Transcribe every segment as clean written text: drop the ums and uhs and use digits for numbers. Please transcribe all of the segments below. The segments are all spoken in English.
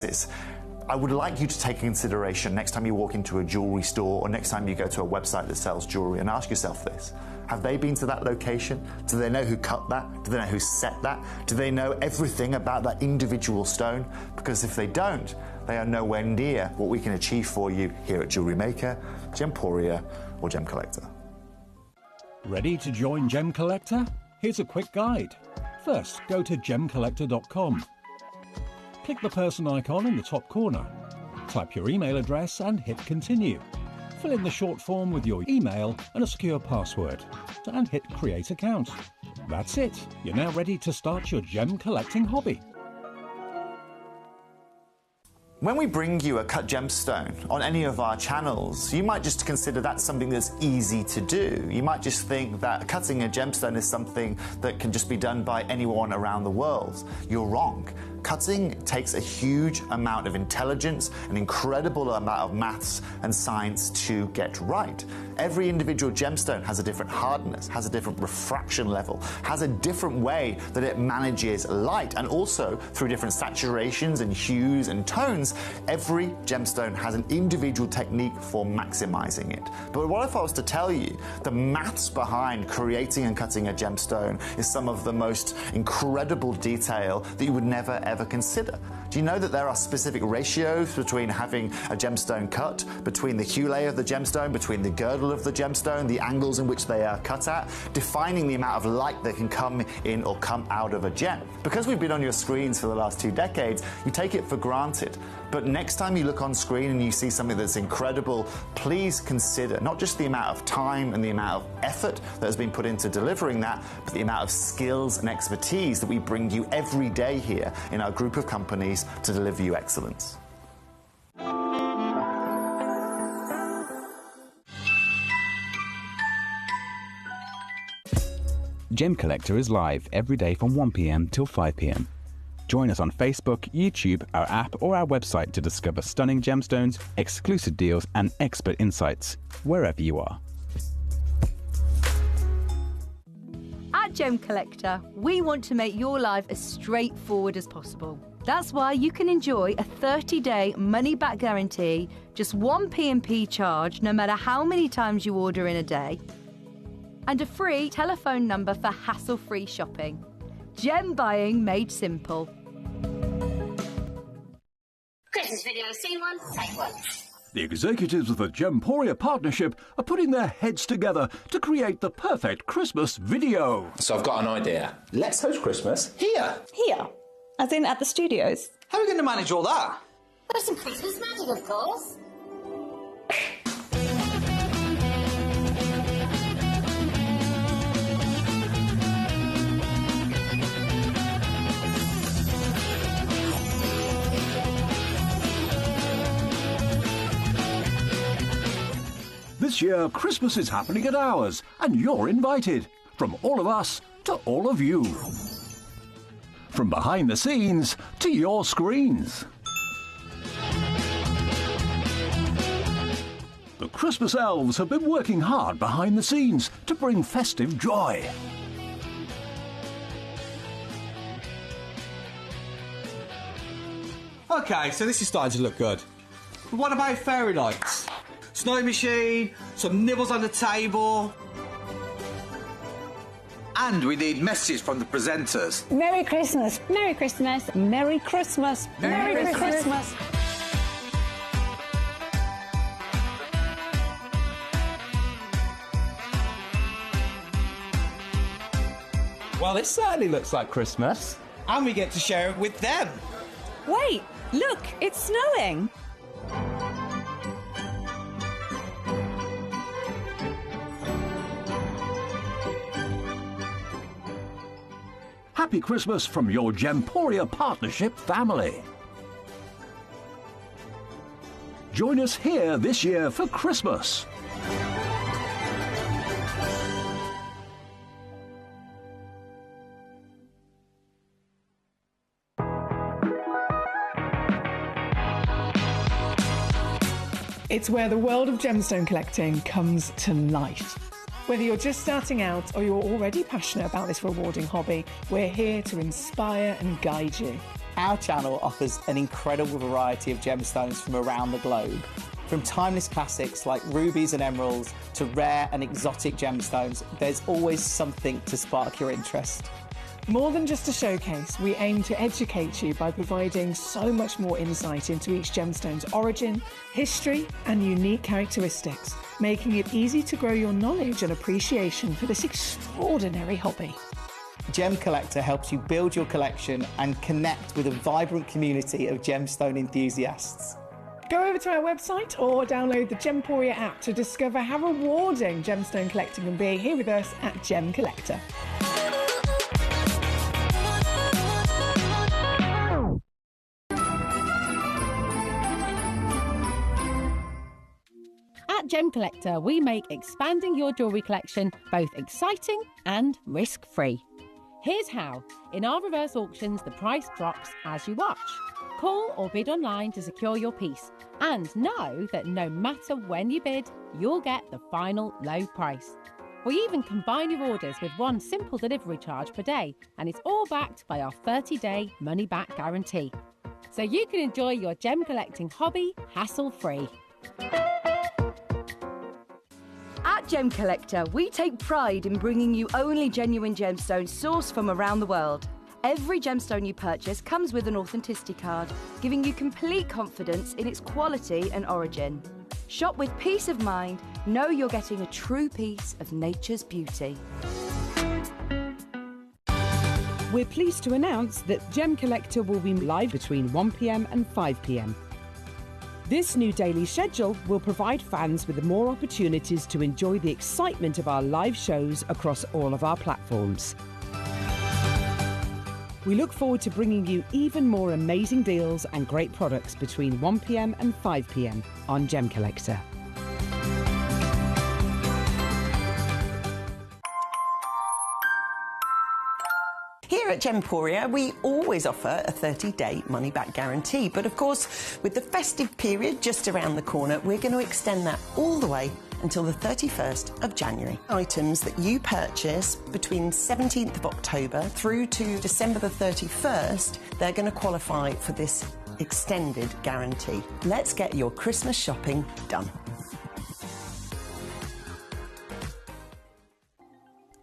I would like you to take consideration next time you walk into a jewelry store or next time you go to a website that sells jewelry and ask yourself this. Have they been to that location? Do they know who cut that? Do they know who set that? Do they know everything about that individual stone? Because if they don't, they are nowhere near what we can achieve for you here at Jewelry Maker, Gemporia, or Gemcollector. Ready to join Gemcollector? Here's a quick guide. First, go to gemcollector.com. Click the person icon in the top corner. Type your email address and hit continue. Fill in the short form with your email and a secure password, and hit create account. That's it. You're now ready to start your gem collecting hobby. When we bring you a cut gemstone on any of our channels, you might just consider that something that's easy to do. You might just think that cutting a gemstone is something that can just be done by anyone around the world. You're wrong. Cutting takes a huge amount of intelligence, an incredible amount of maths and science to get right. Every individual gemstone has a different hardness, has a different refraction level, has a different way that it manages light, and also through different saturations and hues and tones, every gemstone has an individual technique for maximizing it. But what if I was to tell you the maths behind creating and cutting a gemstone is some of the most incredible detail that you would never ever consider? Do you know that there are specific ratios between having a gemstone cut, between the hue layer of the gemstone, between the girdle of the gemstone, the angles in which they are cut at, defining the amount of light that can come in or come out of a gem? Because we've been on your screens for the last 2 decades, you take it for granted. But next time you look on screen and you see something that's incredible, please consider not just the amount of time and the amount of effort that has been put into delivering that, but the amount of skills and expertise that we bring you every day here in our group of companies to deliver you excellence. Gemcollector is live every day from 1 p.m. till 5 p.m. Join us on Facebook, YouTube, our app, or our website to discover stunning gemstones, exclusive deals, and expert insights wherever you are. At Gemcollector, we want to make your life as straightforward as possible. That's why you can enjoy a 30-day money-back guarantee, just one P&P charge no matter how many times you order in a day, and a free telephone number for hassle-free shopping. Gem buying made simple. Christmas video, scene 1, take 1. The executives of the Gemporia partnership are putting their heads together to create the perfect Christmas video. So I've got an idea. Let's host Christmas here. Here? As in at the studios? How are we going to manage all that? There's some Christmas magic, of course. This year, Christmas is happening at ours, and you're invited. From all of us to all of you. From behind the scenes to your screens. The Christmas elves have been working hard behind the scenes to bring festive joy. Okay, so this is starting to look good. But what about fairy lights? Snow machine, some nibbles on the table. And we need messages from the presenters. Merry Christmas. Merry Christmas. Merry Christmas. Merry Christmas. Well, this certainly looks like Christmas. And we get to share it with them. Wait, look, it's snowing. Happy Christmas from your Gemporia partnership family. Join us here this year for Christmas. It's where the world of gemstone collecting comes to life. Whether you're just starting out or you're already passionate about this rewarding hobby, we're here to inspire and guide you. Our channel offers an incredible variety of gemstones from around the globe. From timeless classics like rubies and emeralds to rare and exotic gemstones, there's always something to spark your interest. More than just a showcase, we aim to educate you by providing so much more insight into each gemstone's origin, history, and unique characteristics, making it easy to grow your knowledge and appreciation for this extraordinary hobby. Gemcollector helps you build your collection and connect with a vibrant community of gemstone enthusiasts. Go over to our website or download the Gemporia app to discover how rewarding gemstone collecting can be here with us at Gemcollector. At Gemcollector, we make expanding your jewellery collection both exciting and risk-free. Here's how. In our reverse auctions, the price drops as you watch. Call or bid online to secure your piece. And know that no matter when you bid, you'll get the final low price. We even combine your orders with one simple delivery charge per day, and it's all backed by our 30-day money-back guarantee. So you can enjoy your gem collecting hobby hassle-free. At Gemcollector, we take pride in bringing you only genuine gemstones sourced from around the world. Every gemstone you purchase comes with an authenticity card, giving you complete confidence in its quality and origin. Shop with peace of mind, know you're getting a true piece of nature's beauty. We're pleased to announce that Gemcollector will be live between 1 p.m. and 5 p.m. This new daily schedule will provide fans with more opportunities to enjoy the excitement of our live shows across all of our platforms. We look forward to bringing you even more amazing deals and great products between 1 p.m. and 5 p.m. on Gemcollector. Here at Gemporia, we always offer a 30-day money-back guarantee. But of course, with the festive period just around the corner, we're going to extend that all the way until the 31st of January. Items that you purchase between 17th of October through to December the 31st, they're going to qualify for this extended guarantee. Let's get your Christmas shopping done.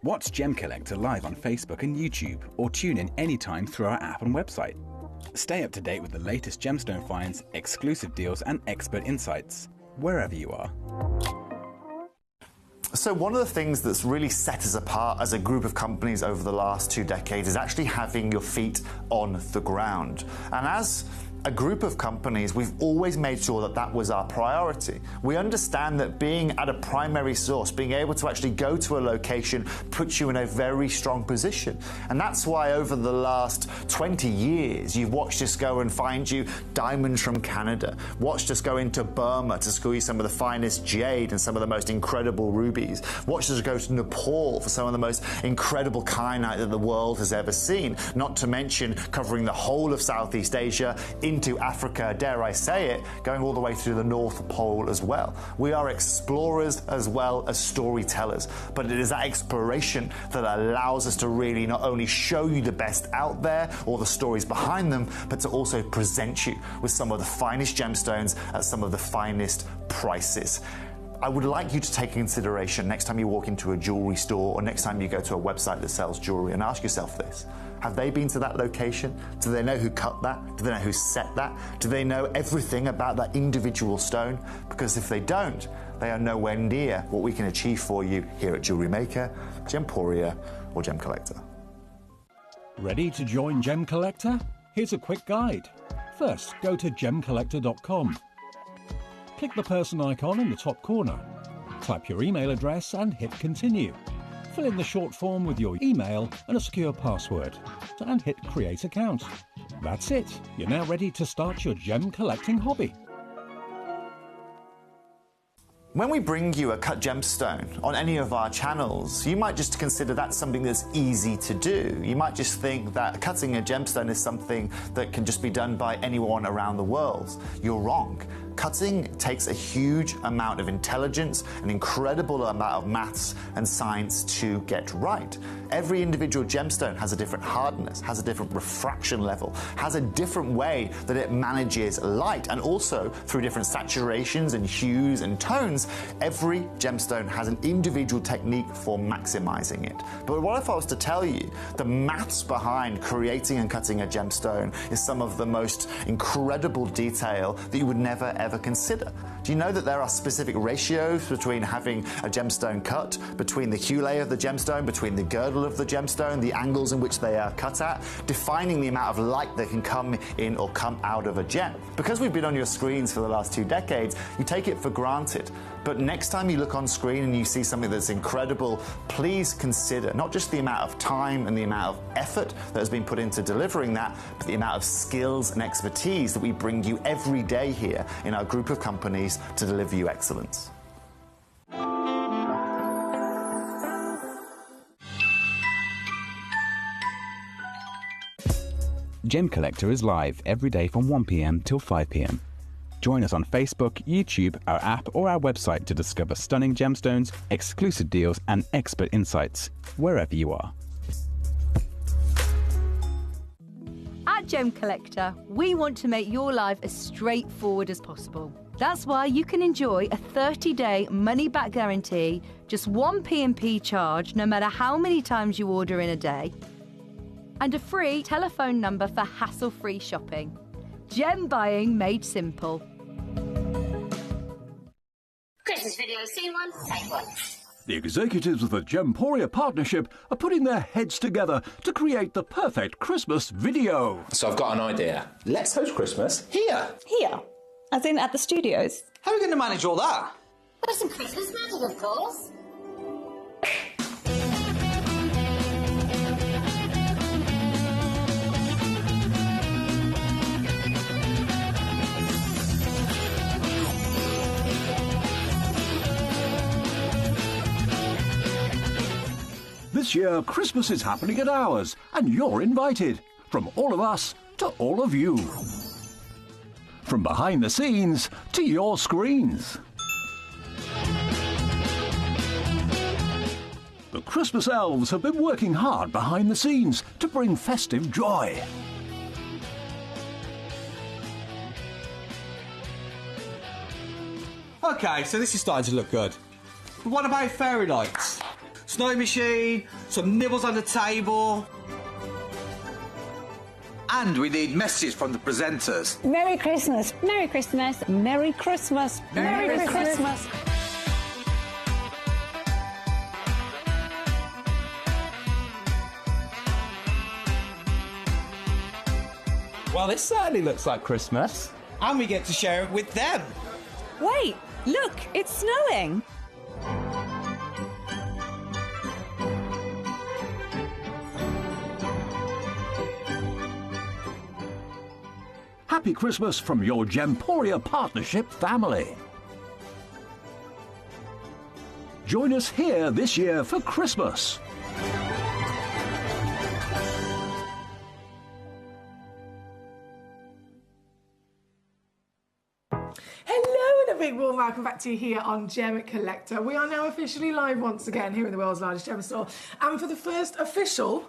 Watch Gemcollector live on Facebook and YouTube, or tune in anytime through our app and website. Stay up to date with the latest gemstone finds, exclusive deals and expert insights, wherever you are. So one of the things that's really set us apart as a group of companies over the last 2 decades is actually having your feet on the ground. And as a group of companies, we've always made sure that that was our priority. We understand that being at a primary source, being able to actually go to a location, puts you in a very strong position. And that's why over the last 20 years, you've watched us go and find you diamonds from Canada, watched us go into Burma to squeeze some of the finest jade and some of the most incredible rubies, watched us go to Nepal for some of the most incredible kyanite that the world has ever seen, not to mention covering the whole of Southeast Asia, into Africa, dare I say it, going all the way to the North Pole as well. We are explorers as well as storytellers, but it is that exploration that allows us to really not only show you the best out there or the stories behind them, but to also present you with some of the finest gemstones at some of the finest prices. I would like you to take consideration next time you walk into a jewelry store or next time you go to a website that sells jewelry and ask yourself this. Have they been to that location? Do they know who cut that? Do they know who set that? Do they know everything about that individual stone? Because if they don't, they are nowhere near what we can achieve for you here at Jewelry Maker, Gemporia or Gemcollector. Ready to join Gemcollector? Here's a quick guide. First, go to gemcollector.com. Click the person icon in the top corner. Type your email address and hit continue. Fill in the short form with your email and a secure password, and hit create account. That's it. You're now ready to start your gem collecting hobby. When we bring you a cut gemstone on any of our channels, you might just consider that something that's easy to do. You might just think that cutting a gemstone is something that can just be done by anyone around the world. You're wrong. Cutting takes a huge amount of intelligence, an incredible amount of maths and science to get right. Every individual gemstone has a different hardness, has a different refraction level, has a different way that it manages light, and also through different saturations and hues and tones, every gemstone has an individual technique for maximizing it. But what if I was to tell you the maths behind creating and cutting a gemstone is some of the most incredible detail that you would never ever consider? Do you know that there are specific ratios between having a gemstone cut, between the hue layer of the gemstone, between the girdle of the gemstone, the angles in which they are cut at, defining the amount of light that can come in or come out of a gem? Because we've been on your screens for the last 2 decades, you take it for granted. But next time you look on screen and you see something that's incredible, please consider not just the amount of time and the amount of effort that has been put into delivering that, but the amount of skills and expertise that we bring you every day here in our group of companies to deliver you excellence. Gemcollector is live every day from 1 p.m. till 5 p.m. Join us on Facebook, YouTube, our app, or our website to discover stunning gemstones, exclusive deals, and expert insights wherever you are. At Gemcollector, we want to make your life as straightforward as possible. That's why you can enjoy a 30-day money-back guarantee, just 1 P&P charge no matter how many times you order in a day, and a free telephone number for hassle-free shopping. Gem buying made simple. Christmas video, scene 1, take 1. The executives of the Gemporia partnership are putting their heads together to create the perfect Christmas video. So I've got an idea. Let's host Christmas here. Here? As in at the studios? How are we going to manage all that? With some Christmas magic, of course. This year, Christmas is happening at ours, and you're invited. From all of us to all of you. From behind the scenes to your screens. The Christmas elves have been working hard behind the scenes to bring festive joy. Okay, so this is starting to look good. But what about fairy lights? Snow machine, some nibbles on the table. And we need messages from the presenters. Merry Christmas. Merry Christmas. Merry Christmas. Merry Christmas. Well, this certainly looks like Christmas. And we get to share it with them. Wait, look, it's snowing. Happy Christmas from your Gemporia partnership family. Join us here this year for Christmas. Hello and a big warm welcome back to you here on Gemcollector. We are now officially live once again here in the world's largest gem store, and for the first official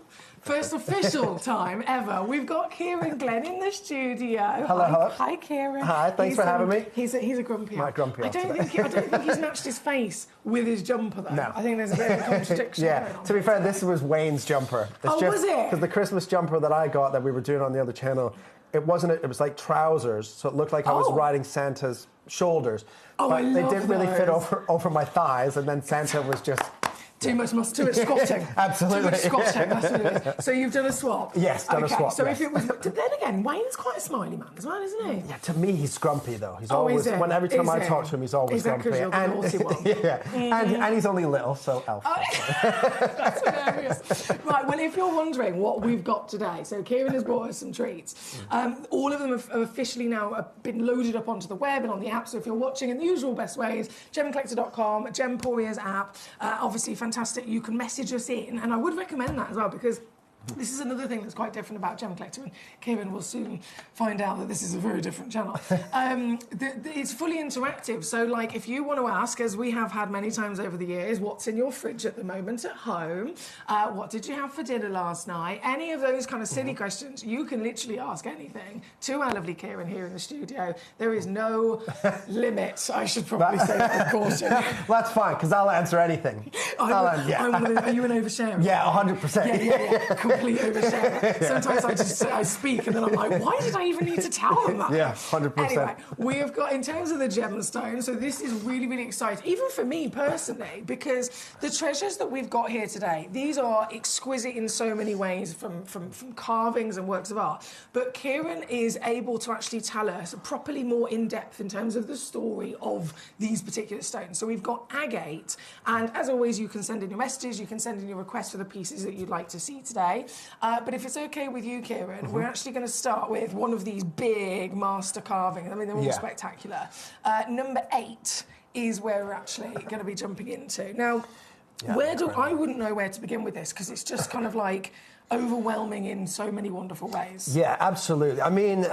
time ever, we've got Kieran Glenn in the studio. Hello. Hi, Kieran. Hi, thanks for having me. He's a grumpy elf. My grumpy elf I don't think he's matched his face with his jumper though. No. I think there's a bit of a contradiction going Yeah, on. to be fair, this was Wayne's jumper. Was it? Because the Christmas jumper that I got that we were doing on the other channel, it was like trousers, so it looked like I was riding Santa's shoulders. Oh, but I they love didn't really fit those. over my thighs, and then Santa was just... Too much squatting. Absolutely. Too much squatting, that's what it is. So you've done a swap? Yes, done a swap, So yes. if it was... Then again, Wayne's quite a smiley man as well, isn't he? Yeah, to me, he's grumpy, though. He's Oh, always... is he? Every time Is I he? talk to him, he's always Is that grumpy. 'cause you're the naughty one? Yeah. And he's only little, so elf. That's hilarious. Right, well, if you're wondering what we've got today, so Kieran has brought us some treats. All of them have officially now been loaded up onto the web and on the app, so if you're watching in the usual best ways, gemcollector.com, Gemporia's app, obviously fantastic, you can message us in, and I would recommend that as well, because This is another thing that's quite different about Gemcollector, and Kieran will soon find out that this is a very different channel. It's fully interactive, so like if you want to ask, as we have had many times over the years, what's in your fridge at the moment at home, what did you have for dinner last night, any of those kind of silly questions, you can literally ask anything to our lovely Kieran here in the studio. There is no limit, I should probably say that with caution. Well, that's fine, because I'll answer anything. Are you an oversharer? Yeah, 100%. Yeah. Complete overshare. Sometimes I speak and then I'm like, why did I even need to tell them that? Yeah, 100%. Anyway, we have got, in terms of the gemstone, so this is really, really exciting, even for me personally, because the treasures that we've got here today, these are exquisite in so many ways, from carvings and works of art. But Kieran is able to actually tell us properly more in depth in terms of the story of these particular stones. So we've got agate, and as always, you can send in your messages, you can send in your requests for the pieces that you'd like to see today. But if it's okay with you, Kieran, we're actually going to start with one of these big master carvings. I mean, they're all spectacular. Number 8 is where we're actually going to be jumping into. Now, I wouldn't know where to begin with this, because it's just kind of like overwhelming in so many wonderful ways. Yeah, absolutely. I mean,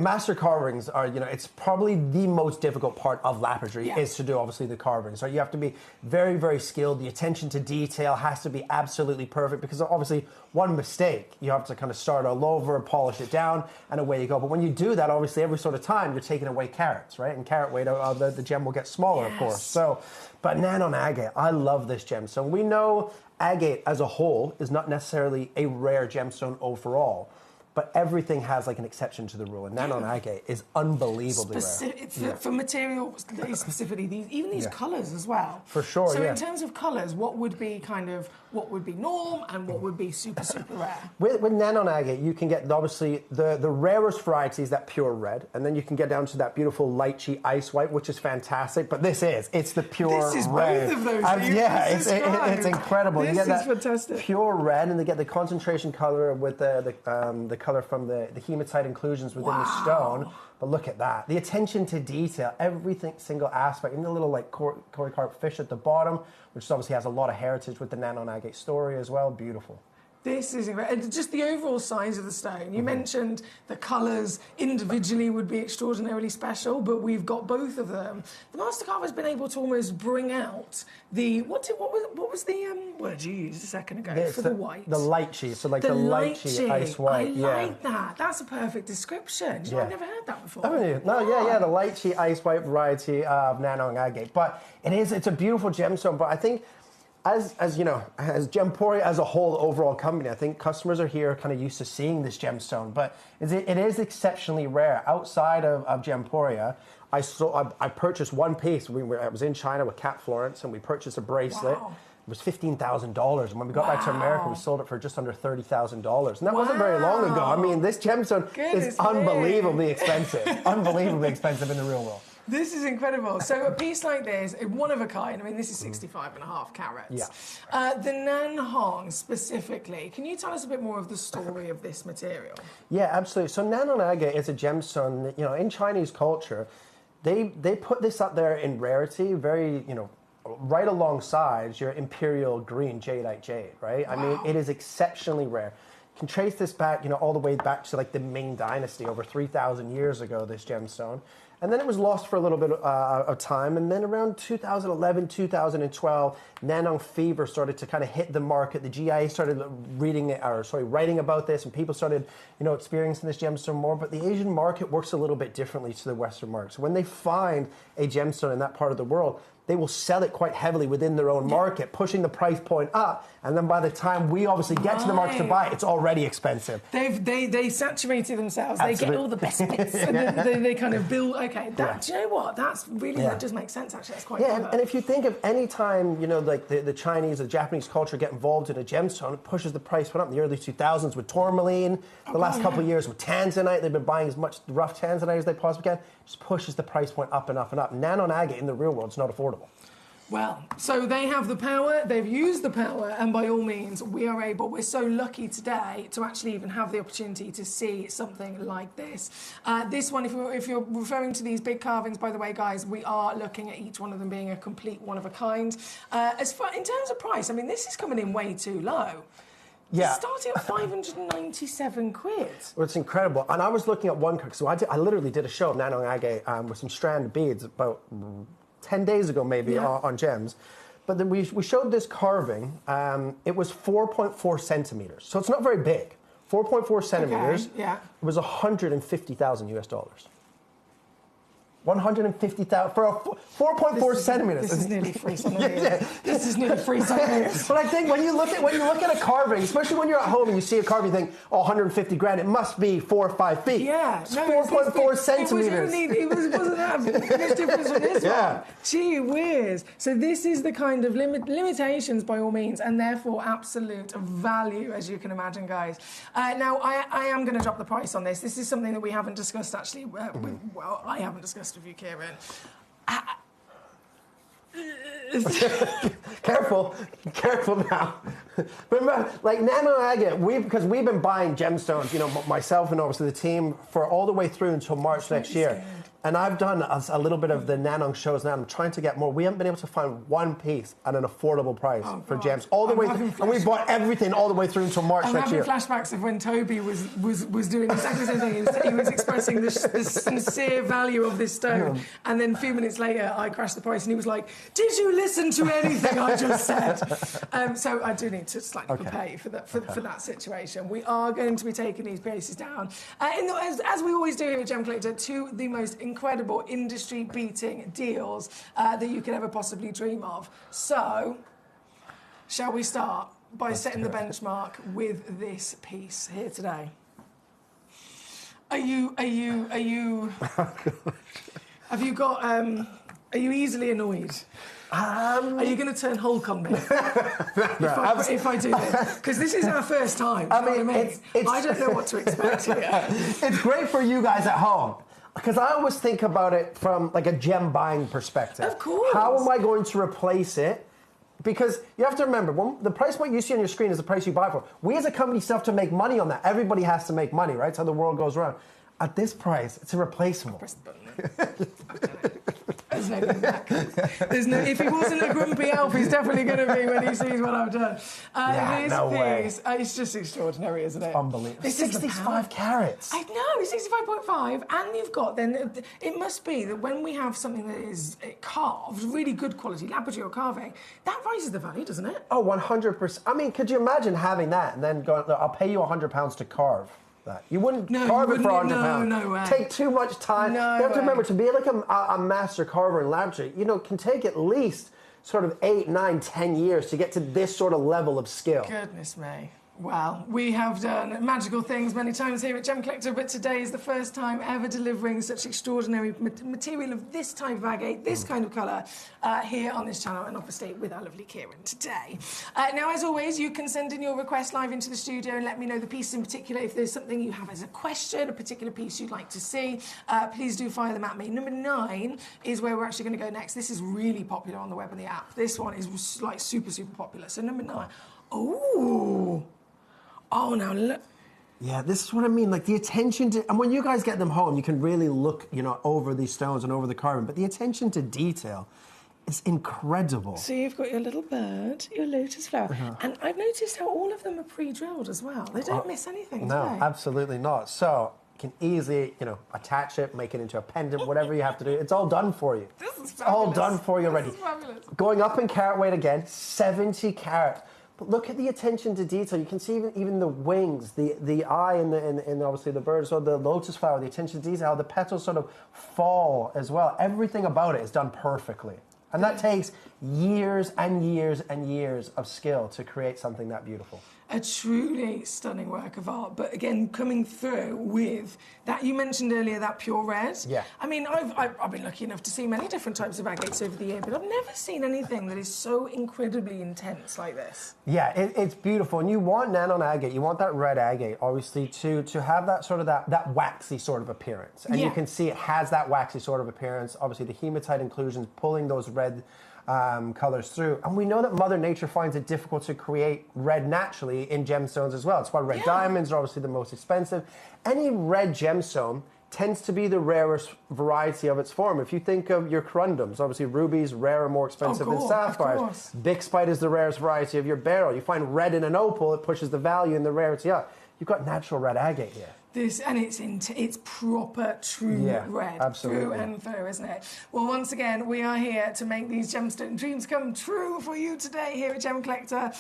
master carvings are, it's probably the most difficult part of lapidary is to do, obviously, the carving. So you have to be very, very skilled. The attention to detail has to be absolutely perfect, because obviously one mistake, you have to kind of start all over, polish it down, and away you go. But when you do that, obviously, every sort of time, you're taking away carats, right? And carat weight, the gem will get smaller, of course. So, but Nanon agate, I love this gemstone. We know agate as a whole is not necessarily a rare gemstone overall, but everything has like an exception to the rule, and Nanon agate is unbelievably rare. For materials, specifically these colours as well. For sure, So in terms of colours, what would be norm and what would be super, super rare? With Nanon agate, you can get obviously the rarest variety is that pure red, and then you can get down to that beautiful lychee ice white, which is fantastic. But it's the pure red. This is both of those. It's incredible. This is fantastic. Pure red, and they get the concentration color with the color from the hematite inclusions within the stone. But look at that. The attention to detail, everything, single aspect, and the little like cory carp fish at the bottom, which obviously has a lot of heritage with the Nanon agate story as well. Beautiful. This is incredible. And just the overall size of the stone. You mentioned the colours individually would be extraordinarily special, but we've got both of them. The master carver has been able to almost bring out the what was the word you used a second ago for the white? The lychee. So like the lychee ice white. I like that. That's a perfect description. I've never heard that before. Haven't you? No, the lychee ice white variety of Nanon agate. But it's a beautiful gemstone. But I think, as you know, as Gemporia as a whole, overall company, I think customers are here kind of used to seeing this gemstone, but it is exceptionally rare. Outside of Gemporia, I purchased one piece. I was in China with Cat Florence, and we purchased a bracelet. Wow. It was $15,000, and when we got back to America, we sold it for just under $30,000, and that wasn't very long ago. I mean, this gemstone is unbelievably expensive, unbelievably expensive in the real world. This is incredible. So a piece like this, one of a kind, I mean, this is 65.5 carats. Yeah. The Nan Hong specifically, can you tell us a bit more of the story of this material? Yeah, absolutely. So Nanon agate is a gemstone that, in Chinese culture, they put this up there in rarity, very, right alongside your imperial green jadeite jade, right? Wow. I mean, it is exceptionally rare. You can trace this back, all the way back to like the Ming Dynasty, over 3,000 years ago, this gemstone. And then it was lost for a little bit of time. And then around 2011, 2012, Nanong fever started to kind of hit the market. The GIA started writing about this, and people started, experiencing this gemstone more. But the Asian market works a little bit differently to the Western market. So when they find a gemstone in that part of the world, they will sell it quite heavily within their own market, pushing the price point up. And then by the time we obviously get to the market to buy it, it's already expensive. They saturated themselves. Absolutely. They get all the best bits. And then they kind of build, do you know what? That's really, that does make sense, actually. That's quite clever. And if you think of any time, like the Chinese or Japanese culture get involved in a gemstone, it pushes the price point up. In the early 2000s with tourmaline, the last couple of years with tanzanite, they've been buying as much rough tanzanite as they possibly can, just pushes the price point up and up and up. Nanon agate in the real world is not affordable. Well, so they have the power, they've used the power, and by all means, we're so lucky today to actually even have the opportunity to see something like this. This one, if you're referring to these big carvings, by the way, guys, we are looking at each one of them being a complete one of a kind. In terms of price, I mean, this is coming in way too low. Yeah. Starting at 597 quid. Well, it's incredible. And I was looking at one, so I literally did a show of nano agate with some strand beads about 10 days ago, maybe, on gems. But then we showed this carving. It was 4.4 centimeters. So it's not very big. 4.4 centimeters. Okay, yeah. It was 150,000 US dollars. 150,000 for a 4.4 centimeters. This is nearly 3 centimeters. This is nearly 3 centimeters. But I think when you look at a carving, especially when you're at home and you see a carving, you think, oh, 150 grand, it must be 4 or 5 feet. Yeah, it's 4.4 centimeters. It wasn't that much difference from this one. Gee whiz. So this is the kind of limitations by all means, and therefore absolute value, as you can imagine, guys. Now, I am going to drop the price on this. This is something that we haven't discussed actually. Well, I haven't discussed with you, Kieran. Careful now. Remember, like nano agate, because we've been buying gemstones, you know, myself and obviously the team, for all the way through until March next year. And I've done a little bit of the Nanong shows now. I'm trying to get more. We haven't been able to find one piece at an affordable price for gems all the way through. And we bought everything all the way through until March next year. I'm having flashbacks of when Toby was doing exactly the same thing. He was expressing the sincere value of this stone. And then a few minutes later, I crashed the price and he was like, did you listen to anything I just said? So I do need to slightly prepare you for that situation. We are going to be taking these prices down. As we always do here at Gem Collector, to the most incredible industry-beating deals that you could ever possibly dream of. So, shall we start by setting the benchmark with this piece here today? Are you have you got, are you easily annoyed? Are you going to turn Hulk on me if I do this? Because this is our first time. I don't know what to expect here. It's great for you guys at home. Because I always think about it from like a gem buying perspective. Of course. How am I going to replace it? Because you have to remember, the price point you see on your screen is the price you buy for. We as a company still have to make money on that. Everybody has to make money, right? That's how the world goes around. At this price, it's irreplaceable. Press the button. There's no going back. If he wasn't a grumpy elf, he's definitely going to be when he sees what I've done. This piece, it's just extraordinary, isn't it? Unbelievable. It's 65 carats. I know, 65.5. And you've got, then, it must be that when we have something that is carved, really good quality, laboratory or carving, that raises the value, doesn't it? Oh, 100%. I mean, could you imagine having that and then going, I'll pay you £100 to carve that? You wouldn't carve it for £100. No way. Take too much time. You have to remember, to be like a master carver in laboratory, you know, can take at least sort of 8, 9, 10 years to get to this sort of level of skill. Goodness me. Well, we have done magical things many times here at Gem Collector, but today is the first time ever delivering such extraordinary material of this type of agate, this kind of colour, here on this channel, and obviously with our lovely Kieran today. Now, as always, you can send in your request live into the studio and let me know the piece in particular. If there's something you have as a question, a particular piece you'd like to see, please do fire them at me. Number 9 is where we're actually going to go next. This is really popular on the web and the app. This one is like super, super popular. So number 9. Oh, now look. Yeah, this is what I mean. Like the attention to, and when you guys get them home, you can really look, you know, over these stones and over the carving. But the attention to detail is incredible. So you've got your little bird, your lotus flower, and I've noticed how all of them are pre-drilled as well. They don't miss anything, No, do they? absolutely not. So you can easily, you know, attach it, make it into a pendant, whatever you have to do. It's all done for you. This is fabulous. All done for you already. This is fabulous. Going up in carat weight again, 70 carats. But look at the attention to detail. You can see even the wings, the eye, and obviously the bird, so the lotus flower, the attention to detail, how the petals sort of fall as well. Everything about it is done perfectly. And that takes years and years and years of skill to create something that beautiful. A truly stunning work of art, but again, coming through with that, you mentioned earlier, that pure red. Yeah. I mean, I've been lucky enough to see many different types of agates over the year, but I've never seen anything that is so incredibly intense like this. Yeah, it's beautiful. And you want nano agate, you want that red agate, obviously, to have that sort of that waxy sort of appearance. And you can see it has that waxy sort of appearance. Obviously, the hematite inclusions pulling those red colors through. And we know that Mother Nature finds it difficult to create red naturally in gemstones as well. It's why red diamonds are obviously the most expensive. Any red gemstone tends to be the rarest variety of its form. If you think of your corundums, obviously rubies rarer, more expensive than sapphires. Bixbyte is the rarest variety of your beryl. You find red in an opal, it pushes the value and the rarity up. You've got natural red agate here. It's proper true red, absolutely. through and through, isn't it? Well, once again, we are here to make these gemstone dreams come true for you today here at Gem Collector.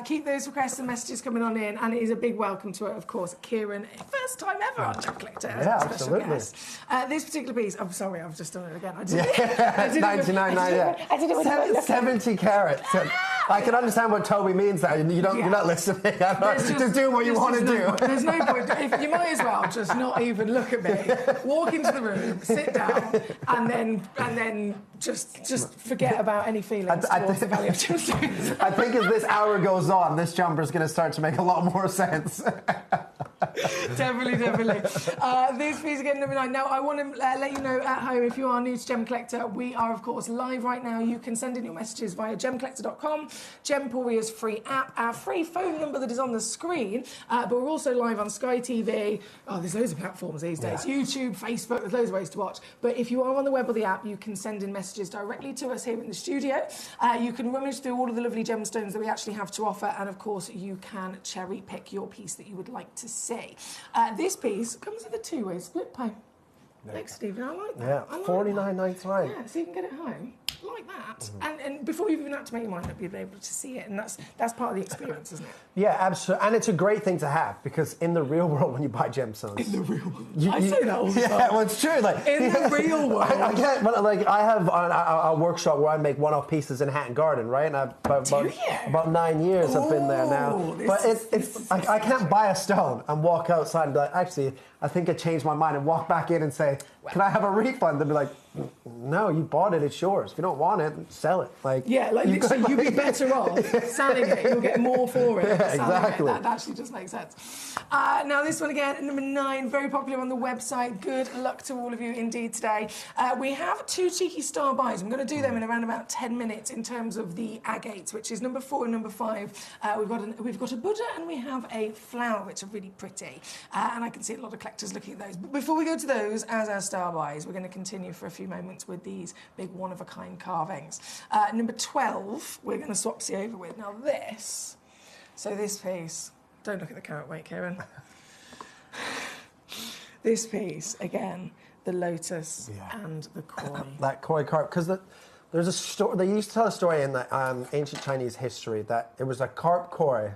Keep those requests and messages coming on in, and it is a big welcome to, of course, Kieran, first time ever on Gem Collector as a special guest. This particular piece, I'm sorry, I've just done it again. I did it. 99, 70 carats. I can understand what Toby means there. You're not listening. Just do what you want to do. There's no point. You might as well just not even look at me. Walk into the room, sit down, and then just forget about any feelings towards the Valley of Gemstones. I think as this hour goes on, this jumper is going to start to make a lot more sense. Definitely. This piece again, number 9. Now, I want to let you know at home, if you are new to Gem Collector, we are, of course, live right now. You can send in your messages via gemcollector.com, Gemporia's free app, our free phone number that is on the screen, but we're also live on Sky TV. Oh, there's loads of platforms these days. YouTube, Facebook, there's loads of ways to watch. But if you are on the web or the app, you can send in messages directly to us here in the studio. You can rummage through all of the lovely gemstones that we actually have to offer, and, of course, you can cherry pick your piece that you would like to see. This piece comes with a two-way split pay. Thanks, Stephen. I like that. Yeah, $49.99. Yeah, so you can get it home like that. And before you've even had to make your mind up, you'll be able to see it, and that's part of the experience, isn't it? Yeah, absolutely. And it's a great thing to have, because in the real world, when you buy gemstones... In the real world. I say that all the time. Yeah, well, it's true. Like, in the real world. I have a workshop where I make one-off pieces in Hatton Garden, right? And about 9 years I've been there now. But I can't buy a stone and walk outside and be like, actually, I think I changed my mind, and walk back in and say, can I have a refund? They'd be like, no, you bought it, it's yours. If you don't want it, sell it. Literally, you'd be better off selling it. You'll get more for it. Yeah, exactly. That actually does make sense. Now, this one again, number 9, very popular on the website. Good luck to all of you indeed today. We have 2 cheeky star buys. I'm going to do them in around about 10 minutes in terms of the agates, which is number 4 and number 5. We've got a Buddha and we have a flower, which are really pretty. And I can see a lot of collectors looking at those. But before we go to those, as our star buys, we're going to continue for a few moments with these big one-of-a-kind carvings. Number 12, we're going to swap you over with. Now this piece, don't look at the carat weight, Kieran. This piece, again, the lotus and the koi. That koi carp, because there's a story, they used to tell a story in the ancient Chinese history that it was a carp koi,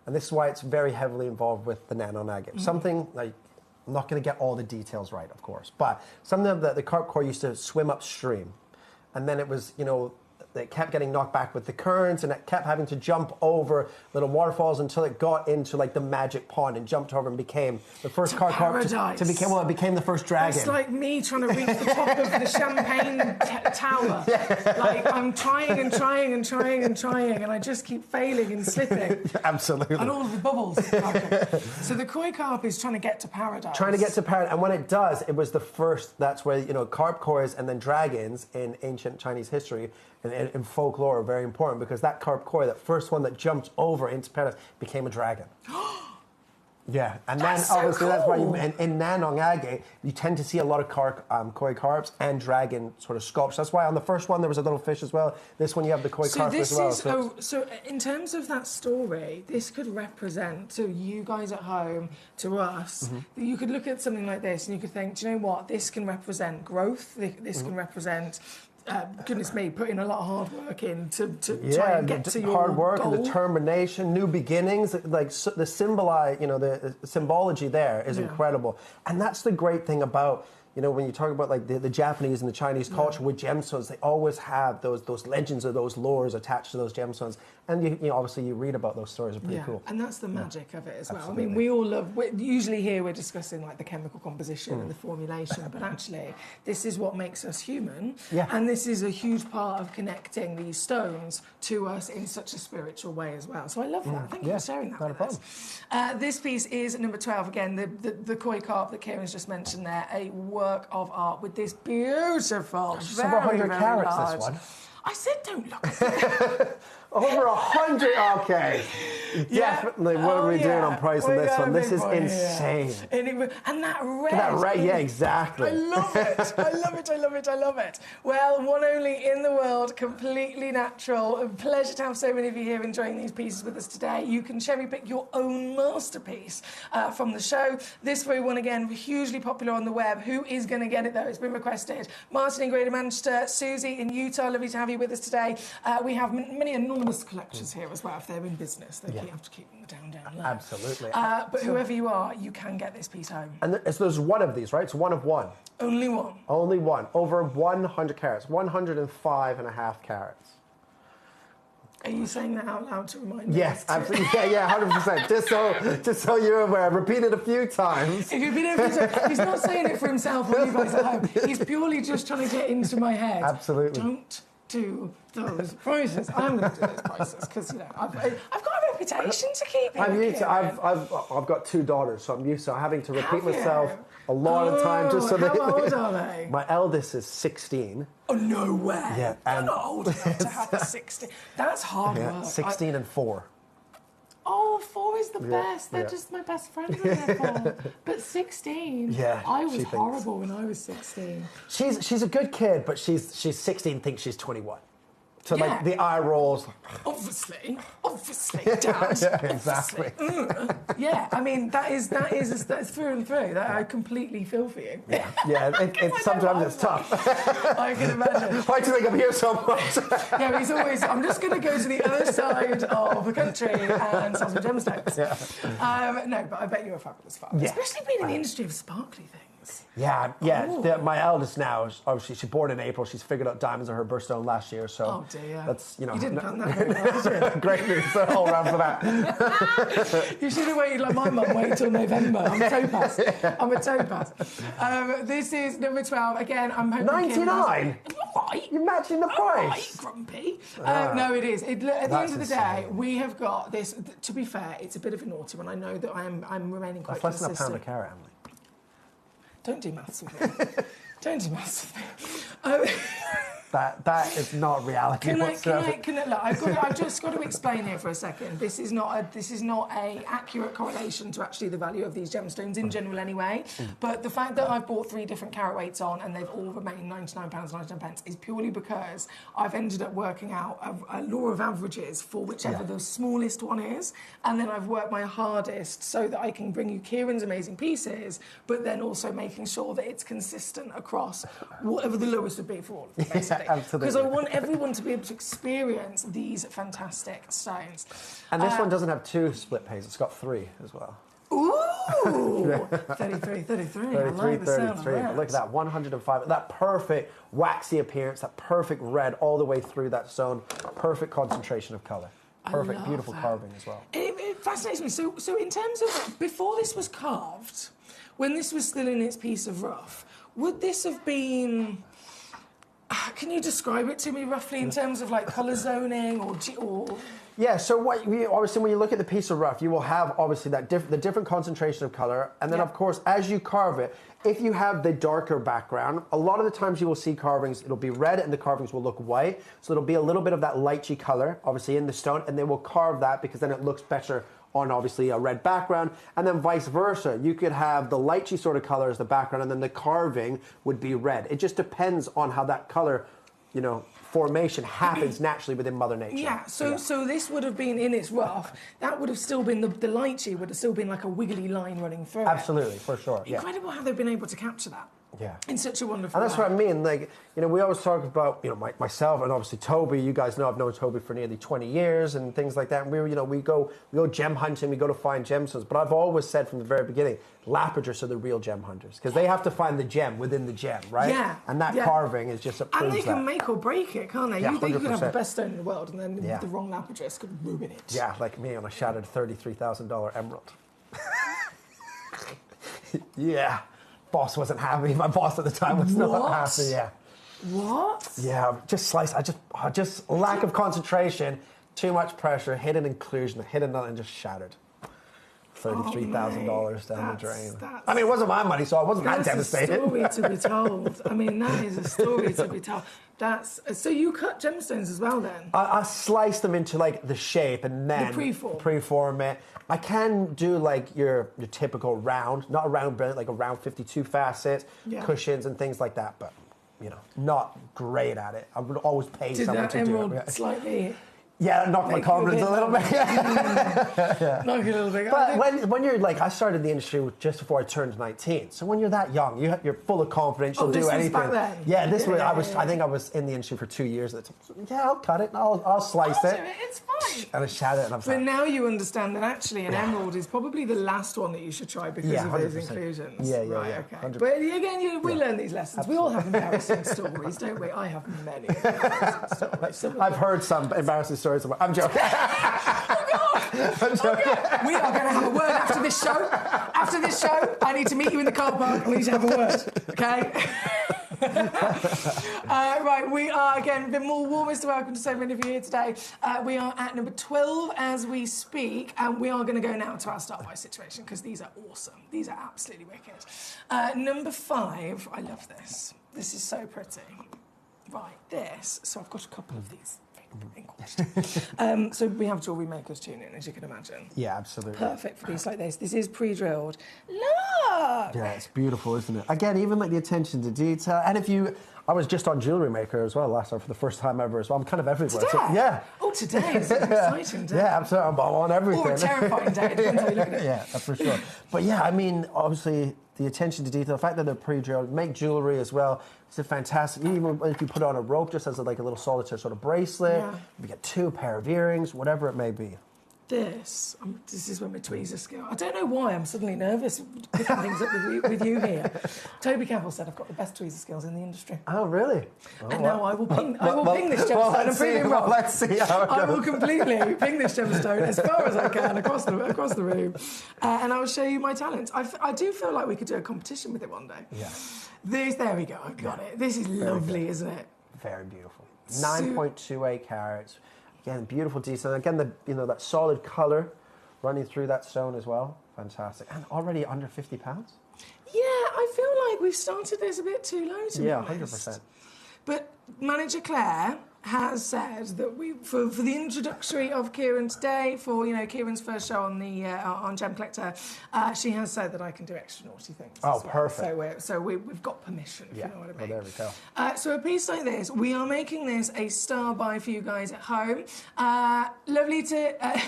and this is why it's very heavily involved with the nano agate. Something like, I'm not going to get all the details right, of course, but something that the carp koi used to swim upstream, and then it was, it kept getting knocked back with the currents, and it kept having to jump over little waterfalls until it got into the magic pond and jumped over and became the first carp it became the first dragon. It's like me trying to reach the top of the champagne tower. I'm trying and trying and trying and trying, and I just keep failing and slipping. Absolutely. And all of the bubbles. So the koi carp is trying to get to paradise. And when it does, it was the first. That's where carp kois and then dragons in ancient Chinese history and in folklore are very important, because that carp koi, that first one that jumped over into paradise, became a dragon. Yeah, and that's then obviously so cool. That's why in Nanyang agate you tend to see a lot of koi carps and dragon sort of sculptures. That's why on the first one there was a little fish as well. This one you have the koi carp as well. So in terms of that story, this could represent to you guys at home, to us. You could look at something like this and you could think, do you know what? This can represent growth. This can represent. Goodness me, putting a lot of hard work in to try and get to your hard work goal. And determination, new beginnings. Like the symbology there is incredible, and that's the great thing about. When you talk about the Japanese and the Chinese culture with gemstones, they always have those legends or those lores attached to those gemstones. And obviously you read about those stories, are pretty cool. And that's the magic of it as well. Absolutely. I mean, we all love, usually here we're discussing the chemical composition and the formulation, but actually this is what makes us human. Yeah. And this is a huge part of connecting these stones to us in such a spiritual way as well. So I love that. Thank you for sharing that with us. This piece is number 12, again, the koi carp that Kieran's just mentioned there, a work of art with this beautiful, several hundred carats, large. this one. I said don't look at it. Over 100. Okay. Definitely. What are we doing on price on this one? This is insane. And that red. Yeah, exactly. I love it. I love it. I love it. I love it. Well, one only in the world, completely natural. A pleasure to have so many of you here enjoying these pieces with us today. You can cherry pick your own masterpiece from the show. This very one, again, hugely popular on the web. Who is going to get it, though? It's been requested. Martin in Greater Manchester, Susie in Utah, lovely to have you with us today. We have many enormous collectors here as well. If they're in business, they have to keep them down low. Absolutely. But whoever you are, you can get this piece home. And there's one of these, right? It's one of one. Only one. Only one. Over 100 carats. 105.5 carats. Are you saying that out loud to remind me? Yes, absolutely. Yeah, 100%. Just so you're aware. Repeat it a few times. If you've been a few times, he's not saying it for himself or you guys at home. He's purely just trying to get into my head. Absolutely. Don't do those prices. I'm going to do those prices because I've got a reputation to keep. I'm used to. I've got 2 daughters, so I'm used to having to repeat myself a lot of time just so how old are they? My eldest is 16. Oh, no way. Yeah, You're not old enough to have a 16. That's hard work. 16 and 4. Oh, 4 is the best. They're just my best friends when they're 4. But 16, I was horrible when I was 16. She's a good kid, but she's 16, thinks she's 21. So like the eye rolls. Obviously, Dad. Yeah, exactly. Yeah, I mean that's through and through. That I completely feel for you. Sometimes it's tough. I can imagine. Why do you think I'm here so much? Yeah, he's always. I'm just going to go to the other side of the country and sell some gemstones. No, but I bet you're a fabulous father, especially being in the industry of sparkly things. Yeah. My eldest now, obviously, she born in April. She's figured out diamonds are her birthstone last year, so oh dear. That's You didn't plan that very well, did you? Great news all round for that. You should have waited like my mum waited till November. I'm a topaz. This is number 12. Again, I'm hoping 99. Right. You're matching the price. Right, grumpy. No, it is. At the end of the day, we have got this. To be fair, it's a bit of a naughty one. I know that I'm remaining quite That's less consistent. than a pound a carat, Emily. Don't do maths with me. Don't do maths with me. That is not reality whatsoever. I've just got to explain here for a second. This is not a accurate correlation to actually the value of these gemstones in general anyway. But the fact that I've bought 3 different carat weights on and they've all remained £99.99 is purely because I've ended up working out a law of averages for whichever the smallest one is, and then I've worked my hardest so that I can bring you Kieran's amazing pieces, but then also making sure that it's consistent across whatever the lowest would be for all of them, basically. Because I want everyone to be able to experience these fantastic stones. And this one doesn't have 2 split pays, it's got 3 as well. Ooh! 33. I like the sound of that. Look at that, 105. That perfect waxy appearance, that perfect red all the way through that stone. Perfect concentration of colour. Perfect, beautiful carving as well. It fascinates me. So in terms of, before this was carved, when this was still in its piece of rough, would this have been... Can you describe it to me roughly in terms of like colour zoning or? Yeah, so obviously when you look at the piece of rough, you will have obviously the different concentration of colour, and then of course as you carve it, if you have the darker background, a lot of the times you will see carvings, it'll be red and the carvings will look white, so it'll be a little bit of that lychee colour obviously in the stone, and they will carve that because then it looks better on obviously a red background, and then vice versa. You could have the lychee sort of color as the background, and then the carving would be red. It just depends on how that color, formation happens naturally within Mother Nature. Yeah, so this would have been in its rough, that would have still been, the lychee would have still been like a wiggly line running through Absolutely, for sure, Incredible how they've been able to capture that. Yeah. In such a wonderful And that's way. what I mean. Like, we always talk about, myself and obviously Toby. You guys know I've known Toby for nearly 20 years and things like that. And we go gem hunting, we go to find gemstones. But I've always said from the very beginning, lapidarists are the real gem hunters because they have to find the gem within the gem, right? Yeah. And that carving is just a proof. And they can make or break it, can't they? Yeah, you think you could have 100%. the best stone in the world, and then the wrong lapidus could ruin it. Yeah, like me on a shattered $33,000 emerald. Yeah. Boss wasn't happy. My boss at the time was not happy. Yeah. What? Yeah, just lack of concentration, too much pressure, hit an inclusion, hit another, and just shattered. $33,000 down the drain. I mean, it wasn't my money, so I wasn't that devastated. That's a story to be told. I mean, that is a story to be told. So you cut gemstones as well then? I slice them into like the shape and then preform it. I can do like your typical round, not a round brilliant, like a round 52 facet, cushions and things like that, but you know, not great at it. I would always pay someone to do it. Slightly. Yeah, knock my confidence a little bit. Knock it a little bit. But when you're like, I started the industry just before I turned 19. So when you're that young, you're full of confidence. You'll do anything. Back then. Yeah, this was. I think I was in the industry for 2 years. Yeah, I'll cut it. I'll slice it. It's fine. And I shat it. And but now you understand that actually an emerald is probably the last one that you should try because of those inclusions. Yeah. Okay. 100%. But again, we learn these lessons. Absolutely. We all have embarrassing stories, don't we? I have many embarrassing stories. I've heard some embarrassing stories. I'm joking. I'm joking. We are going to have a word after this show. After this show, I need to meet you in the car park. We need to have a word, okay? Right, we are, again, the more warmest welcome to so many of you here today. We are at number 12 as we speak, and we are going to go now to our start by situation, because these are awesome. These are absolutely wicked. Number 5, I love this. This is so pretty. Right, this. So I've got a couple of these. So we have jewellery makers tune in, as you can imagine. Yeah, absolutely. Perfect for pieces like this. This is pre-drilled. Look! Yeah, it's beautiful, isn't it? Again, even like the attention to detail. And I was just on Jewellery Maker as well last time for the first time ever as well. I'm kind of everywhere. Today? So, yeah. Oh, today is an exciting day. Yeah, absolutely. I'm on everything. Or a terrifying day, depends how you look at it. Yeah, for sure. But yeah, I mean, obviously, the attention to detail, the fact that they're pre-drilled, make jewellery as well. It's a fantastic, even if you put it on a rope just as a little solitaire sort of bracelet, you get 2 pair of earrings, whatever it may be. This is when my tweezers go. I don't know why I'm suddenly nervous picking things up with you here. Toby Campbell said I've got the best tweezer skills in the industry. Oh, really? And now I will ping this gemstone. I'm proving wrong. Let's see how it goes. I will completely ping this gemstone as far as I can across the room, and I will show you my talents. I do feel like we could do a competition with it one day. Yeah. There we go. I got it. This is lovely, isn't it? Very beautiful. 9.28 carats. Again, beautiful detail. Again, that solid colour running through that stone as well. Fantastic. And already under £50? Yeah, I feel like we've started this a bit too low, to be honest. 100%. But Manager Claire has said that for the introductory of Kieran today, for Kieran's first show on the on Gemcollector, she has said that I can do extra naughty things. Oh, as well. perfect. So we've got permission, if you know what I mean. Well, there we go. So a piece like this, we are making this a star buy for you guys at home. Lovely to.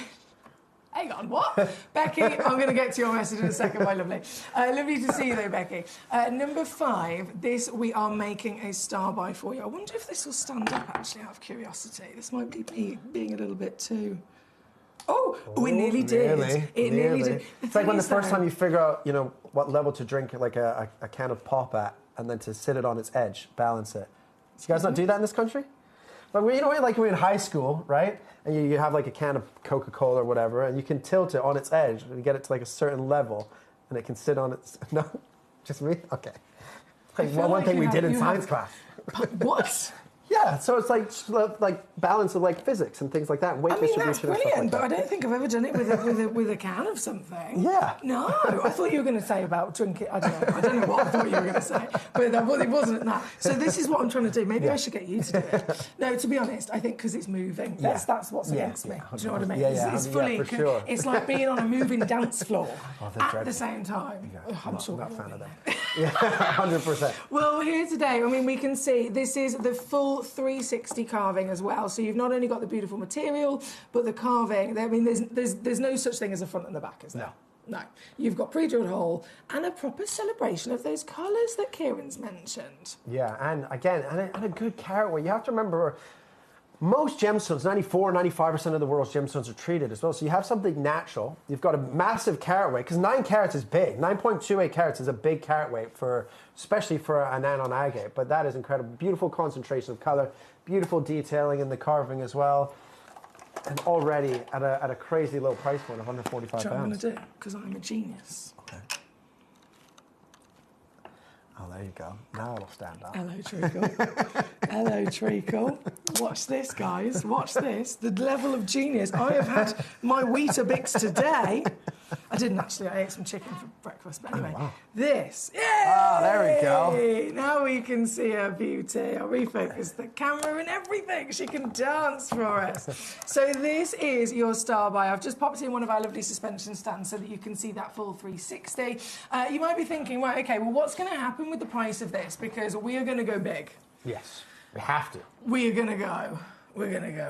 Hang on, what? Becky, I'm going to get to your message in a second, my lovely. Lovely to see you though, Becky. Number 5, this we are making a star buy for you. I wonder if this will stand up, actually, out of curiosity. This might be me being a little bit too... Oh, it nearly did. It nearly did. It's like when the first time you figure out, what level to drink like a can of pop at, and then to sit it on its edge, balance it. Do you guys not do that in this country? But like we're in high school, right? And you have like a can of Coca-Cola or whatever, and you can tilt it on its edge and get it to like a certain level, and it can sit on its... No? Just me? Okay. Like one thing we did in science class. What? Yeah, so it's like balance of like physics and things like that. Weight distribution. That's brilliant, but I don't think I've ever done it with a can of something. Yeah. No, I thought you were going to say about drinking. I don't know what I thought you were going to say, but it wasn't that. So this is what I'm trying to do. Maybe I should get you to do it. No, to be honest, I think because it's moving. That's what's against me. Do you know what I mean? It's fully. For sure. It's like being on a moving dance floor at the same time. Yeah, I'm sure not a fan of that. Yeah, 100%. Well, here today, we can see this is the full 360 carving as well. So you've not only got the beautiful material, but the carving. There's no such thing as a front and the back, is there? No. You've got pre-drilled hole and a proper celebration of those colours that Kieran's mentioned. Yeah, and again, and a good carat weight. You have to remember, most gemstones, 95% of the world's gemstones are treated as well. So you have something natural. You've got a massive carat weight, because 9 carats is big. 9.28 carats is a big carat weight, especially for an anon agate. But that is incredible. Beautiful concentration of colour, beautiful detailing in the carving as well. And already at a crazy low price point of under £45. Which I'm going to do, because I'm a genius. Okay. Oh, there you go. Now it'll stand up. Hello, Treacle. Hello, Treacle. Watch this, guys. Watch this. The level of genius. I have had my Weetabix today. I didn't actually. I ate some chicken for breakfast. But anyway, wow. This. Yay! Ah, there we go. Now we can see her beauty. I'll refocus the camera and everything. She can dance for us. So this is your star buy. I've just popped in one of our lovely suspension stands so that you can see that full 360. You might be thinking, right, okay, well, what's going to happen with the price of this? Because we are going to go big. Yes, we have to. We're going to go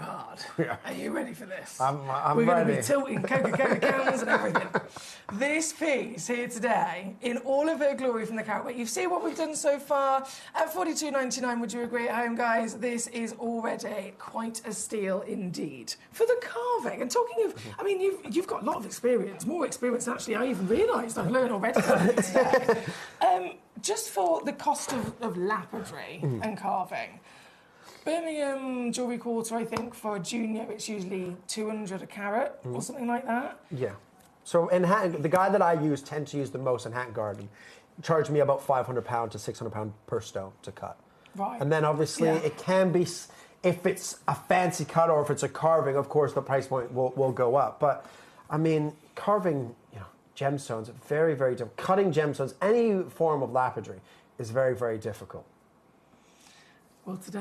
hard. Yeah. Are you ready for this? I'm We're going ready. to be tilting Coca-Cola cans and everything. This piece here today, in all of her glory from the carat weight, you've seen what we've done so far. At $42.99, would you agree at home, guys? This is already quite a steal indeed. For the carving, and talking of, I mean, you've got a lot of experience, more experience than actually I even realised I've learned already today. Just for the cost of lapidary and carving, Birmingham Jewellery Quarter, I think, for a junior, it's usually 200 a carat or something like that. Yeah. So the guy that I tend to use the most in Hatton Garden, charged me about £500 to £600 per stone to cut. Right. And then obviously it can be, if it's a fancy cut or if it's a carving, of course the price point will go up. But I mean, carving, gemstones, very, very difficult. Cutting gemstones, any form of lapidary is very, very difficult. Well, today,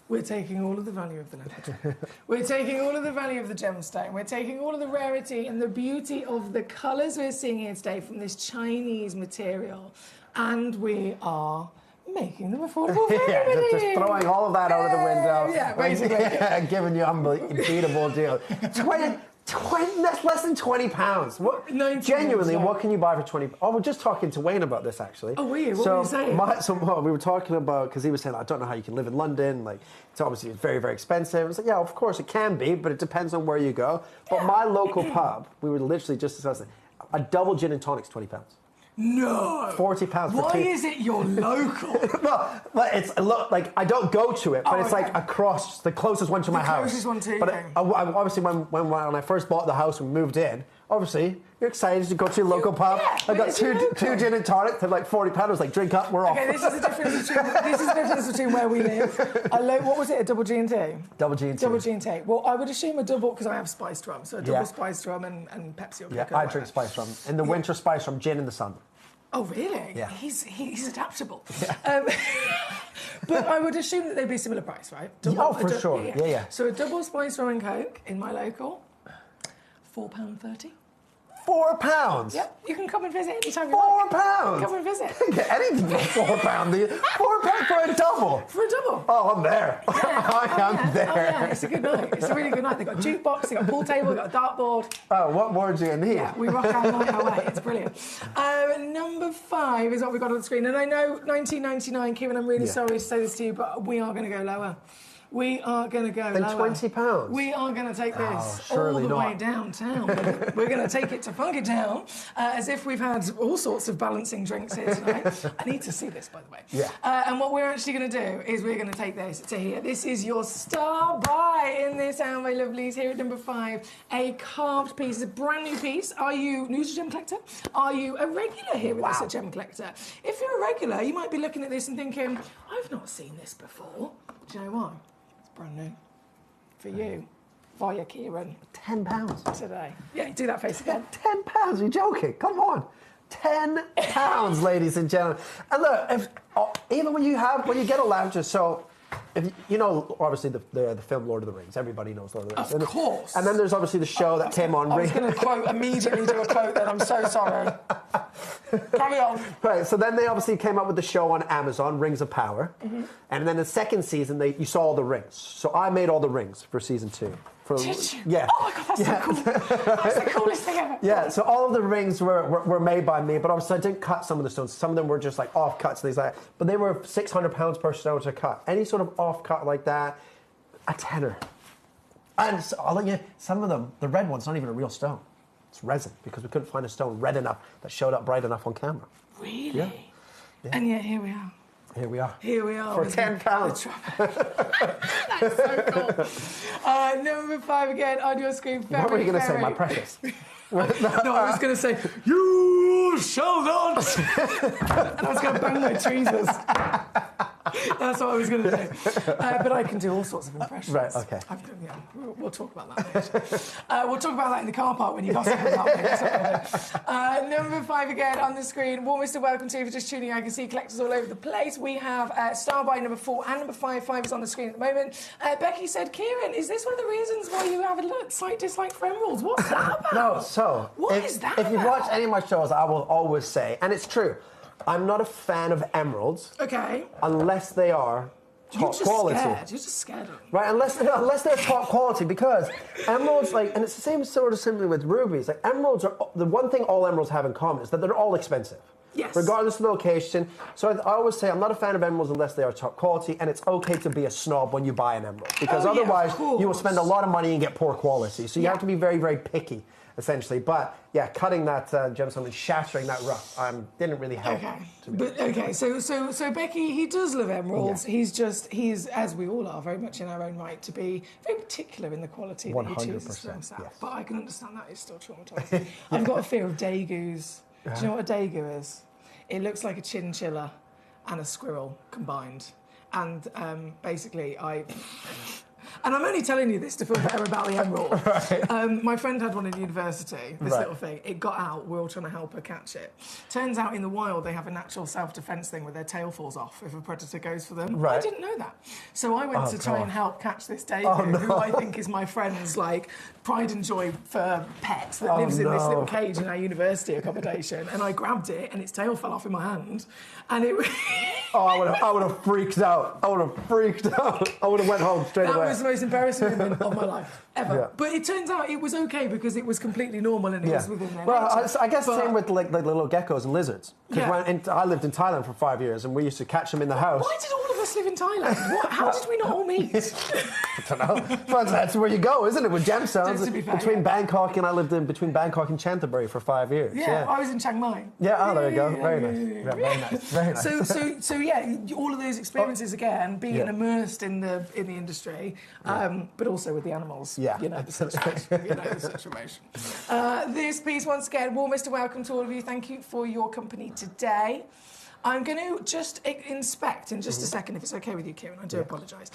we're taking all of the value of the lapidary. We're taking all of the value of the gemstone. We're taking all of the rarity and the beauty of the colours we're seeing here today from this Chinese material. And we are making them affordable for everybody. Just throwing all of that out of the window. Yeah, basically. Giving you an unbeatable deal. 20, that's less than £20. What? Genuinely, what can you buy for 20? Oh, we're just talking to Wayne about this actually. Oh, were you? What were you saying? We were talking about, because he was saying, I don't know how you can live in London. Like, it's obviously very, very expensive. It's like, yeah, of course it can be, but it depends on where you go. But my local pub, we were literally just discussing, a double gin and tonic's £20. No. £40 for Why two. is it your local? Well, it's like I don't go to it, but it's like across the closest one to my house. The closest one to you. But obviously, when I first bought the house and moved in, obviously you're excited to go to your local pub. I got two gin and tonic for like £40. I was like, drink up, we're off. Okay, this is the difference between where we live. What was it? A double G&T? Double G&T. Double G&T. Well, I would assume a double because I have spiced rum, so a double spiced rum and Pepsi or Coca. I drink spiced rum. In the winter, spiced rum, gin in the sun. Oh, really? Yeah. He's adaptable. Yeah. But I would assume that they'd be similar price, right? For sure. Yeah. So a double spiced rum and Coke in my local, £4.30. £4? Yep, you can come and visit anytime you like. £4? Come and visit. You can get anything for £4. £4 for a double? For a double. Oh, I'm there. Yeah. I'm there. Oh, yeah. It's a good night. It's a really good night. They've got a jukebox, they've got a pool table, they've got a dartboard. Oh, what more do you need? Yeah, we rock our night away. It's brilliant. Number 5 is what we've got on the screen. And I know $19.99, Kieran, I'm really sorry to say this to you, but we are going to go lower. We are going to go lower. £20? We are going to take this surely all the not. way downtown. We're going to take it to Funky Town, as if we've had all sorts of balancing drinks here tonight. I need to see this, by the way. Yeah. And what we're actually going to do is we're going to take this to here. This is your star buy in this hour, my lovelies. Here at number 5, a carved piece, a brand new piece. Are you new to Gemcollector? Are you a regular here with us at Gemcollector? If you're a regular, you might be looking at this and thinking, I've not seen this before. Do you know why? Brand new. For you. Via Kieran. £10 today. Yeah, do that face again. £10? You're joking? Come on. £10, ladies and gentlemen. And look, even when you get a lavender, so if you know, obviously the film Lord of the Rings. Everybody knows Lord of the Rings. Of course. And then there's obviously the show that came on. I was going to immediately do a quote then. I'm so sorry. Carry on. Right, so then they obviously came up with the show on Amazon, Rings of Power. Mm-hmm. And then the second season, you saw all the rings. So I made all the rings for season 2. Did you? Yeah. Oh my God, that's so cool. That's the coolest thing ever. Yeah, so all of the rings were made by me, but obviously I didn't cut some of the stones. Some of them were just like off cuts and things like that. But they were £600 per stone to cut. Any sort of off cut like that, a tenner. And so, I'll let you, some of them, the red one's not even a real stone. It's resin, because we couldn't find a stone red enough that showed up bright enough on camera. Really? Yeah. And yet here we are. Here we are. Here we are. For £10. That's so cool. Number 5 again on your screen. What were you going to say, my precious? No, I was going to say, you shall not. And I was going to bang my tweezers. That's what I was going to do. But I can do all sorts of impressions. Right, okay. Yeah, we'll talk about that later. We'll talk about that in the car park when you gossip about me. That's what we'll do. Number 5 again on the screen. Warmest of welcome to you for just tuning in. I can see collectors all over the place. We have Star by number 4 and number 5. 5 is on the screen at the moment. Becky said, Kieran, is this one of the reasons why you have a slight dislike for emeralds? What's that about? No, so... If you've watched any of my shows, I will always say, and it's true, I'm not a fan of emeralds. Okay. Unless they are top quality. You're just scared of them. Right, unless they're top quality, because emeralds, like, and it's the same sort of similar with rubies, like emeralds are, the one thing all emeralds have in common is that they're all expensive. Yes. Regardless of the location. So I always say I'm not a fan of emeralds unless they are top quality, and it's okay to be a snob when you buy an emerald. Because otherwise you will spend a lot of money and get poor quality. So you have to be very, very picky, essentially. But yeah, cutting that gemstone and shattering that rough didn't really help. So Becky, he does love emeralds. Yeah. He's, as we all are, very much in our own right to be very particular in the quality that he chooses for himself. Yes. But I can understand that is still traumatizing. I've got a fear of degus. Do you know what a dagu is? It looks like a chinchilla and a squirrel combined. And basically, and I'm only telling you this to feel better about the emerald. Right. My friend had one in university, this little thing. It got out, we're all trying to help her catch it. Turns out in the wild, they have a natural self-defense thing where their tail falls off if a predator goes for them. Right. I didn't know that. So I went to try and help catch this dagu, who I think is my friend's, like, pride and joy for pets that lives in this little cage in our university accommodation. And I grabbed it, and its tail fell off in my hand. And it... I would have freaked out. I would have freaked out. I would have went home straight away. That was the most embarrassing moment of my life, ever. Yeah. But it turns out it was okay because it was completely normal and it was within their nature. I guess the same with like the little geckos and lizards. Because I lived in Thailand for 5 years and we used to catch them in the house. Why did all of us live in Thailand? How did we not all meet? I don't know. Well, that's where you go, isn't it? With gemstones. Between Bangkok and I lived in between Bangkok and Canterbury for 5 years. Yeah, I was in Chiang Mai. Yeah, there you go. Very nice. Very nice. Very nice. So yeah, all of those experiences again, being immersed in the industry, but also with the animals. Yeah. You know the situation. This piece, once again, warmest of welcome to all of you. Thank you for your company today. I'm going to just inspect in just a second, if it's okay with you, Kieran. I do apologise.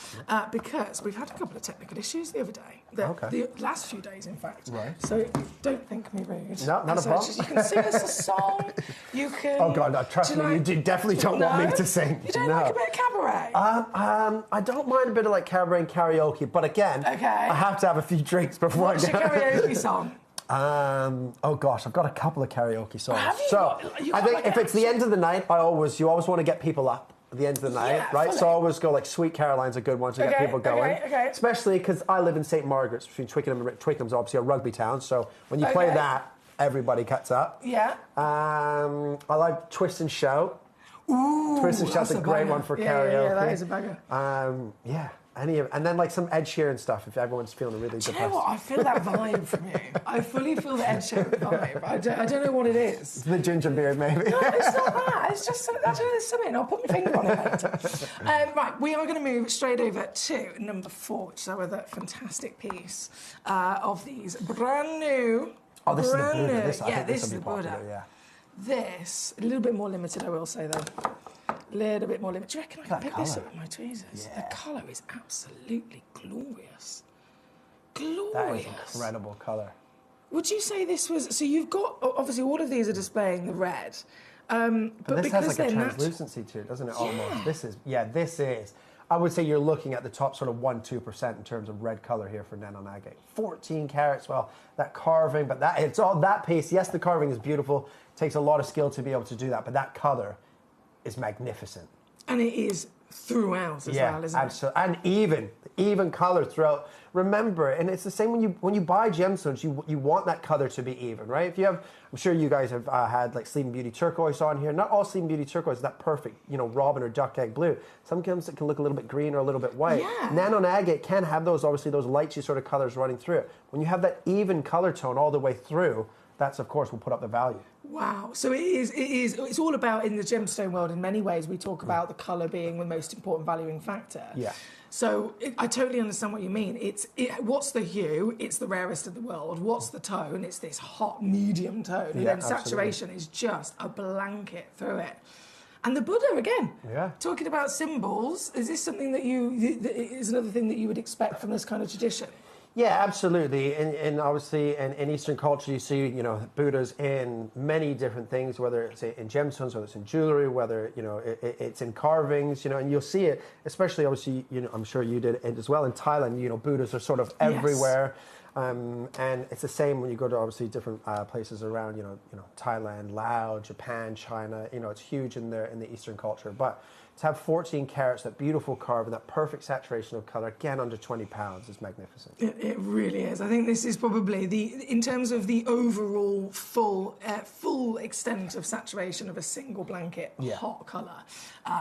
Because we've had a couple of technical issues the other day. The last few days, in fact. Right. So don't think me rude. No, not a problem. You can sing us a song. You can... Oh, God, no, trust me, you definitely don't want me to sing. You don't like a bit of cabaret? I don't mind a bit of, like, cabaret and karaoke, but again, I have to have a few drinks before What's I go. What's your karaoke song? Oh gosh, I've got a couple of karaoke songs. I think like if it's the end of the night, you always want to get people up at the end of the night, right? Fully. So I always go like Sweet Caroline's a good one to get people going. Especially because I live in St. Margaret's between Twickenham and Twickenham's obviously a rugby town. So when you play that, everybody cuts up. Yeah. I like Twist and Shout. Ooh, Twist and Shout's a great one for karaoke. Yeah, that is a bagger. And then like some Ed Sheeran stuff if everyone's feeling really depressed. Do you know what? I feel that vibe from you. I fully feel the Ed Sheeran vibe. I don't know what it is. It's the ginger beard, maybe. No, it's not that. It's just there's something. I'll put my finger on it later. Right, we are going to move straight over to number 4, which is our other fantastic piece of these brand new. Oh, this is the Buddha. This is the Buddha. Yeah. This a little bit more limited, I will say though. Little bit more limited. Do you reckon I can pick this up with my tweezers? Yeah. The colour is absolutely glorious. Glorious. That is incredible colour. Would you say this was... So you've got... Obviously, all of these are displaying the red. But this has like a translucency to it, doesn't it, almost? This is... I would say you're looking at the top sort of 1-2% in terms of red colour here for Nano Agate. 14 carats, well, that carving, but it's all that piece. Yes, the carving is beautiful. It takes a lot of skill to be able to do that, but that colour is magnificent. And it is throughout as well, isn't absolutely. And even colour throughout. Remember, and it's the same when you buy gemstones, you want that colour to be even, right? If you have, I'm sure you guys have had like Sleeping Beauty turquoise on here. Not all Sleeping Beauty turquoise is that perfect, robin or duck egg blue. Some gems it can look a little bit green or a little bit white. Yeah. Nano agate can have those lightsy sort of colours running through it. When you have that even colour tone all the way through, that's of course will put up the value. Wow. So it's all about, in the gemstone world, in many ways, we talk about the colour being the most important valuing factor. Yeah. So I totally understand what you mean. What's the hue? It's the rarest in the world. What's the tone? It's this hot medium tone. And then saturation is just a blanket through it. And the Buddha again. Yeah. Talking about symbols, is this something that is another thing that you would expect from this kind of tradition? Yeah, absolutely. And obviously, in Eastern culture, you see, you know, Buddhas in many different things, whether it's in gemstones, whether it's in jewelry, whether, you know, it's in carvings, you know, and you'll see it, especially, obviously, you know, I'm sure you did it as well in Thailand, you know, Buddhas are sort of everywhere. And it's the same when you go to, obviously, different places around, you know, Thailand, Laos, Japan, China, you know, it's huge in the Eastern culture. But to have 14 carats, that beautiful carving, that perfect saturation of colour, again, under 20 pounds is magnificent. It really is. I think this is probably in terms of the overall full extent of saturation of a single blanket, hot colour.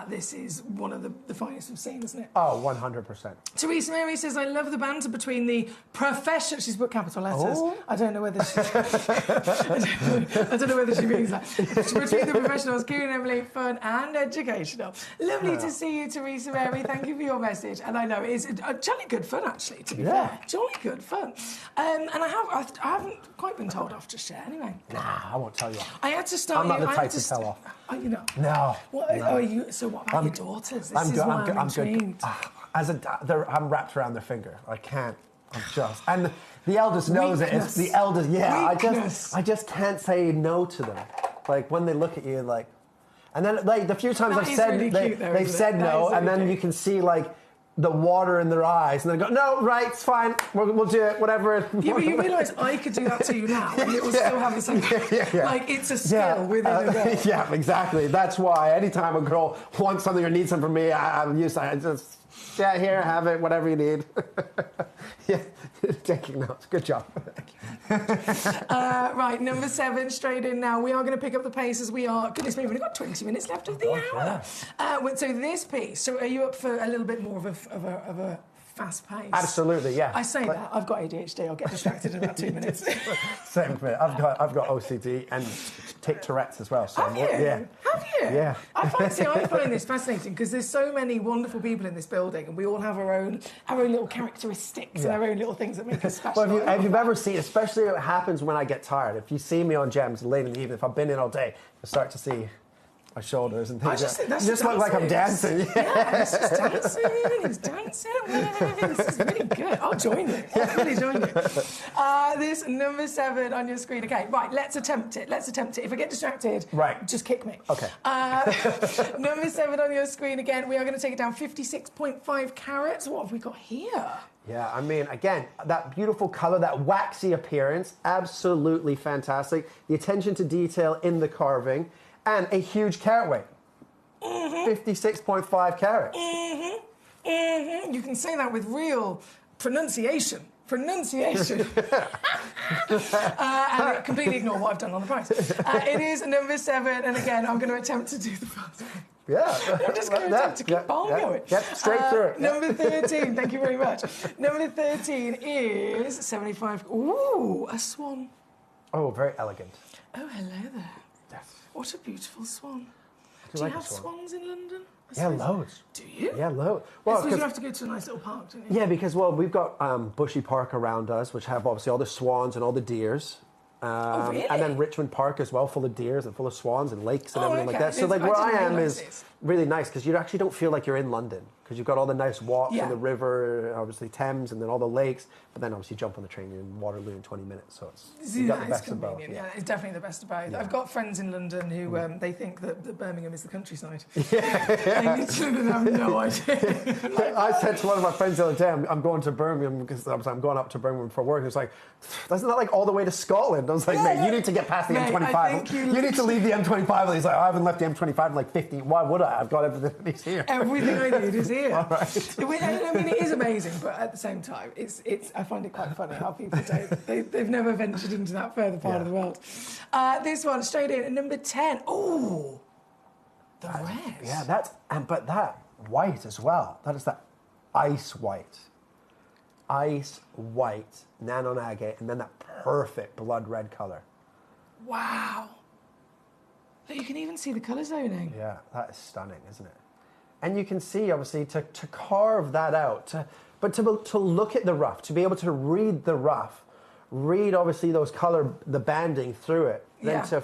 This is one of the finest we've seen, isn't it? Oh, 100%. Teresa Mary says, I love the banter between the professional... She's put capital letters. Oh. I don't know whether she... I don't know whether she means that. Between the professionals, Kieran, Emily, fun and educational. Lovely to see you, Teresa Mary. Thank you for your message. And I know it is jolly good fun, actually, to be fair. Jolly good fun. And I haven't quite been told off just yet, anyway. Nah, I won't tell you. I had to start... I'm not the type to tell off. Oh, you know? No. What, no. Are you, so what about your daughters? This is why I'm intrigued. I'm wrapped around their finger. I can't. I'm just... And the eldest knows it. It's the eldest... Yeah, I just can't say no to them. Like, when they look at you, like... And then, like, the few times I've said... Really they've said no, and then you can see, like, the water in their eyes, and they go, no, right, it's fine, we'll do it, whatever. Yeah, but you realise I could do that to you now, and it will still have the same... Like, it's a skill within a girl. Yeah, exactly. That's why anytime a girl wants something or needs something from me, I'm used to it. I just... Yeah, here, have it, whatever you need. Yeah, taking notes. Good job. Right, number 7, straight in now. We are going to pick up the pace as we are. Goodness me, we've only got 20 minutes left of the hour. Yeah. So this piece, so are you up for a little bit more of a fast pace? Absolutely, yeah. I say that, I've got ADHD, I'll get distracted in about 2 minutes. Same for me. I've got OCD and Tourette's as well. So Have you? Yeah. Have you? Yeah. I find this fascinating because there's so many wonderful people in this building and we all have our own little characteristics and our own little things that make us special. Well, if you've ever seen, especially what happens when I get tired, if you see me on Gems late in the evening, if I've been in all day, you start to see my shoulders and things. That's just look like I'm dancing. Yeah, it's just dancing. It's dancing. This is really good. I'll join you. I'll really join you. This number 7 on your screen. Okay, right. Let's attempt it. If I get distracted, just kick me. Okay. Number 7 on your screen again. We are going to take it down 56.5 carats. What have we got here? Yeah, I mean, again, that beautiful colour, that waxy appearance, absolutely fantastic. The attention to detail in the carving. And a huge carat weight. 56.5 carats. You can say that with real pronunciation. And completely ignore what I've done on the price. It is number 7, and again, I'm going to attempt to do the fast way. Yeah. I'm just going to attempt to keep on going. Yep, straight through it. Number 13, thank you very much. Number 13 is 75. Ooh, a swan. Oh, very elegant. Oh, hello there. Yes. What a beautiful swan. Do you have swans in London? Yeah, loads. Do you? Yeah, loads. Well, you have to go to a nice little park, don't you? Yeah, because, well, we've got Bushy Park around us, which have obviously all the swans and all the deers. Oh, really? And then Richmond Park as well, full of deers and full of swans and lakes and everything like that. So, I like, where I am realise is really nice because you actually don't feel like you're in London because you've got all the nice walks on the river, obviously Thames, and then all the lakes. But then obviously you jump on the train, you're in Waterloo in 20 minutes. So you've got the best of both. Yeah, it's definitely the best of both. Yeah. I've got friends in London who they think that Birmingham is the countryside. They literally have no idea. I said to one of my friends the other day, I'm going to Birmingham because I'm going up to Birmingham for work. It's like, isn't that like all the way to Scotland? I was like, mate, you need to get past the M25. You need to leave the M25. And he's like, I haven't left the M25 in like 50. Why would I? I've got everything that is here. Everything I need is here. All right. I mean, it is amazing, but at the same time, I find it quite funny how people they've never ventured into that further part of the world. This one, straight in, at number 10. Oh, the red. Yeah, but that white as well. That is that ice white. Ice white, nano agate, and then that perfect blood red colour. Wow. Look, you can even see the colour zoning. Yeah, that is stunning, isn't it? And you can see, obviously, to carve that out, but to look at the rough, to be able to read the rough, read, obviously, the banding through it, then to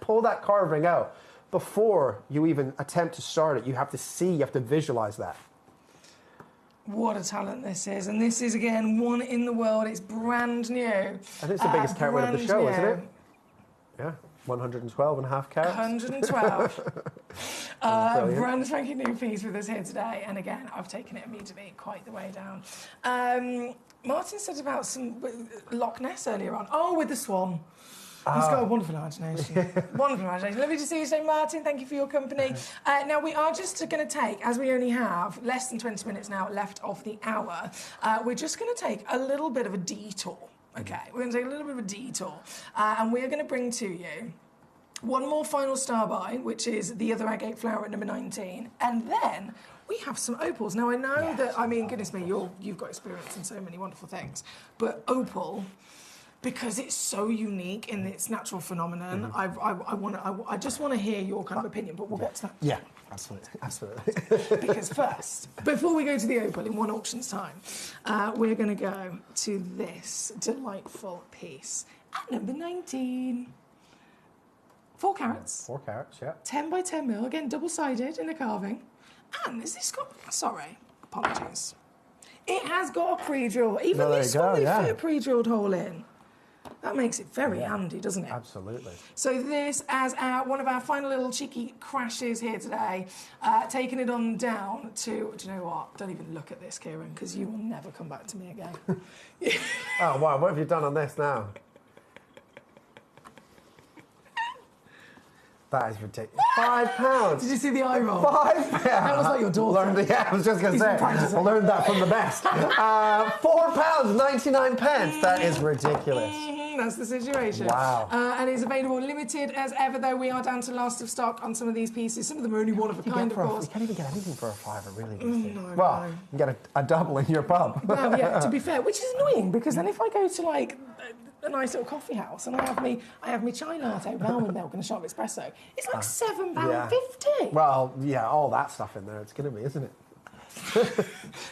pull that carving out, before you even attempt to start it. You have to see, you have to visualize that. What a talent this is. And this is, again, one in the world. It's brand new. I think it's the biggest carrot weight of the show, isn't it? Yeah, 112.5 carats. 112. Brand spanking new piece with us here today. And again, I've taken it immediately quite the way down. Martin said about some Loch Ness earlier on. Oh, with the swan. He's got a wonderful imagination. Wonderful imagination. Lovely to see you today, Martin. Thank you for your company. Now, we are just going to take, as we only have less than 20 minutes now left of the hour, we're just going to take a little bit of a detour. Okay, we're going to take a little bit of a detour. And we're going to bring to you one more final star buy, which is the other agate flower at number 19. And then we have some opals. Now, I know that, I mean, goodness me, you've got experience in so many wonderful things. But opal, because it's so unique in its natural phenomenon, I just want to hear your kind of opinion, but we'll get to that. Yeah, absolutely. Because first, before we go to the opal in one auction's time, we're going to go to this delightful piece at number 19. 4 carats. 4 carats, yeah. 10 by 10 mil, again, double-sided in a carving. And is this got, sorry, apologies. It has got a pre-drill. Even this one, they fit a pre-drilled hole in. That makes it very handy, doesn't it? Absolutely. So this, as one of our final little cheeky crashes here today, taking it on down to, do you know what? Don't even look at this, Kieran, because you will never come back to me again. Oh, wow, what have you done on this now? That is ridiculous. £5. Did you see the eye roll? £5. That was like your daughter. Yeah, I was just going to say. I learned that from the best. £4.99. That is ridiculous. That's the situation. Wow. And it's available limited as ever, though we are down to last of stock on some of these pieces. Some of them are only one of a kind, of course. You can't even get anything for a £5, really. No, well, you get a double in your pub. Well, yeah, to be fair, which is annoying, because then if I go to, like, a nice little coffee house and I have me chai latte with almond milk and a shot of espresso, it's like £7.50. Well, yeah, all that stuff in there, it's going to be, isn't it?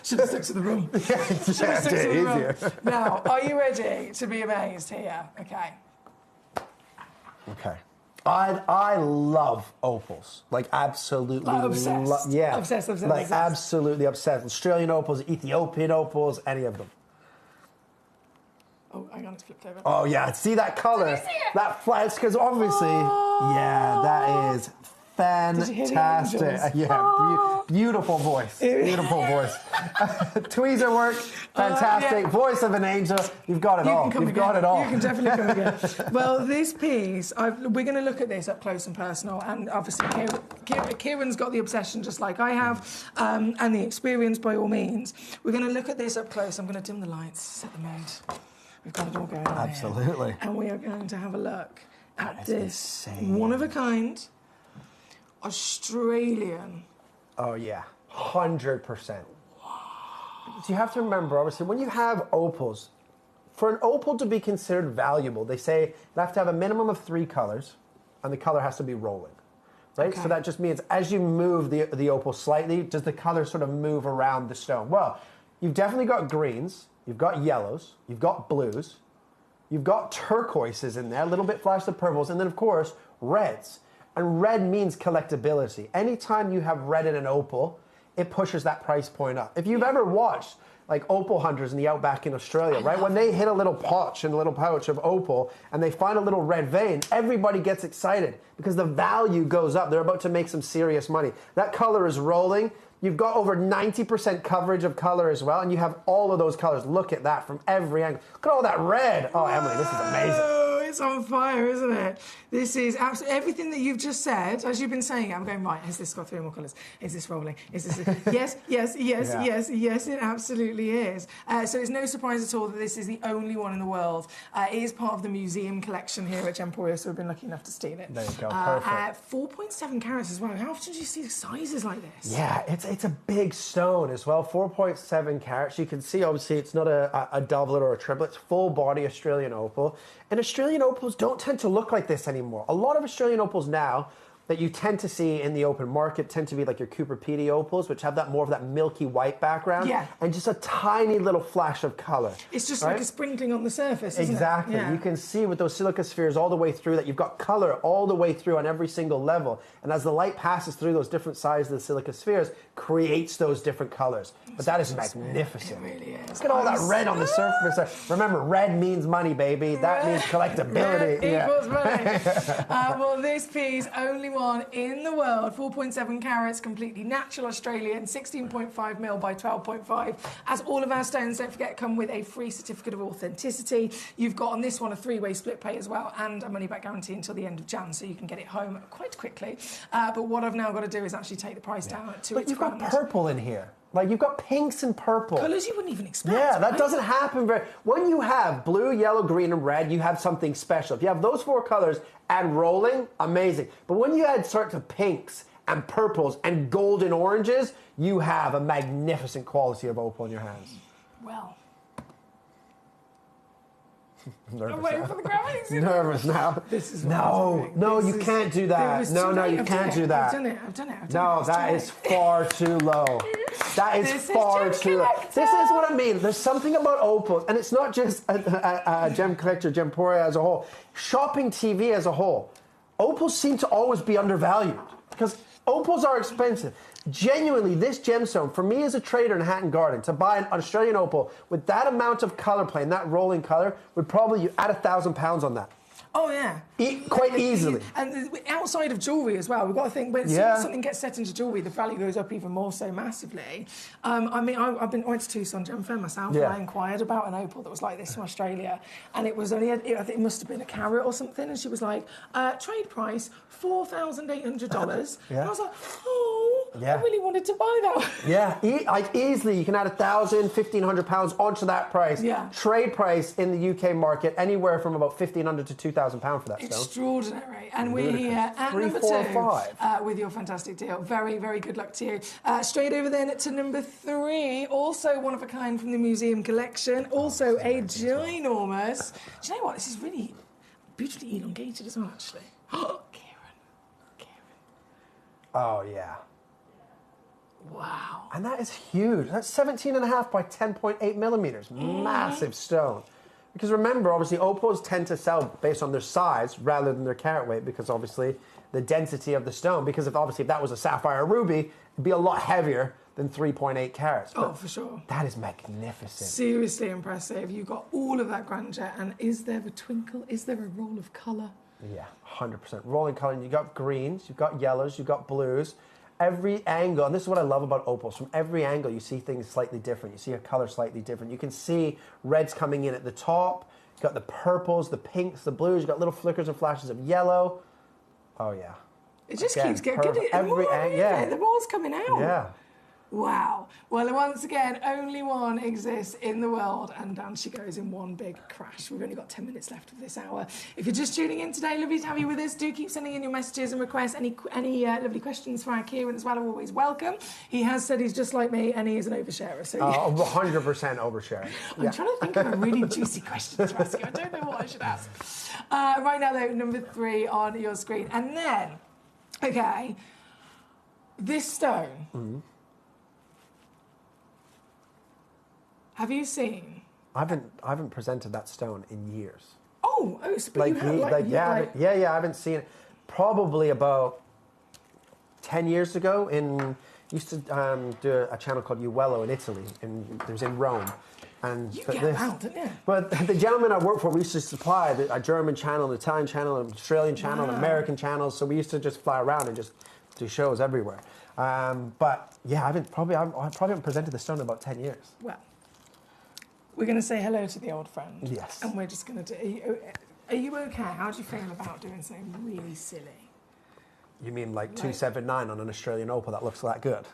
Should have stuck to the room. Easier. Now, are you ready to be amazed here? Okay. Okay. I love opals. Like, absolutely. Like obsessed. Yeah. Obsessed. Like, absolutely obsessed. Australian opals, Ethiopian opals, any of them. Oh, hang on, it's flipped over. Oh, yeah. See that colour? Did you see it? That flash, because obviously, yeah, that is fantastic. Yeah, beautiful voice. Beautiful voice. Tweezer work, fantastic. Voice of an angel. You've got it all. You've got it all. You can definitely come again. Well, this piece, we're going to look at this up close and personal, and obviously Kieran's got the obsession just like I have, and the experience by all means. We're going to look at this up close. I'm going to dim the lights, set the mood. We've got it all going on Absolutely. here. And we are going to have a look at this one-of-a-kind Australian. Oh, yeah. 100%. So you have to remember, obviously, when you have opals, for an opal to be considered valuable, they say you have to have a minimum of 3 colours, and the colour has to be rolling. Right? Okay. So that just means as you move the opal slightly, does the colour sort of move around the stone? Well, you've definitely got greens, you've got yellows, you've got blues, you've got turquoises in there, a little bit flash of purples, and then, of course, reds. And red means collectability. Anytime you have red in an opal, it pushes that price point up. If you've ever watched like opal hunters in the outback in Australia, right? When they hit a little pouch of opal and they find a little red vein, everybody gets excited because the value goes up. They're about to make some serious money. That color is rolling. You've got over 90% coverage of color as well, and you have all of those colors. Look at that from every angle. Look at all that red. Oh, Emily, this is amazing. It's on fire, isn't it? This is absolutely everything that you've just said. As you've been saying, I'm going, right, has this got 3 more colours? Is this rolling? Is this... Yes, it absolutely is. So it's no surprise at all that this is the only one in the world. It is part of the museum collection here at Gemporia, so we've been lucky enough to steal it. There you go, perfect. 4.7 carats as well. How often do you see sizes like this? Yeah, it's a big stone as well, 4.7 carats. You can see, obviously, it's not a doublet or a triplet. It's full body Australian opal. And Australian opals don't tend to look like this anymore. A lot of Australian opals now, that you tend to see in the open market tend to be like your Cooper PD opals, which have that more of that milky white background, and just a tiny little flash of color. It's just like a sprinkling on the surface, isn't exactly. it? Yeah. You can see with those silica spheres all the way through that you've got color all the way through on every single level, and as the light passes through those different sizes of the silica spheres, creates those different colors. But that is magnificent. It really is. Look at all that red on the surface. Remember, red means money, baby. That means collectability. Red equals money. Well, this piece, only one in the world, 4.7 carats, completely natural Australian, 16.5 mil by 12.5. As all of our stones, don't forget, come with a free certificate of authenticity. You've got on this one a 3-way split pay as well, and a money-back guarantee until the end of Jan, so you can get it home quite quickly. But what I've now got to do is actually take the price down to But its you've got grand. purple in here. Like, you've got pinks and purple. Colours you wouldn't even expect. Yeah, that right? doesn't happen very... When you have blue, yellow, green, and red, you have something special. If you have those 4 colors and rolling, amazing. But when you add sorts of pinks and purples and golden oranges, you have a magnificent quality of opal in your hands. Well... Nervous I'm waiting now. for the graphics. Nervous now. This is No, you can't do that. No, you can't do that. I've done it. No, that is far too low. That is far too low. This is what I mean. There's something about opals, and it's not just a gem collector, Gemporia as a whole. Shopping TV as a whole. Opals seem to always be undervalued because opals are expensive. Genuinely, this gemstone, for me as a trader in Hatton Garden, to buy an Australian opal with that amount of colour play and that rolling colour would probably add £1,000 on that. Oh, yeah. Quite easily. And outside of jewellery as well, we've got to think when something gets set into jewellery, the value goes up even more so massively. I mean, I went to Tucson Gem Fair myself, and I inquired about an opal that was like this from Australia, and it was only, I think it must have been a carat or something, and she was like, trade price, $4,800. And I was like, I really wanted to buy that. Yeah, like easily you can add £1,000, £1,500 onto that price. Yeah. Trade price in the UK market anywhere from about £1,500 to £2,000 for that stone. Extraordinary. And we're here at 3, number 4, 2 5. with your fantastic deal. Very, very good luck to you. Straight over then to number 3, also one of a kind from the museum collection, also a ginormous. Do you know what? This is really beautifully elongated as well, actually. Oh, yeah. Wow. And that is huge. That's 17.5 by 10.8 millimeters. Massive stone. Because remember, obviously, opals tend to sell based on their size rather than their carat weight, because obviously the density of the stone. Because if that was a sapphire ruby, it'd be a lot heavier than 3.8 carats. Oh, for sure. That is magnificent. Seriously impressive. You've got all of that grandeur. And is there a twinkle? Is there a roll of colour? Yeah, 100%. Rolling colour. And you've got greens, you've got yellows, you've got blues. Every angle, and this is what I love about opals, from every angle you see things slightly different. You see a colour slightly different. You can see reds coming in at the top. You've got the purples, the pinks, the blues. You've got little flickers and flashes of yellow. Oh, yeah. It just keeps getting good. The more's coming out. Yeah. Wow. Well, once again, only one exists in the world, and down she goes in one big crash. We've only got 10 minutes left of this hour. If you're just tuning in today, lovely to have you with us. Do keep sending in your messages and requests. Any lovely questions for our Kieran as well are always welcome. He has said he's just like me, and he is an oversharer. So 100% oversharing. I'm trying to think of a really juicy question to ask you. I don't know what I should ask. Right now, though, number 3 on your screen. And then, okay, this stone... Mm-hmm. Have you seen? I haven't presented that stone in years. Oh, but you have, I haven't seen it. Probably about 10 years ago. Used to do a channel called Uello in Italy, it was in Rome. And you get out, didn't you? But the gentleman I worked for, we used to supply a German channel, an Italian channel, an Australian channel, an American channel. So we used to just fly around and just do shows everywhere. But yeah, I probably haven't presented the stone in about 10 years. Well. We're going to say hello to the old friend. Yes. And we're just going to do... Are you okay? How do you feel about doing something really silly? You mean like 279 on an Australian opal that looks that good?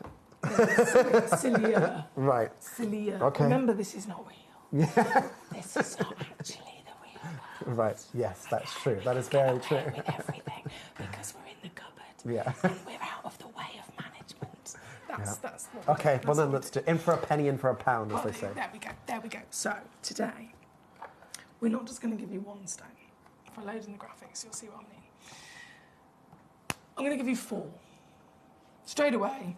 Sillier. Right. Sillier. Okay. Remember, this is not real. Yeah. This is not actually the real one. Right. Yes, that's true. That is very true. With everything, because we're in the cupboard. Yeah. And we're out of the way of management. That's what okay, well then let's do in for a penny, in for a pound, as they say. There we go. So, today, we're not just going to give you one stone. If I load in the graphics, you'll see what I mean. I'm going to give you 4. Straight away,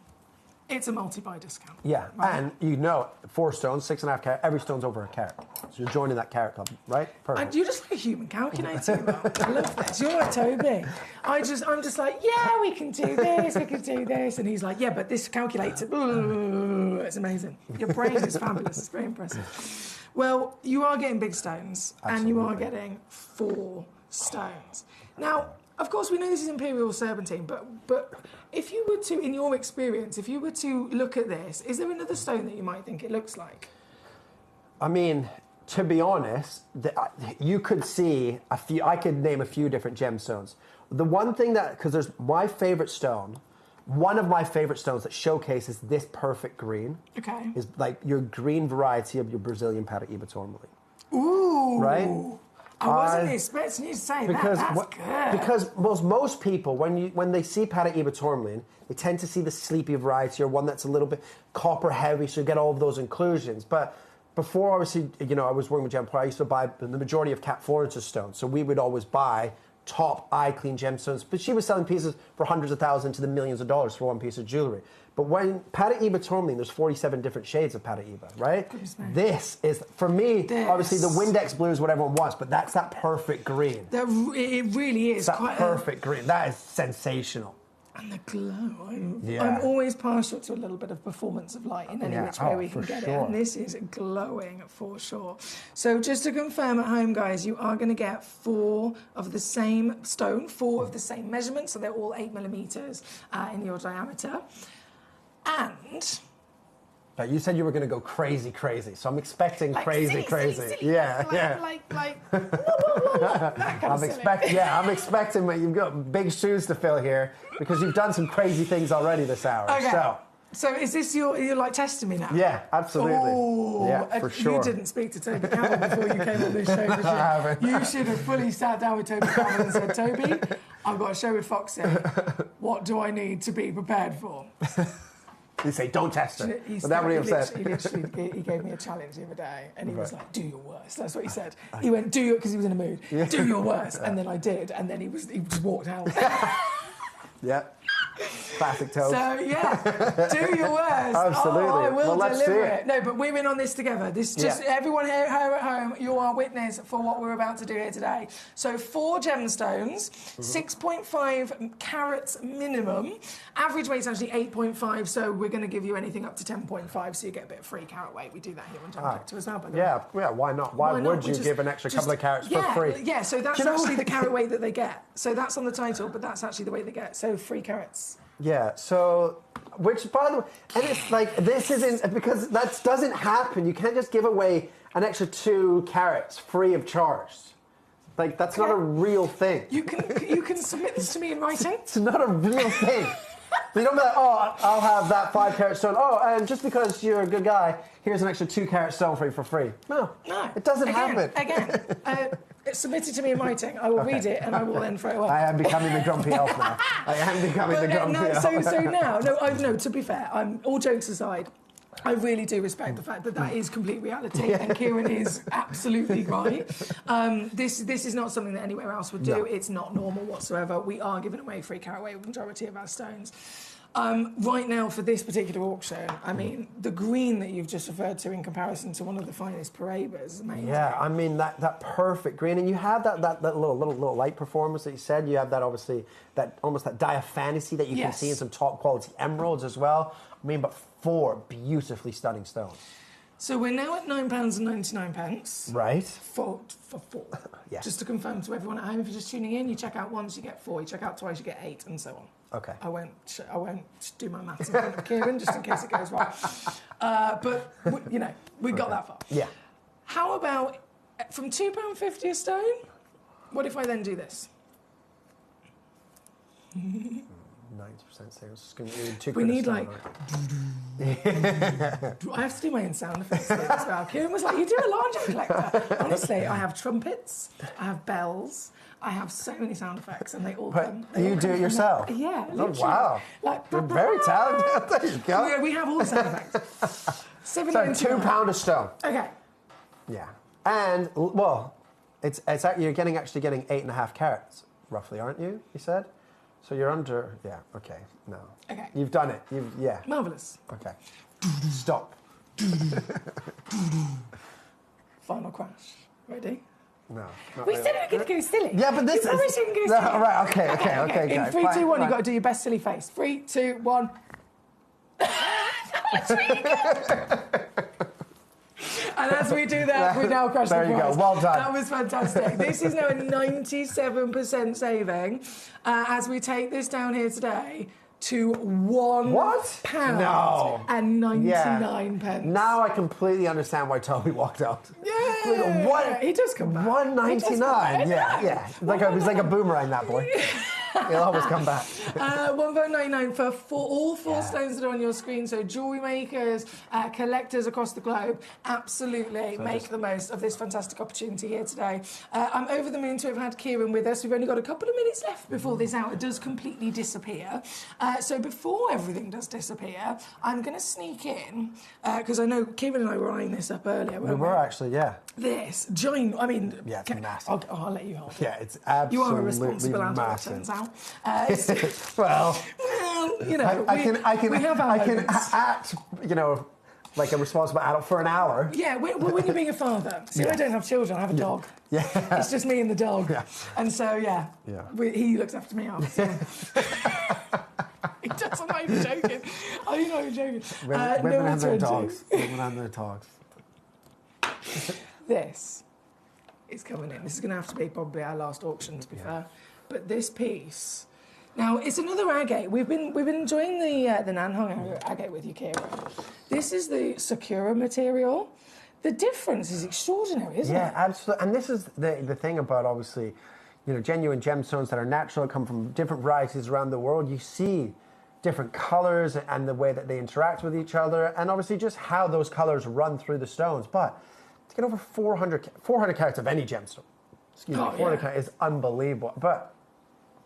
it's a multi-buy discount. Yeah, and 4 stones, 6.5 carat, every stone's over a carat. So you're joining that carat club, right? Perfect. And you're just like a human calculator. I love this. You're like Toby. I'm just like, yeah, we can do this, we can do this. And he's like, yeah, but this calculator, it's amazing. Your brain is fabulous. It's very impressive. Well, you are getting big stones, and you are getting 4 stones. Now, of course, we know this is Imperial Serpentine, but if you were to, in your experience, if you were to look at this, is there another stone that you might think it looks like? I mean, to be honest, you could see a few. I could name a few different gemstones. The one thing because there's my favorite stone. One of my favorite stones that showcases this perfect green is like your green variety of your Brazilian Paraíba tourmaline. Ooh. Right? I wasn't expecting you to say that. That's good. Because most people, when they see Paraíba tourmaline, they tend to see the sleepy variety or one that's a little bit copper heavy, so you get all of those inclusions. But before, obviously, I was working with Gemcollector, I used to buy the majority of Cat Florence's stones. So we would always buy top eye-clean gemstones. But she was selling pieces for hundreds of thousands to the millions of dollars for one piece of jewelry. But when Paraíba tourmaline, there's 47 different shades of Paraíba, right? This is, for me, obviously the Windex blue is what everyone wants, but that's that perfect green. It really is. That perfect green. That is sensational. And the glow. I'm always partial to a little bit of performance of light in any which way we can get it. And this is glowing for sure. So just to confirm at home, guys, you are going to get 4 of the same stone, 4 of the same measurement. So they're all 8 millimeters in your diameter. And... But you said you were going to go crazy, so I'm expecting crazy. Yeah. I'm expecting that you've got big shoes to fill here because you've done some crazy things already this hour. Okay. So is this you're like testing me now? Yeah, absolutely. Oh, yeah, for sure. You didn't speak to Toby Campbell before you came on this show, did you? I haven't. You should have fully sat down with Toby Campbell and said, Toby, I've got a show with Foxy. What do I need to be prepared for? You say, don't test her. He gave me a challenge the other day, and he was like, do your worst. That's what he said. He went, because he was in a mood. Yeah. Do your worst. And then I did, and then he just walked out. Yeah. Classic Toad. So, do your worst. Absolutely. I will let's deliver do it. No, but we're in on this together. Everyone here at home, you are witness for what we're about to do here today. So 4 gemstones, 6.5 carats minimum. Average weight's actually 8.5, so we're going to give you anything up to 10.5, so you get a bit of free carat weight. We do that here on Gemcollector as well, by the way. Yeah, why not? Why would you give an extra couple of carats for free? Yeah, so that's actually the carat weight that they get. So that's on the title, but that's actually the weight they get. So 3 carats. Yeah, so, which, by the way, and it's like, this isn't, because that doesn't happen. You can't just give away an extra 2 carats free of charge. Like, that's not a real thing. You can submit this to me in writing? It's not a real thing. You don't be like, I'll have that 5 carat stone. And just because you're a good guy, here's an extra 2 carat stone for you for free. No, it doesn't happen. Again, it's submitted to me in writing. I will read it and I will then throw it away. I am becoming the grumpy elf now. I am becoming the grumpy elf. So now, to be fair, all jokes aside, I really do respect the fact that is complete reality, and Kieran is absolutely right. This is not something that anywhere else would do. No. It's not normal whatsoever. We are giving away free carat weight with the majority of our stones. Right now, for this particular auction, I mean, the green that you've just referred to in comparison to one of the finest Paraíbas is amazing. Yeah, I mean, that perfect green. And you have that little light performance that you said. You have that, obviously, almost that diaphantasy that you can see in some top-quality emeralds as well. I mean, but 4 beautifully stunning stones. So we're now at £9.99. Right. For 4. Yeah. Just to confirm to everyone at home, if you're just tuning in, you check out once, you get 4. You check out twice, you get 8, and so on. Okay. I won't do my maths in front of Kieran, just in case it goes wrong. But, we got that far. Yeah. How about, from £2.50 a stone, what if I then do this? 90% sales. We need like... I have to do my own sound effects here as well. Kieran was like, you do a large collector. Honestly, I have trumpets, I have bells, I have so many sound effects, and they all come. You do it yourself? Yeah. Oh, wow. You're very talented. There you go. Yeah, we have all the sound effects. So £2 a stone. Okay. Yeah. And, well, you're actually getting 8.5 carats, roughly, aren't you? You said? So you're under... Yeah, okay, no. Okay. You've done it. Yeah. Marvellous. Okay. Stop. Final crash. Ready? No. We said we were going to go silly. Yeah, but this you promised you were going to go silly. No, right, okay. In 3, 2, 1, you've got to do your best silly face. 3, 2, 1. That's really good. And as we do that, we now crash the prize. There you go. Well done. That was fantastic. This is now a 97% saving as we take this down here today to £1 No. and 99 pence. Now I completely understand why Toby walked out. Yeah. What? He does come back. $1.99. Yeah. He's like a boomerang, that boy. He'll always come back. £1.99 for all four stones that are on your screen. So jewellery makers, collectors across the globe, absolutely make the most of this fantastic opportunity here today. I'm over the moon to have had Kieran with us. We've only got a couple of minutes left before this hour does completely disappear. So before everything does disappear, I'm going to sneak in, because I know Kieran and I were eyeing this up earlier. We were actually, yeah. This giant, I mean... Yeah, it's massive. I'll let you hold it. Yeah, it's absolutely You are a responsible adult, it massive. turns out. Well, you know, I can moments. act, like a responsible adult for an hour. Yeah, when you're being a father. See, I don't have children, I have a dog. Yeah. It's just me and the dog. Yeah. And so, he looks after me after. He does, I'm not even joking. I'm not even joking. Women and their dogs. Women and their dogs. This is coming in. This is going to have to be probably our last auction, to be fair. But this piece... Now, it's another agate. We've been enjoying the Nanhong agate with you, Kieran. This is the Sakura material. The difference is extraordinary, isn't it? Yeah, absolutely. And this is the thing about, obviously, genuine gemstones that are natural, come from different varieties around the world. You see different colours and the way that they interact with each other, and obviously just how those colours run through the stones. But to get over 400 carats of any gemstone, 400 carats is unbelievable. But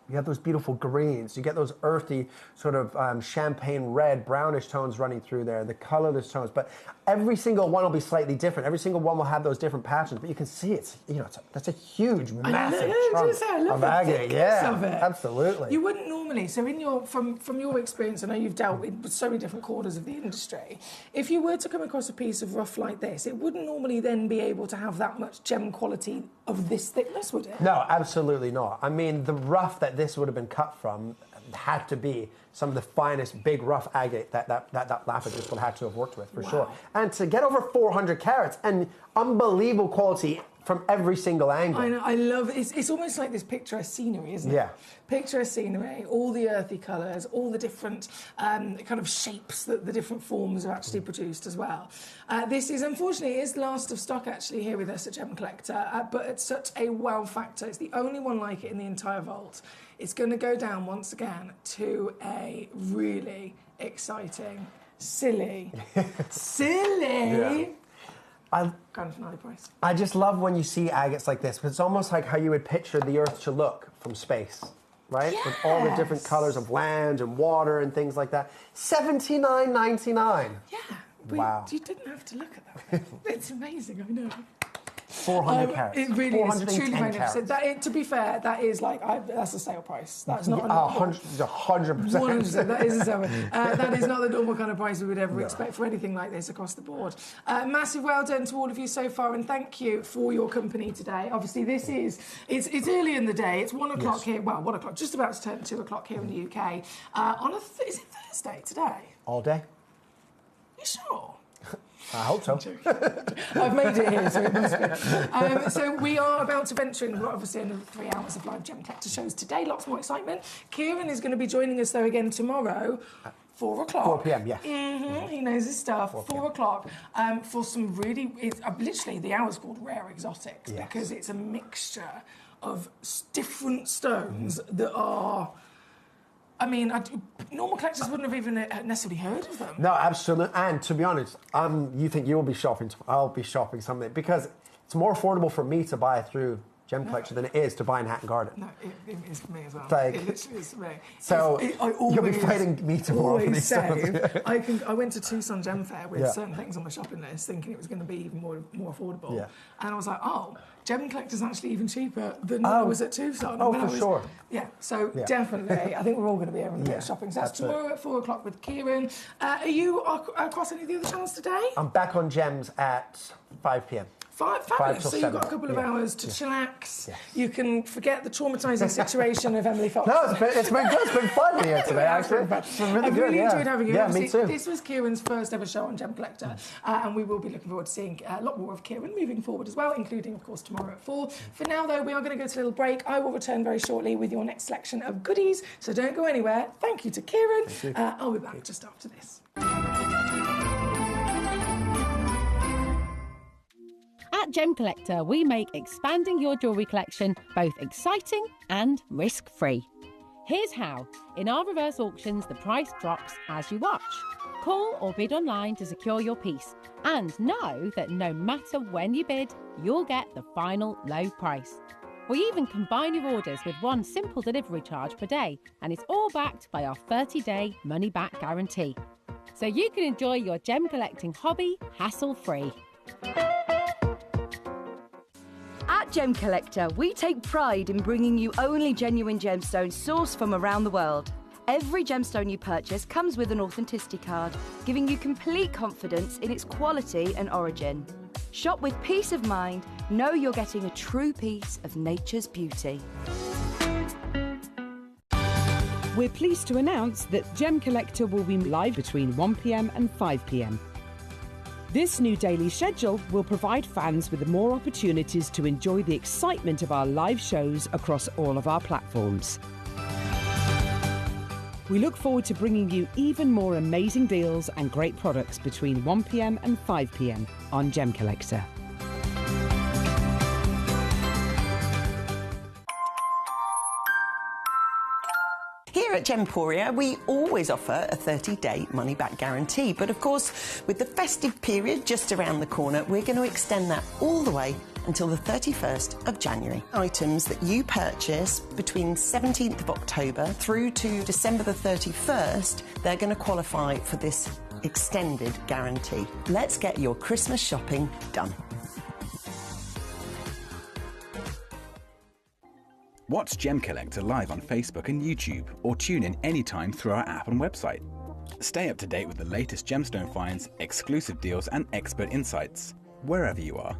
you have those beautiful greens. You get those earthy sort of champagne red, brownish tones running through there, the colourless tones. But every single one will be slightly different. Every single one will have those different patterns. But you can see that's a huge, massive chunk of agate. Yeah, of it. Absolutely. You wouldn't normally. So from your experience, I know you've dealt with so many different quarters of the industry. If you were to come across a piece of rough like this, it wouldn't normally then be able to have that much gem quality of this thickness, would it? No, absolutely not. I mean, the rough that this would have been cut from had to be some of the finest big rough agate that lapidus would have to have worked with, for sure. And to get over 400 carats and unbelievable quality from every single angle. I know, I love it. It's almost like this picturesque scenery, isn't it? Yeah. Picturesque scenery, all the earthy colours, all the different kind of shapes that the different forms are actually produced as well. This is, unfortunately, is last of stock actually here with us at Gemcollector, but it's such a wow factor. It's the only one like it in the entire vault. It's going to go down once again to a really exciting, silly, kind of finale price. I just love when you see agates like this, because it's almost like how you would picture the Earth to look from space, right? Yes. With all the different colours of land and water and things like that. $79.99. Yeah. Wow. You didn't have to look at that. It's amazing, I know. 400 carats. It really is truly 410 magnificent. To be fair, that is that's a sale price. That's not 100%. 100%. That is a sale price. That is not the normal kind of price we would ever expect for anything like this across the board. Massive well done to all of you so far, and thank you for your company today. Obviously, this is it's early in the day. It's 1 o'clock here. Well, 1 o'clock, just about to turn 2 o'clock here in the UK. Is it Thursday today? All day. You sure? I hope so. I've made it here, so it must be. So we are about to venture in, obviously, another 3 hours of live Gem Collector shows today. Lots more excitement. Kieran is going to be joining us, though, again tomorrow. 4 o'clock. 4 p.m, yes. Mm-hmm. He knows his stuff. 4 o'clock for some really... literally, the hour's called Rare Exotics because it's a mixture of different stones that are... I mean, normal collectors wouldn't have even necessarily heard of them. No, absolutely. And to be honest, you think you'll be shopping, I'll be shopping something, because it's more affordable for me to buy through gem collection than it is to buy in Hatton Garden. No, it is for me as well. Like, it literally is for me. So I you'll be fighting me tomorrow for these save. stones. I went to Tucson Gem Fair with Yeah. certain things on my shopping list, thinking it was going to be even more affordable. Yeah. And I was like, oh, Gem Collector's actually even cheaper than when I was at Tucson. Oh, When I for was- sure. Yeah, so Yeah. definitely. I think we're all going to be having a bit Yeah, of shopping. So that's absolutely. tomorrow at 4 o'clock with Kieran. Are you across any of the other channels today? I'm back on gems at 5 p.m. Fabulous. till So you've got 7. a couple of Yeah. hours to Yeah. chillax. Yes. You can forget the traumatising situation of Emily Fox. No, it's been good. It's been fun here today, actually. It's been really I've good. really Yeah. enjoyed having you. Yeah, me Obviously, too. This was Kieran's first ever show on Gem Collector, and we will be looking forward to seeing a lot more of Kieran moving forward as well, including, of course, tomorrow at 4. For now, though, we are going to go to a little break. I will return very shortly with your next selection of goodies, so don't go anywhere. Thank you to Kieran. Thank you. I'll be back just after this. At Gem Collector, we make expanding your jewellery collection both exciting and risk-free. Here's how. In our reverse auctions, the price drops as you watch. Call or bid online to secure your piece. And know that no matter when you bid, you'll get the final low price. We even combine your orders with one simple delivery charge per day, and it's all backed by our 30-day money-back guarantee. So you can enjoy your gem collecting hobby hassle-free. At Gem Collector, we take pride in bringing you only genuine gemstones sourced from around the world. Every gemstone you purchase comes with an authenticity card, giving you complete confidence in its quality and origin. Shop with peace of mind, know you're getting a true piece of nature's beauty. We're pleased to announce that Gem Collector will be live between 1 p.m. and 5 p.m. This new daily schedule will provide fans with more opportunities to enjoy the excitement of our live shows across all of our platforms. We look forward to bringing you even more amazing deals and great products between 1 p.m. and 5 p.m. on Gem Collector. Here at Gemporia, we always offer a 30-day money-back guarantee. But of course, with the festive period just around the corner, we're going to extend that all the way until the 31st of January. Items that you purchase between 17th of October through to December the 31st, they're going to qualify for this extended guarantee. Let's get your Christmas shopping done. Watch Gem Collector live on Facebook and YouTube, or tune in anytime through our app and website. Stay up to date with the latest gemstone finds, exclusive deals and expert insights, wherever you are.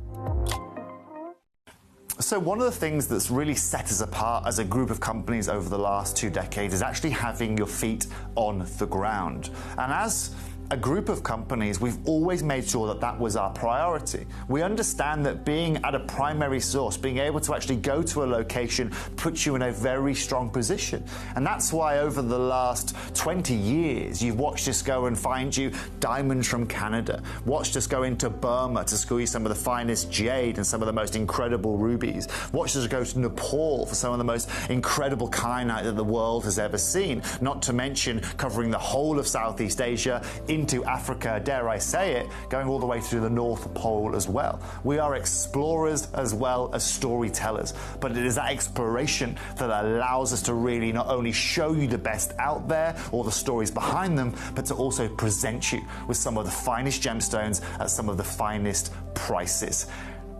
So one of the things that's really set us apart as a group of companies over the last 2 decades is actually having your feet on the ground. And as a group of companies, we've always made sure that that was our priority. We understand that being at a primary source, being able to actually go to a location, puts you in a very strong position. And that's why over the last 20 years, you've watched us go and find you diamonds from Canada, watched us go into Burma to school you some of the finest jade and some of the most incredible rubies, watched us go to Nepal for some of the most incredible kyanite that the world has ever seen, not to mention covering the whole of Southeast Asia, into Africa, dare I say it, going all the way to the North Pole as well. We are explorers as well as storytellers, but it is that exploration that allows us to really not only show you the best out there or the stories behind them, but to also present you with some of the finest gemstones at some of the finest prices.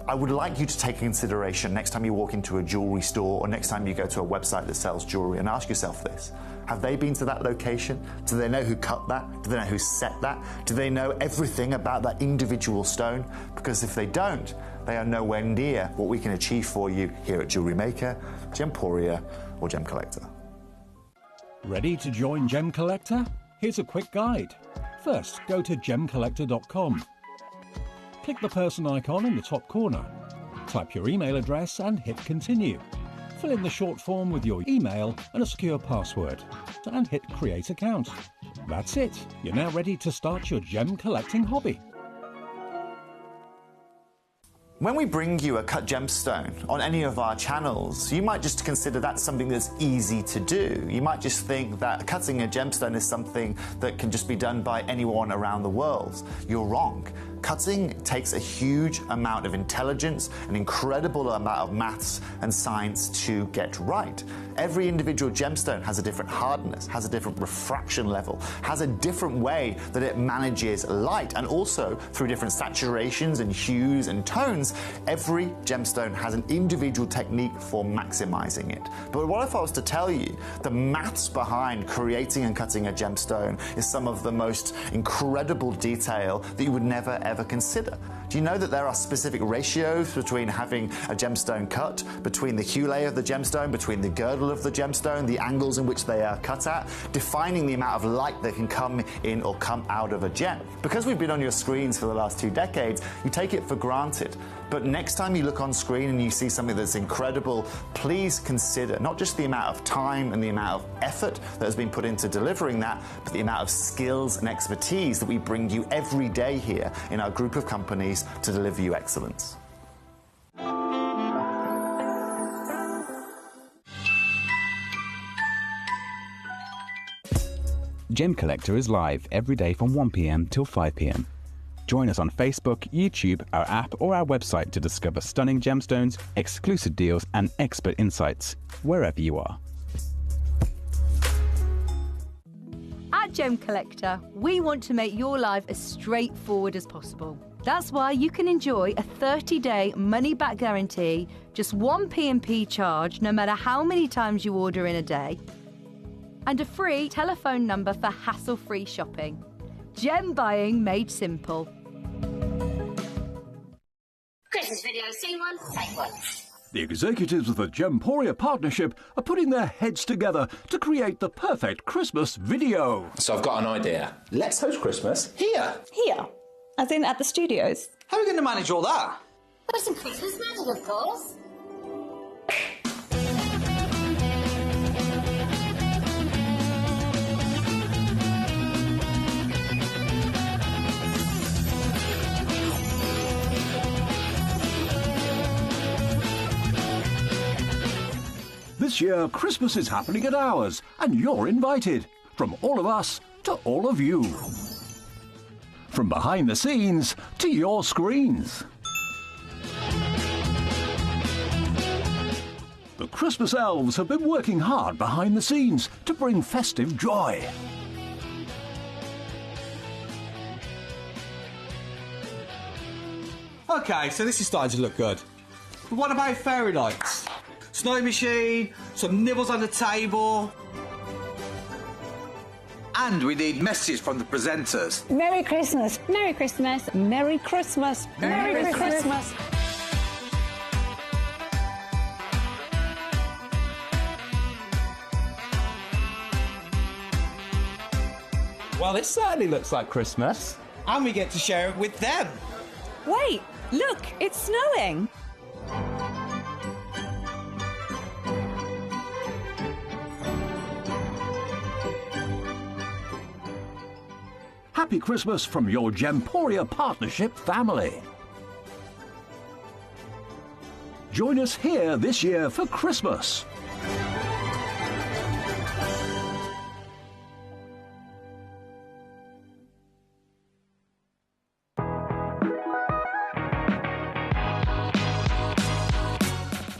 I would like you to take consideration next time you walk into a jewellery store or next time you go to a website that sells jewellery and ask yourself this. Have they been to that location? Do they know who cut that? Do they know who set that? Do they know everything about that individual stone? Because if they don't, they are nowhere near what we can achieve for you here at Jewellery Maker, Gemporia or Gem Collector. Ready to join Gem Collector? Here's a quick guide. First, go to gemcollector.com. Click the person icon in the top corner. Type your email address and hit continue. Fill in the short form with your email and a secure password, and hit create account. That's it. You're now ready to start your gem collecting hobby. When we bring you a cut gemstone on any of our channels, you might just consider that something that's easy to do. You might just think that cutting a gemstone is something that can just be done by anyone around the world. You're wrong. Cutting takes a huge amount of intelligence, an incredible amount of maths and science to get right. Every individual gemstone has a different hardness, has a different refraction level, has a different way that it manages light, and also through different saturations and hues and tones, every gemstone has an individual technique for maximizing it. But what if I was to tell you the maths behind creating and cutting a gemstone is some of the most incredible detail that you would never ever consider? Do you know that there are specific ratios between having a gemstone cut, between the hue layer of the gemstone, between the girdle of the gemstone, the angles in which they are cut at, defining the amount of light that can come in or come out of a gem? Because we've been on your screens for the last 2 decades, you take it for granted. But next time you look on screen and you see something that's incredible, please consider not just the amount of time and the amount of effort that has been put into delivering that, but the amount of skills and expertise that we bring you every day here in our group of companies to deliver you excellence. Gemcollector is live every day from 1 p.m. till 5 p.m. Join us on Facebook, YouTube, our app, or our website to discover stunning gemstones, exclusive deals, and expert insights wherever you are. At Gemcollector, we want to make your life as straightforward as possible. That's why you can enjoy a 30-day money-back guarantee, just 1 P&P charge, no matter how many times you order in a day, and a free telephone number for hassle-free shopping. Gem buying made simple. Christmas video, scene 1, take 1. The executives of the Gemporia partnership are putting their heads together to create the perfect Christmas video. So I've got an idea. Let's host Christmas here. Here? As in at the studios? How are we going to manage all that? With some Christmas magic, of course. This year, Christmas is happening at ours, and you're invited. From all of us to all of you. From behind the scenes to your screens. The Christmas elves have been working hard behind the scenes to bring festive joy. Okay, so this is starting to look good. But what about fairy lights? Snow machine, some nibbles on the table. And we need messages from the presenters. Merry Christmas. Merry Christmas. Merry Christmas. Merry Christmas. Well, this certainly looks like Christmas. And we get to share it with them. Wait, look, it's snowing. Happy Christmas from your Gemporia partnership family. Join us here this year for Christmas.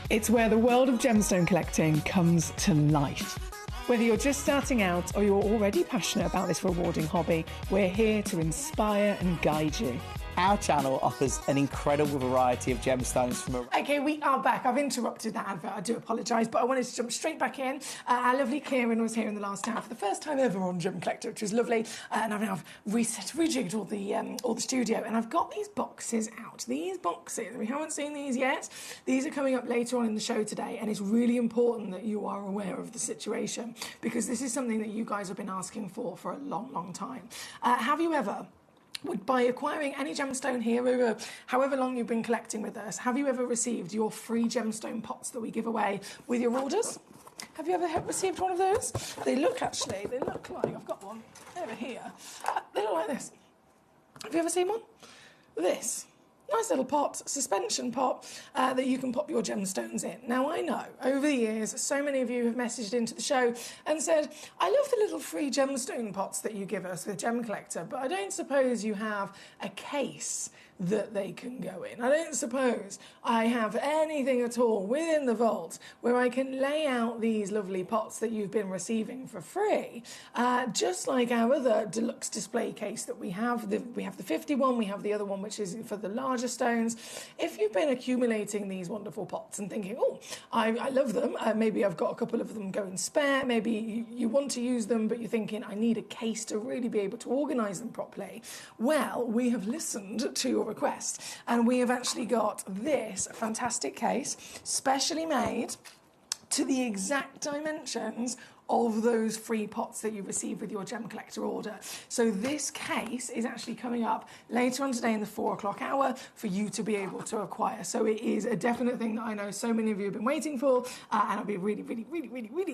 It's where the world of gemstone collecting comes to life. Whether you're just starting out or you're already passionate about this rewarding hobby, we're here to inspire and guide you. Our channel offers an incredible variety of gemstones from around. Okay, we are back. I've interrupted that advert. I do apologise, but I wanted to jump straight back in. Our lovely Kieran was here in the last hour for the first time ever on Gemcollector, which was lovely. And I've now rejigged all the studio, and I've got these boxes out. These boxes, we haven't seen these yet. These are coming up later on in the show today, and it's really important that you are aware of the situation because this is something that you guys have been asking for a long, long time. Have you ever? By acquiring any gemstone here over however long you've been collecting with us, have you ever received your free gemstone pots that we give away with your orders? Have you ever received one of those? They look like, I've got one over here. They look like this. Have you ever seen one? This nice little pot, suspension pot, that you can pop your gemstones in. Now, I know, over the years, so many of you have messaged into the show and said, I love the little free gemstone pots that you give us with Gemcollector, but I don't suppose you have a case that they can go in. I don't suppose I have anything at all within the vault where I can lay out these lovely pots that you've been receiving for free, just like our other deluxe display case that we have. We have the 51, we have the other one which is for the larger stones. If you've been accumulating these wonderful pots and thinking, oh, I love them, maybe I've got a couple of them going spare, maybe you want to use them but you're thinking I need a case to really be able to organise them properly, well, we have listened to your request and we have actually got this fantastic case specially made to the exact dimensions of those free pots that you receive with your Gemcollector order. So this case is actually coming up later on today in the 4 o'clock hour for you to be able to acquire. So it is a definite thing that I know so many of you have been waiting for, and I'll be really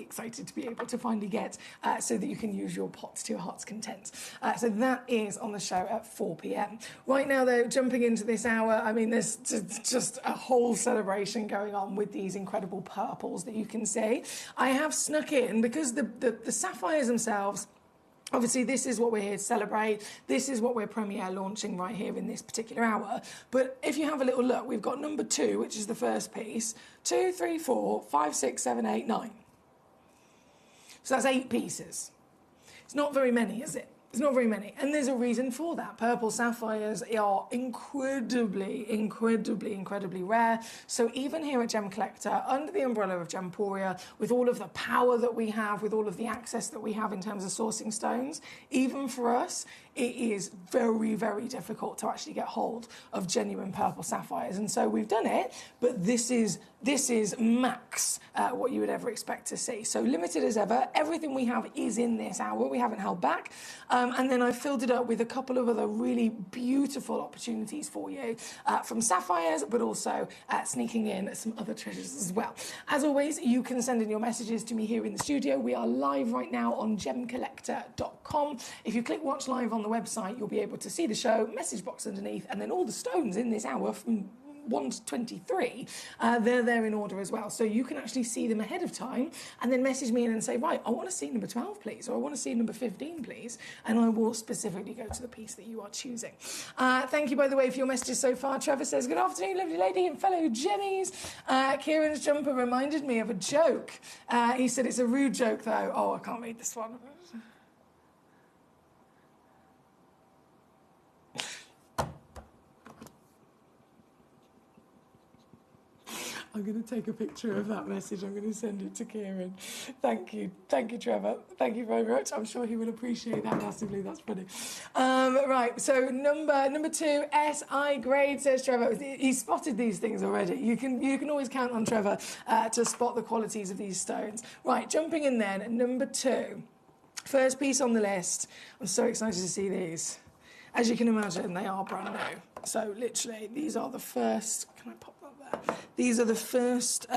excited to be able to finally get so that you can use your pots to your heart's content. So that is on the show at 4 p.m. Right now, though, jumping into this hour, I mean, there's just a whole celebration going on with these incredible purples that you can see. I have snuck in, because the sapphires themselves, obviously this is what we're here to celebrate, this is what we're premiere launching right here in this particular hour, but if you have a little look, we've got number 2, which is the first piece, 2, 3, 4, 5, 6, 7, 8, 9. So that's 8 pieces. It's not very many, is it? It's not very many, and there's a reason for that. Purple sapphires are incredibly rare. So even here at Gemcollector, under the umbrella of Gemporia, with all of the power that we have, with all of the access that we have in terms of sourcing stones, even for us, it is very difficult to actually get hold of genuine purple sapphires. And so we've done it, but this is max what you would ever expect to see. So limited as ever, everything we have is in this hour. We haven't held back. And then I filled it up with a couple of other really beautiful opportunities for you from sapphires, but also sneaking in some other treasures as well. As always, you can send in your messages to me here in the studio. We are live right now on gemcollector.com. If you click watch live on the website, you'll be able to see the show, message box underneath, and then all the stones in this hour from 1 to 23, they're there in order as well. So you can actually see them ahead of time and then message me in and say, right, I want to see number 12, please, or I want to see number 15, please, and I will specifically go to the piece that you are choosing. Thank you, by the way, for your messages so far. Trevor says, good afternoon, lovely lady and fellow Gemmies. Kieran's jumper reminded me of a joke. He said it's a rude joke, though. Oh, I can't read this one. I'm going to take a picture of that message. I'm going to send it to Kieran. Thank you, Trevor. Thank you very much. I'm sure he will appreciate that massively. That's funny. Right, so number 2, SI grade, says Trevor. He spotted these things already. You can always count on Trevor to spot the qualities of these stones. Right, jumping in then, number 2. First piece on the list. I'm so excited to see these. As you can imagine, they are brand new. So literally, these are the first. Can I pop that there? These are the first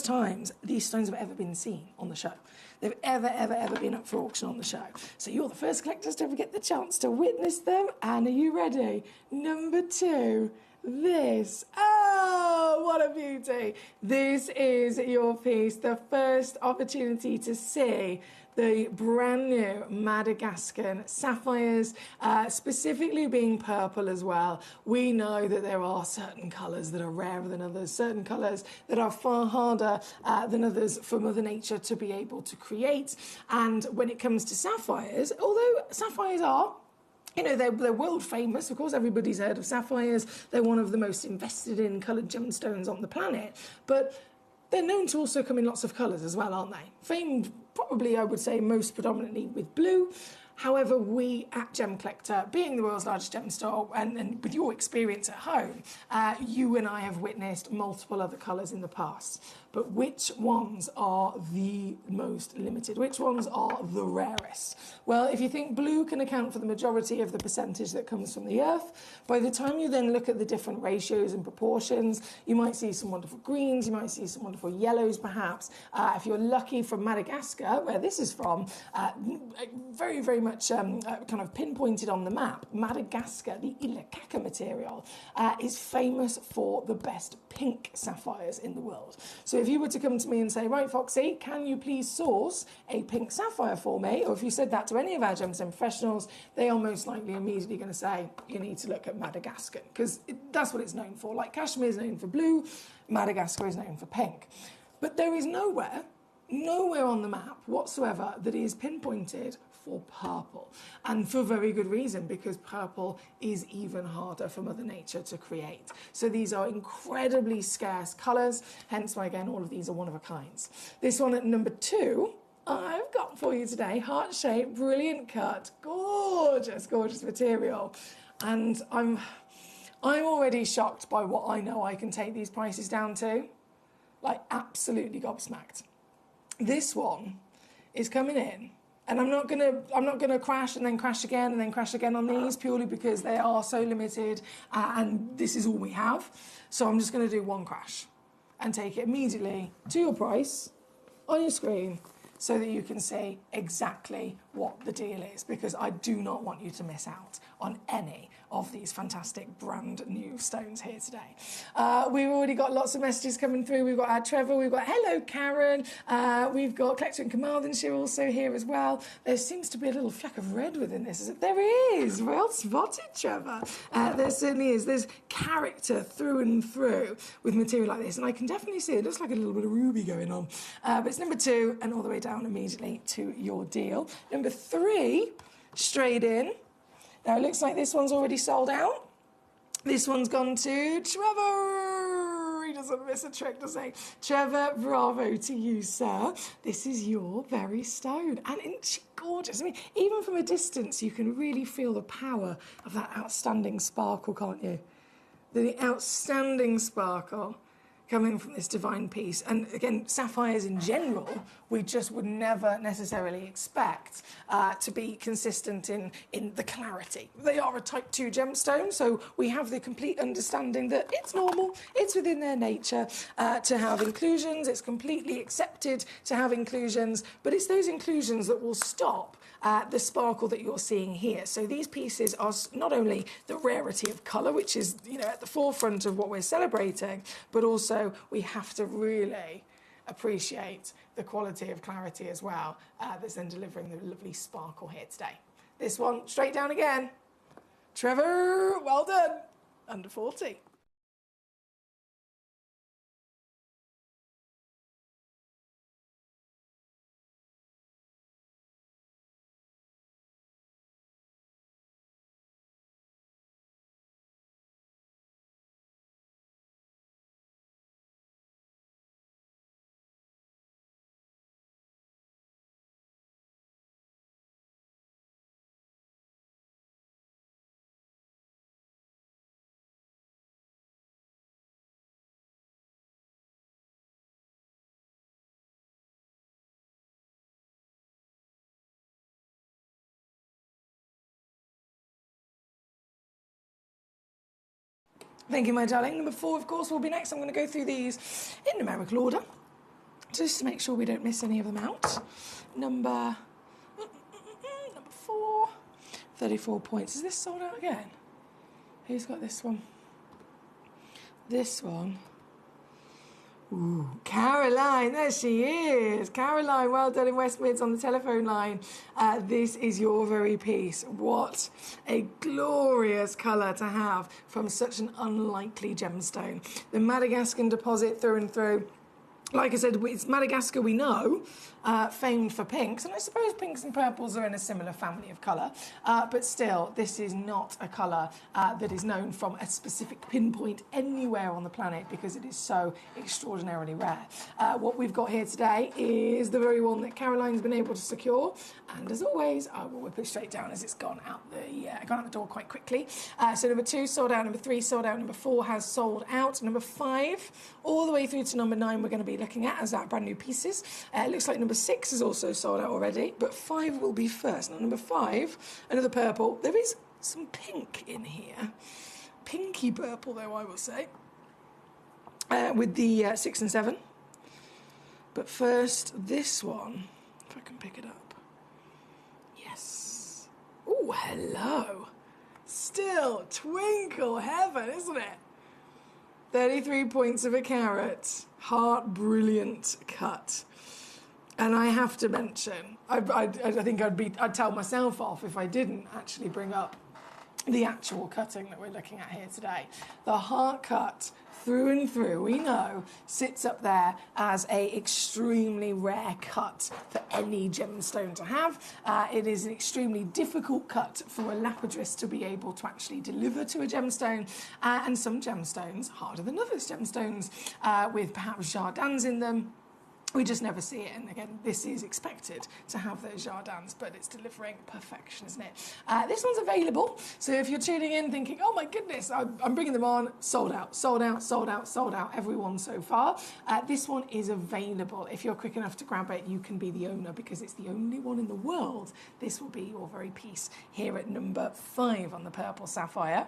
times these stones have ever been seen on the show. They've ever been up for auction on the show. So you're the first collectors to ever get the chance to witness them. And are you ready? Number 2. This. Oh, what a beauty. This is your piece. The first opportunity to see the brand new Madagascan sapphires, specifically being purple as well. We know that there are certain colours that are rarer than others, certain colours that are far harder than others for Mother Nature to be able to create. And when it comes to sapphires, although sapphires are, you know, they're world famous. Of course, everybody's heard of sapphires. They're one of the most invested in coloured gemstones on the planet. But they're known to also come in lots of colours as well, aren't they? Famed, probably, I would say, most predominantly with blue. However, we at Gemcollector, being the world's largest gem store, and with your experience at home, you and I have witnessed multiple other colours in the past. But which ones are the most limited? Which ones are the rarest? Well, if you think blue can account for the majority of the percentage that comes from the earth, by the time you then look at the different ratios and proportions, you might see some wonderful greens, you might see some wonderful yellows perhaps. If you're lucky from Madagascar, where this is from, very much kind of pinpointed on the map, Madagascar, the Ilakaka material, is famous for the best pink sapphires in the world. So if you were to come to me and say, right, Foxy, can you please source a pink sapphire for me? Or if you said that to any of our gemstone professionals, they are most likely immediately going to say, you need to look at Madagascar, because that's what it's known for. Like Kashmir is known for blue, Madagascar is known for pink. But there is nowhere on the map whatsoever that is pinpointed for purple, and for very good reason, because purple is even harder for Mother Nature to create. So these are incredibly scarce colours, hence why, again, all of these are one of a kinds. This one at number 2, I've got for you today, heart-shaped, brilliant cut, gorgeous, gorgeous material. And I'm already shocked by what I know I can take these prices down to. Like, absolutely gobsmacked. This one is coming in, and I'm not gonna crash and then crash again and then crash again on these, purely because they are so limited and this is all we have. So I'm just gonna do one crash and take it immediately to your price on your screen, so that you can see exactly what the deal is, because I do not want you to miss out on any of these fantastic brand new stones here today. We've already got lots of messages coming through. We've got our Trevor, we've got hello Karen, we've got Collector in Carmarthenshire also here as well. There seems to be a little fleck of red within this. There is, well spotted Trevor. There certainly is. There's character through and through with material like this, and I can definitely see it looks like a little bit of ruby going on. But it's number 2 and all the way down immediately to your deal. Number 3, straight in. Now, it looks like this one's already sold out. This one's gone to Trevor. He doesn't miss a trick, does he? Trevor, bravo to you, sir. This is your very stone. And isn't she gorgeous? I mean, even from a distance, you can really feel the power of that outstanding sparkle, can't you? The outstanding sparkle coming from this divine piece. And again, sapphires in general, we just would never necessarily expect to be consistent in the clarity. They are a type 2 gemstone, so we have the complete understanding that it's normal, it's within their nature to have inclusions, it's completely accepted to have inclusions, but it's those inclusions that will stop the sparkle that you're seeing here. So these pieces are not only the rarity of colour, which is, you know, at the forefront of what we're celebrating, but also we have to really appreciate the quality of clarity as well that's then delivering the lovely sparkle here today. This one, straight down again. Trevor, well done. Under 40. Thank you, my darling. Number 4, of course, will be next. I'm going to go through these in numerical order, just to make sure we don't miss any of them out. Number 4, 34 points. Is this sold out again? Who's got this one? This one. Ooh, Caroline, there she is. Caroline, well done in West Mids on the telephone line. This is your very piece. What a glorious colour to have from such an unlikely gemstone. The Madagascan deposit through and through. Like I said, it's Madagascar we know, famed for pinks, and I suppose pinks and purples are in a similar family of colour, but still, this is not a colour that is known from a specific pinpoint anywhere on the planet because it is so extraordinarily rare. What we've got here today is the very one that Caroline's been able to secure, and as always, I will whip it straight down as it's gone out the door quite quickly. So number 2 sold out, number 3 sold out, number 4 has sold out, number 5 all the way through to number 9 we're going to be looking at as our brand new pieces. It looks like number 6 is also sold out already, but 5 will be first. Now number 5, another purple. There is some pink in here. Pinky purple though, I will say, with the 6 and 7. But first, this one, if I can pick it up. Yes. Oh, hello. Still twinkle heaven, isn't it? 33 points of a carat. Heart brilliant cut. And I have to mention, I think I'd tell myself off if I didn't actually bring up the actual cutting that we're looking at here today. The heart cut, through and through, we know, sits up there as a extremely rare cut for any gemstone to have. It is an extremely difficult cut for a lapidrist to be able to actually deliver to a gemstone, and some gemstones harder than others. Gemstones with perhaps jardins in them, we just never see it, and again, this is expected to have those jardins, but it's delivering perfection, isn't it? This one's available, so if you're tuning in thinking, oh my goodness, I'm bringing them on, sold out, sold out, sold out, sold out, everyone so far. This one is available. If you're quick enough to grab it, you can be the owner, because it's the only one in the world. This will be your very piece here at number 5 on the purple sapphire.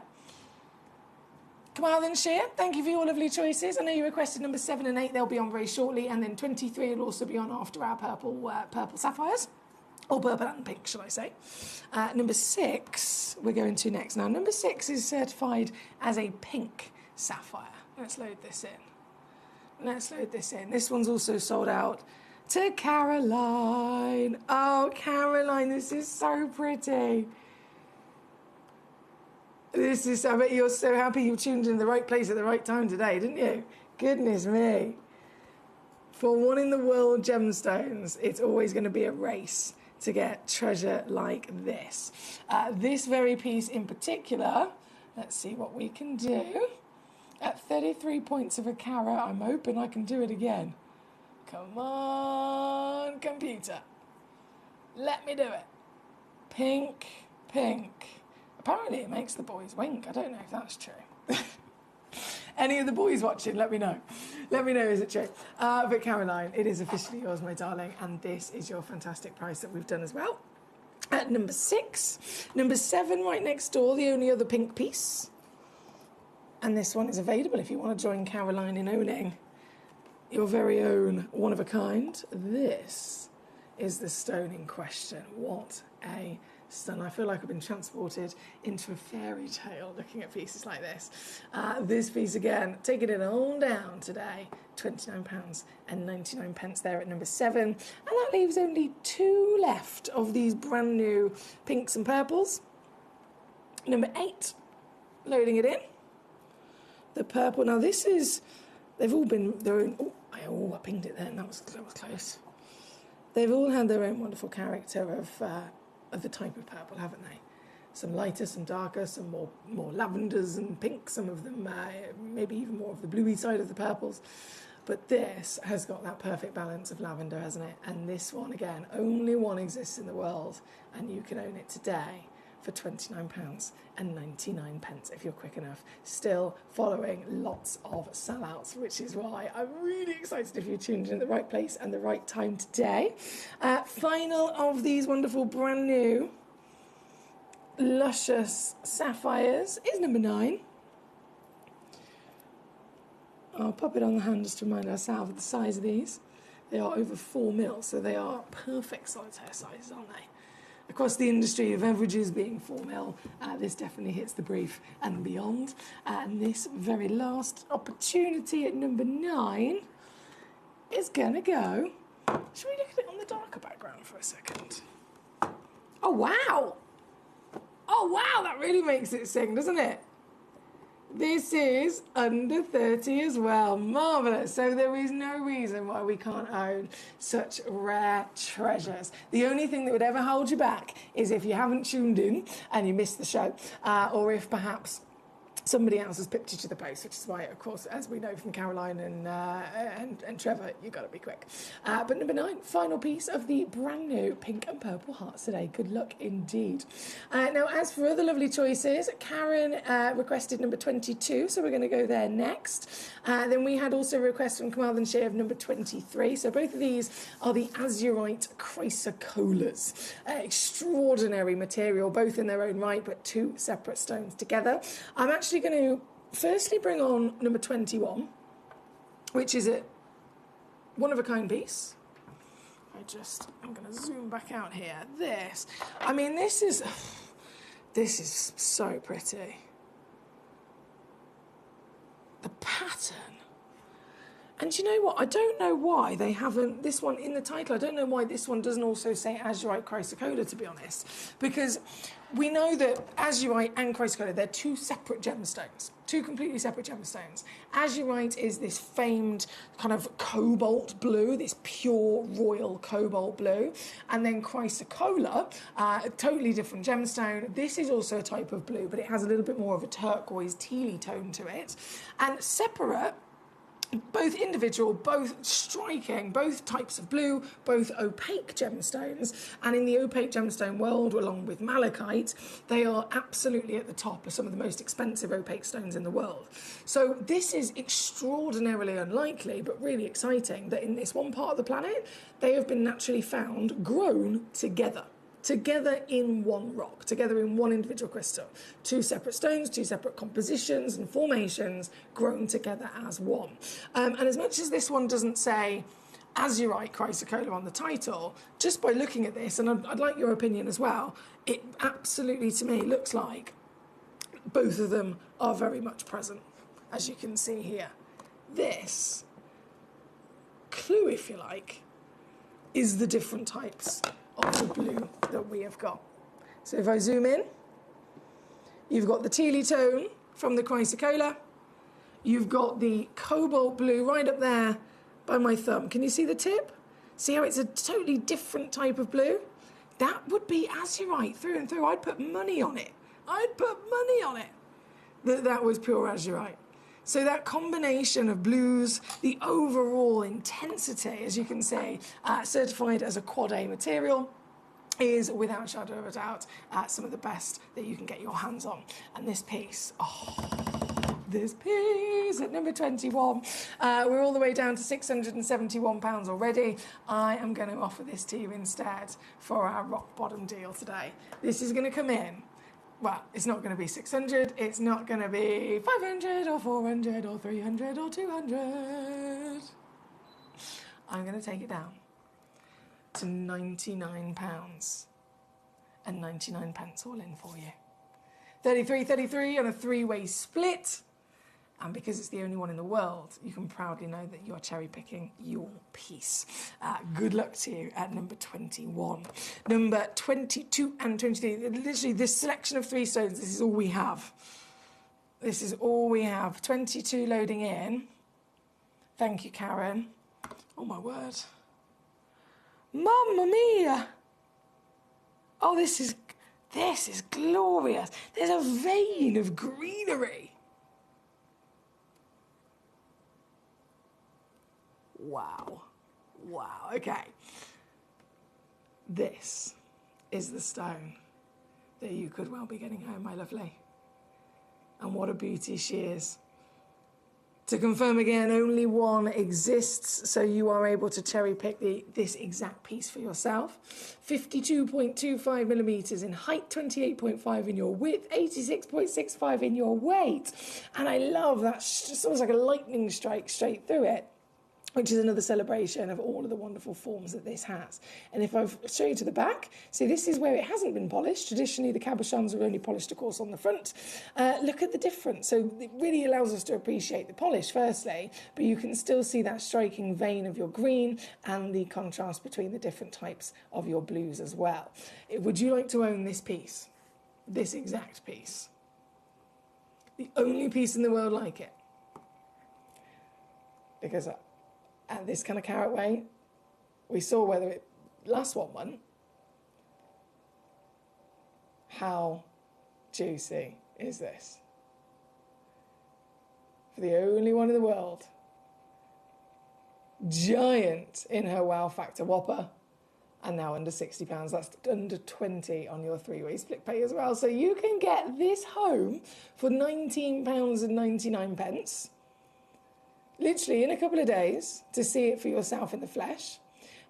Kamal and Sheer, thank you for your lovely choices. I know you requested number 7 and 8, they'll be on very shortly, and then 23 will also be on after our purple sapphires, or purple and pink, shall I say. Number 6, we're going to next. Now, number 6 is certified as a pink sapphire. Let's load this in. Let's load this in. This one's also sold out to Caroline. Oh, Caroline, this is so pretty. I bet you're so happy you tuned in the right place at the right time today, didn't you? Goodness me. For one in the world gemstones, it's always going to be a race to get treasure like this. This very piece in particular, let's see what we can do. At 33 points of a carat, I'm hoping I can do it again. Come on, computer. Let me do it. Pink, pink. Apparently it makes the boys wink. I don't know if that's true. Any of the boys watching, let me know. Let me know, is it true? But Caroline, it is officially yours, my darling, and this is your fantastic price that we've done as well. At number 6. Number 7, right next door, the only other pink piece. And this one is available if you want to join Caroline in owning your very own one-of-a-kind. This is the stone in question. What a stun. I feel like I've been transported into a fairy tale looking at pieces like this. This piece again, taking it all down today, £29.99 there at number 7. And that leaves only 2 left of these brand new pinks and purples. Number 8, loading it in. The purple, now this is, they've all been their own, I pinged it then, that was close. They've all had their own wonderful character of the type of purple, haven't they? Some lighter, some darker, some more lavenders and pinks, some of them maybe even more of the bluey side of the purples. But this has got that perfect balance of lavender, hasn't it? And this one, again, only one exists in the world, and you can own it today for £29.99 if you're quick enough. Still following lots of sellouts, which is why I'm really excited if you're tuned in at the right place and the right time today. Final of these wonderful brand new luscious sapphires is number 9. I'll pop it on the hand just to remind ourselves of the size of these. They are over 4 mil, so they are perfect solitaire sizes, aren't they? Across the industry of averages being 4 mil, this definitely hits the brief and beyond. And this very last opportunity at number 9 is gonna go. Should we look at it on the darker background for a second? Oh wow! Oh wow, that really makes it sing, doesn't it? This is under 30 as well. Marvellous. So there is no reason why we can't own such rare treasures. The only thing that would ever hold you back is if you haven't tuned in and you missed the show, or if perhaps somebody else has pipped you to the post, which is why, of course, as we know from Caroline and Trevor, you've got to be quick. But number 9, final piece of the brand new pink and purple hearts today. Good luck indeed. Now, as for other lovely choices, Karen requested number 22, so we're going to go there next. Then we had also a request from Kamal and Shea of number 23. So both of these are the azurite chrysocolas. Extraordinary material, both in their own right, but 2 separate stones together. I'm actually going to firstly bring on number 21, which is a one-of-a-kind piece. I'm going to zoom back out here. This is This is so pretty. The pattern. And do you know what? I don't know why they haven't, this one in the title, I don't know why this one doesn't also say azurite chrysocolla, to be honest. Because we know that azurite and chrysocolla, they're two separate gemstones, two completely separate gemstones. Azurite is this famed kind of cobalt blue, this pure royal cobalt blue. And then chrysocolla, a totally different gemstone. This is also a type of blue, but it has a little bit more of a turquoise, tealy tone to it. And separate, both individual, both striking, both types of blue, both opaque gemstones. And in the opaque gemstone world, along with malachite, they are absolutely at the top of some of the most expensive opaque stones in the world. So this is extraordinarily unlikely, but really exciting, that in this one part of the planet, they have been naturally found, grown together in one rock, together in one individual crystal. Two separate stones, two separate compositions and formations grown together as one. And as much as this one doesn't say azurite chrysocolla on the title, just by looking at this, and I'd like your opinion as well, it absolutely, to me, looks like both of them are very much present, as you can see here. This clue, if you like, is the different types of the blue that we have got. So if I zoom in, you've got the tealy tone from the chrysocolla, you've got the cobalt blue right up there by my thumb. Can you see the tip? See how it's a totally different type of blue? That would be azurite through and through. I'd put money on it. That was pure azurite. So that combination of blues, the overall intensity, as you can see, certified as a quad A material, is without a shadow of a doubt some of the best that you can get your hands on. And this piece, this piece at number 21, we're all the way down to £671 already. I am going to offer this to you instead for our rock bottom deal today. This is going to come in. Well, it's not going to be 600, it's not going to be 500 or 400 or 300 or 200. I'm going to take it down to £99 and 99 pence all in for you. 33 on a three-way split. And because it's the only one in the world, you can proudly know that you're cherry-picking your piece. Good luck to you at number 21. Number 22 and 23, literally this selection of three stones, this is all we have. This is all we have. 22 loading in. Thank you, Karen. Oh, my word. Mamma mia! Oh, this is glorious. There's a vein of greenery. Wow. Okay. This is the stone that you could well be getting home, my lovely. And what a beauty she is. To confirm again, only one exists, so you are able to cherry pick this exact piece for yourself. 52.25 millimetres in height, 28.5 in your width, 86.65 in your weight. And I love that, just almost like a lightning strike straight through it, which is another celebration of all of the wonderful forms that this has. And if I show you to the back, see, this is where it hasn't been polished. Traditionally, the cabochons are only polished, of course, on the front. Look at the difference. So it really allows us to appreciate the polish, firstly, but you can still see that striking vein of your green and the contrast between the different types of your blues as well. Would you like to own this piece? This exact piece? The only piece in the world like it? Because at this kind of carat weight, we saw whether it last one won. How juicy is this? For the only one in the world, giant in her wow factor whopper, and now under £60. That's under 20 on your three-way split pay as well. So you can get this home for £19.99. Literally in a couple of days to see it for yourself in the flesh.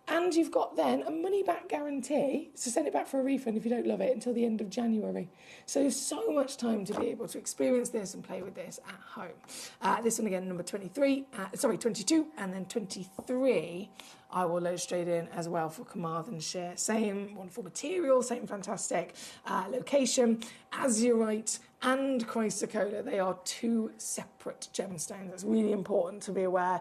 And you've got then a money-back guarantee, so send it back for a refund if you don't love it until the end of January. So much time to be able to experience this and play with this at home. This one again, number 22, and then 23, I will load straight in as well for Carmarthenshire. Same wonderful material, same fantastic location. Azurite and chrysocolla, they are two separate gemstones. That's really important to be aware.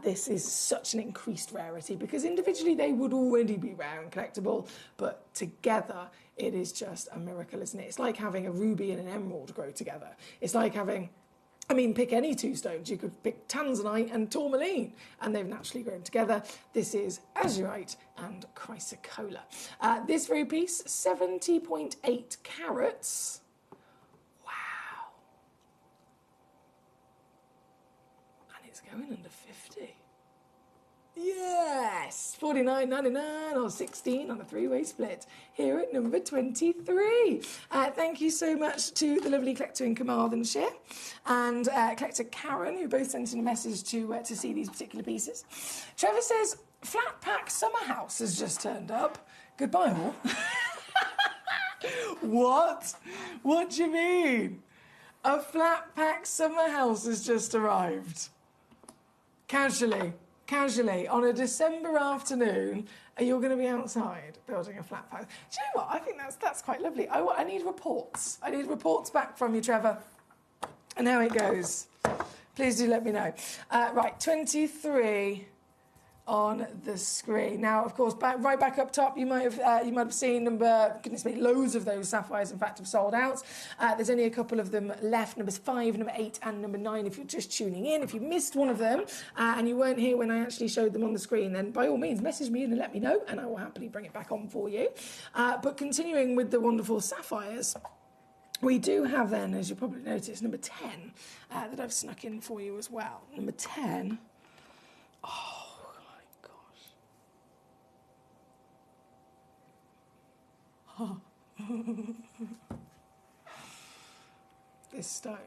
This is such an increased rarity because individually they would already be rare and collectible, but together it is just a miracle, isn't it? It's like having a ruby and an emerald grow together. It's like having, pick any two stones. You could pick tanzanite and tourmaline, and they've naturally grown together. This is azurite and chrysocolla. This very piece, 70.8 carats. Wow. And it's going under 50. Yes, 49.99 or 16 on a three-way split here at number 23. Thank you so much to the lovely collector in Carmarthenshire and collector Karen, who both sent in a message to see these particular pieces. Trevor says, Flat Pack Summer House has just turned up. Goodbye, all. What? What do you mean? A Flat Pack Summer House has just arrived. Casually, on a December afternoon, you're going to be outside building a flat pack. Do you know what? I think that's quite lovely. I need reports. I need reports back from you, Trevor, and how it goes. Please do let me know. Right, 23 on the screen. Now, of course, right back up top, you might have seen loads of those sapphires, in fact, have sold out. There's only a couple of them left, numbers 5, number 8, and number 9, if you're just tuning in. If you missed one of them and you weren't here when I actually showed them on the screen, then by all means, message me in and let me know, and I will happily bring it back on for you. But continuing with the wonderful sapphires, we do have then, as you probably noticed, number 10 that I've snuck in for you as well. Number 10. Oh. This stone,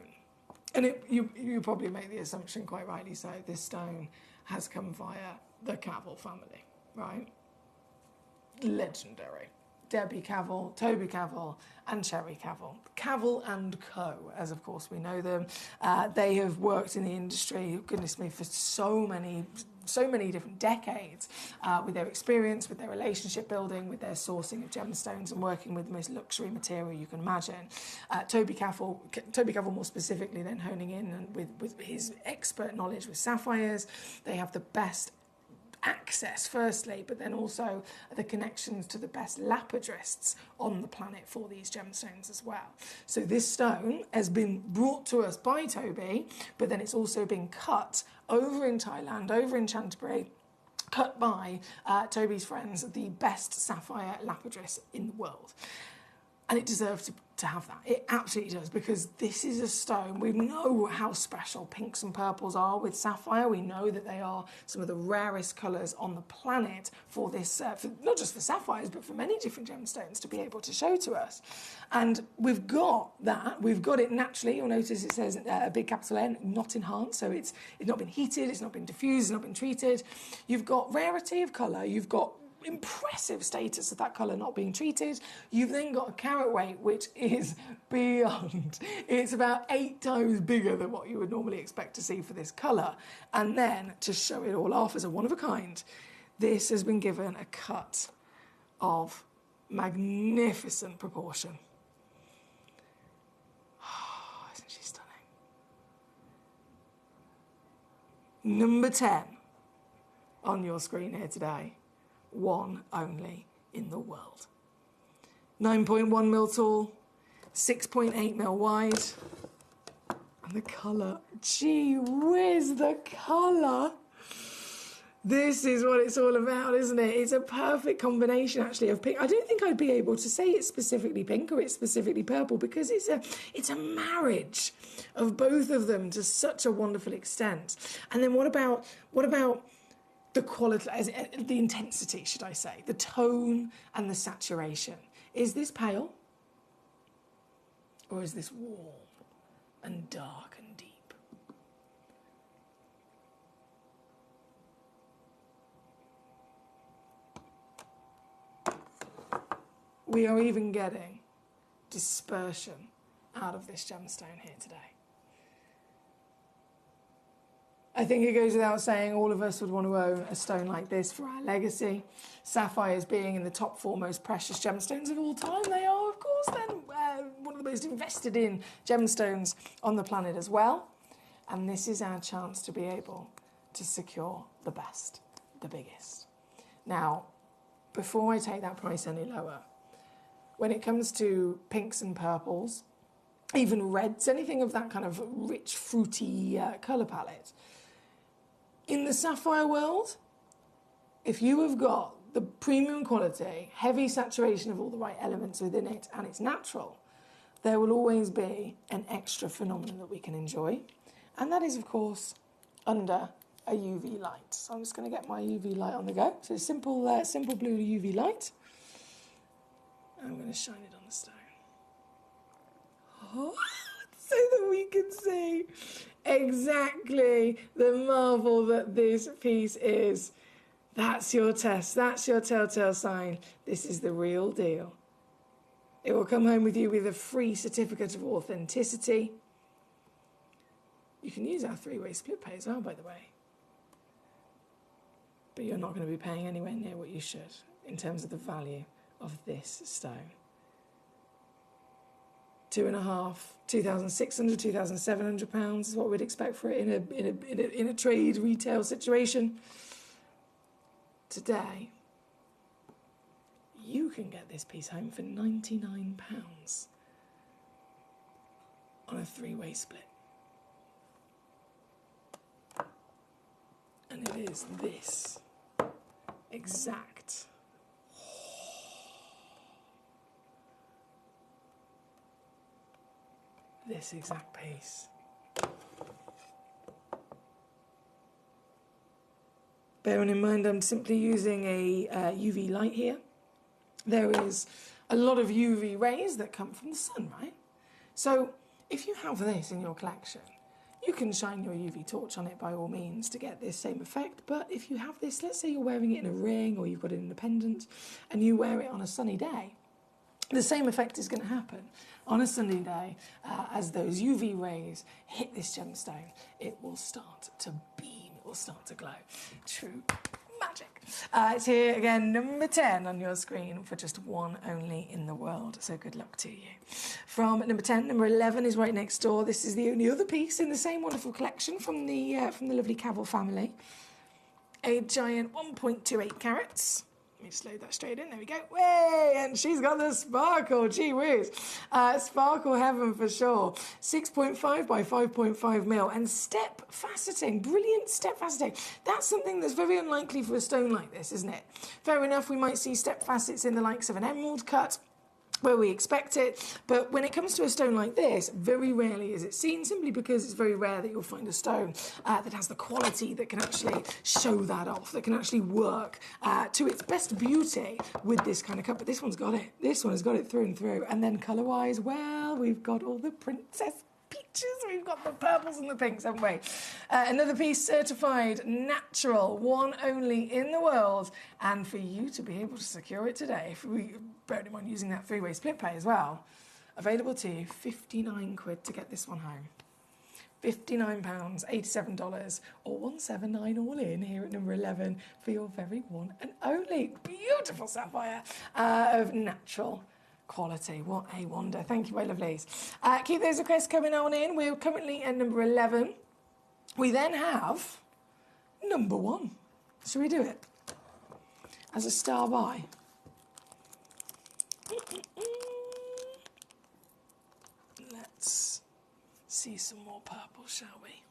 and you probably make the assumption, quite rightly so, this stone has come via the Cavell family, right? Legendary. Debbie Cavell, Toby Cavell, and Cherry Cavell. Cavell and Co, as of course we know them. They have worked in the industry, goodness me, for so many different decades with their experience, with their relationship building, with their sourcing of gemstones and working with the most luxury material you can imagine. Toby Cavell more specifically then honing in and with his expert knowledge with sapphires. They have the best access firstly, but then also the connections to the best lapidarists on the planet for these gemstones as well. So this stone has been brought to us by Toby, but then it's also been cut over in Thailand, over in Canterbury, cut by Toby's friends, the best sapphire lapidarists in the world. And it deserves to have that. It absolutely does, because this is a stone. We know how special pinks and purples are with sapphire. We know that they are some of the rarest colours on the planet for this, not just for sapphires, but for many different gemstones to be able to show to us. And we've got that. We've got it naturally. You'll notice it says a big capital N, not enhanced. So it's not been heated, it's not been diffused, it's not been treated. You've got rarity of colour. You've got impressive status of that colour not being treated. You've then got a carat weight which is beyond. It's about 8 times bigger than what you would normally expect to see for this colour. And then to show it all off as a one of a kind, this has been given a cut of magnificent proportion. Oh, isn't she stunning? Number 10 on your screen here today. One only in the world. 9.1 mil tall, 6.8 mil wide. And the colour, gee whiz, the colour. This is what it's all about, isn't it? It's a perfect combination, actually, of pink. I don't think I'd be able to say it's specifically pink or it's specifically purple, because it's a marriage of both of them to such a wonderful extent. And then what about the quality, the intensity, should I say, the tone and the saturation? Is this pale? Or is this warm and dark and deep? we are even getting dispersion out of this gemstone here today. I think it goes without saying all of us would want to own a stone like this for our legacy. Sapphires being in the top 4 most precious gemstones of all time, they are, of course, then one of the most invested in gemstones on the planet as well. And this is our chance to be able to secure the best, the biggest. Now, before I take that price any lower, when it comes to pinks and purples, even reds, anything of that kind of rich, fruity colour palette, in the sapphire world, if you have got the premium quality, heavy saturation of all the right elements within it, and it's natural, there will always be an extra phenomenon that we can enjoy. And that is, of course, under a UV light. So I'm just going to get my UV light on the go. So simple blue UV light. I'm going to shine it on the stone. Oh, so that we can see exactly the marvel that this piece is. That's your test. That's your telltale sign. This is the real deal. It will come home with you with a free certificate of authenticity. You can use our 3-way split pay as well, by the way. But you're not going to be paying anywhere near what you should in terms of the value of this stone. 2,500, 2,600, 2,700 pounds is what we'd expect for it in a trade retail situation. Today, you can get this piece home for £99 on a 3-way split. And it is this exact piece. Bearing in mind I'm simply using a UV light here. There is a lot of UV rays that come from the sun, right? So if you have this in your collection, you can shine your UV torch on it by all means to get this same effect. But if you have this, let's say you're wearing it in a ring or you've got it in a pendant and you wear it on a sunny day, the same effect is going to happen on a sunny day as those UV rays hit this gemstone. It will start to beam, it will start to glow. True magic. It's here again, number 10 on your screen for just one only in the world. So good luck to you. From number 10, number 11 is right next door. This is the only other piece in the same wonderful collection from the lovely Cavell family. A giant 1.28 carats. Let me just load that straight in. There we go. Way! And she's got the sparkle. Gee whiz. Sparkle heaven for sure. 6.5 by 5.5 mil. And step faceting. Brilliant step faceting. That's something that's very unlikely for a stone like this, isn't it? Fair enough, we might see step facets in the likes of an emerald cut, where we expect it, but when it comes to a stone like this, very rarely is it seen, simply because it's very rare that you'll find a stone that has the quality that can actually show that off, that can actually work to its best beauty with this kind of cut. But this one's got it. This one has got it through and through. And then colour-wise, well, we've got all the princess peaches, we've got the purples and the pinks, haven't we? Another piece certified natural, one only in the world, and for you to be able to secure it today, if we bear in mind using that 3-way split pay as well, available to you, 59 quid to get this one home. £59, $87, or 179 all in here at number 11 for your very one and only beautiful sapphire of natural quality. What a wonder. Thank you, my lovelies. Keep those requests coming on in. We're currently at number 11. We then have number 1. Shall we do it? As a star by. Let's see some more purple, shall we?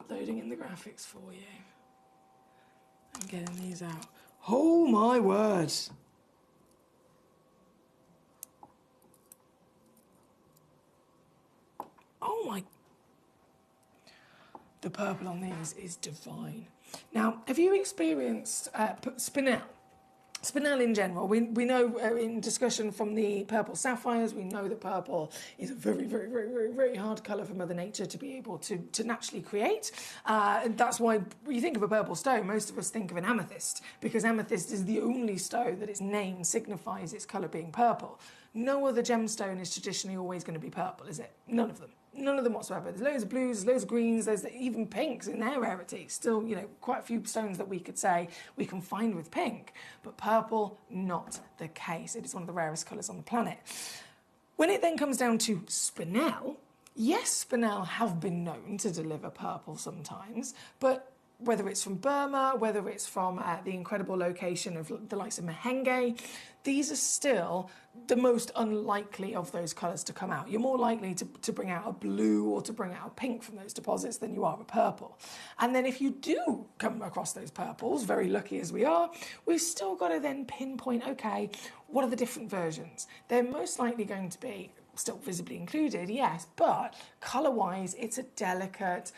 Loading in the graphics for you. I'm getting these out. Oh my word. Oh my. The purple on these is divine. Now, have you experienced spinel Spinel in general, we know in discussion from the purple sapphires, we know that purple is a very, very, very, very, very hard colour for Mother Nature to be able to naturally create. That's why when you think of a purple stone, most of us think of an amethyst, because amethyst is the only stone that its name signifies its colour being purple. No other gemstone is traditionally always going to be purple, is it? None of them. None of them whatsoever. There's loads of blues, there's loads of greens, there's even pinks in their rarity. Still, you know, quite a few stones that we could say we can find with pink, but purple, not the case. It is one of the rarest colours on the planet. When it then comes down to spinel, yes, spinel have been known to deliver purple sometimes, but whether it's from Burma, whether it's from the incredible location of the likes of Mahenge, these are still the most unlikely of those colours to come out. You're more likely to bring out a blue or to bring out a pink from those deposits than you are a purple. And then if you do come across those purples, very lucky as we are, we've still got to then pinpoint, okay, what are the different versions? They're most likely going to be still visibly included, yes, but colour-wise, it's a delicate,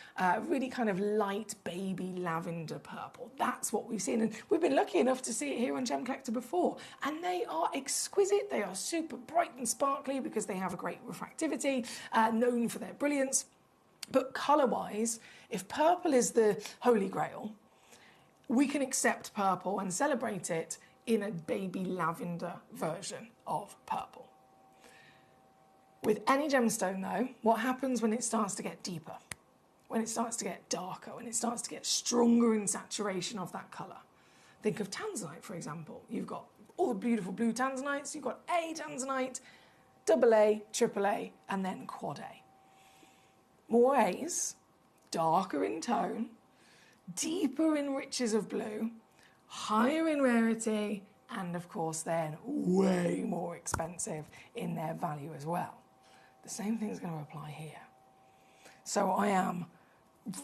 really kind of light baby lavender purple. That's what we've seen, and we've been lucky enough to see it here on Gemcollector before, and they are exquisite. They are super bright and sparkly because they have a great refractivity, known for their brilliance. But colour-wise, if purple is the holy grail, we can accept purple and celebrate it in a baby lavender version of purple. With any gemstone though, what happens when it starts to get deeper? When it starts to get darker, when it starts to get stronger in saturation of that colour? Think of tanzanite, for example. You've got all the beautiful blue tanzanites, you've got A tanzanite, AA, AAA, and then quad A. More A's, darker in tone, deeper in riches of blue, higher in rarity, and of course then way more expensive in their value as well. The same thing is going to apply here. So I am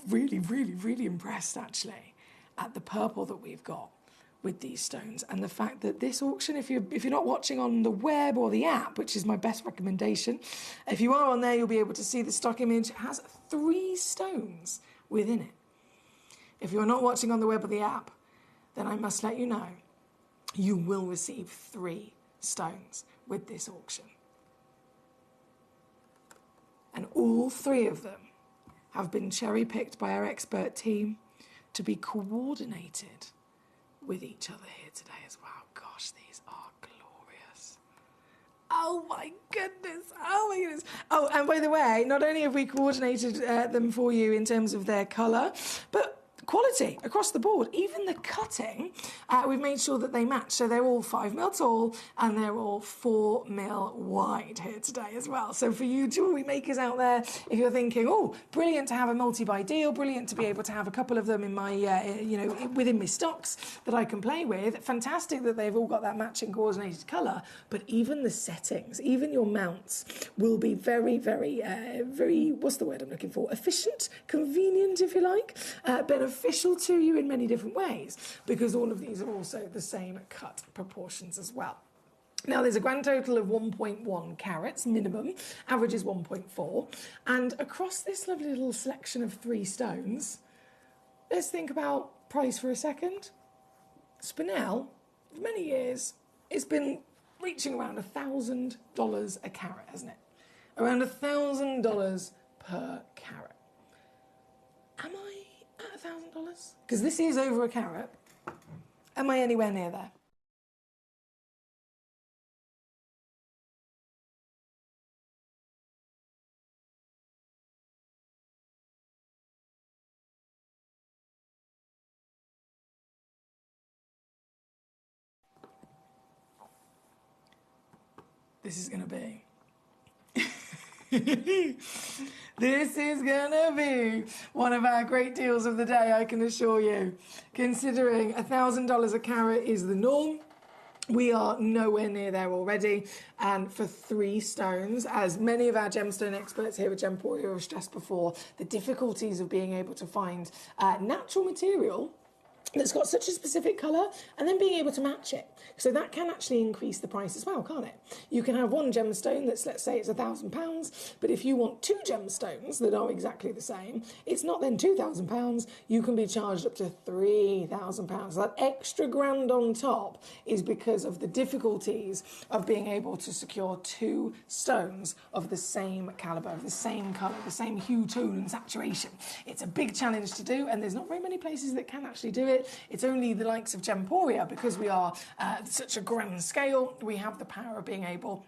really, really, really impressed actually at the purple that we've got with these stones, and the fact that this auction, if you're not watching on the web or the app, which is my best recommendation, if you are on there, you'll be able to see the stock image has 3 stones within it. If you're not watching on the web or the app, then I must let you know, you will receive 3 stones with this auction. And all 3 of them have been cherry-picked by our expert team to be coordinated with each other here today as well. Gosh, these are glorious. Oh my goodness, oh my goodness. Oh, and by the way, not only have we coordinated them for you in terms of their colour, but quality across the board. Even the cutting, we've made sure that they match. So they're all 5mm tall and they're all 4mm wide here today as well. So for you jewellery makers out there, if you're thinking, oh, brilliant to have a multi-buy deal, brilliant to be able to have a couple of them in my, within my stocks that I can play with, fantastic that they've all got that matching coordinated colour, but even the settings, even your mounts will be very, very, what's the word I'm looking for? Efficient, convenient, if you like, beneficial to you in many different ways, because all of these are also the same cut proportions as well. Now, there's a grand total of 1.1 carats minimum, average is 1.4, and across this lovely little selection of 3 stones, let's think about price for a second. Spinel, for many years, it's been reaching around $1,000 a carat, hasn't it? Around $1,000 per carat. Am I at $1,000? Because this is over a carat. Am I anywhere near there? This is going to be... This is gonna be one of our great deals of the day, I can assure you. Considering $1,000 a carat is the norm, we are nowhere near there already. And for 3 stones, as many of our gemstone experts here at Gemporia have stressed before, the difficulties of being able to find natural material that's got such a specific colour, and then being able to match it. So that can actually increase the price as well, can't it? You can have one gemstone that's, let's say it's £1,000, but if you want 2 gemstones that are exactly the same, it's not then £2,000, you can be charged up to £3,000. That extra grand on top is because of the difficulties of being able to secure 2 stones of the same calibre, of the same colour, the same hue, tone and saturation. It's a big challenge to do, and there's not very many places that can actually do it. It's only the likes of Gemporia, because we are such a grand scale, we have the power of being able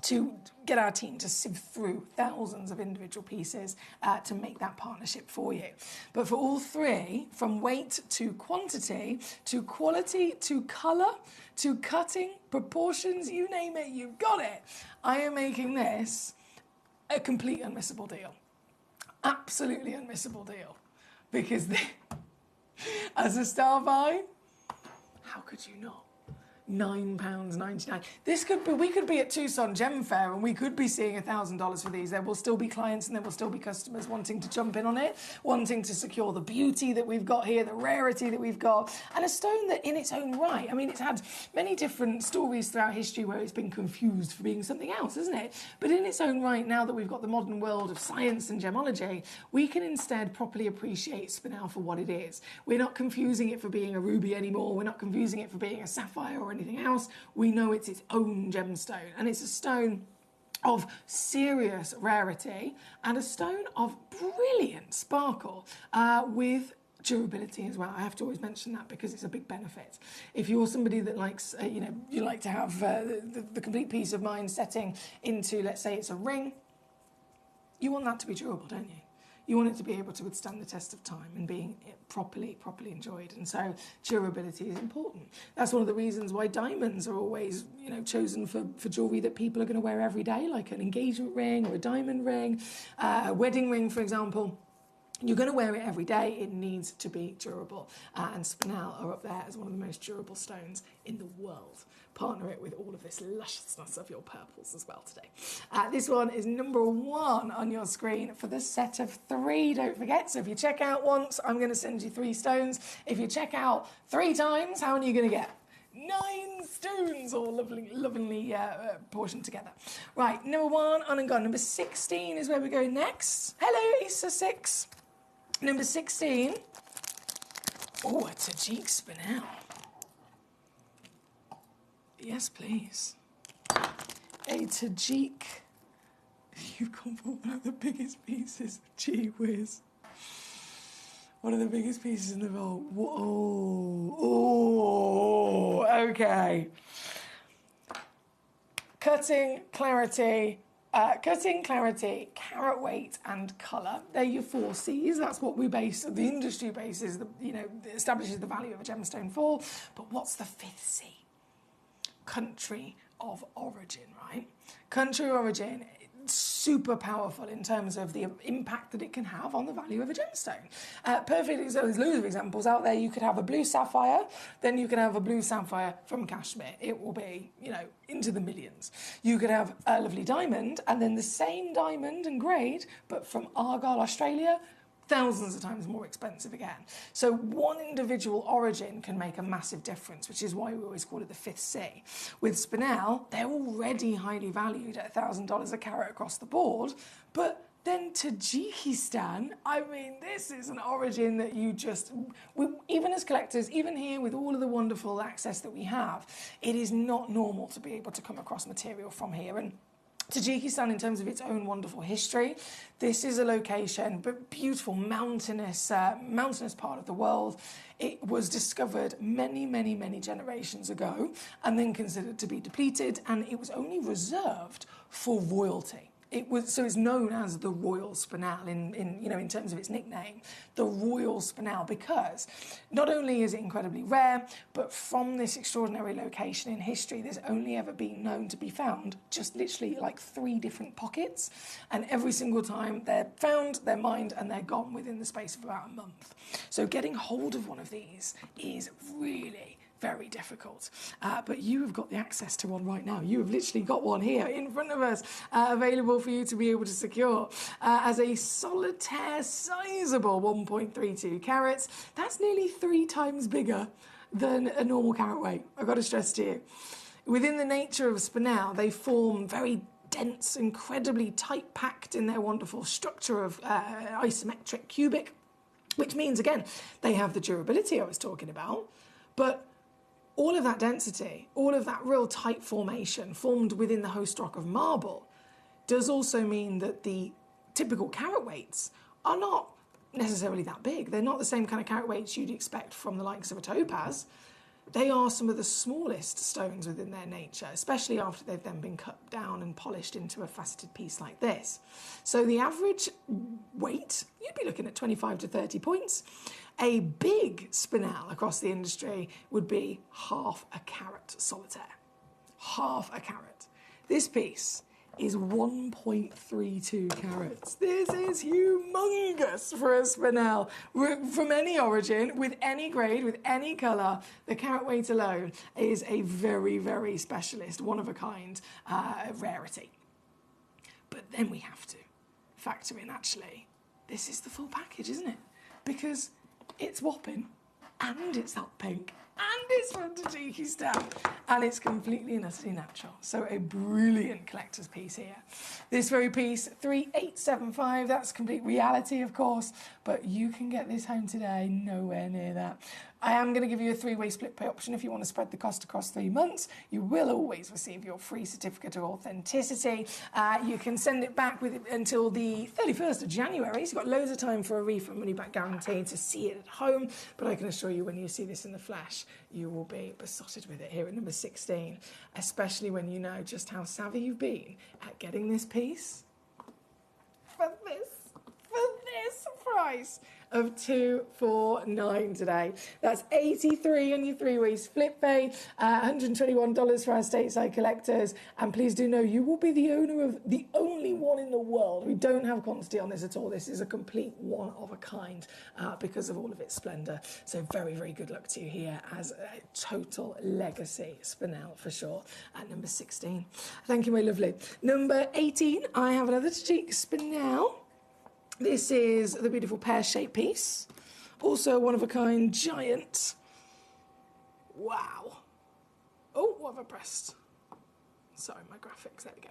to get our team to sift through thousands of individual pieces to make that partnership for you. But for all 3, from weight to quantity, to quality, to colour, to cutting, proportions, you name it, you've got it. I am making this a complete unmissable deal. Absolutely unmissable deal. Because as a star buy, how could you not? £9.99. We could be at Tucson Gem Fair and we could be seeing $1,000 for these. There will still be clients and there will still be customers wanting to jump in on it, wanting to secure the beauty that we've got here, the rarity that we've got, and a stone that in its own right, I mean, it's had many different stories throughout history where it's been confused for being something else, isn't it? But in its own right, now that we've got the modern world of science and gemology, we can instead properly appreciate spinel for what it is. We're not confusing it for being a ruby anymore. We're not confusing it for being a sapphire or anything else. We know it's its own gemstone, and it's a stone of serious rarity and a stone of brilliant sparkle with durability as well. I have to always mention that because it's a big benefit. If you're somebody that likes, you like to have the complete peace of mind setting into, let's say it's a ring, you want that to be durable, don't you? You want it to be able to withstand the test of time and being properly enjoyed. And so durability is important. That's one of the reasons why diamonds are always, chosen for jewellery that people are going to wear every day, like an engagement ring or a diamond ring, a wedding ring, for example. You're going to wear it every day. It needs to be durable. And spinel are up there as one of the most durable stones in the world. Partner it with all of this lusciousness of your purples as well today. This one is number 1 on your screen for the set of 3. Don't forget, so if you check out once, I'm going to send you 3 stones. If you check out 3 times, how many are you going to get? 9 stones, all lovingly portioned together. Right, number 1 on and gone. Number 16 is where we go next. Hello, Issa 6. Number 16. Oh, it's a Tajik spinel. Yes, please. A Tajik. You've gone for one of the biggest pieces. Gee whiz. One of the biggest pieces in the vault. Whoa. Oh, okay. Cutting, clarity, carat weight, and colour. They're your 4 C's. That's what we base, the industry bases, establishes the value of a gemstone for. But what's the 5th C? Country of origin, right? Country of origin, super powerful in terms of the impact that it can have on the value of a gemstone. Perfectly, so there's loads of examples out there. You could have a blue sapphire, then you can have a blue sapphire from Kashmir. It will be, into the millions. You could have a lovely diamond, and then the same diamond and grade, but from Argyle, Australia, thousands of times more expensive again. So one individual origin can make a massive difference, which is why we always call it the 5th C. With spinel, they're already highly valued at $1,000 a carat across the board, but then Tajikistan, I mean, this is an origin that even as collectors, even here with all of the wonderful access that we have, it is not normal to be able to come across material from here. And Tajikistan, in terms of its own wonderful history, this is a location, but beautiful mountainous part of the world. It was discovered many generations ago and then considered to be depleted, and it was only reserved for royalty. So it's known as the Royal Spinel in terms of its nickname, the Royal Spinel, because not only is it incredibly rare, but from this extraordinary location in history, there's only ever been known to be found just literally like 3 different pockets, and every single time they're found, they're mined, and they're gone within the space of about a month. So getting hold of one of these is really very difficult. But you have got the access to one right now. You have literally got one here in front of us, available for you to be able to secure as a solitaire sizable 1.32 carats. That's nearly 3 times bigger than a normal carat weight, I've got to stress to you. Within the nature of spinel, they form very dense, incredibly tight packed in their wonderful structure of isometric cubic, which means, again, they have the durability I was talking about, but all of that density, all of that real tight formation formed within the host rock of marble does also mean that the typical carat weights are not necessarily that big. They're not the same kind of carat weights you'd expect from the likes of a topaz. They are some of the smallest stones within their nature, especially after they've then been cut down and polished into a faceted piece like this. So the average weight, you'd be looking at 25 to 30 points. A big spinel across the industry would be half a carat solitaire. Half a carat. This piece is 1.32 carats. This is humongous for a spinel. From any origin, with any grade, with any colour, the carat weight alone is a very, very specialist, one-of-a-kind rarity. But then we have to factor in, actually, this is the full package, isn't it? Because it's whopping, and it's that pink, and it's from Tajiki stamp, and it's completely and utterly natural. So a brilliant collector's piece here. This very piece, 3875, that's complete reality, of course, but you can get this home today, nowhere near that. I am going to give you a 3-way split pay option if you want to spread the cost across 3 months. You will always receive your free certificate of authenticity. You can send it back with it until the 31st of January, so you've got loads of time for a refund money-back guarantee to see it at home, but I can assure you when you see this in the flesh, you will be besotted with it here at number 16, especially when you know just how savvy you've been at getting this piece for this price of $249 today. That's $83 on your 3-way split pay, $121 for our stateside collectors, and please do know you will be the owner of the only one in the world. We don't have quantity on this at all. This is a complete one of a kind because of all of its splendour. So very, very good luck to you here as a total legacy spinel for sure at number 16. Thank you, my lovely. Number 18, I have another Tajik spinel. This is the beautiful pear-shaped piece. Also one-of-a-kind giant. Wow. Oh, what have I pressed? Sorry, my graphics. There we go.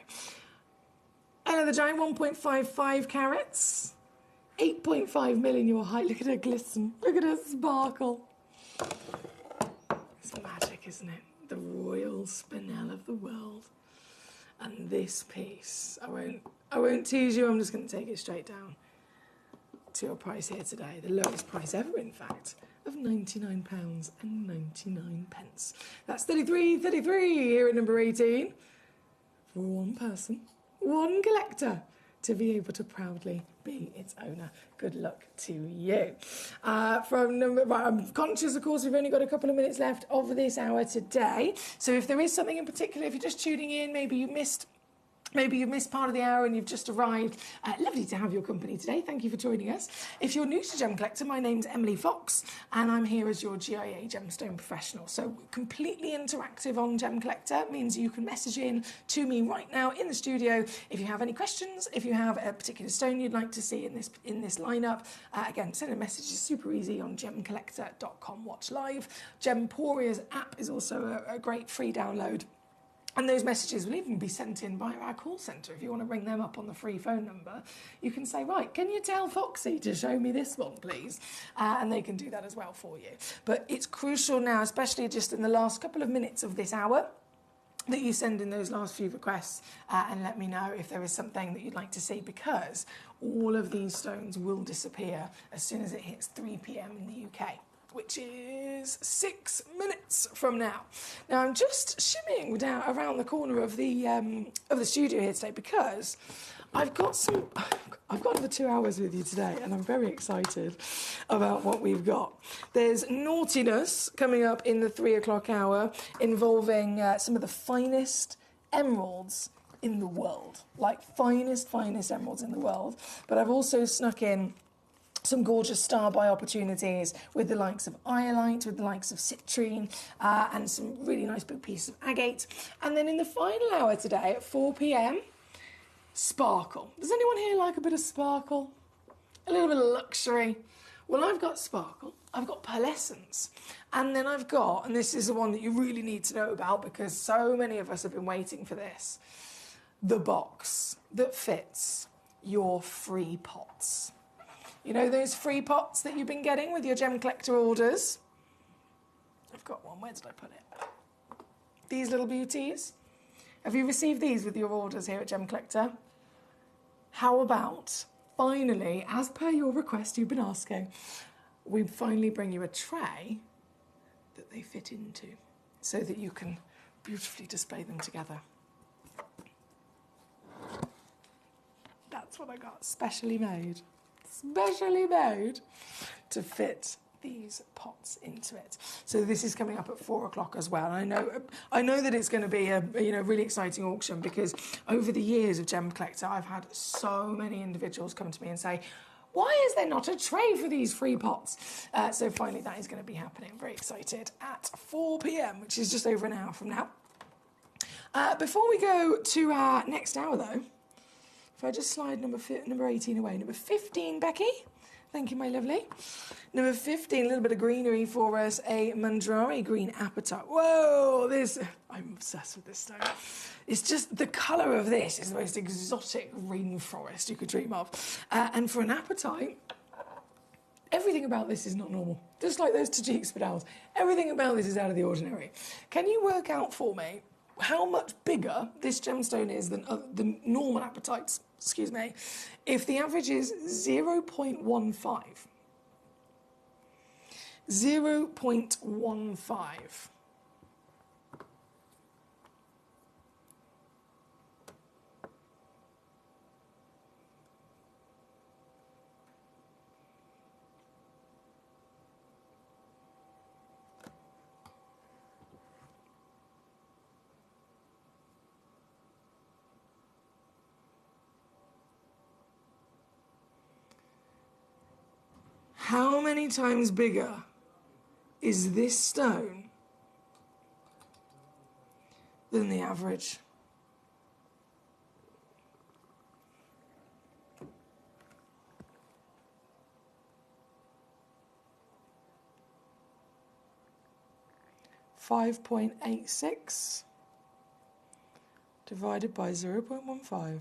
Another giant, 1.55 carats. 8.5 mil in your height. Look at her glisten. Look at her sparkle. It's magic, isn't it? The royal spinel of the world. And this piece, I won't tease you. I'm just going to take it straight down to your price here today, the lowest price ever, in fact, of £99.99. That's 33 here at number 18 for one person, one collector, to be able to proudly be its owner. Good luck to you. I'm conscious, of course, we've only got a couple of minutes left of this hour today. So if there is something in particular, if you're just tuning in, maybe you've missed part of the hour and you've just arrived. Lovely to have your company today. Thank you for joining us. If you're new to Gem Collector, my name's Emily Fox and I'm here as your GIA Gemstone professional. So completely interactive on Gem Collector means you can message in to me right now in the studio if you have any questions, if you have a particular stone you'd like to see in this lineup. Again, send a message. It's super easy on gemcollector.com. Watch live. Gemporia's app is also a great free download. And those messages will even be sent in via our call centre. If you want to ring them up on the free phone number, you can say, right, can you tell Foxy to show me this one, please? And they can do that as well for you. But it's crucial now, especially just in the last couple of minutes of this hour, that you send in those last few requests and let me know if there is something that you'd like to see, because all of these stones will disappear as soon as it hits 3 p.m. in the UK. Which is 6 minutes from now. Now I'm just shimmying down around the corner of the studio here today because I've got another 2 hours with you today, and I'm very excited about what we've got. There's naughtiness coming up in the 3 o'clock hour involving some of the finest emeralds in the world, like finest emeralds in the world. But I've also snuck in some gorgeous star buy opportunities with the likes of iolite, with the likes of citrine, and some really nice big pieces of agate. And then in the final hour today at 4 p.m, sparkle. Does anyone here like a bit of sparkle? A little bit of luxury? Well, I've got sparkle, I've got pearlescence, and then I've got, and this is the one that you really need to know about because so many of us have been waiting for this, the box that fits your free pots. You know those free pots that you've been getting with your Gemcollector orders? I've got one. Where did I put it? These little beauties. Have you received these with your orders here at Gemcollector? How about, finally, as per your request you've been asking, we finally bring you a tray that they fit into so that you can beautifully display them together. That's what I got, specially made to fit these pots into it. So this is coming up at 4 o'clock as well. And I know that it's going to be a really exciting auction because over the years of Gemcollector, I've had so many individuals come to me and say, why is there not a tray for these free pots? So finally that is going to be happening. I'm very excited at 4 p.m, which is just over an hour from now. Before we go to our next hour though, if I just slide number 18 away. Number 15, Becky. Thank you, my lovely. Number 15, a little bit of greenery for us. A Mandrari green appetite. Whoa, I'm obsessed with this stone. It's just, the colour of this is the most exotic rainforest you could dream of. And for an appetite, everything about this is not normal. Just like those Tajik spadals. Everything about this is out of the ordinary. Can you work out for me how much bigger this gemstone is than the normal appetites, excuse me, if the average is 0.15. 0.15. How many times bigger is this stone than the average? .86 divided by 0.15.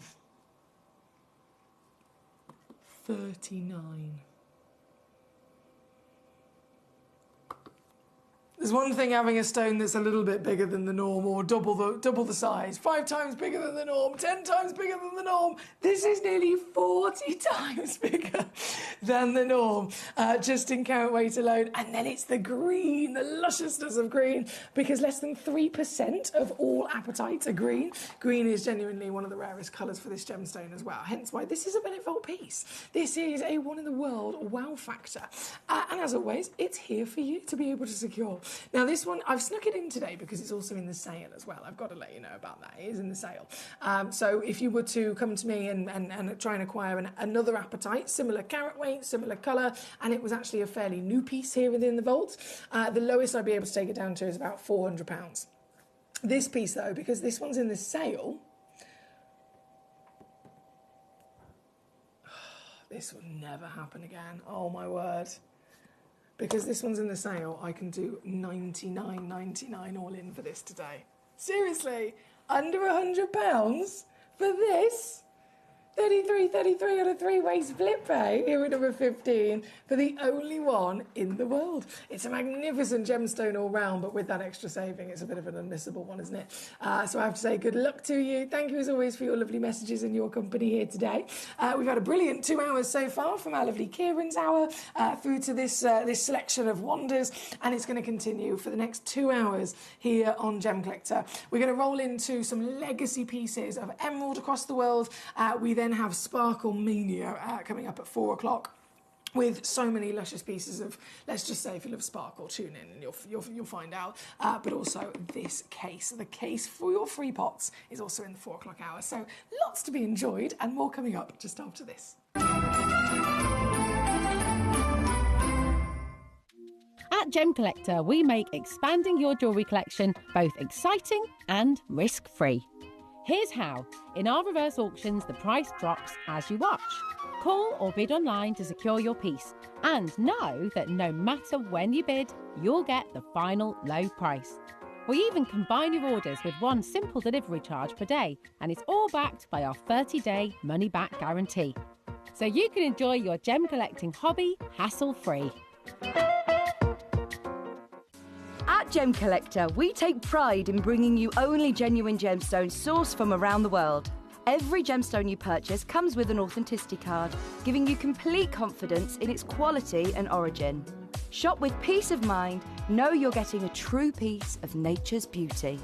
39. There's one thing having a stone that's a little bit bigger than the norm, or double the size, 5 times bigger than the norm, 10 times bigger than the norm. This is nearly 40 times bigger than the norm, just in carat weight alone. And then it's the green, the lusciousness of green, because less than 3% of all apatites are green. Green is genuinely one of the rarest colours for this gemstone as well, hence why this is a minute volt piece. This is a one-in-the-world wow factor. And as always, it's here for you to be able to secure. Now this one, I've snuck it in today because it's also in the sale as well. I've got to let you know about that. It is in the sale. So if you were to come to me and try and acquire another apatite, similar carat weight, similar colour, and it was actually a fairly new piece here within the vault, the lowest I'd be able to take it down to is about £400. This piece though, because this one's in the sale, this will never happen again. Oh my word. Because this one's in the sale, I can do $99.99 all in for this today. Seriously, under £100 for this? 33 on a 3-way split pay here at number 15 for the only one in the world. It's a magnificent gemstone all round, but with that extra saving, it's a bit of an unmissable one, isn't it? So I have to say good luck to you. Thank you as always for your lovely messages and your company here today. We've had a brilliant 2 hours so far, from our lovely Kieran's hour through to this selection of wonders, and it's going to continue for the next 2 hours here on Gemcollector. We're going to roll into some legacy pieces of emerald across the world. We then have Sparkle Mania coming up at 4 o'clock with so many luscious pieces of, let's just say, if you love sparkle, tune in and you'll find out. But also this case, the case for your free pots, is also in the 4 o'clock hour. So lots to be enjoyed and more coming up just after this. At Gemcollector, we make expanding your jewellery collection both exciting and risk-free. Here's how. In our reverse auctions, the price drops as you watch. Call or bid online to secure your piece. And know that no matter when you bid, you'll get the final low price. We even combine your orders with one simple delivery charge per day, and it's all backed by our 30-day money-back guarantee. So you can enjoy your gem collecting hobby hassle-free. At Gemcollector, we take pride in bringing you only genuine gemstones sourced from around the world. Every gemstone you purchase comes with an authenticity card, giving you complete confidence in its quality and origin. Shop with peace of mind, know you're getting a true piece of nature's beauty.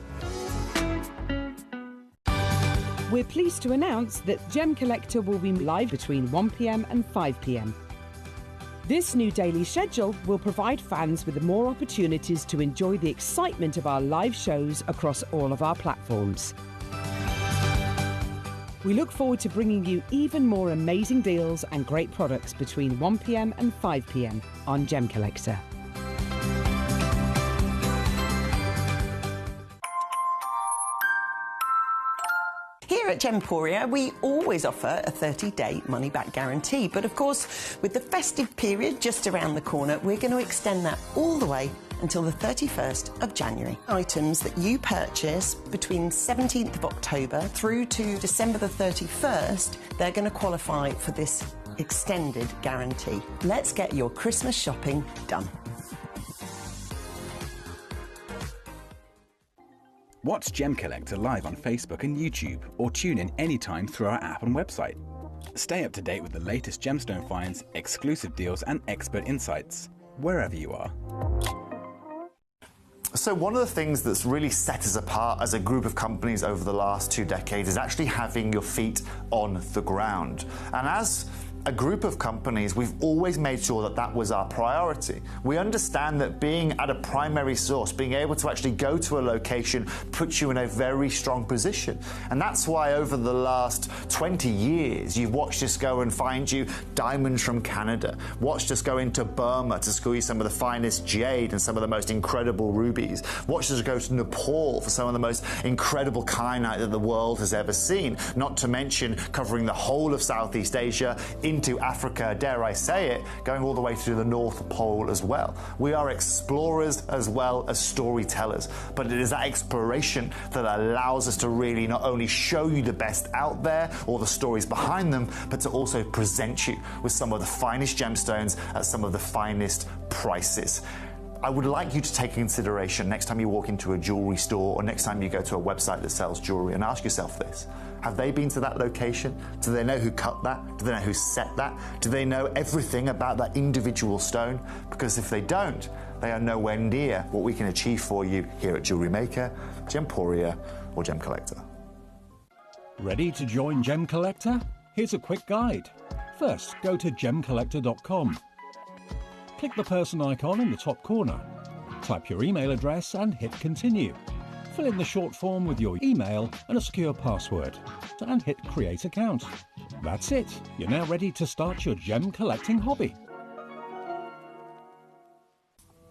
We're pleased to announce that Gemcollector will be live between 1 p.m. and 5 p.m. This new daily schedule will provide fans with more opportunities to enjoy the excitement of our live shows across all of our platforms. We look forward to bringing you even more amazing deals and great products between 1 p.m. and 5 p.m. on Gemcollector. Here at Gemporia, we always offer a 30-day money-back guarantee. But of course, with the festive period just around the corner, we're going to extend that all the way until the 31st of January. Items that you purchase between 17th of October through to December the 31st, they're going to qualify for this extended guarantee. Let's get your Christmas shopping done. Watch Gemcollector live on Facebook and YouTube, or tune in anytime through our app and website. Stay up to date with the latest gemstone finds, exclusive deals and expert insights, wherever you are. So one of the things that's really set us apart as a group of companies over the last 2 decades is actually having your feet on the ground. And as a group of companies, we've always made sure that that was our priority. We understand that being at a primary source, being able to actually go to a location, puts you in a very strong position. And that's why over the last 20 years, you've watched us go and find you diamonds from Canada, watched us go into Burma to score you some of the finest jade and some of the most incredible rubies, watched us go to Nepal for some of the most incredible kyanite that the world has ever seen, not to mention covering the whole of Southeast Asia, into Africa, dare I say it, going all the way to the North Pole as well. We are explorers as well as storytellers, but it is that exploration that allows us to really not only show you the best out there or the stories behind them, but to also present you with some of the finest gemstones at some of the finest prices. I would like you to take consideration next time you walk into a jewelry store or next time you go to a website that sells jewelry and ask yourself this. Have they been to that location? Do they know who cut that? Do they know who set that? Do they know everything about that individual stone? Because if they don't, they are nowhere near what we can achieve for you here at Jewelry Maker, Gemporia or Gemcollector. Ready to join Gemcollector? Here's a quick guide. First, go to gemcollector.com. Click the person icon in the top corner. Type your email address and hit continue. Fill in the short form with your email and a secure password, and hit create account. That's it. You're now ready to start your gem collecting hobby.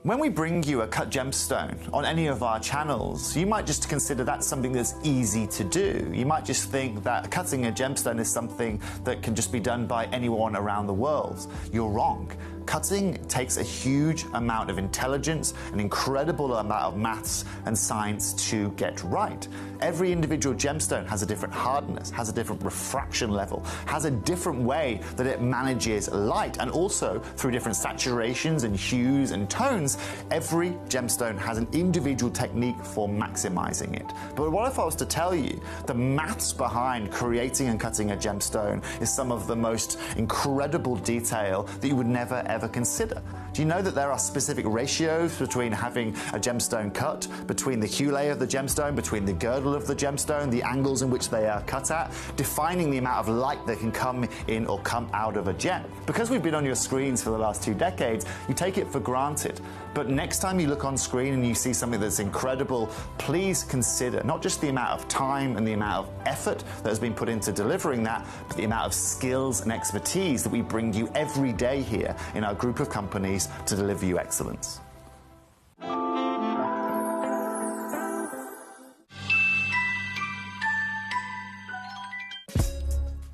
When we bring you a cut gemstone on any of our channels, you might just consider that something that's easy to do. You might just think that cutting a gemstone is something that can just be done by anyone around the world. You're wrong. Cutting takes a huge amount of intelligence, an incredible amount of maths and science to get right. Every individual gemstone has a different hardness, has a different refraction level, has a different way that it manages light, and also through different saturations and hues and tones, every gemstone has an individual technique for maximizing it. But what if I was to tell you the maths behind creating and cutting a gemstone is some of the most incredible detail that you would never ever consider? Do you know that there are specific ratios between having a gemstone cut, between the hue layer of the gemstone, between the girdle of the gemstone, the angles in which they are cut at, defining the amount of light that can come in or come out of a gem? Because we've been on your screens for the last 2 decades, you take it for granted. But next time you look on screen and you see something that's incredible, please consider not just the amount of time and the amount of effort that has been put into delivering that, but the amount of skills and expertise that we bring you every day here in our group of companies to deliver you excellence.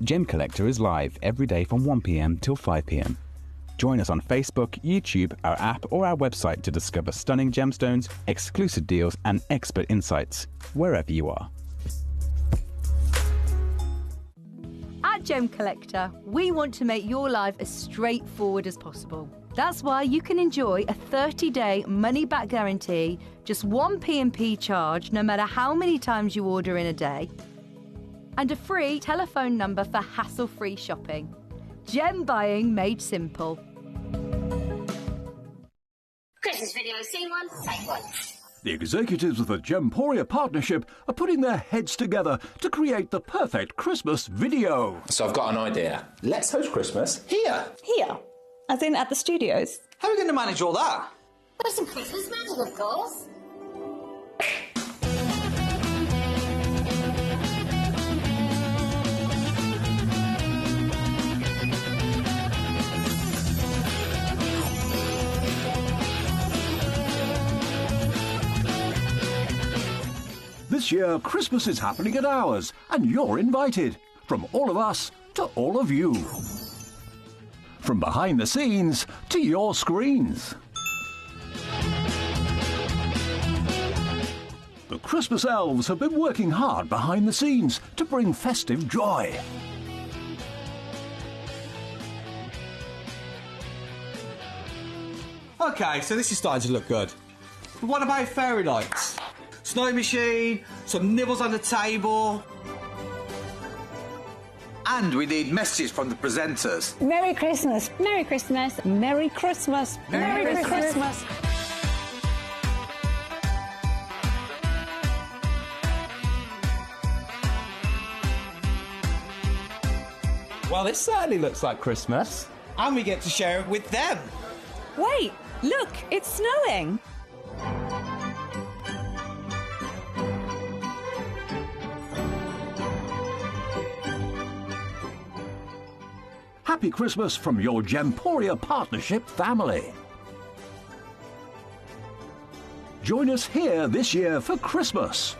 Gemcollector is live every day from 1 p.m. till 5 p.m. Join us on Facebook, YouTube, our app, or our website to discover stunning gemstones, exclusive deals, and expert insights wherever you are. At Gemcollector, we want to make your life as straightforward as possible. That's why you can enjoy a 30-day money-back guarantee, just 1 P&P charge no matter how many times you order in a day, and a free telephone number for hassle-free shopping. Gem buying made simple. Christmas video, see one, take one. The executives of the Gemporia partnership are putting their heads together to create the perfect Christmas video. So I've got an idea. Let's host Christmas here. Here? As in at the studios? How are we going to manage all that? With some Christmas magic, of course. This year, Christmas is happening at ours, and you're invited. From all of us to all of you. From behind the scenes to your screens. The Christmas elves have been working hard behind the scenes to bring festive joy. OK, so this is starting to look good. But what about fairy lights? Snow machine, some nibbles on the table. And we need messages from the presenters. Merry Christmas. Merry Christmas. Merry Christmas. Merry Christmas. Well, this certainly looks like Christmas. And we get to share it with them. Wait, look, it's snowing. Happy Christmas from your Gemporia partnership family. Join us here this year for Christmas.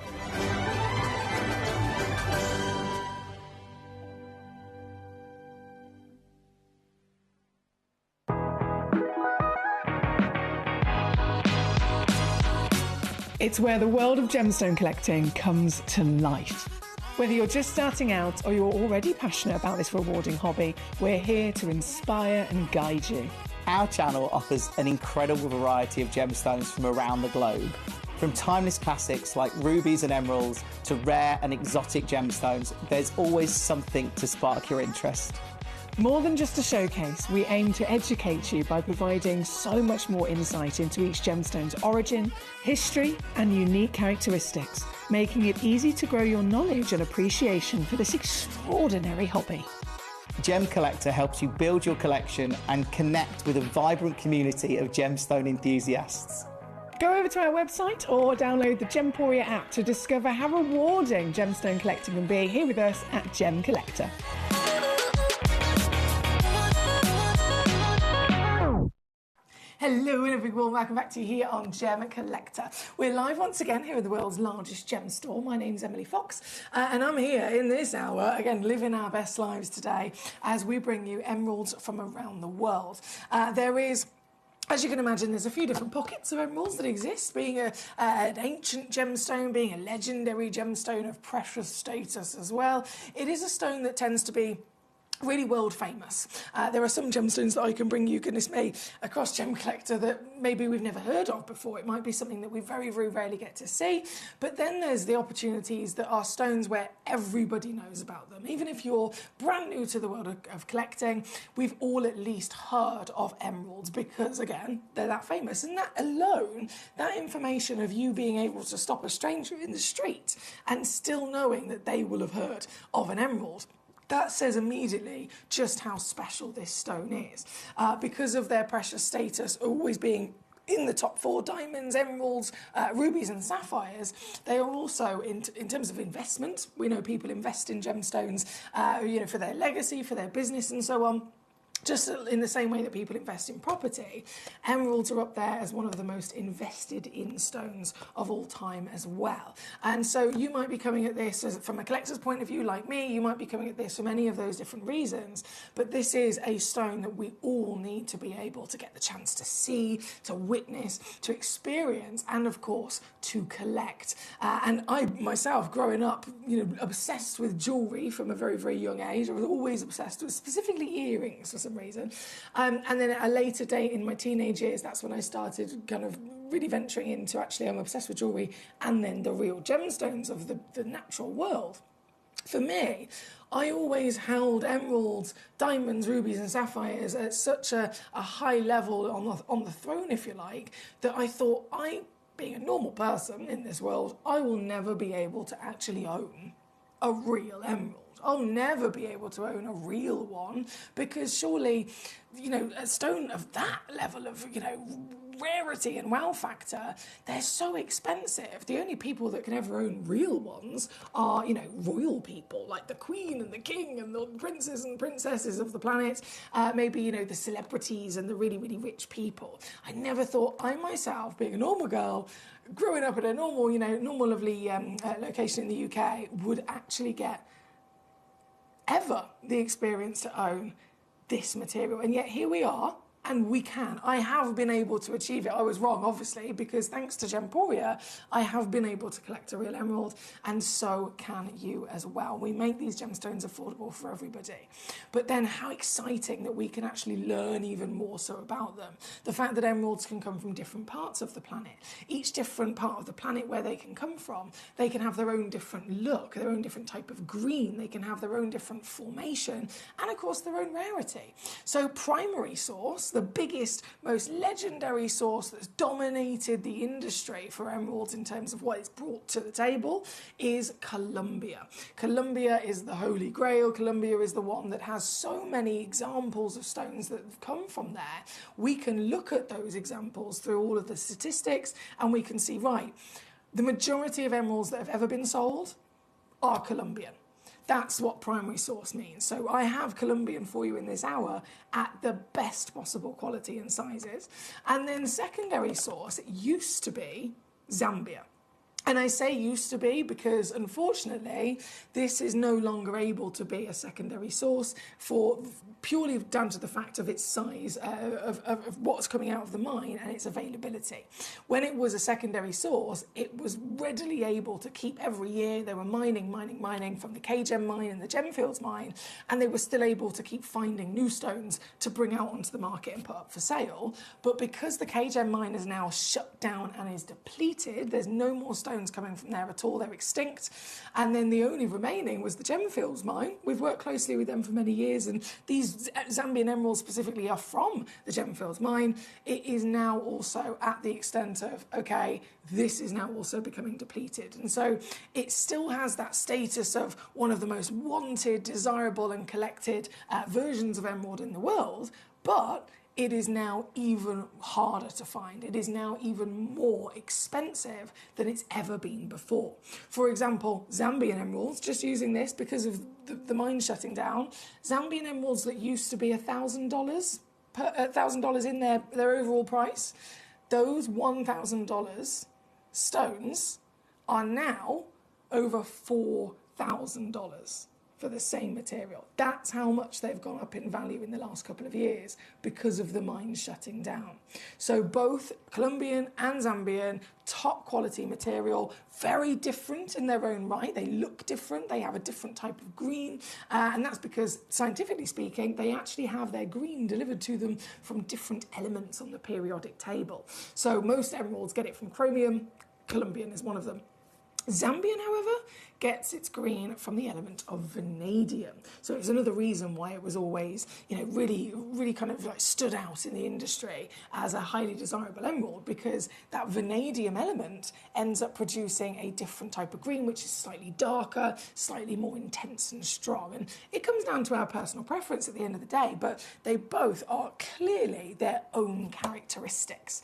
It's where the world of gemstone collecting comes to life. Whether you're just starting out or you're already passionate about this rewarding hobby, we're here to inspire and guide you. Our channel offers an incredible variety of gemstones from around the globe. From timeless classics like rubies and emeralds to rare and exotic gemstones, there's always something to spark your interest. More than just a showcase, we aim to educate you by providing so much more insight into each gemstone's origin, history, and unique characteristics, making it easy to grow your knowledge and appreciation for this extraordinary hobby. Gemcollector helps you build your collection and connect with a vibrant community of gemstone enthusiasts. Go over to our website or download the Gemporia app to discover how rewarding gemstone collecting can be here with us at Gemcollector. Hello and a big warm welcome back to you here on Gemcollector. We're live once again here at the world's largest gem store. My name's Emily Fox and I'm here in this hour, again, living our best lives today as we bring you emeralds from around the world. There is, as you can imagine, there's a few different pockets of emeralds that exist, being an ancient gemstone, being a legendary gemstone of precious status as well. It is a stone that tends to be really world famous. There are some gemstones that I can bring you, goodness me, across Gemcollector that maybe we've never heard of before. It might be something that we very, very rarely get to see. But then there's the opportunities that are stones where everybody knows about them. Even if you're brand new to the world of collecting, we've all at least heard of emeralds because, again, they're that famous. And that alone, that information of you being able to stop a stranger in the street and still knowing that they will have heard of an emerald, that says immediately just how special this stone is. Because of their precious status always being in the top 4, diamonds, emeralds, rubies and sapphires, they are also, in terms of investment, we know people invest in gemstones, for their legacy, for their business and so on. Just in the same way that people invest in property, emeralds are up there as one of the most invested in stones of all time as well. And so you might be coming at this from a collector's point of view, like me. You might be coming at this from any of those different reasons. But this is a stone that we all need to be able to get the chance to see, to witness, to experience, and of course, to collect. And I myself, growing up, obsessed with jewellery from a very, very young age. I was always obsessed with specifically earrings for some reason. And then at a later date in my teenage years, that's when I started kind of really venturing into, actually, I'm obsessed with jewellery and then the real gemstones of the natural world. For me, I always held emeralds, diamonds, rubies and sapphires at such a high level on the throne, if you like, that I thought, being a normal person in this world, I will never be able to actually own a real emerald. I'll never be able to own a real one, because surely, a stone of that level of, rarity and wow factor, they're so expensive. The only people that can ever own real ones are, royal people, like the Queen and the King and the princes and princesses of the planet, maybe, the celebrities and the really, really rich people. I never thought I myself, being a normal girl, growing up at a normal, normal lovely location in the UK, would actually get ever the experience to own this material. And yet here we are, and we can. I have been able to achieve it. I was wrong, obviously, because thanks to Gemporia, I have been able to collect a real emerald, and so can you as well. We make these gemstones affordable for everybody. But then how exciting that we can actually learn even more so about them. The fact that emeralds can come from different parts of the planet. Each different part of the planet where they can come from, they can have their own different look, their own different type of green, they can have their own different formation, and of course their own rarity. So primary source, the biggest, most legendary source that's dominated the industry for emeralds in terms of what it's brought to the table, is Colombia. Colombia is the holy grail. Colombia is the one that has so many examples of stones that have come from there. We can look at those examples through all of the statistics, and we can see, right, the majority of emeralds that have ever been sold are Colombian. That's what primary source means. So I have Colombian for you in this hour at the best possible quality and sizes. And then secondary source used to be Zambia. And I say used to be because, unfortunately, this is no longer able to be a secondary source for purely down to the fact of its size, of what's coming out of the mine and its availability. When it was a secondary source, it was readily able to keep every year. They were mining from the K-Gem mine and the Gemfields mine, and they were still able to keep finding new stones to bring out onto the market and put up for sale. But because the K-Gem mine is now shut down and is depleted, there's no more stones coming from there at all. They're extinct. And then the only remaining was the Gemfields mine. We've worked closely with them for many years, and these Zambian emeralds specifically are from the Gemfields mine. It is now also at the extent of, okay, this is now also becoming depleted. And so it still has that status of one of the most wanted, desirable and collected versions of emerald in the world, but it is now even harder to find. It is now even more expensive than it's ever been before. For example, Zambian emeralds, just using this because of the mine shutting down, Zambian emeralds that used to be $1,000 in their overall price, those $1,000 stones are now over $4,000. For the same material. That's how much they've gone up in value in the last couple of years because of the mines shutting down. So both Colombian and Zambian, top quality material, very different in their own right. They look different, they have a different type of green, and that's because, scientifically speaking, they actually have their green delivered to them from different elements on the periodic table. So most emeralds get it from chromium, Colombian is one of them. Zambian, however, gets its green from the element of vanadium. So it's another reason why it was always, really kind of like stood out in the industry as a highly desirable emerald, because that vanadium element ends up producing a different type of green, which is slightly darker, slightly more intense and strong. And it comes down to our personal preference at the end of the day, but they both are clearly their own characteristics.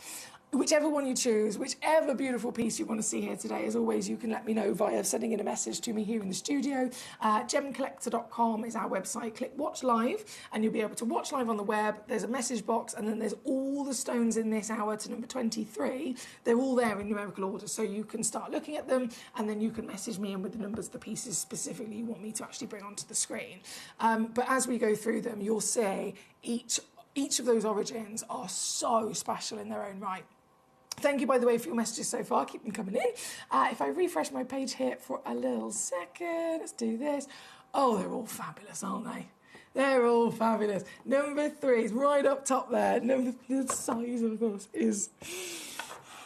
whichever one you choose, whichever beautiful piece you want to see here today, as always, you can let me know via sending in a message to me here in the studio. Gemcollector.com is our website. Click Watch Live, and you'll be able to watch live on the web. There's a message box, and then there's all the stones in this hour to number 23. They're all there in numerical order, so you can start looking at them, and then you can message me in with the numbers, the pieces specifically you want me to actually bring onto the screen. But as we go through them, you'll see each of those origins are so special in their own right. Thank you, by the way, for your messages so far. Keep them coming in. If I refresh my page here for a little second, let's do this. Oh, they're all fabulous, aren't they? They're all fabulous. Number 3 is right up top there. The size of this is...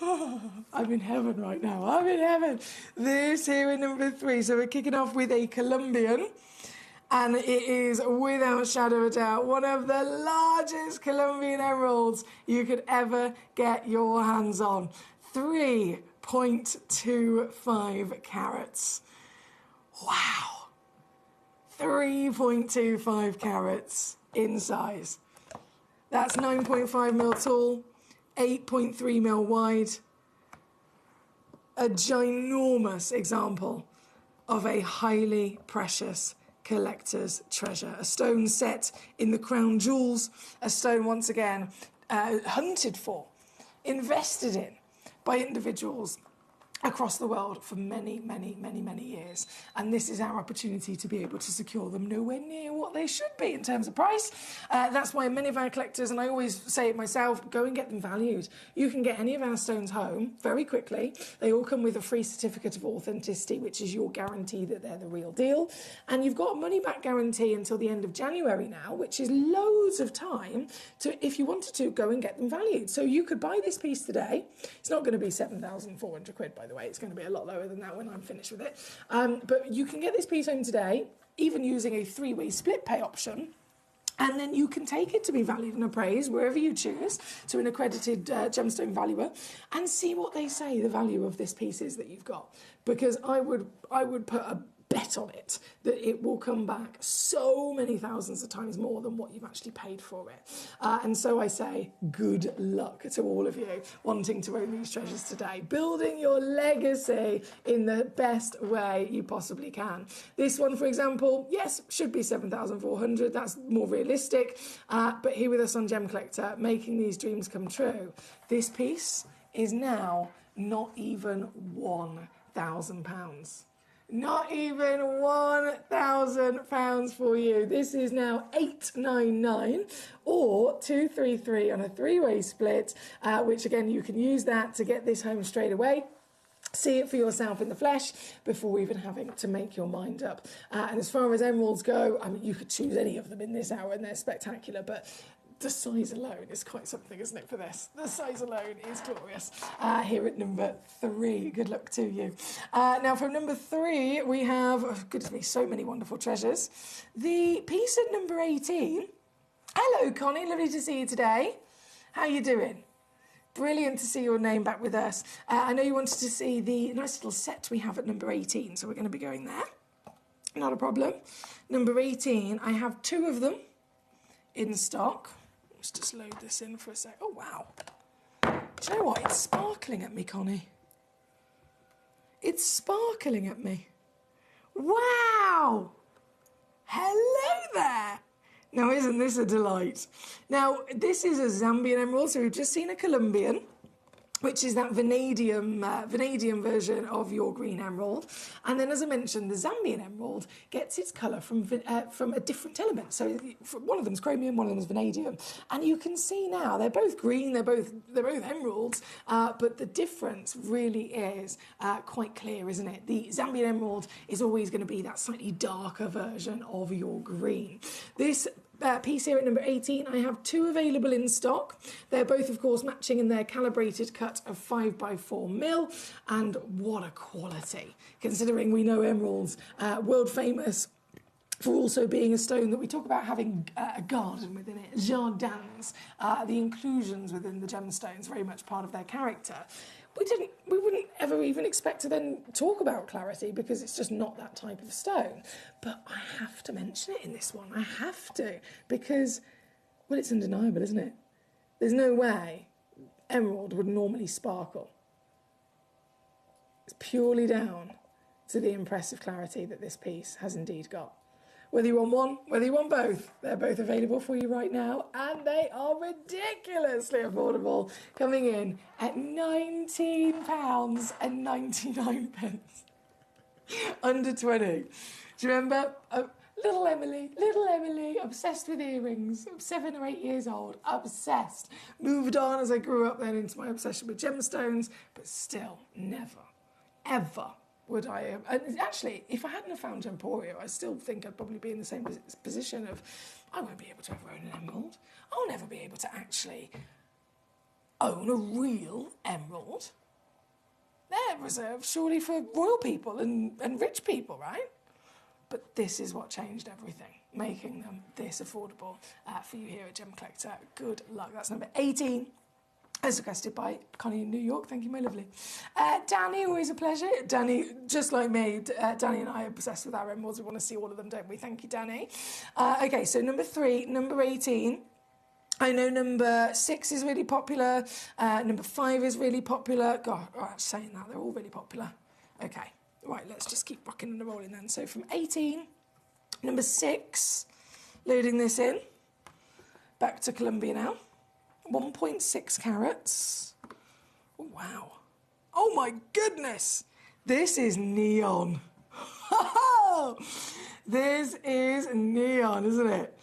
I'm in heaven right now. I'm in heaven. This here in number 3. So we're kicking off with a Colombian. And it is, without shadow of a doubt, one of the largest Colombian emeralds you could ever get your hands on. 3.25 carats. Wow. 3.25 carats in size. That's 9.5 mil tall, 8.3 mil wide. A ginormous example of a highly precious collector's treasure. A stone set in the crown jewels, a stone once again hunted for, invested in by individuals across the world for many, many, many, many years. And this is our opportunity to be able to secure them nowhere near what they should be in terms of price. That's why many of our collectors, and I always say it myself, go and get them valued. You can get any of our stones home very quickly. They all come with a free certificate of authenticity, which is your guarantee that they're the real deal. And you've got a money-back guarantee until the end of January now, which is loads of time to, if you wanted to, go and get them valued. So you could buy this piece today. It's not going to be 7,400 quid, by the way. It's going to be a lot lower than that when I'm finished with it. But you can get this piece home today, even using a 3-way split pay option. And then you can take it to be valued and appraised wherever you choose to an accredited gemstone valuer and see what they say the value of this piece is that you've got. Because I would put a bet on it that it will come back so many thousands of times more than what you've actually paid for it. And so I say good luck to all of you wanting to own these treasures today, building your legacy in the best way you possibly can. This one, for example, yes, should be 7,400. That's more realistic. But here with us on Gem Collector, making these dreams come true. This piece is now not even £1,000. Not even £1,000 for you. This is now 899 or 233 on a 3-way split, which again, you can use that to get this home straight away. See it for yourself in the flesh before even having to make your mind up. And as far as emeralds go, I mean, you could choose any of them in this hour and they're spectacular, but the size alone is quite something, isn't it, for this? The size alone is glorious. Here at number 3, good luck to you. Now, from number 3, we have, oh, goodness me, so many wonderful treasures. The piece at number 18. Hello, Connie, lovely to see you today. How are you doing? Brilliant to see your name back with us. I know you wanted to see the nice little set we have at number 18, so we're going to be going there. Not a problem. Number 18, I have 2 of them in stock. Let's just load this in for a sec. Oh, wow. Do you know what? It's sparkling at me, Connie. It's sparkling at me. Wow! Hello there! Now, isn't this a delight? Now, this is a Zambian emerald, so we've just seen a Colombian, which is that vanadium version of your green emerald. And then, as I mentioned, the Zambian emerald gets its colour from a different element. So one of them's chromium, one of them's vanadium. And you can see now, they're both green, they're both emeralds, but the difference really is quite clear, isn't it? The Zambian emerald is always going to be that slightly darker version of your green. This piece here at number 18, I have 2 available in stock. They're both, of course, matching in their calibrated cut of 5x4 mil, and what a quality, considering we know emeralds, world famous for also being a stone that we talk about having a garden within it, jardins, the inclusions within the gemstones, very much part of their character. We wouldn't ever even expect to then talk about clarity because it's just not that type of stone. But I have to mention it in this one. I have to, because, well, it's undeniable, isn't it? There's no way emerald would normally sparkle. It's purely down to the impressive clarity that this piece has indeed got. Whether you want one, whether you want both, they're both available for you right now, and they are ridiculously affordable, coming in at £19.99. Under 20. Do you remember? Little Emily, obsessed with earrings, 7 or 8 years old, obsessed. Moved on as I grew up then into my obsession with gemstones, but still never, ever would I have. And actually, if I hadn't have found Gemporia, I still think I'd probably be in the same position of, I won't be able to ever own an emerald. I'll never be able to actually own a real emerald. They're reserved surely for royal people and rich people, right? But this is what changed everything, making them this affordable for you here at Gemcollector. Good luck. That's number 18, as requested by Connie in New York. Thank you, my lovely. Danny, always a pleasure. Danny, just like me, Danny and I are obsessed with our emeralds. We want to see all of them, don't we? Thank you, Danny. Okay, so number 3, number 18. I know number 6 is really popular. Number 5 is really popular. God, right, saying that, they're all really popular. Okay, right, let's just keep rocking and rolling then. So from 18, number 6, loading this in. Back to Colombia now. 1.6 carats. Oh, wow. Oh, my goodness. This is neon. This is neon, isn't it?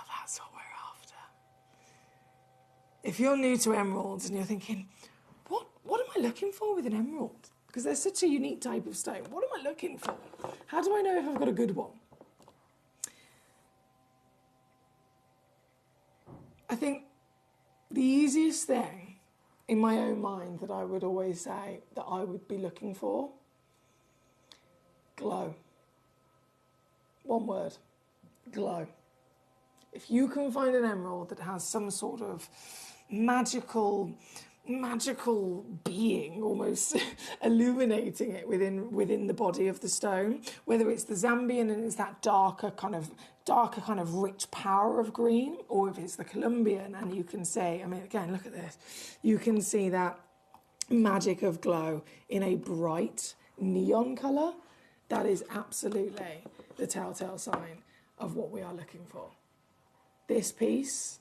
That's what we're after. If you're new to emeralds and you're thinking, what am I looking for with an emerald? Because they're such a unique type of stone. What am I looking for? How do I know if I've got a good one? I think the easiest thing in my own mind that I would always say that I would be looking for, glow. One word, glow. If you can find an emerald that has some sort of magical being almost illuminating it within the body of the stone, whether it's the Zambian and it's that darker kind of rich power of green, or if it's the Colombian and you can say, I mean, again, look at this, you can see that magic of glow in a bright neon colour, that is absolutely the telltale sign of what we are looking for. This piece,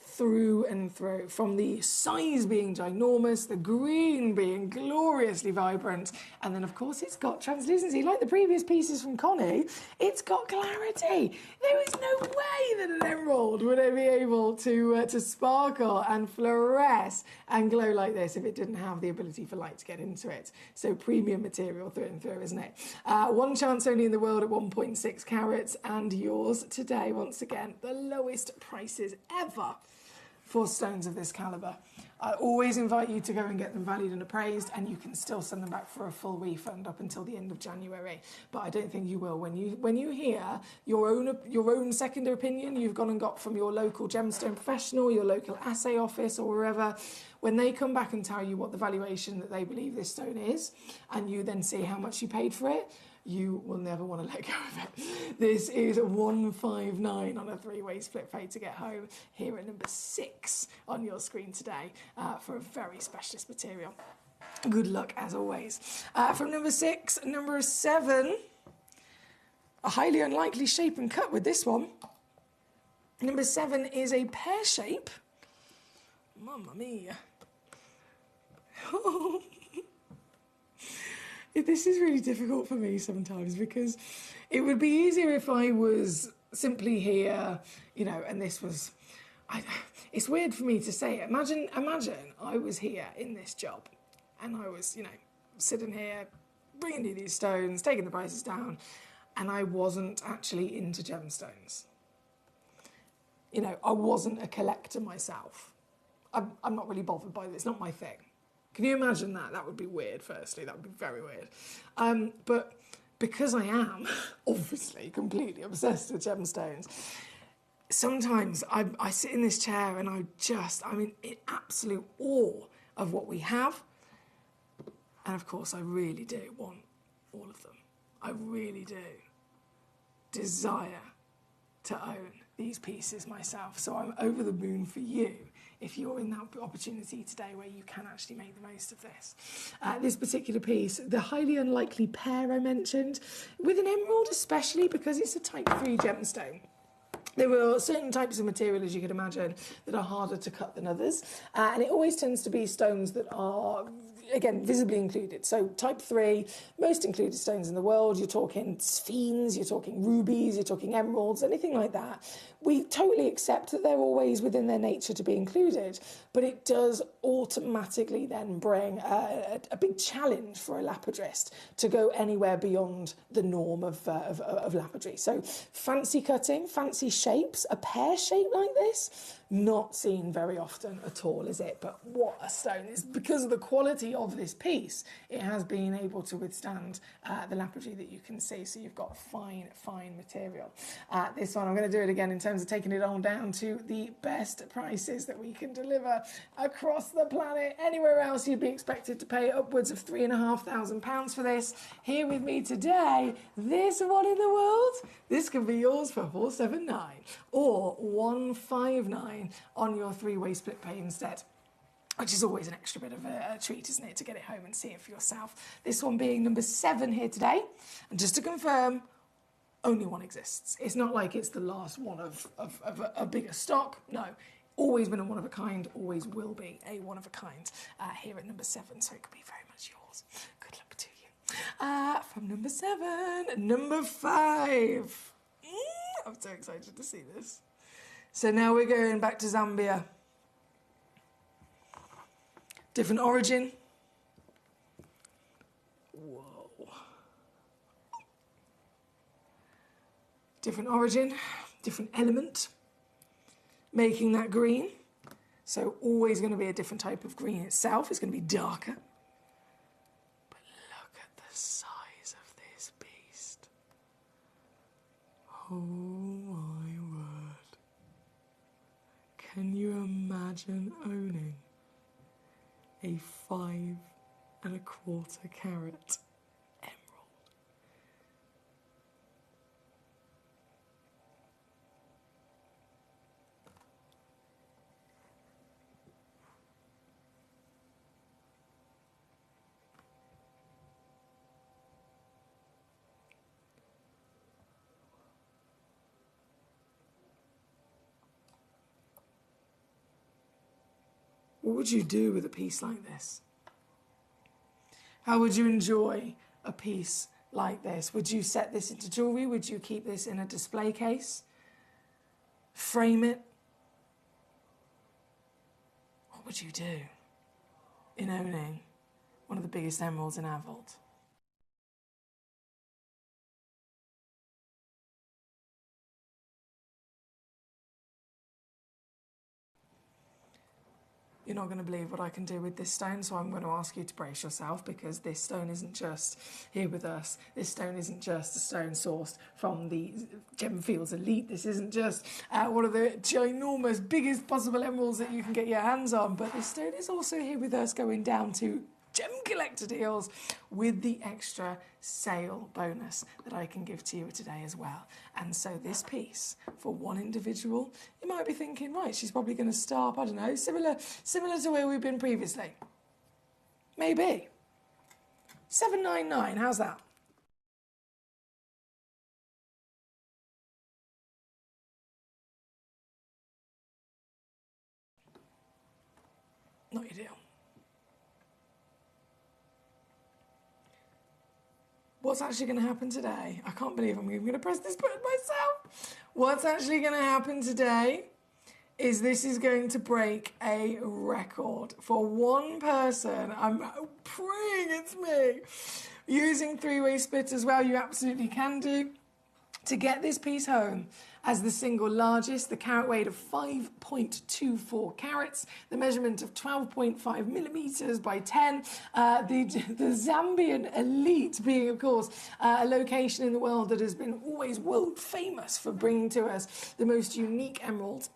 through and through, from the size being ginormous, the green being gloriously vibrant, and then of course it's got translucency, like the previous pieces from Connie, it's got clarity. There is no way that an emerald would be able to sparkle and fluoresce and glow like this if it didn't have the ability for light to get into it. So premium material through and through, isn't it? One chance only in the world at 1.6 carats, and yours today, once again, the lowest prices ever for stones of this calibre. I always invite you to go and get them valued and appraised, and you can still send them back for a full refund up until the end of January. But I don't think you will. When you hear your own second opinion you've gone and got from your local gemstone professional, your local assay office or wherever, when they come back and tell you what the valuation that they believe this stone is, and you then see how much you paid for it, you will never want to let go of it. This is 159 on a 3-way split pay to get home here at number 6 on your screen today for a very specialist material. Good luck as always. From number 6, number 7, a highly unlikely shape and cut with this one. Number 7 is a pear shape. Mamma mia. This is really difficult for me sometimes, because it would be easier if I was simply here, you know, and this was... it's weird for me to say it. Imagine I was here in this job and I was, you know, sitting here, bringing you these stones, taking the prices down, and I wasn't actually into gemstones. You know, I wasn't a collector myself. I'm not really bothered by this, it's not my thing. Can you imagine that? That would be weird, firstly. That would be very weird. But because I am, obviously, completely obsessed with gemstones, sometimes I sit in this chair and I'm in absolute awe of what we have. And, of course, I really do want all of them. I really do desire to own these pieces myself, so I'm over the moon for you if you're in that opportunity today where you can actually make the most of this. This particular piece, the highly unlikely pair I mentioned, with an emerald especially because it's a type 3 gemstone. There are certain types of material, as you can imagine, that are harder to cut than others, and it always tends to be stones that are, again, visibly included. So type 3, most included stones in the world, you're talking sphenes, you're talking rubies, you're talking emeralds, anything like that. We totally accept that they're always within their nature to be included, but it does automatically then bring a big challenge for a lapidrist to go anywhere beyond the norm of lapidary. So fancy cutting, fancy shapes, a pear shape like this, not seen very often at all, is it? But what a stone. It's because of the quality of this piece, it has been able to withstand the lapidary that you can see. So you've got fine, fine material. This one, I'm going to do it again in terms of taking it on down to the best prices that we can deliver across the planet. Anywhere else you'd be expected to pay upwards of £3,500 for this. Here with me today, this one in the world, this can be yours for £479 or £159 on your 3-way split pay instead, which is always an extra bit of a treat, isn't it, to get it home and see it for yourself. This one being number 7 here today. And just to confirm, only one exists. It's not like it's the last one of a bigger stock. No, always been a one of a kind, always will be a one of a kind here at number 7. So it could be very much yours. Good luck to you. From number 7, number 5. I'm so excited to see this. So now we're going back to Zambia. Different origin. Whoa. Different origin, different element, making that green. So always going to be a different type of green itself. It's going to be darker. But look at the size of this beast. Oh my word. Can you imagine owning a 5 1/4 carat emerald? What would you do with a piece like this? How would you enjoy a piece like this? Would you set this into jewellery? Would you keep this in a display case? Frame it? What would you do in owning one of the biggest emeralds in our vault? You're not going to believe what I can do with this stone, so I'm going to ask you to brace yourself, because this stone isn't just here with us. This stone isn't just a stone sourced from the Gemfields elite. This isn't just one of the ginormous, biggest possible emeralds that you can get your hands on, but this stone is also here with us going down to Gemcollector deals with the extra sale bonus that I can give to you today as well. And so this piece, for one individual, you might be thinking, right, she's probably going to start, I don't know, similar to where we've been previously. Maybe. $799, how's that? Not your deal. What's actually going to happen today? I can't believe I'm even going to press this button myself. What's actually going to happen today is this is going to break a record for one person. I'm praying it's me. Using 3-way split as well, you absolutely can do. To get this piece home as the single largest, the carat weight of 5.24 carats, the measurement of 12.5 millimetres by 10, the Zambian elite being, of course, a location in the world that has been always world famous for bringing to us the most unique emeralds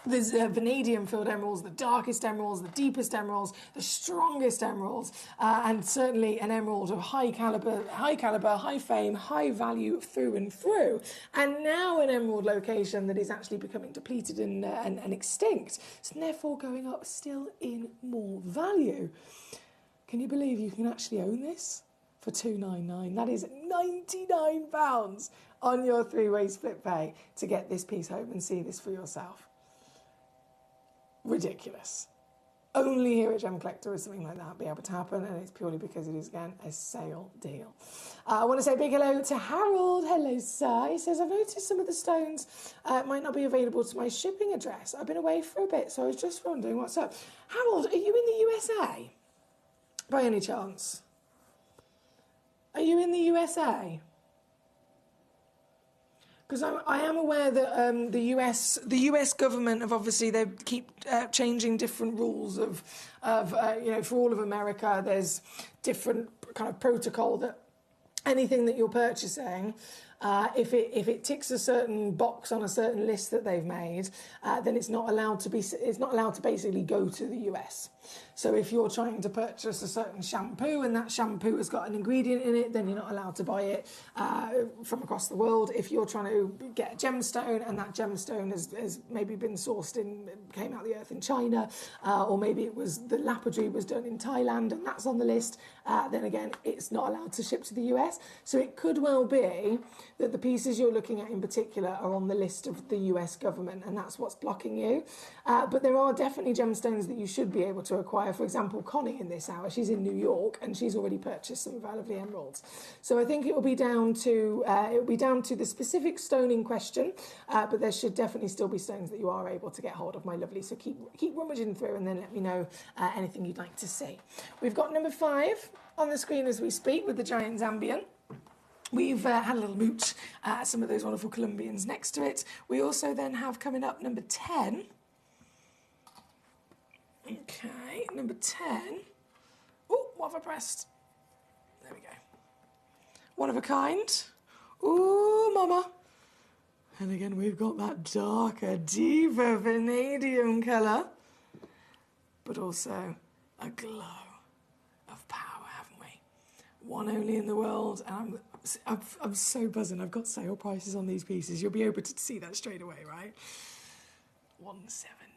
There's vanadium-filled emeralds, the darkest emeralds, the deepest emeralds, the strongest emeralds, and certainly an emerald of high caliber, high fame, high value through and through. And now an emerald location that is actually becoming depleted and extinct, so therefore going up still in more value. Can you believe you can actually own this for $299? That is £99 on your three-way split pay to get this piece home and see this for yourself. Ridiculous. Only here at Gemcollector is something like that be able to happen, and it's purely because it is, again, a sale deal. I want to say a big hello to Harold. Hello, sir. He says, I've noticed some of the stones might not be available to my shipping address. I've been away for a bit, so I was just wondering what's up. Harold, are you in the USA? By any chance? Are you in the USA? Because I am aware that the US government have obviously, they keep changing different rules of for all of America. There's different kind of protocol that anything that you're purchasing, if it ticks a certain box on a certain list that they've made, then it's not allowed to basically go to the US. So if you're trying to purchase a certain shampoo and that shampoo has got an ingredient in it, then you're not allowed to buy it from across the world. If you're trying to get a gemstone and that gemstone has maybe been sourced came out of the earth in China, or maybe it was the lapidary was done in Thailand and that's on the list, then again, it's not allowed to ship to the US. So it could well be that the pieces you're looking at in particular are on the list of the US government, and that's what's blocking you. But there are definitely gemstones that you should be able to acquire. For example, Connie in this hour, she's in New York and she's already purchased some of our lovely emeralds. So I think it will be down to the specific stone in question, but there should definitely still be stones that you are able to get hold of, my lovely. So keep rummaging through and then let me know anything you'd like to see. We've got number 5 on the screen as we speak with the giant Zambian. We've had a little mooch at some of those wonderful Colombians next to it. We also then have coming up number 10. Okay, number 10. Oh, what have I pressed? There we go. One of a kind. Ooh, mama. And again, we've got that darker, deeper vanadium colour, but also a glow of power, haven't we? One only in the world, and I'm so buzzing. I've got sale prices on these pieces. You'll be able to see that straight away, right? 179.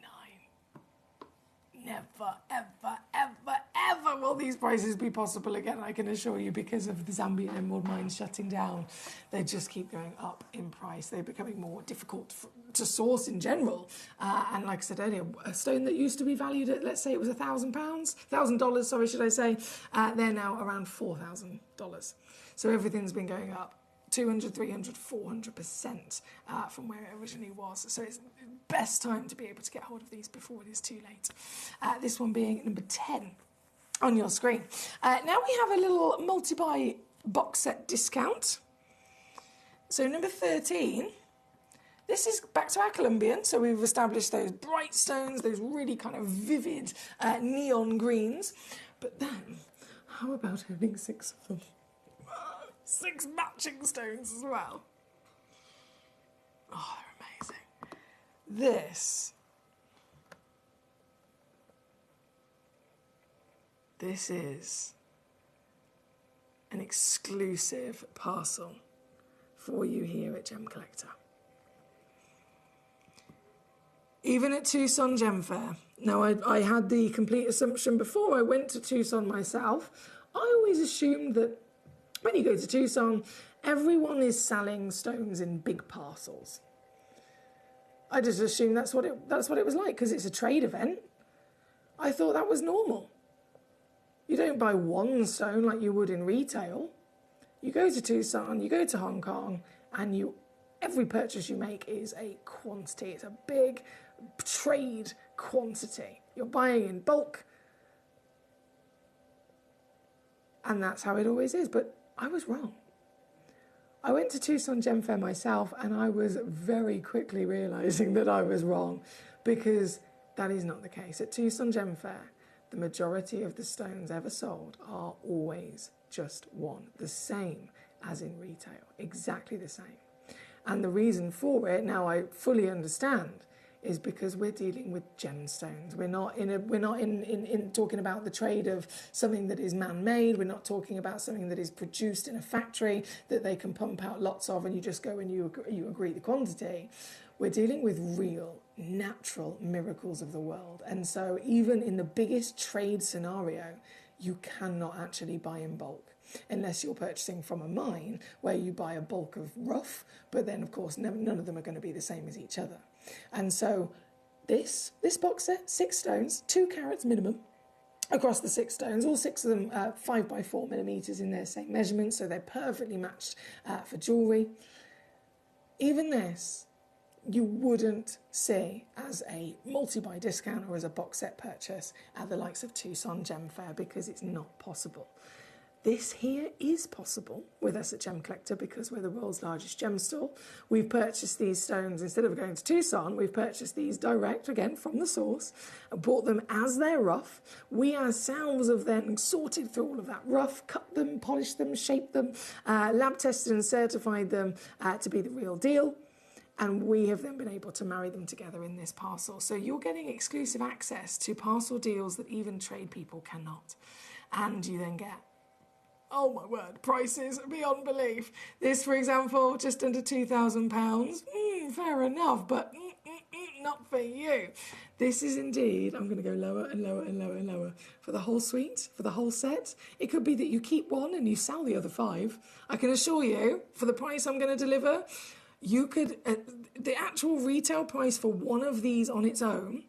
Never, ever, ever, ever will these prices be possible again, I can assure you, because of the Zambian emerald mines shutting down. They just keep going up in price. They're becoming more difficult to source in general. And like I said earlier, a stone that used to be valued at, let's say it was $1,000, sorry, should I say, they're now around $4,000. So everything's been going up 200, 300, 400% from where it originally was. So it's the best time to be able to get hold of these before it is too late. This one being number 10 on your screen. Now we have a little multi-buy box set discount. So number 13, this is back to our Colombian. So we've established those bright stones, those really kind of vivid neon greens. But then, how about having 6 of them? 6 matching stones as well. Oh, they're amazing. This is an exclusive parcel for you here at Gemcollector. Even at Tucson Gem Fair. Now, I had the complete assumption before I went to Tucson myself. I always assumed that when you go to Tucson, everyone is selling stones in big parcels. I just assumed that's what it was like because it's a trade event. I thought that was normal. You don't buy one stone like you would in retail. You go to Tucson, you go to Hong Kong, and every purchase you make is a quantity. It's a big trade quantity. You're buying in bulk. And that's how it always is. But I was wrong. I went to Tucson Gem Fair myself and I was very quickly realising that I was wrong, because that is not the case. At Tucson Gem Fair, the majority of the stones ever sold are always just one, the same as in retail, exactly the same. And the reason for it, now I fully understand, is because we're dealing with gemstones. We're not in talking about the trade of something that is man-made. We're not talking about something that is produced in a factory that they can pump out lots of and you just go and you agree the quantity. We're dealing with real, natural miracles of the world. And so even in the biggest trade scenario, you cannot actually buy in bulk unless you're purchasing from a mine where you buy a bulk of rough, but then of course none of them are going to be the same as each other. And so this box set, 6 stones, 2 carats minimum across the 6 stones, all 6 of them 5 by 4 millimeters in their same measurement, so they're perfectly matched for jewellery. Even this you wouldn't see as a multi-buy discount or as a box set purchase at the likes of Tucson Gem Fair, because it's not possible. This here is possible with us at Gemcollector because we're the world's largest gem store. We've purchased these stones, instead of going to Tucson, we've purchased these direct, again, from the source, and bought them as they're rough. We ourselves have then sorted through all of that rough, cut them, polished them, shaped them, lab tested and certified them to be the real deal. And we have then been able to marry them together in this parcel. So you're getting exclusive access to parcel deals that even trade people cannot. And you then get, oh my word, prices beyond belief. This, for example, just under £2,000. Fair enough, but not for you. This is indeed, I'm going to go lower and lower and lower and lower. For the whole suite, for the whole set, it could be that you keep one and you sell the other 5. I can assure you, for the price I'm going to deliver, you could, the actual retail price for one of these on its own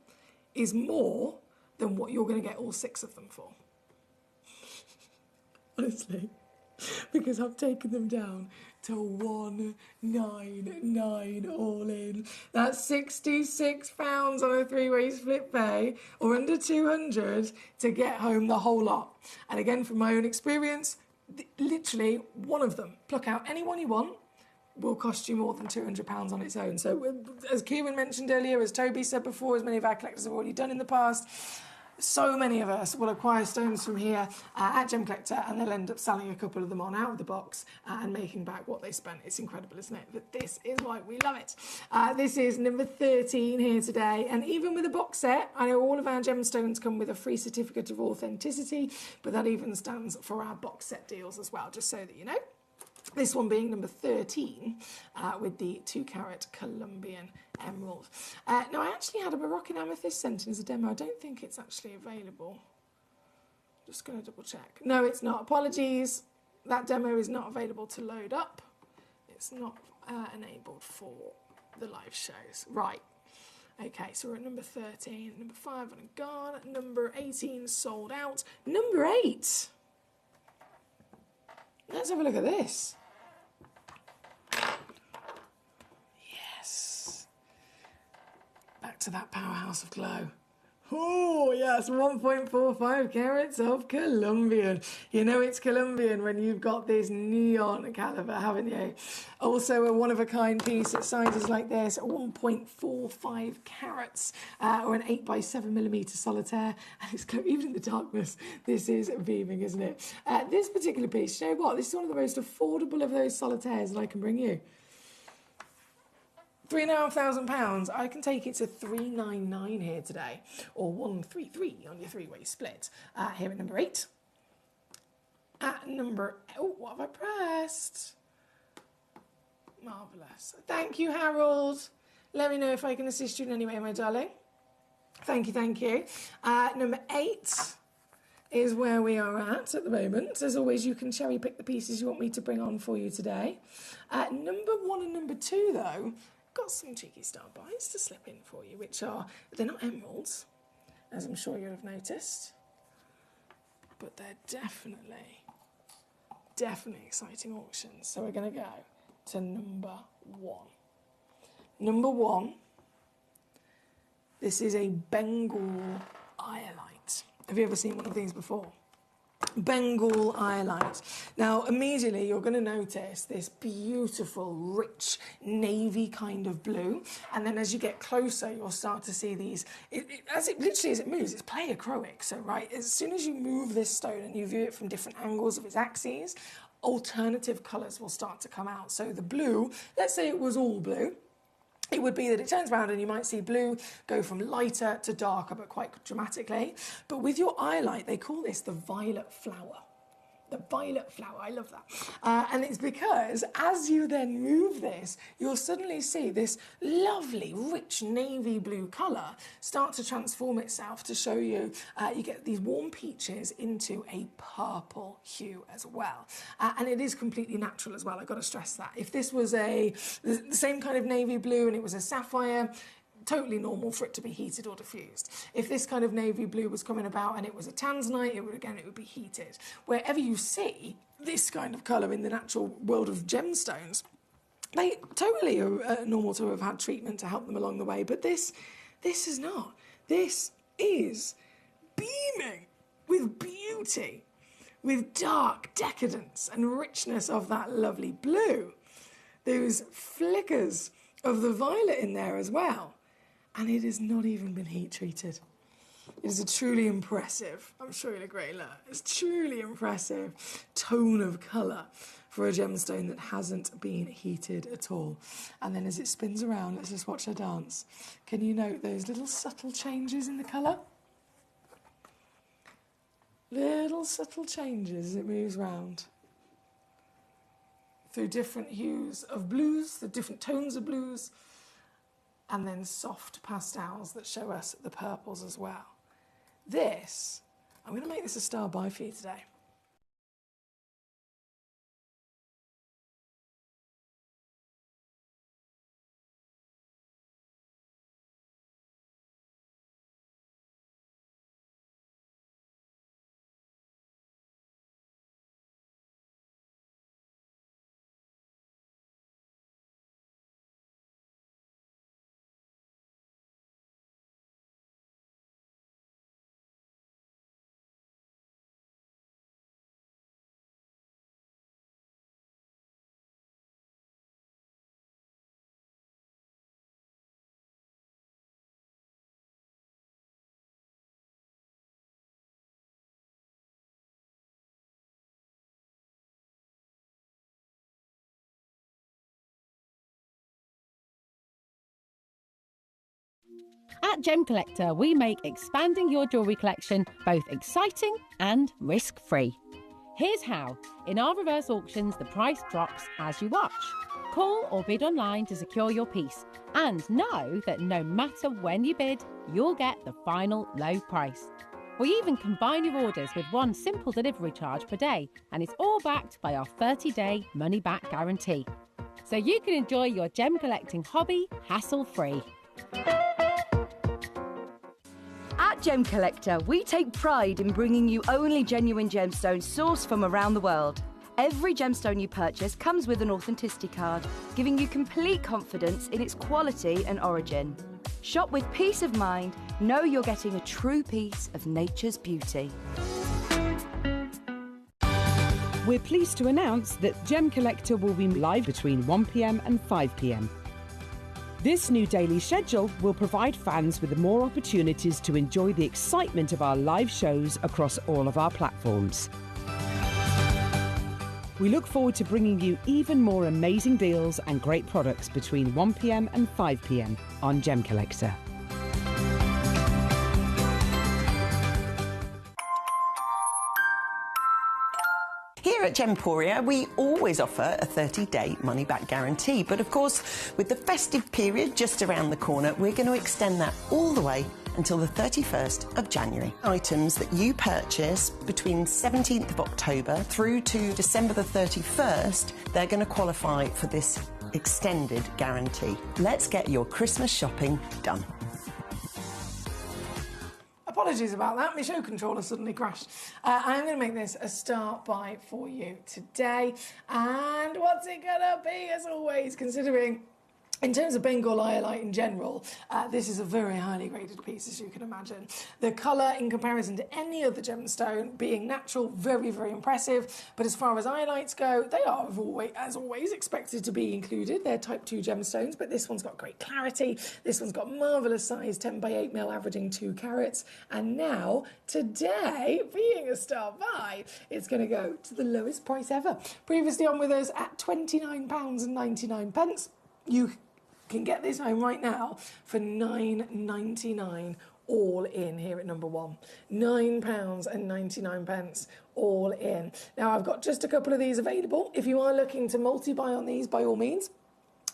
is more than what you're going to get all 6 of them for. Honestly, because I've taken them down to £199 all in. That's £66 on a 3-way split pay, or under 200 to get home the whole lot. And again, from my own experience, literally one of them, pluck out any one you want, will cost you more than £200 on its own. So as Kieran mentioned earlier, as Toby said before, as many of our collectors have already done in the past, so many of us will acquire stones from here at Gemcollector, and they'll end up selling a couple of them on out of the box and making back what they spent. It's incredible, isn't it? But this is why we love it. This is number 13 here today, and even with a box set, I know all of our gemstones come with a free certificate of authenticity, but that even stands for our box set deals as well, just so that you know. This one being number 13 with the 2-carat Colombian emerald. Now, I actually had a Moroccan amethyst sent in as a demo. I don't think it's actually available. Just going to double check. No, it's not. Apologies. That demo is not available to load up. It's not enabled for the live shows. Right. Okay, so we're at number 13. Number 5 on a gone. Number 18 sold out. Number 8. Let's have a look at this. Yes. Back to that powerhouse of glow. Oh, yes, 1.45 carats of Colombian. You know it's Colombian when you've got this neon caliber, haven't you? Also a one-of-a-kind piece at sizes like this, 1.45 carats, or an 8 by 7 millimeter solitaire. And it's even in the darkness, this is beaming, isn't it? This particular piece, you know what? This is one of the most affordable of those solitaires that I can bring you. £3,500, I can take it to £399 here today, or £133 on your 3-way split. Here at number 8. At number, oh, what have I pressed? Marvellous. Thank you, Harold. Let me know if I can assist you in any way, my darling. Thank you, thank you. Number 8 is where we are at the moment. As always, you can cherry pick the pieces you want me to bring on for you today. Number 1 and number 2, though, got some cheeky star buys to slip in for you, which are, they're not emeralds, as I'm sure you'll have noticed, but they're definitely exciting auctions. So we're going to go to number 1. Number 1, this is a Bengal iolite. Have you ever seen one of these before? Bengal iolite. Now, immediately you're going to notice this beautiful, rich, navy kind of blue, and then as you get closer, you'll start to see these. As it moves, it's pleiochroic. So, right, as soon as you move this stone and you view it from different angles of its axes, alternative colours will start to come out. So the blue, let's say it was all blue, it would be that it turns around and you might see blue go from lighter to darker, but quite dramatically. But with your eye light, they call this the violet flower. The violet flower, I love that. And it's because as you then move this, you'll suddenly see this lovely, rich navy blue colour start to transform itself to show you, you get these warm peaches into a purple hue as well. And it is completely natural as well, I've got to stress that. If this was the same kind of navy blue and it was a sapphire, totally normal for it to be heated or diffused. If this kind of navy blue was coming about and it was a tanzanite, it would be heated. Wherever you see this kind of colour in the natural world of gemstones, they totally are normal to have had treatment to help them along the way, but this is not. This is beaming with beauty, with dark decadence and richness of that lovely blue. Those flickers of the violet in there as well. And it has not even been heat treated. It is a truly impressive, I'm sure you'll agree, look, it's truly impressive tone of colour for a gemstone that hasn't been heated at all. And then as it spins around, let's just watch her dance. Can you note those little subtle changes in the colour? Little subtle changes as it moves round. Through different hues of blues, the different tones of blues, and then soft pastels that show us the purples as well. This, I'm going to make this a star buy for you today. At Gemcollector, we make expanding your jewellery collection both exciting and risk-free. Here's how. In our reverse auctions, the price drops as you watch. Call or bid online to secure your piece. And know that no matter when you bid, you'll get the final low price. We even combine your orders with one simple delivery charge per day, and it's all backed by our 30-day money-back guarantee. So you can enjoy your gem collecting hobby hassle-free. At Gemcollector, we take pride in bringing you only genuine gemstones sourced from around the world. Every gemstone you purchase comes with an authenticity card, giving you complete confidence in its quality and origin. Shop with peace of mind, know you're getting a true piece of nature's beauty. We're pleased to announce that Gemcollector will be live between 1 p.m. and 5 p.m. This new daily schedule will provide fans with more opportunities to enjoy the excitement of our live shows across all of our platforms. We look forward to bringing you even more amazing deals and great products between 1 p.m. and 5 p.m. on Gemcollector. Here at Gemporia, we always offer a 30-day money-back guarantee. But of course, with the festive period just around the corner, we're going to extend that all the way until the 31st of January. Items that you purchase between 17th of October through to December the 31st, they're going to qualify for this extended guarantee. Let's get your Christmas shopping done. Apologies about that, my show controller suddenly crashed. I'm going to make this a start buy for you today. And what's it going to be, as always, considering in terms of Bengal iolite in general, this is a very highly graded piece, as you can imagine. The colour, in comparison to any other gemstone, being natural, very, very impressive. But as far as iolites go, they are, as always, expected to be included. They're type 2 gemstones, but this one's got great clarity. This one's got marvellous size, 10 by 8 mil, averaging 2 carats. And now, today, being a star buy, it's going to go to the lowest price ever. Previously on with us at £29.99. You can get this home right now for £9.99 all in here at number one. £9.99 all in. Now, I've got just a couple of these available. If you are looking to multi-buy on these, by all means,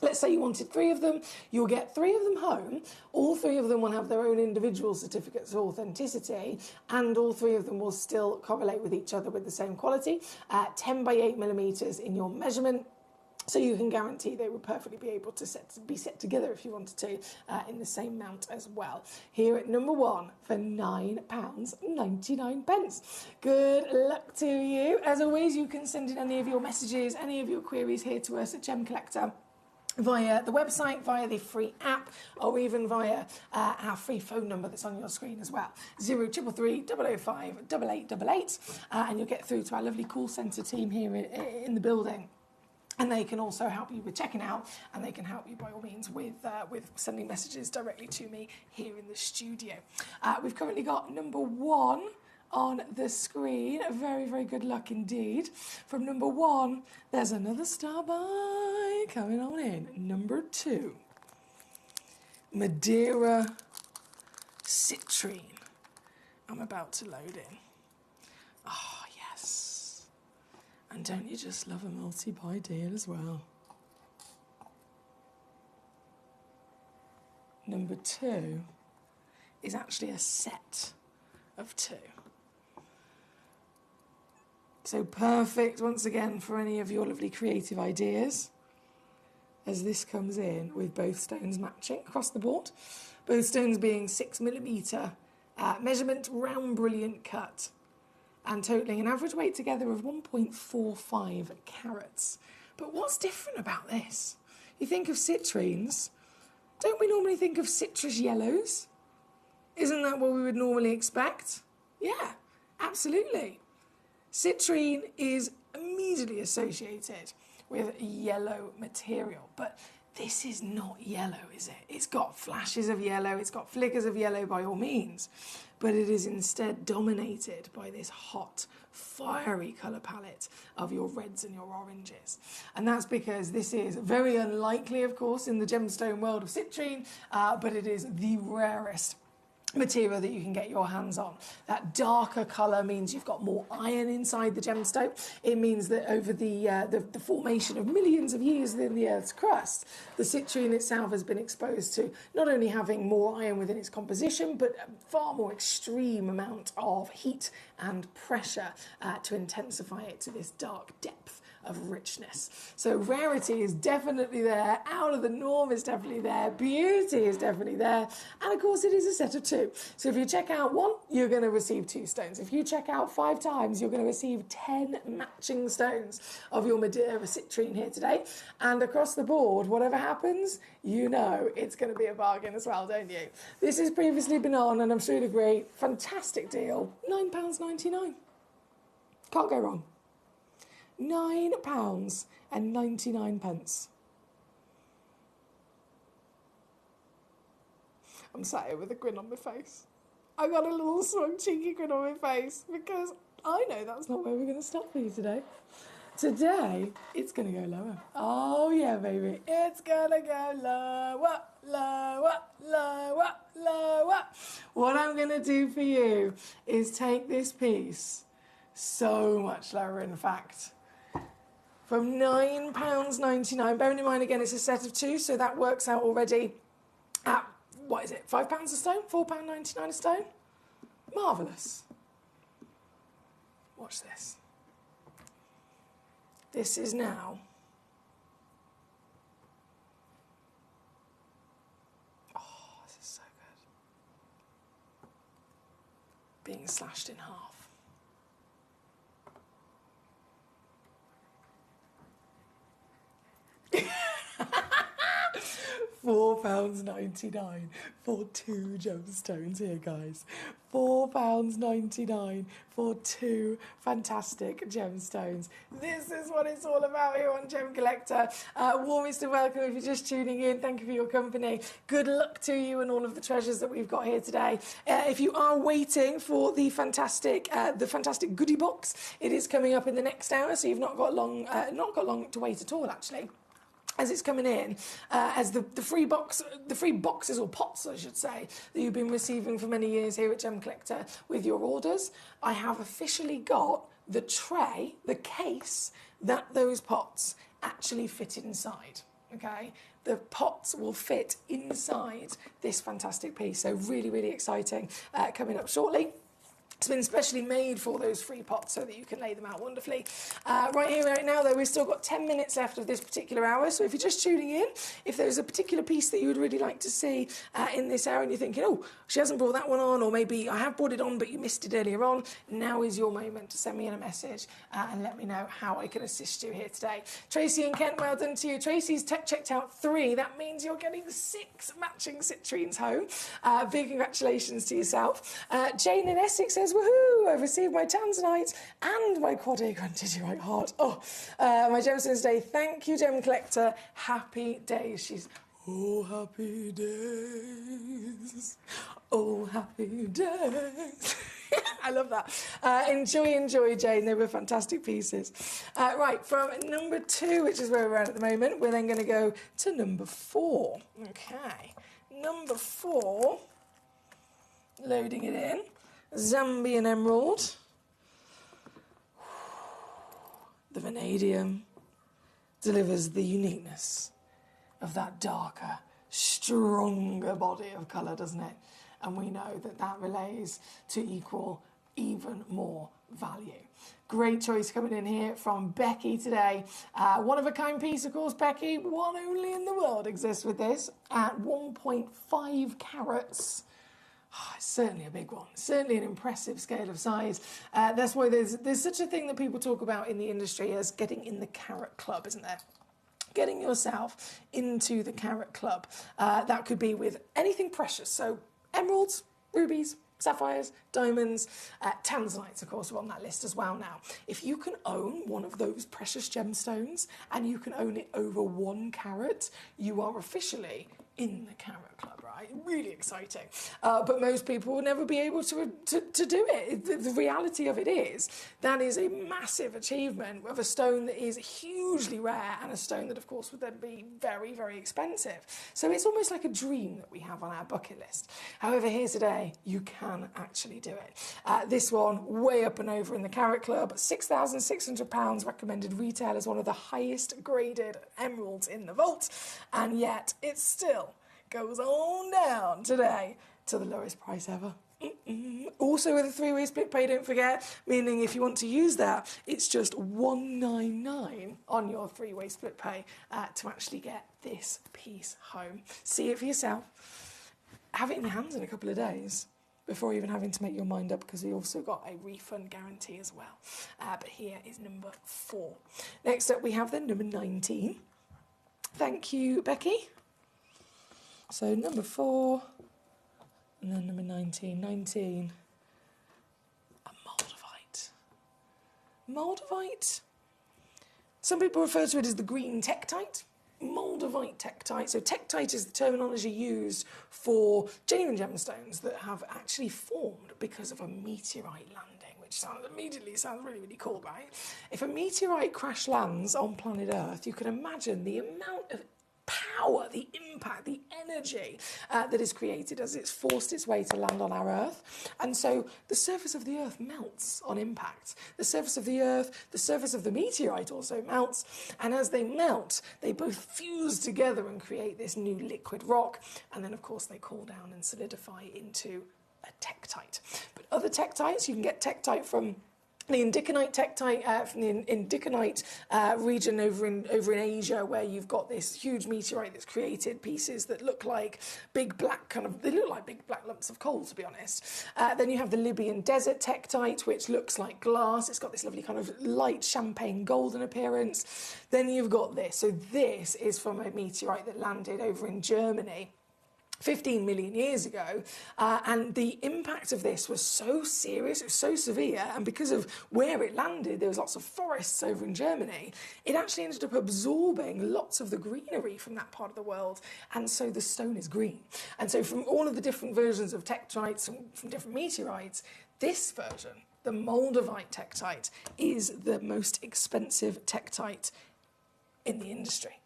let's say you wanted 3 of them, you'll get 3 of them home. All 3 of them will have their own individual certificates of authenticity, and all 3 of them will still correlate with each other with the same quality. 10 by 8 millimetres in your measurement. So you can guarantee they would perfectly be able to be set together if you wanted to in the same mount as well. Here at number one for £9.99. Good luck to you. As always, you can send in any of your messages, any of your queries here to us at Gemcollector via the website, via the free app, or even via our free phone number that's on your screen as well. 0333 005 8888, and you'll get through to our lovely call centre team here in the building. And they can also help you with checking out, and they can help you by all means with sending messages directly to me here in the studio. We've currently got number one on the screen. Very, very good luck indeed. From number one, there's another star buy coming on in. Number 2, Madeira Citrine. I'm about to load in. Oh, yes. And don't you just love a multi-buy deal as well? Number 2 is actually a set of 2. So perfect, once again, for any of your lovely creative ideas, as this comes in with both stones matching across the board. Both stones being 6mm measurement, round brilliant cut, and totalling an average weight together of 1.45 carats. But what's different about this? You think of citrines, don't we normally think of citrus yellows? Isn't that what we would normally expect? Yeah, absolutely. Citrine is immediately associated with yellow material, but this is not yellow, is it? It's got flashes of yellow, it's got flickers of yellow by all means, but it is instead dominated by this hot, fiery colour palette of your reds and your oranges. And that's because this is very unlikely, of course, in the gemstone world of citrine, but it is the rarest material that you can get your hands on. That darker colour means you've got more iron inside the gemstone. It means that over the formation of millions of years within the Earth's crust, the citrine itself has been exposed to not only having more iron within its composition, but a far more extreme amount of heat and pressure to intensify it to this dark depth of richness. So rarity is definitely there, out of the norm is definitely there, beauty is definitely there, and of course it is a set of 2. So if you check out 1, you're going to receive 2 stones. If you check out 5 times, you're going to receive 10 matching stones of your Madeira citrine here today. And across the board, whatever happens, you know it's going to be a bargain as well, don't you? This has previously been on, and I'm sure you'd agree, fantastic deal, £9.99. Can't go wrong. £9.99. I'm sat here with a grin on my face. I got a little smug, cheeky grin on my face because I know that's not where we're going to stop for you today. Today, it's going to go lower. Oh, yeah, baby. It's going to go lower, lower, lower, lower. What I'm going to do for you is take this piece so much lower, in fact. From £9.99. Bearing in mind, again, it's a set of 2, so that works out already at, what is it, £5 a stone? £4.99 a stone? Marvellous. Watch this. This is now... Oh, this is so good. Being slashed in half. £4.99 for 2 gemstones here, guys. £4.99 for 2 fantastic gemstones. This is what it's all about here on Gem Collector. Warmest of welcome if you're just tuning in. Thank you for your company. Good luck to you and all of the treasures that we've got here today. If you are waiting for the fantastic goodie box, it is coming up in the next hour, so you've not got long to wait at all, actually. as it's coming in, as the free boxes or pots, I should say, that you've been receiving for many years here at Gem Collector with your orders, I have officially got the tray, the case that those pots actually fit inside. Okay, the pots will fit inside this fantastic piece. So really, really exciting coming up shortly. It's been specially made for those free pots so that you can lay them out wonderfully. Right here, right now, though, we've still got 10 minutes left of this particular hour. So if you're just tuning in, if there's a particular piece that you would really like to see in this hour and you're thinking, oh, she hasn't brought that one on, or maybe I have brought it on, but you missed it earlier on, now is your moment to send me in a message and let me know how I can assist you here today. Tracy and Kent, well done to you. Tracy's checked out 3. That means you're getting 6 matching citrines home. Big congratulations to yourself. Jane in Essex says, woohoo, I've received my tanzanite and my quad A grandidierite heart. Oh, my gemstones today. Thank you, Gem Collector. Happy days. She's, oh, happy days. Oh, happy days. I love that. Enjoy, Jane. They were fantastic pieces. Right, from number 2, which is where we're at the moment, we're then going to go to number 4. Okay. Number 4, loading it in. Zambian emerald, the vanadium delivers the uniqueness of that darker, stronger body of colour, doesn't it? And we know that that relays to equal even more value. Great choice coming in here from Becky today. One of a kind piece, of course, Becky. One only in the world exists with this at 1.5 carats. Oh, it's certainly a big one, certainly an impressive scale of size. That's why there's such a thing that people talk about in the industry as getting in the carat club, isn't there? Getting yourself into the carat club. That could be with anything precious, so emeralds, rubies, sapphires, diamonds, tanzanites, of course, are on that list as well now. If you can own one of those precious gemstones and you can own it over 1 carat, you are officially in the carat club, right? Really exciting. But most people will never be able to do it. The reality of it is that is a massive achievement of a stone that is hugely rare and a stone that, of course, would then be very, very expensive. So it's almost like a dream that we have on our bucket list. However, here today, you can actually do it. This one, way up and over in the carat club, £6,600 recommended retail as one of the highest graded emeralds in the vault, and yet it's still goes on down today to the lowest price ever. Also with a 3-way split pay, don't forget, meaning if you want to use that, it's just $199 on your 3-way split pay to actually get this piece home. See it for yourself. Have it in your hands in a couple of days before even having to make your mind up, because we also got a refund guarantee as well. But here is number 4. Next up, we have the number 19. Thank you, Becky. So number 4, and then number 19. 19, a Moldavite. Moldavite? Some people refer to it as the green tektite. Moldavite tektite. So tektite is the terminology used for genuine gemstones that have actually formed because of a meteorite landing, which immediately sounds really, really cool, right? If a meteorite crash lands on planet Earth, you can imagine the amount of power, the impact, the energy that is created as it's forced its way to land on our Earth. And so the surface of the Earth melts on impact. The surface of the Earth, the surface of the meteorite also melts. And as they melt, they both fuse together and create this new liquid rock. And then, of course, they cool down and solidify into a tektite. But other tektites, you can get tektite from the indiconite tektite from the indiconite region over in Asia, where you've got this huge meteorite that's created pieces that look like big black they look like big black lumps of coal, to be honest. Then you have the Libyan desert tektite, which looks like glass. It's got this lovely kind of light champagne golden appearance. Then you've got this. So this is from a meteorite that landed over in Germany 15 million years ago, and the impact of this was so serious, it was so severe, and because of where it landed, there was lots of forests over in Germany, it actually ended up absorbing lots of the greenery from that part of the world, and so the stone is green. And so from all of the different versions of tektites from different meteorites, this version, the Moldavite tektite, is the most expensive tektite in the industry.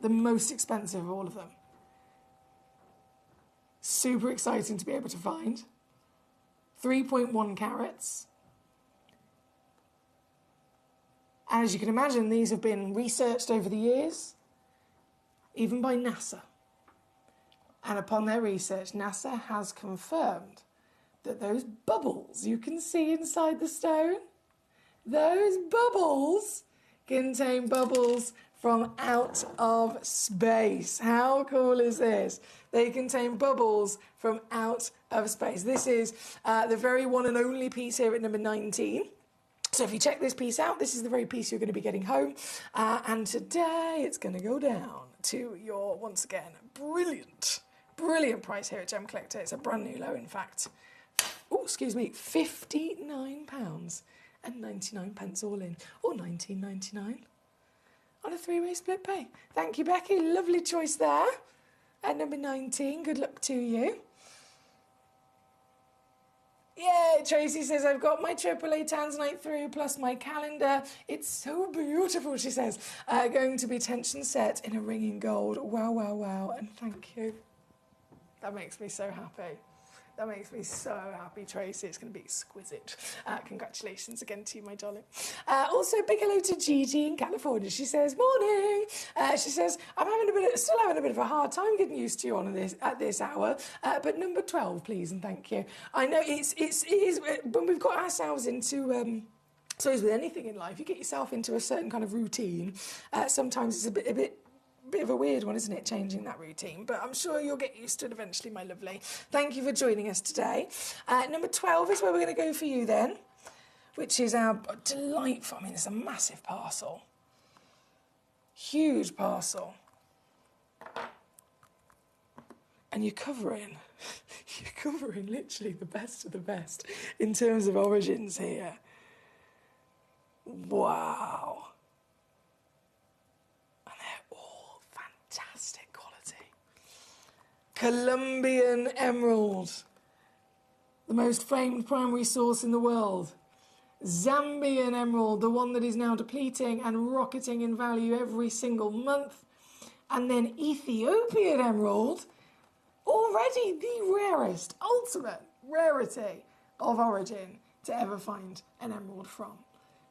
the most expensive of all of them. Super exciting to be able to find. 3.1 carats. And as you can imagine, these have been researched over the years, even by NASA. And upon their research, NASA has confirmed that those bubbles you can see inside the stone, those bubbles contain bubbles from out of space. How cool is this? They contain bubbles from out of space. This is the very one and only piece here at number 19. So if you check this piece out, this is the very piece you're going to be getting home. And today it's going to go down to your, once again, brilliant price here at Gemcollector. It's a brand new low, in fact. Oh, excuse me, £59.99 all in, or £19.99 on a 3-way split pay. Thank you, Becky. Lovely choice there. At number 19, good luck to you. Yay, Tracy says, I've got my AAA Tanzanite through, plus my calendar. It's so beautiful, she says. Going to be tension set in a ring in gold. Wow, wow, wow, and thank you. That makes me so happy. That makes me so happy, Tracy. It's going to be exquisite. Congratulations again to you, my darling. Also, big hello to Gigi in California. She says, morning. She says, I'm still having a bit of a hard time getting used to you on this at this hour. But number 12, please, and thank you. I know it is when we've got ourselves into so as with anything in life, you get yourself into a certain kind of routine. Sometimes it's a bit of a weird one, isn't it, changing that routine? But I'm sure you'll get used to it eventually, my lovely. Thank you for joining us today. Number 12 is where we're going to go for you then, which is our delightful, I mean, it's a massive parcel. Huge parcel. And you're covering literally the best of the best in terms of origins here. Wow. Fantastic quality. Colombian emerald, the most famed primary source in the world. Zambian emerald, the one that is now depleting and rocketing in value every single month. And then Ethiopian emerald, already the rarest, ultimate rarity of origin to ever find an emerald from.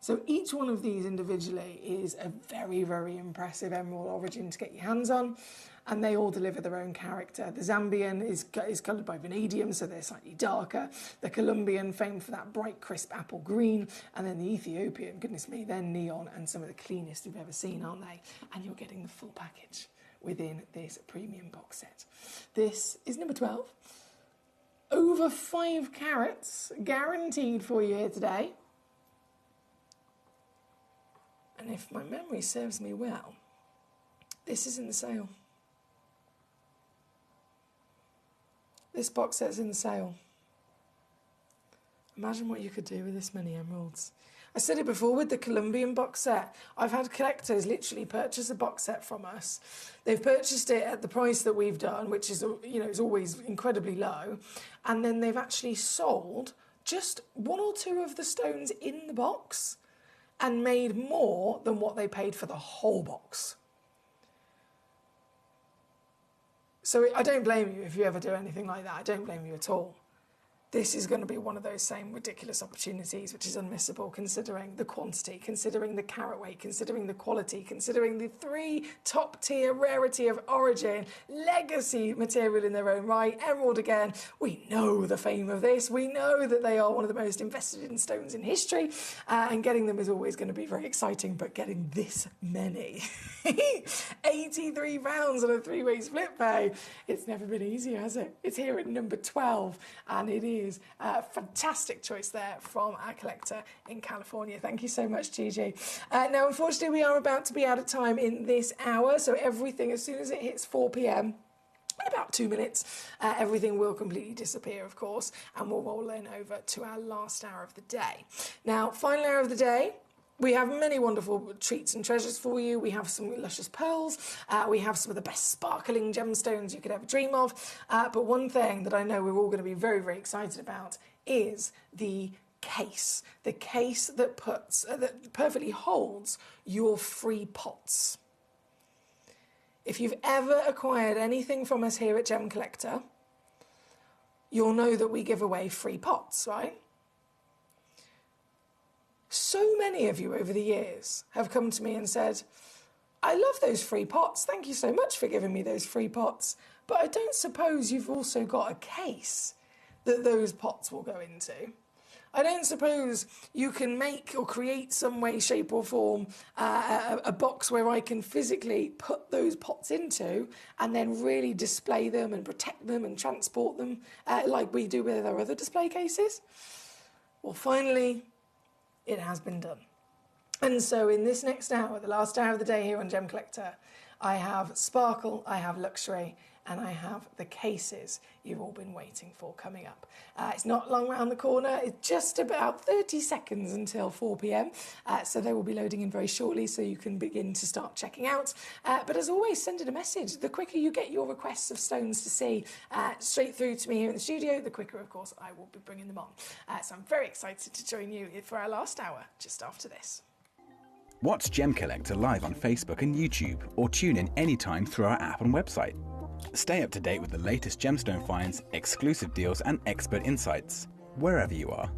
So each one of these individually is a very, very impressive emerald origin to get your hands on, and they all deliver their own character. The Zambian is coloured by vanadium, so they're slightly darker. The Colombian, famed for that bright, crisp apple green, and then the Ethiopian, goodness me, they're neon and some of the cleanest you've ever seen, aren't they? And you're getting the full package within this premium box set. This is number 12. Over 5 carats, guaranteed for you here today. And if my memory serves me well, this is in the sale. This box set's in the sale. Imagine what you could do with this many emeralds. I said it before with the Colombian box set. I've had collectors literally purchase a box set from us. They've purchased it at the price that we've done, which is, is always incredibly low. And then they've actually sold just 1 or 2 of the stones in the box and made more than what they paid for the whole box. So I don't blame you if you ever do anything like that. I don't blame you at all. This is going to be one of those same ridiculous opportunities, which is unmissable, considering the quantity, considering the carat weight, considering the quality, considering the 3 top-tier rarity of origin, legacy material in their own right, emerald again. We know the fame of this. We know that they are one of the most invested in stones in history, and getting them is always going to be very exciting, but getting this many, £83 on a 3-way split pay, it's never been easier, has it? It's here at number 12, and it is a fantastic choice there from our collector in California. Thank you so much, Gigi. Now, unfortunately, we are about to be out of time in this hour, so everything, as soon as it hits 4 p.m, in about 2 minutes, everything will completely disappear, of course, and we'll roll in over to our last hour of the day. Now, final hour of the day, we have many wonderful treats and treasures for you. We have some luscious pearls. We have some of the best sparkling gemstones you could ever dream of. But one thing that I know we're all going to be very, very excited about is the case. The case that that perfectly holds your free pots. if you've ever acquired anything from us here at Gem Collector, you'll know that we give away free pots, right? So many of you over the years have come to me and said, I love those free pots. Thank you so much for giving me those free pots. But I don't suppose you've also got a case that those pots will go into. I don't suppose you can make or create some way, shape or form a box where I can physically put those pots into and then really display them and protect them and transport them like we do with our other display cases. Well, finally, it has been done. And so in this next hour, the last hour of the day here on Gem Collector, I have Sparkle, I have Luxury, and I have the cases you've all been waiting for coming up. It's not long round the corner. It's just about 30 seconds until 4 p.m. So they will be loading in very shortly so you can begin to start checking out. But as always, send it a message. The quicker you get your requests of stones to see straight through to me here in the studio, the quicker, of course, I will be bringing them on. So I'm very excited to join you for our last hour just after this. Watch Gem Collector live on Facebook and YouTube, or tune in anytime through our app and website. Stay up to date with the latest gemstone finds, exclusive deals and expert insights, wherever you are.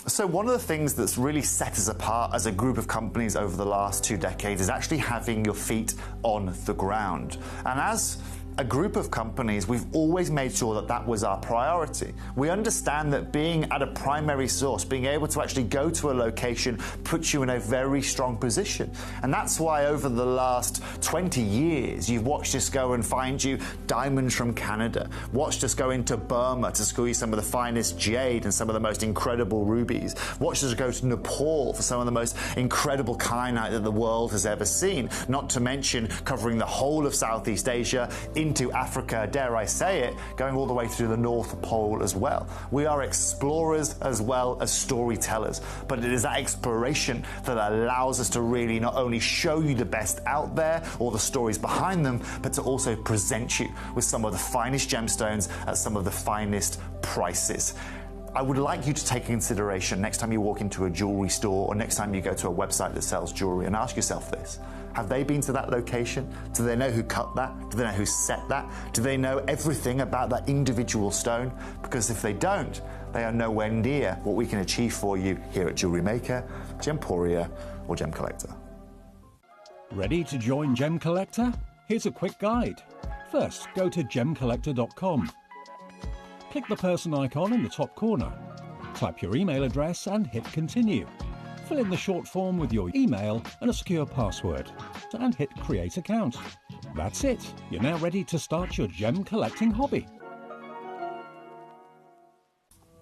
So one of the things that's really set us apart as a group of companies over the last 2 decades is actually having your feet on the ground. And as a group of companies, we've always made sure that that was our priority. We understand that being at a primary source, being able to actually go to a location, puts you in a very strong position. And that's why over the last 20 years, you've watched us go and find you diamonds from Canada, watched us go into Burma to school you some of the finest jade and some of the most incredible rubies, watched us go to Nepal for some of the most incredible kyanite that the world has ever seen, not to mention covering the whole of Southeast Asia, into Africa, dare I say it, going all the way through the North Pole as well. We are explorers as well as storytellers, but it is that exploration that allows us to really not only show you the best out there or the stories behind them, but to also present you with some of the finest gemstones at some of the finest prices. I would like you to take consideration next time you walk into a jewelry store or next time you go to a website that sells jewelry and ask yourself this. Have they been to that location? Do they know who cut that? Do they know who set that? Do they know everything about that individual stone? Because if they don't, they are nowhere near what we can achieve for you here at Jewelry Maker, Gemporia, or Gem Collector. Ready to join Gem Collector? Here's a quick guide. First, go to gemcollector.com. Click the person icon in the top corner. Type your email address and hit continue. Fill in the short form with your email and a secure password, and hit Create Account. That's it. You're now ready to start your gem collecting hobby.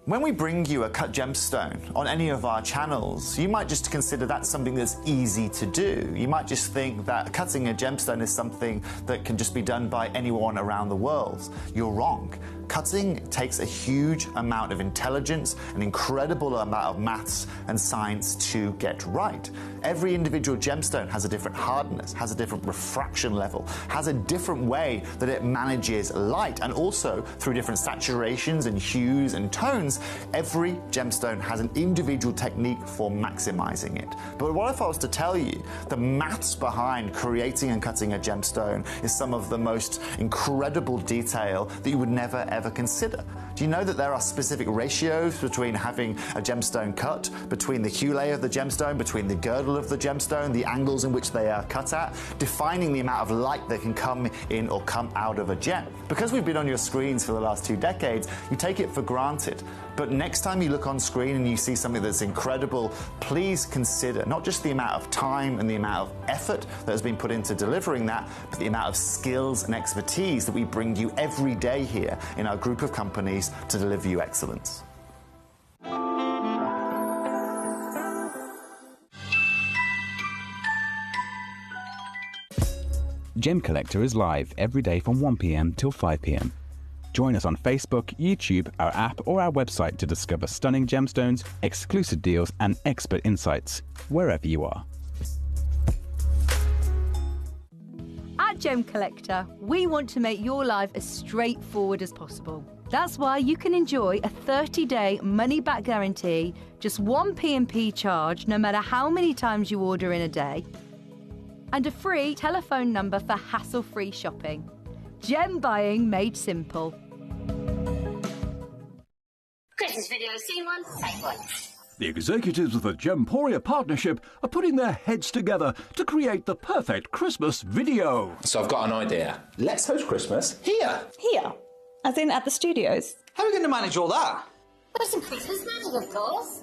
When we bring you a cut gemstone on any of our channels, you might just consider that something that's easy to do. You might just think that cutting a gemstone is something that can just be done by anyone around the world. You're wrong. Cutting takes a huge amount of intelligence, an incredible amount of maths and science to get right. Every individual gemstone has a different hardness, has a different refraction level, has a different way that it manages light, and also through different saturations and hues and tones, every gemstone has an individual technique for maximizing it. But what if I was to tell you the maths behind creating and cutting a gemstone is some of the most incredible detail that you would never ever consider? Do you know that there are specific ratios between having a gemstone cut, between the hue layer of the gemstone, between the girdle of the gemstone, the angles in which they are cut at, defining the amount of light that can come in or come out of a gem? Because we've been on your screens for the last 2 decades, you take it for granted. But next time you look on screen and you see something that's incredible, please consider not just the amount of time and the amount of effort that has been put into delivering that, but the amount of skills and expertise that we bring you every day here in our group of companies to deliver you excellence. Gem Collector is live every day from 1 p.m. till 5 p.m. Join us on Facebook, YouTube, our app or our website to discover stunning gemstones, exclusive deals and expert insights, wherever you are. At Gem Collector, we want to make your life as straightforward as possible. That's why you can enjoy a 30-day money-back guarantee, just 1 P&P charge, no matter how many times you order in a day. and a free telephone number for hassle-free shopping. Gem buying made simple. Christmas video, scene one, take one. The executives of the Gemporia partnership are putting their heads together to create the perfect Christmas video. So I've got an idea. Let's host Christmas here. Here? As in at the studios? How are we going to manage all that? With some Christmas magic, of course.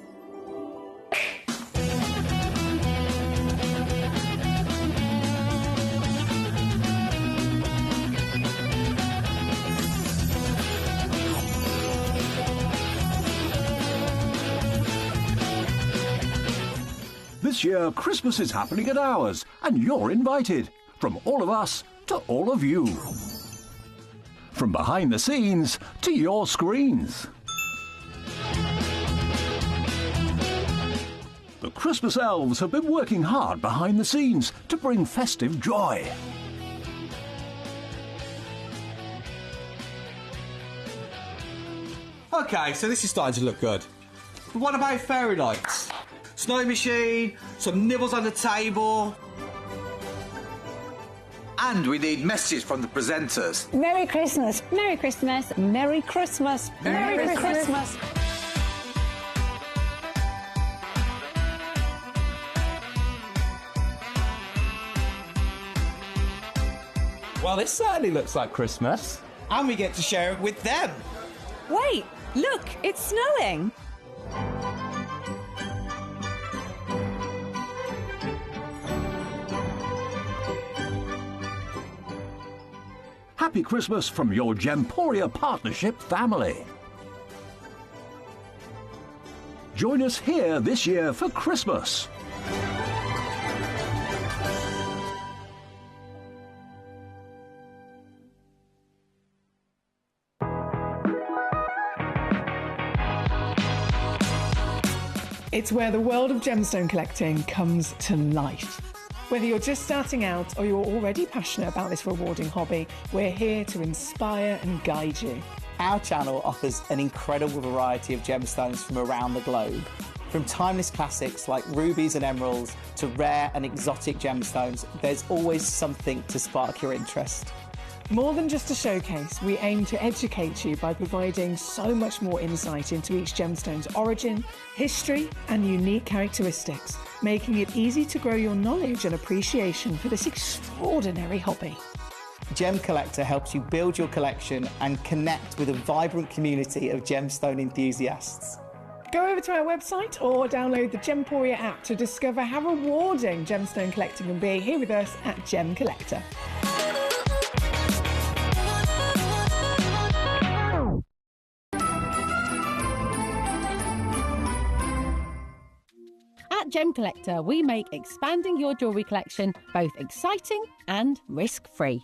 This year, Christmas is happening at ours, and you're invited. From all of us to all of you. From behind the scenes to your screens. The Christmas elves have been working hard behind the scenes to bring festive joy. OK, so this is starting to look good. But what about fairy lights? Snow machine, some nibbles on the table. And we need messages from the presenters. Merry Christmas. Merry Christmas. Merry Christmas. Merry Christmas. Well, this certainly looks like Christmas. And we get to share it with them. Wait, look, it's snowing. Happy Christmas from your Gemporia partnership family. Join us here this year for Christmas. It's where the world of gemstone collecting comes to life. Whether you're just starting out or you're already passionate about this rewarding hobby, we're here to inspire and guide you. Our channel offers an incredible variety of gemstones from around the globe. From timeless classics like rubies and emeralds to rare and exotic gemstones, there's always something to spark your interest. More than just a showcase, we aim to educate you by providing so much more insight into each gemstone's origin, history, and unique characteristics, making it easy to grow your knowledge and appreciation for this extraordinary hobby. Gemcollector helps you build your collection and connect with a vibrant community of gemstone enthusiasts. Go over to our website or download the Gemporia app to discover how rewarding gemstone collecting can be here with us at Gemcollector. At Gemcollector, we make expanding your jewellery collection both exciting and risk-free.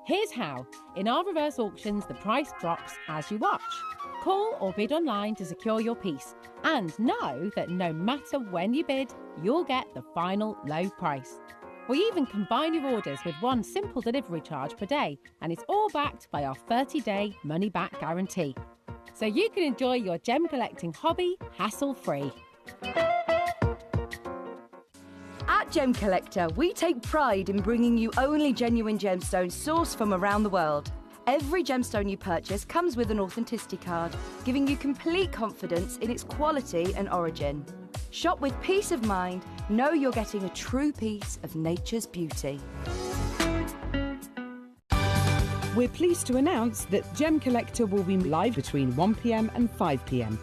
Here's how. In our reverse auctions, the price drops as you watch. Call or bid online to secure your piece. And know that no matter when you bid, you'll get the final low price. We even combine your orders with one simple delivery charge per day, and it's all backed by our 30-day money-back guarantee. So you can enjoy your gem collecting hobby hassle-free. At Gemcollector, we take pride in bringing you only genuine gemstones sourced from around the world. Every gemstone you purchase comes with an authenticity card, giving you complete confidence in its quality and origin. Shop with peace of mind, know you're getting a true piece of nature's beauty. We're pleased to announce that Gemcollector will be live between 1 p.m. and 5 p.m.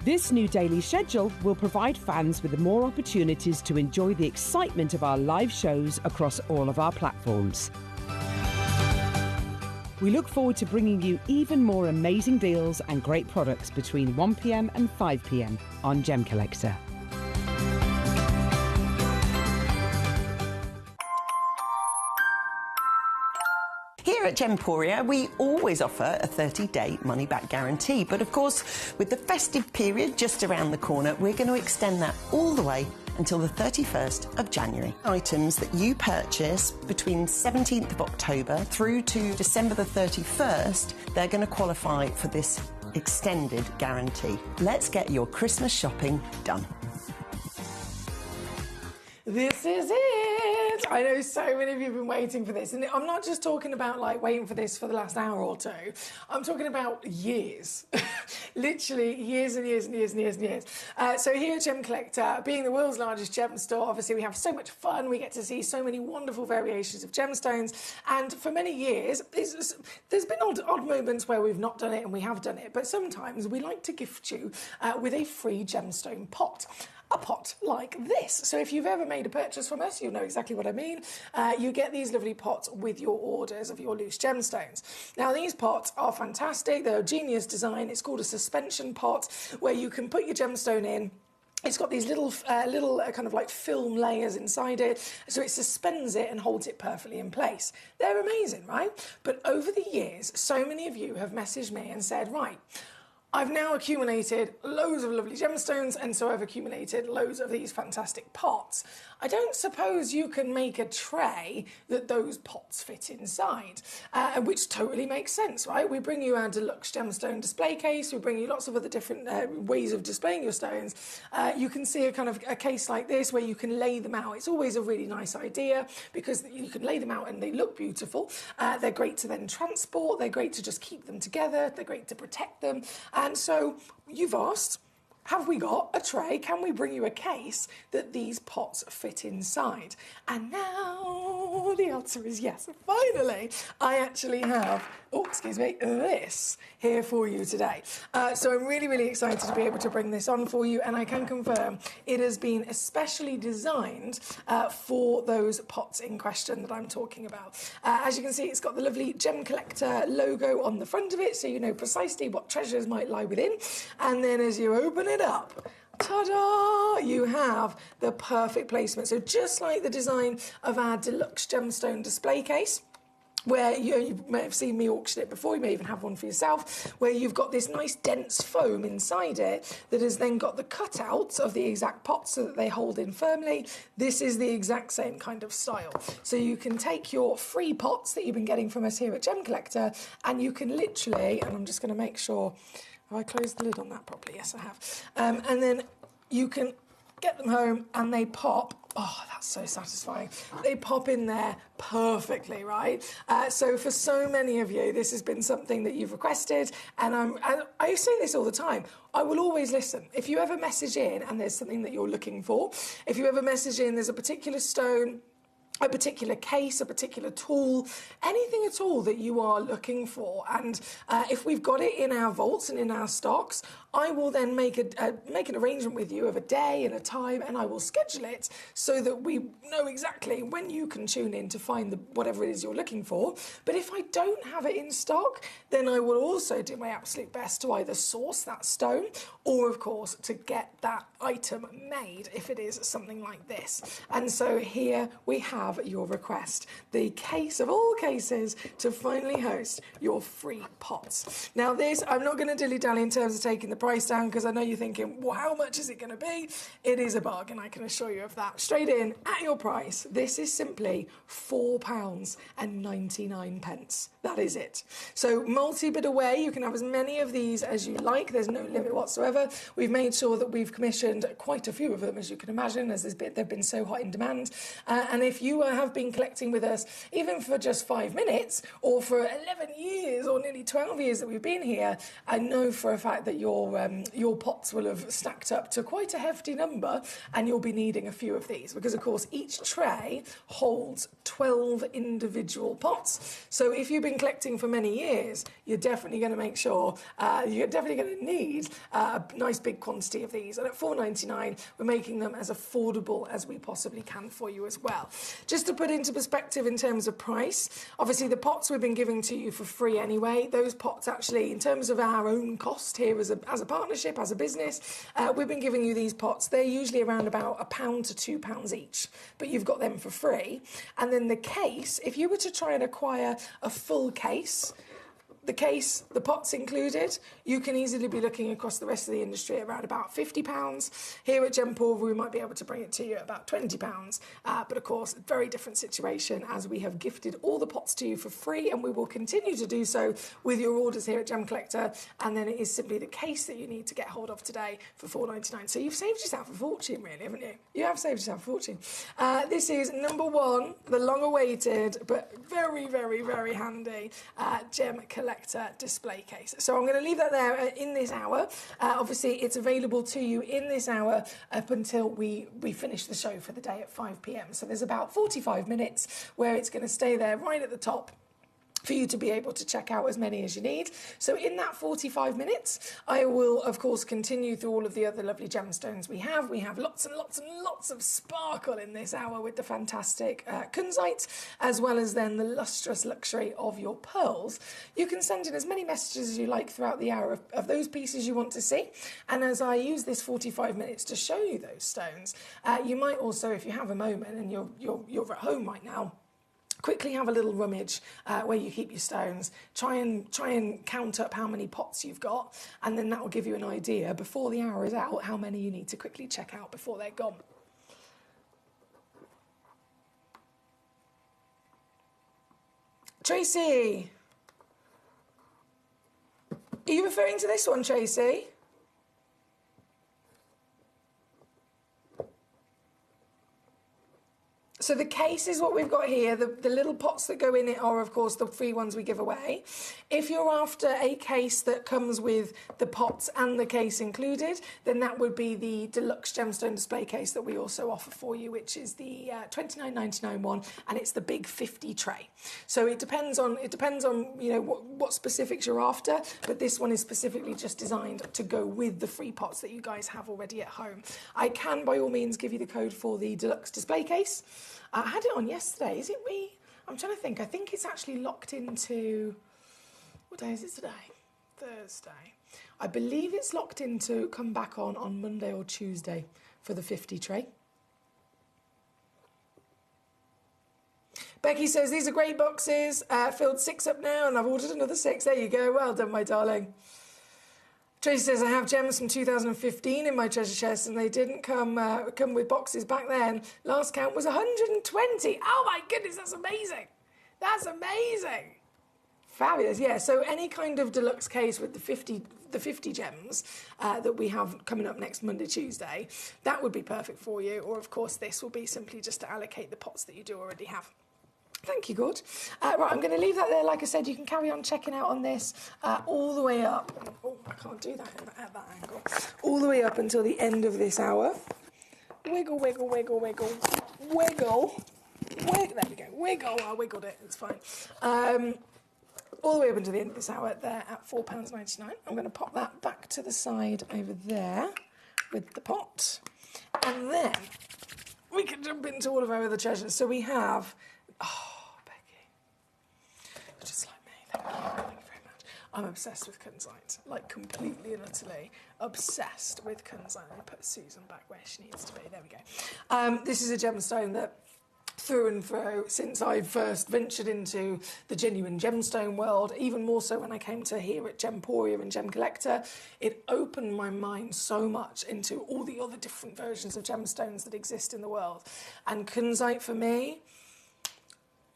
This new daily schedule will provide fans with more opportunities to enjoy the excitement of our live shows across all of our platforms. We look forward to bringing you even more amazing deals and great products between 1 p.m. and 5 p.m. on Gemcollector. Here at Gemporia, we always offer a 30-day money-back guarantee. But of course, with the festive period just around the corner, we're going to extend that all the way until the 31st of January. Items that you purchase between 17th of October through to December the 31st, they're going to qualify for this extended guarantee. Let's get your Christmas shopping done. This is it. I know so many of you have been waiting for this. And I'm not just talking about like waiting for this for the last hour or two. I'm talking about years. Literally years and years and years and years and years. So here at Gem Collector, being the world's largest gem store, obviously we have so much fun. We get to see so many wonderful variations of gemstones. And for many years, there's been odd moments where we've not done it and we have done it. But sometimes we like to gift you with a free gemstone pot. A pot like this. So if you've ever made a purchase from us, you'll know exactly what I mean. You get these lovely pots with your orders of your loose gemstones. Now, these pots are fantastic. They're a genius design. It's called a suspension pot, where you can put your gemstone in. It's got these little kind of like film layers inside it, so it suspends it and holds it perfectly in place. They're amazing, right? But over the years, so many of you have messaged me and said, right, I've now accumulated loads of lovely gemstones, and so I've accumulated loads of these fantastic pots. I don't suppose you can make a tray that those pots fit inside, which totally makes sense, right? We bring you our deluxe gemstone display case. We bring you lots of other different ways of displaying your stones. You can see a case like this where you can lay them out. It's always a really nice idea because you can lay them out and they look beautiful. They're great to then transport. They're great to just keep them together. They're great to protect them. And so you've asked, have we got a tray? Can we bring you a case that these pots fit inside? And now the answer is yes. Finally, I actually have, this here for you today. So I'm really, really excited to be able to bring this on for you, and I can confirm it has been especially designed for those pots in question that I'm talking about. As you can see, it's got the lovely Gem Collector logo on the front of it, so you know precisely what treasures might lie within. And then as you open it up, ta-da! You have the perfect placement. So just like the design of our deluxe gemstone display case, where you may have seen me auction it before, you may even have one for yourself, where you've got this nice dense foam inside it that has then got the cutouts of the exact pots so that they hold in firmly. This is the exact same kind of style. So you can take your free pots that you've been getting from us here at Gem Collector, and you can literally, and I'm just going to make sure, have I closed the lid on that properly? Yes, I have. And then you can get them home and they pop. Oh, that's so satisfying. They pop in there perfectly, right? So for so many of you, this has been something that you've requested, and I say this all the time. I will always listen. If you ever message in and there's something that you're looking for, if you ever message in there's a particular stone, a particular case, a particular tool, anything at all that you are looking for. And if we've got it in our vaults and in our stocks, I will then make an arrangement with you of a day and a time, and I will schedule it so that we know exactly when you can tune in to find whatever it is you're looking for. But if I don't have it in stock, then I will also do my absolute best to either source that stone or, of course, to get that item made if it is something like this. And so here we have your request, the case of all cases to finally host your free pots. Now this, I'm not going to dilly-dally in terms of taking the price down, because I know you're thinking, well, how much is it going to be? It is a bargain, I can assure you of that. Straight in, at your price, this is simply £4.99. That is it. So multi-bid away, you can have as many of these as you like. There's no limit whatsoever. We've made sure that we've commissioned quite a few of them, as you can imagine, as they've been so hot in demand. And if you have been collecting with us, even for just 5 minutes, or for 11 years, or nearly 12 years that we've been here, I know for a fact that your pots will have stacked up to quite a hefty number, and you'll be needing a few of these, because of course each tray holds 12 individual pots. So if you've been collecting for many years, you're definitely going to make sure you're definitely going to need a nice big quantity of these. And at £4.99, we're making them as affordable as we possibly can for you as well. Just to put into perspective in terms of price, obviously the pots we've been giving to you for free anyway. Those pots actually, in terms of our own cost here as a partnership, as a business, we've been giving you these pots. They're usually around about £1 to £2 each, but you've got them for free. And then the case, if you were to try and acquire a full case, the case, the pots included, you can easily be looking across the rest of the industry at around about £50. Here at Gemporia, we might be able to bring it to you at about £20. But of course, very different situation as we have gifted all the pots to you for free, and we will continue to do so with your orders here at Gemcollector. And then it is simply the case that you need to get hold of today for £4.99. So you've saved yourself a fortune, really, haven't you? You have saved yourself a fortune. This is number one, the long-awaited, but very, very, very handy Gemcollector display case. So I'm going to leave that there in this hour. Obviously, it's available to you in this hour up until we finish the show for the day at 5 p.m. So there's about 45 minutes where it's going to stay there right at the top for you to be able to check out as many as you need. So in that 45 minutes, I will, of course, continue through all of the other lovely gemstones we have. We have lots and lots and lots of sparkle in this hour with the fantastic kunzite, as well as then the lustrous luxury of your pearls. You can send in as many messages as you like throughout the hour of those pieces you want to see. And as I use this 45 minutes to show you those stones, you might also, if you have a moment and you're at home right now, quickly have a little rummage where you keep your stones. Try and count up how many pots you've got, and then that will give you an idea before the hour is out how many you need to quickly check out before they're gone. Tracy, are you referring to this one, Tracy? So the case is what we've got here. The little pots that go in it are, of course, the free ones we give away. If you're after a case that comes with the pots and the case included, then that would be the deluxe gemstone display case that we also offer for you, which is the $29.99 one, and it's the big 50 tray. So it depends on you know what specifics you're after, but this one is specifically just designed to go with the free pots that you guys have already at home. I can, by all means, give you the code for the deluxe display case. I had it on yesterday. Is it I'm trying to think. I think it's actually locked into... What day is it today? Thursday. I believe it's locked into come back on Monday or Tuesday for the 50 tray. Becky says, these are great boxes. Filled 6 up now and I've ordered another 6. There you go. Well done, my darling. Tracy says, I have gems from 2015 in my treasure chest and they didn't come with boxes back then. Last count was 120. Oh my goodness, that's amazing. That's amazing. Fabulous, yeah. So any kind of deluxe case with the 50 gems that we have coming up next Monday, Tuesday, that would be perfect for you. Or of course, this will be simply just to allocate the pots that you do already have. Thank you, good. Right, I'm going to leave that there. Like I said, you can carry on checking out on this all the way up. Oh, I can't do that at that angle. All the way up until the end of this hour. Wiggle, wiggle, wiggle, wiggle, wiggle. There we go. Wiggle. I wiggled it. It's fine. All the way up until the end of this hour, there at £4.99. I'm going to pop that back to the side over there with the pot. And then we can jump into all of our other treasures. So we have... Oh, Becky. You're just like me. Thank you very much. I'm obsessed with kunzite. Like, completely and utterly obsessed with kunzite. Let me put Susan back where she needs to be. There we go. This is a gemstone that through and through, since I first ventured into the genuine gemstone world, even more so when I came to here at Gemporia and Gemcollector, it opened my mind so much into all the other different versions of gemstones that exist in the world. And kunzite for me,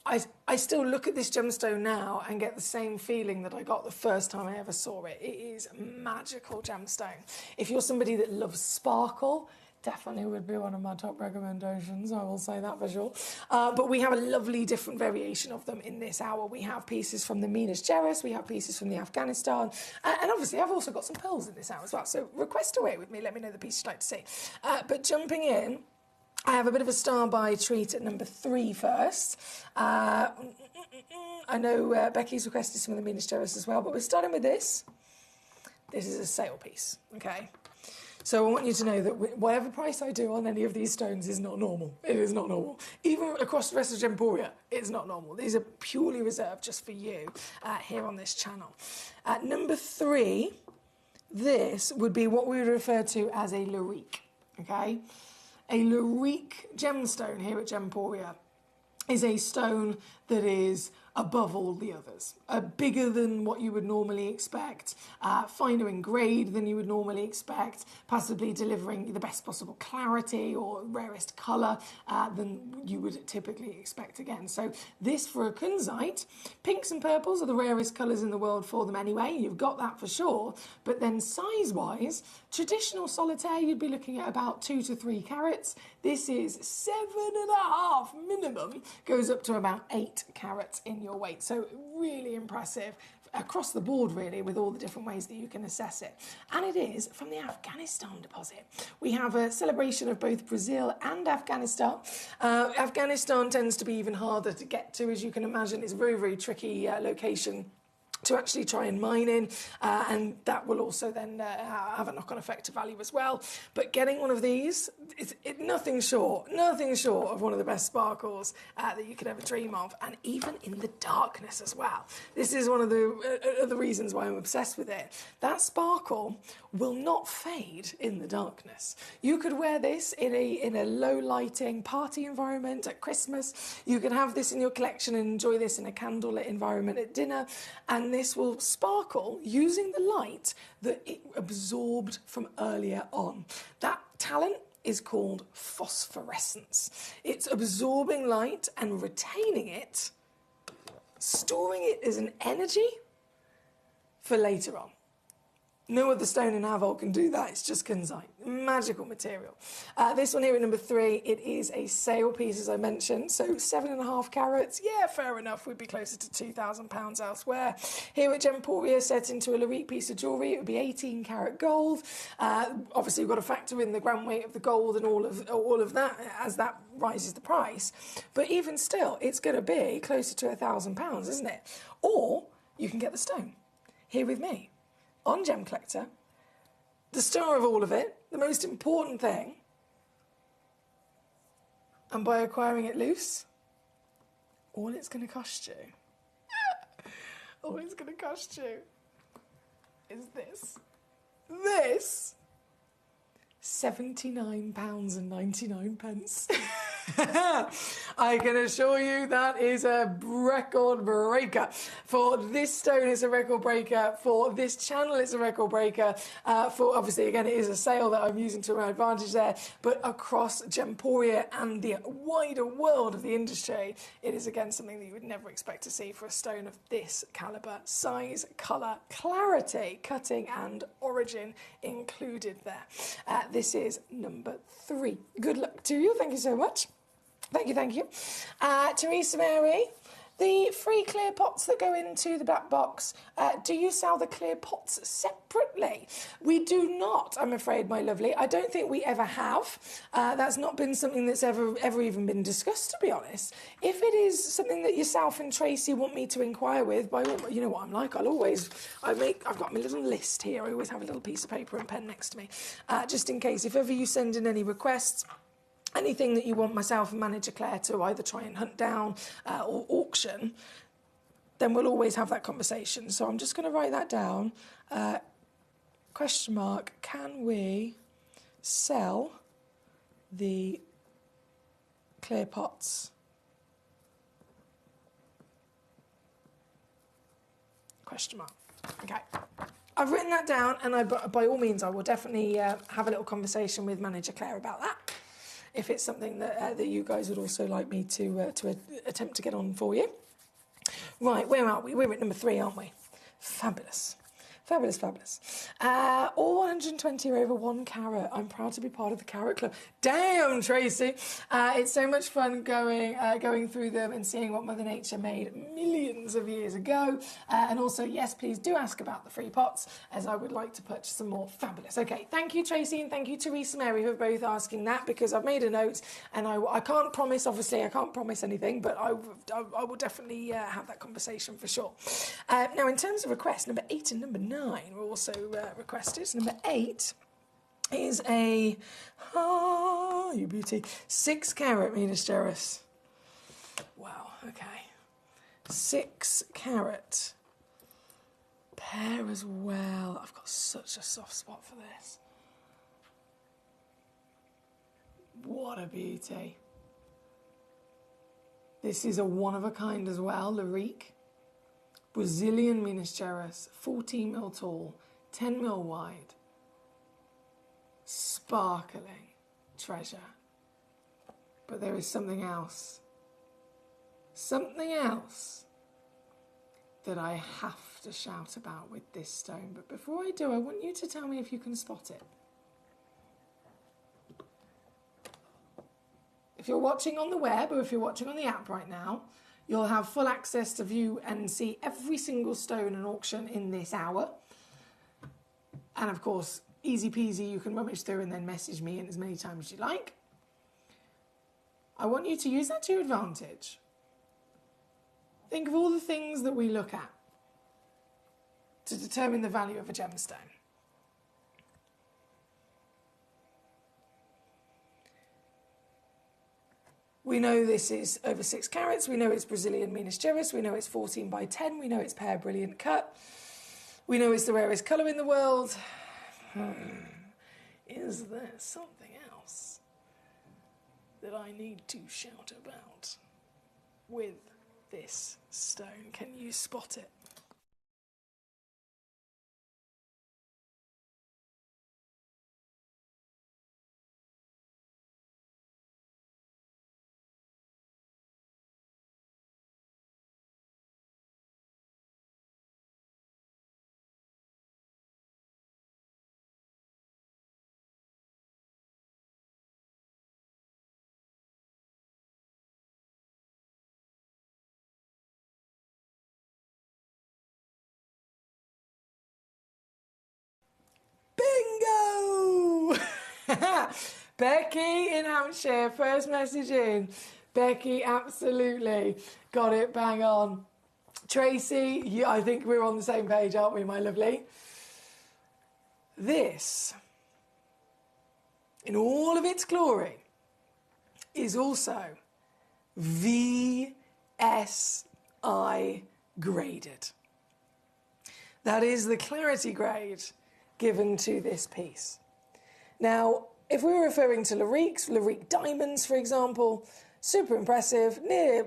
I still look at this gemstone now and get the same feeling that I got the first time I ever saw it. It is a magical gemstone. If you're somebody that loves sparkle, definitely would be one of my top recommendations, I will say that for sure. But we have a lovely different variation of them in this hour. We have pieces from the Minas Gerais, we have pieces from the Afghanistan, and obviously I've also got some pearls in this hour as well. So request away with me, let me know the piece you'd like to see. But jumping in, I have a bit of a star by treat at number 3 first. I know Becky's requested some of the Minas Gerais as well, but we're starting with this. This is a sale piece, okay? So I want you to know that whatever price I do on any of these stones is not normal. It is not normal. Even across the rest of Gemporia, it's not normal. These are purely reserved just for you here on this channel. At number 3, this would be what we would refer to as a lyrique, okay? A lyrique gemstone here at Gemporia is a stone that is above all the others. Bigger than what you would normally expect, finer in grade than you would normally expect, possibly delivering the best possible clarity or rarest colour than you would typically expect again. So this for a kunzite, pinks and purples are the rarest colours in the world for them anyway, you've got that for sure, but then size-wise, traditional solitaire you'd be looking at about 2 to 3 carats. This is 7.5 minimum, goes up to about 8 carats in your weight. So really impressive across the board, really, with all the different ways that you can assess it. And it is from the Afghanistan deposit. We have a celebration of both Brazil and Afghanistan. Afghanistan tends to be even harder to get to, as you can imagine. It's a very, very tricky location to actually try and mine in, and that will also then have a knock-on effect to value as well. But getting one of these, it's nothing short of one of the best sparkles that you could ever dream of, and even in the darkness as well. This is one of the reasons why I'm obsessed with it. That sparkle will not fade in the darkness. You could wear this in a low lighting party environment at Christmas. You can have this in your collection and enjoy this in a candlelit environment at dinner, and this will sparkle using the light that it absorbed from earlier on. That talent is called phosphorescence. It's absorbing light and retaining it, storing it as an energy for later on. No other stone in our vault can do that. It's just kunzite. Magical material. This one here at number 3, it is a sale piece, as I mentioned. So 7.5 carats. Yeah, fair enough. We'd be closer to £2,000 elsewhere. Here at Gemporia, set into a Larique piece of jewellery, it would be 18 carat gold. Obviously, we've got to factor in the gram weight of the gold and all of that as that rises the price. But even still, it's going to be closer to £1,000, isn't it? Or you can get the stone here with me on Gemcollector. The star of all of it, the most important thing, and by acquiring it loose, all it's going to cost you, all it's going to cost you is this. This, £79.99. I can assure you that is a record breaker. For this stone, it's a record breaker. For this channel, it's a record breaker. For obviously, again, it is a sale that I'm using to my advantage there. But across Gemporia and the wider world of the industry, it is again something that you would never expect to see for a stone of this calibre. Size, colour, clarity, cutting and origin included there. This is number 3. Good luck to you. Thank you so much. Thank you. Teresa Mary, the free clear pots that go into the black box, do you sell the clear pots separately? We do not, I'm afraid, my lovely. I don't think we ever have. That's not been something that's ever even been discussed, to be honest. If it is something that yourself and Tracy want me to inquire with, you know what I'm like, I've got my little list here. I always have a little piece of paper and pen next to me, just in case. If ever you send in any requests, anything that you want myself and Manager Claire to either try and hunt down or auction, then we'll always have that conversation. So I'm just going to write that down. Question mark, can we sell the clear pots? Question mark. Okay. I've written that down, and by all means, I will definitely have a little conversation with Manager Claire about that, if it's something that you guys would also like me to attempt to get on for you. Right, where are we? We're at number 3, aren't we? Fabulous. All 120 are over 1 carat. I'm proud to be part of the Carat Club. Damn, Tracy. It's so much fun going through them and seeing what Mother Nature made millions of years ago. And also, yes, please do ask about the free pots, as I would like to purchase some more. Fabulous. Okay, thank you, Tracy, and thank you, Teresa Mary, who are both asking that, because I've made a note, and I can't promise, obviously, I can't promise anything, but I will definitely have that conversation for sure. Now, in terms of requests, number 8 and number 9 were also requested. Number 8 is a, you beauty, 6 carat Minas Gerais. Wow, okay. 6 carat. Pear as well. I've got such a soft spot for this. What a beauty. This is a one-of-a-kind as well, Larique. Brazilian Minas Gerais, 14 mil tall, 10 mil wide. Sparkling treasure. But there is something else. Something else that I have to shout about with this stone. But before I do, I want you to tell me if you can spot it. If you're watching on the web or if you're watching on the app right now, you'll have full access to view and see every single stone and auction in this hour. And of course, easy peasy, you can rummage through and then message me in as many times as you like. I want you to use that to your advantage. Think of all the things that we look at to determine the value of a gemstone. We know this is over 6 carats. We know it's Brazilian Minas Gerais. We know it's 14 by 10. We know it's pear brilliant cut. We know it's the rarest colour in the world. Is there something else that I need to shout about with this stone? Can you spot it? Bingo! Becky in Hampshire, first message in. Becky absolutely got it bang on. Tracy, I think we're on the same page, aren't we, my lovely? This, in all of its glory, is also VSI graded. That is the clarity grade given to this piece. Now, if we were referring to Larique diamonds, for example, super impressive, near,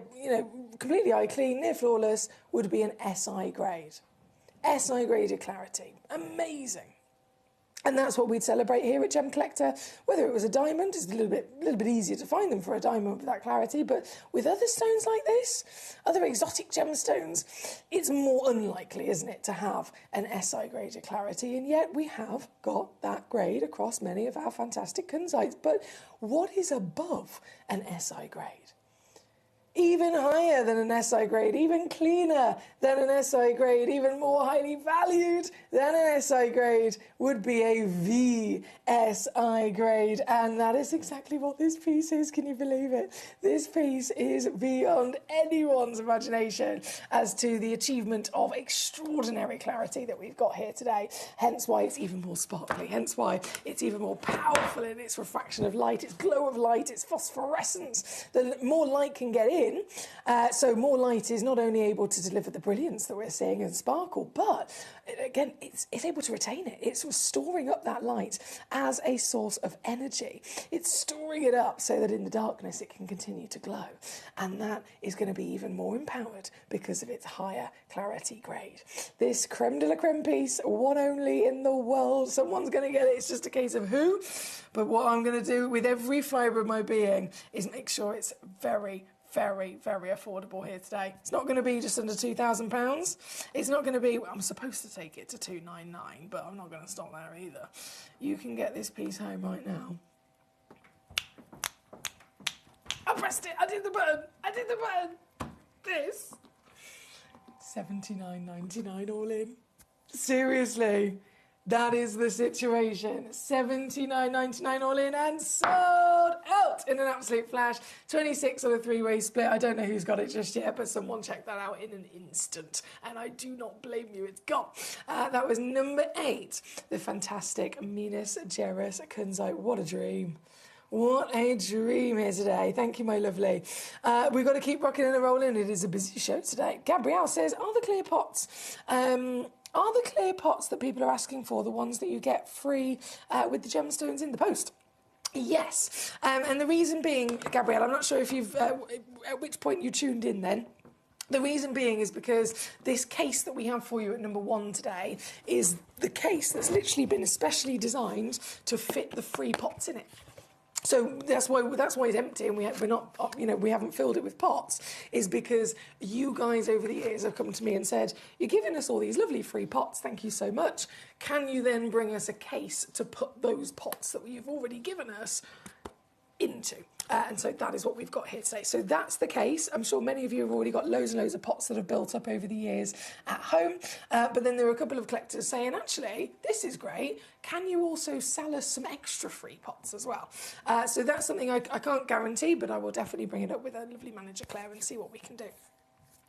completely eye clean, near flawless, would be an SI grade. SI graded clarity. Amazing. And that's what we'd celebrate here at Gemcollector. Whether it was a diamond, it's a little bit easier to find them for a diamond with that clarity, but with other stones like this, other exotic gemstones, it's more unlikely, isn't it, to have an SI graded clarity, and yet we have got that grade across many of our fantastic kunzites. But what is above an SI grade? Even higher than an SI grade, even cleaner than an SI grade, even more highly valued than an SI grade would be a VSI grade. And that is exactly what this piece is. Can you believe it? This piece is beyond anyone's imagination as to the achievement of extraordinary clarity that we've got here today. Hence why it's even more sparkly. Hence why it's even more powerful in its refraction of light, its glow of light, its phosphorescence. The more light can get in, so more light is not only able to deliver the brilliance that we're seeing and sparkle, but again, it's able to retain it. It's storing up that light as a source of energy. It's storing it up so that in the darkness it can continue to glow. And that is going to be even more empowered because of its higher clarity grade. This creme de la creme piece, one only in the world. Someone's going to get it. It's just a case of who. But what I'm going to do with every fibre of my being is make sure it's very, very, very affordable here today. It's not going to be just under £2,000. It's not going to be, I'm supposed to take it to $299, but I'm not going to stop there either. You can get this piece home right now. I pressed it. I did the button. This. $79.99 all in. Seriously. That is the situation. $79.99 all in and sold out in an absolute flash. 26 on a three-way split. I don't know who's got it just yet, but someone checked that out in an instant. And I do not blame you. It's gone. That was number 8. The fantastic Minas Gerais kunzite. What a dream. What a dream here today. Thank you, my lovely. We've got to keep rocking and rolling. It is a busy show today. Gabrielle says, are the clear pots... Are the clear pots that people are asking for the ones that you get free with the gemstones in the post? Yes, and the reason being, Gabrielle, I'm not sure if you've, at which point you tuned in then. The reason being is because this case that we have for you at number 1 today is the case that's literally been especially designed to fit the free pots in it. So that's why it's empty, and we're not, we haven't filled it with pots, is because you guys over the years have come to me and said, you're giving us all these lovely free pots, thank you so much. Can you then bring us a case to put those pots that you've already given us into? And so that is what we've got here today. So that's the case. I'm sure many of you have already got loads and loads of pots that have built up over the years at home. But then there are a couple of collectors saying, actually, this is great. Can you also sell us some extra free pots as well? So that's something I can't guarantee, but I will definitely bring it up with our lovely manager, Claire, and see what we can do.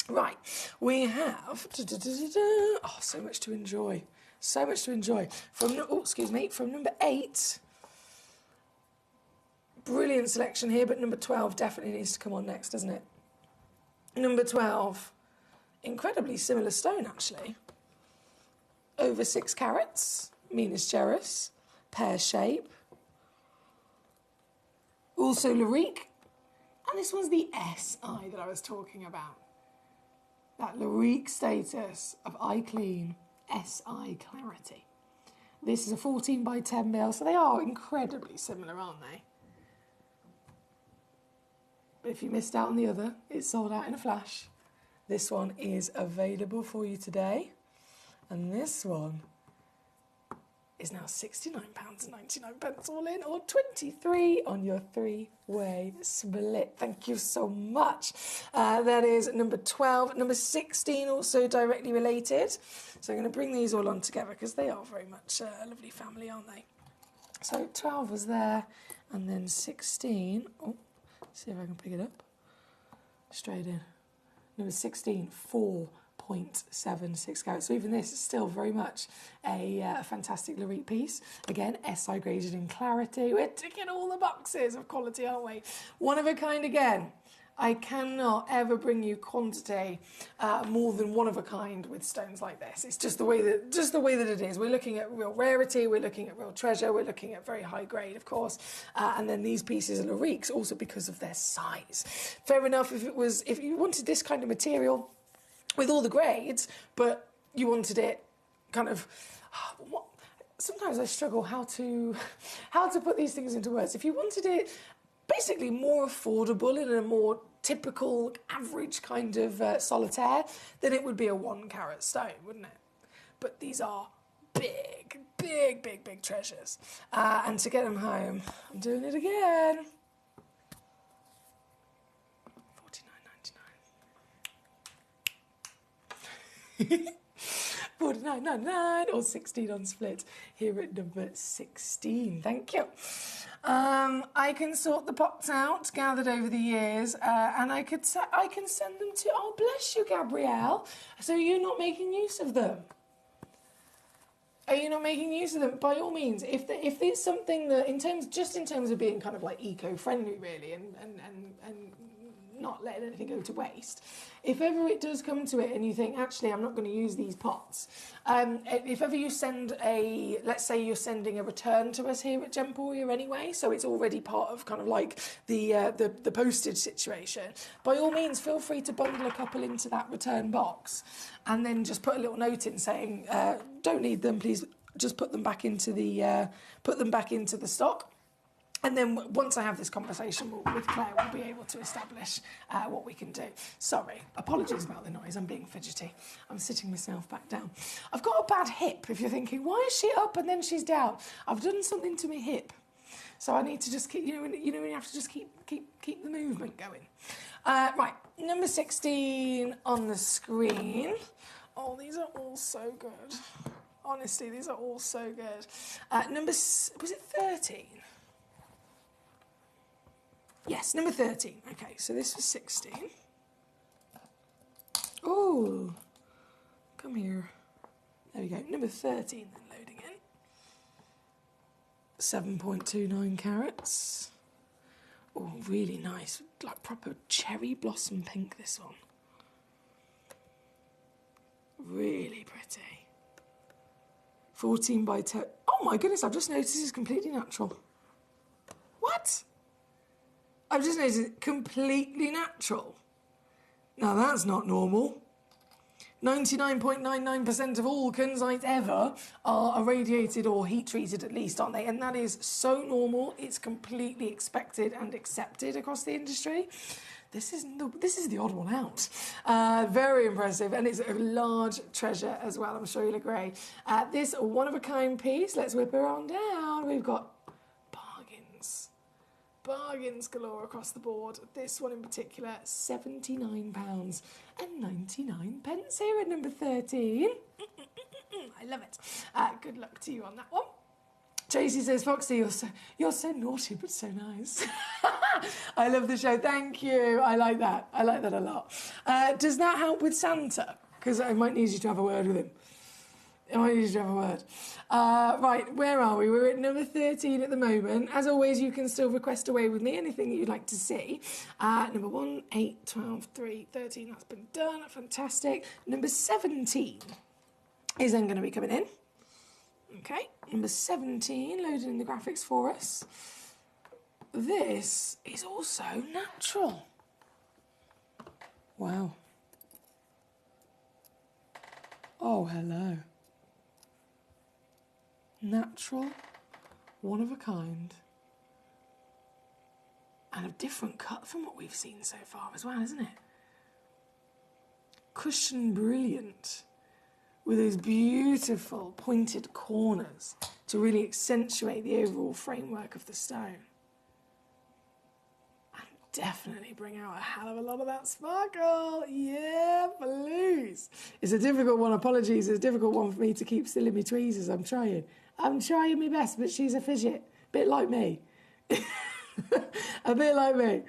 Right, we have... Oh, so much to enjoy. So much to enjoy. From number 8... Brilliant selection here, but number 12 definitely needs to come on next, doesn't it? Number 12, incredibly similar stone, actually. Over 6 carats, Minas Gerais, pear shape. Also Larique, and this one's the SI that I was talking about. That Larique status of eye clean, SI clarity. This is a 14 by 10 mil, so they are incredibly similar, aren't they? But if you missed out on the other, it's sold out in a flash. This one is available for you today. And this one is now £69.99 all in, or 23 on your 3-way split. Thank you so much. That is number 12. Number 16, also directly related. So I'm going to bring these all on together because they are very much a lovely family, aren't they? So 12 was there, and then 16... Oh, see if I can pick it up. Straight in. Number 16, 4.76 carats. So even this is still very much a fantastic Larique piece. Again, SI graded in clarity. We're ticking all the boxes of quality, aren't we? One of a kind again. I cannot ever bring you quantity more than one of a kind with stones like this. It's just the way that it is. We're looking at real rarity, we're looking at real treasure, we're looking at very high grade, of course. And then these pieces are Lariques also because of their size. Fair enough if you wanted this kind of material with all the grades, but you wanted it kind of sometimes I struggle how to put these things into words. If you wanted it basically more affordable in a more typical, average kind of solitaire, then it would be a 1 carat stone, wouldn't it? But these are big, big, big, big treasures. And to get them home, I'm doing it again. $49.99. $49.99 or 16 on split here at number 16. Thank you. I can sort the pots out gathered over the years, and I can send them to. Oh, bless you, Gabrielle. So you're not making use of them? Are you not making use of them? By all means, if there's something that in terms of being kind of like eco-friendly, really, and not letting anything go to waste. If ever it does come to it and you think, actually, I'm not going to use these pots, if ever you send let's say you're sending a return to us here at Gemporia anyway, so it's already part of kind of like the postage situation, by all means, feel free to bundle a couple into that return box and then just put a little note in saying, don't need them, please just put them back into the stock. And then once I have this conversation with Claire, we'll be able to establish what we can do. Sorry, apologies about the noise. I'm being fidgety. I'm sitting myself back down. I've got a bad hip, if you're thinking, why is she up and then she's down? I've done something to my hip. So I need to just keep, when you have to just keep the movement going. Right, number 16 on the screen. Oh, these are all so good. Honestly, these are all so good. Was it 13? Yes, number 13. Okay, so this was 16. Oh, come here. There we go. Number 13 then, loading in. 7.29 carats. Oh, really nice. Like proper cherry blossom pink, this one. Really pretty. 14 by 10. Oh my goodness, I've just noticed it's completely natural. I've just noticed completely natural. Now that's not normal. 99.99% of all kunzite ever are irradiated or heat treated at least, aren't they? And that is so normal. It's completely expected and accepted across the industry. This is the odd one out. Very impressive, and it's a large treasure as well. I'm sure you'll agree. This one-of-a-kind piece, let's whip her on down. We've got bargains galore across the board. This one in particular, £79.99 here at number 13. I love it. Good luck to you on that one. Tracy says, Foxy, you're so naughty but so nice. I love the show. Thank you. I like that. I like that a lot. Does that help with Santa? Because I might need you to have a word with him. I might need you to have a word. Right, where are we? We're at number 13 at the moment. As always, you can still request away with me anything that you'd like to see. Number 1, 8, 12, 3, 13. That's been done. Fantastic. Number 17 is then going to be coming in. Okay, number 17, loaded in the graphics for us. This is also natural. Wow. Oh, hello. Natural, one of a kind, and a different cut from what we've seen so far as well, isn't it? Cushion brilliant, with those beautiful pointed corners to really accentuate the overall framework of the stone. And definitely bring out a hell of a lot of that sparkle. Yeah, please. It's a difficult one, apologies. It's a difficult one for me to keep still in my tweezers. I'm trying my best, but she's a fidget. Bit like me. A bit like me.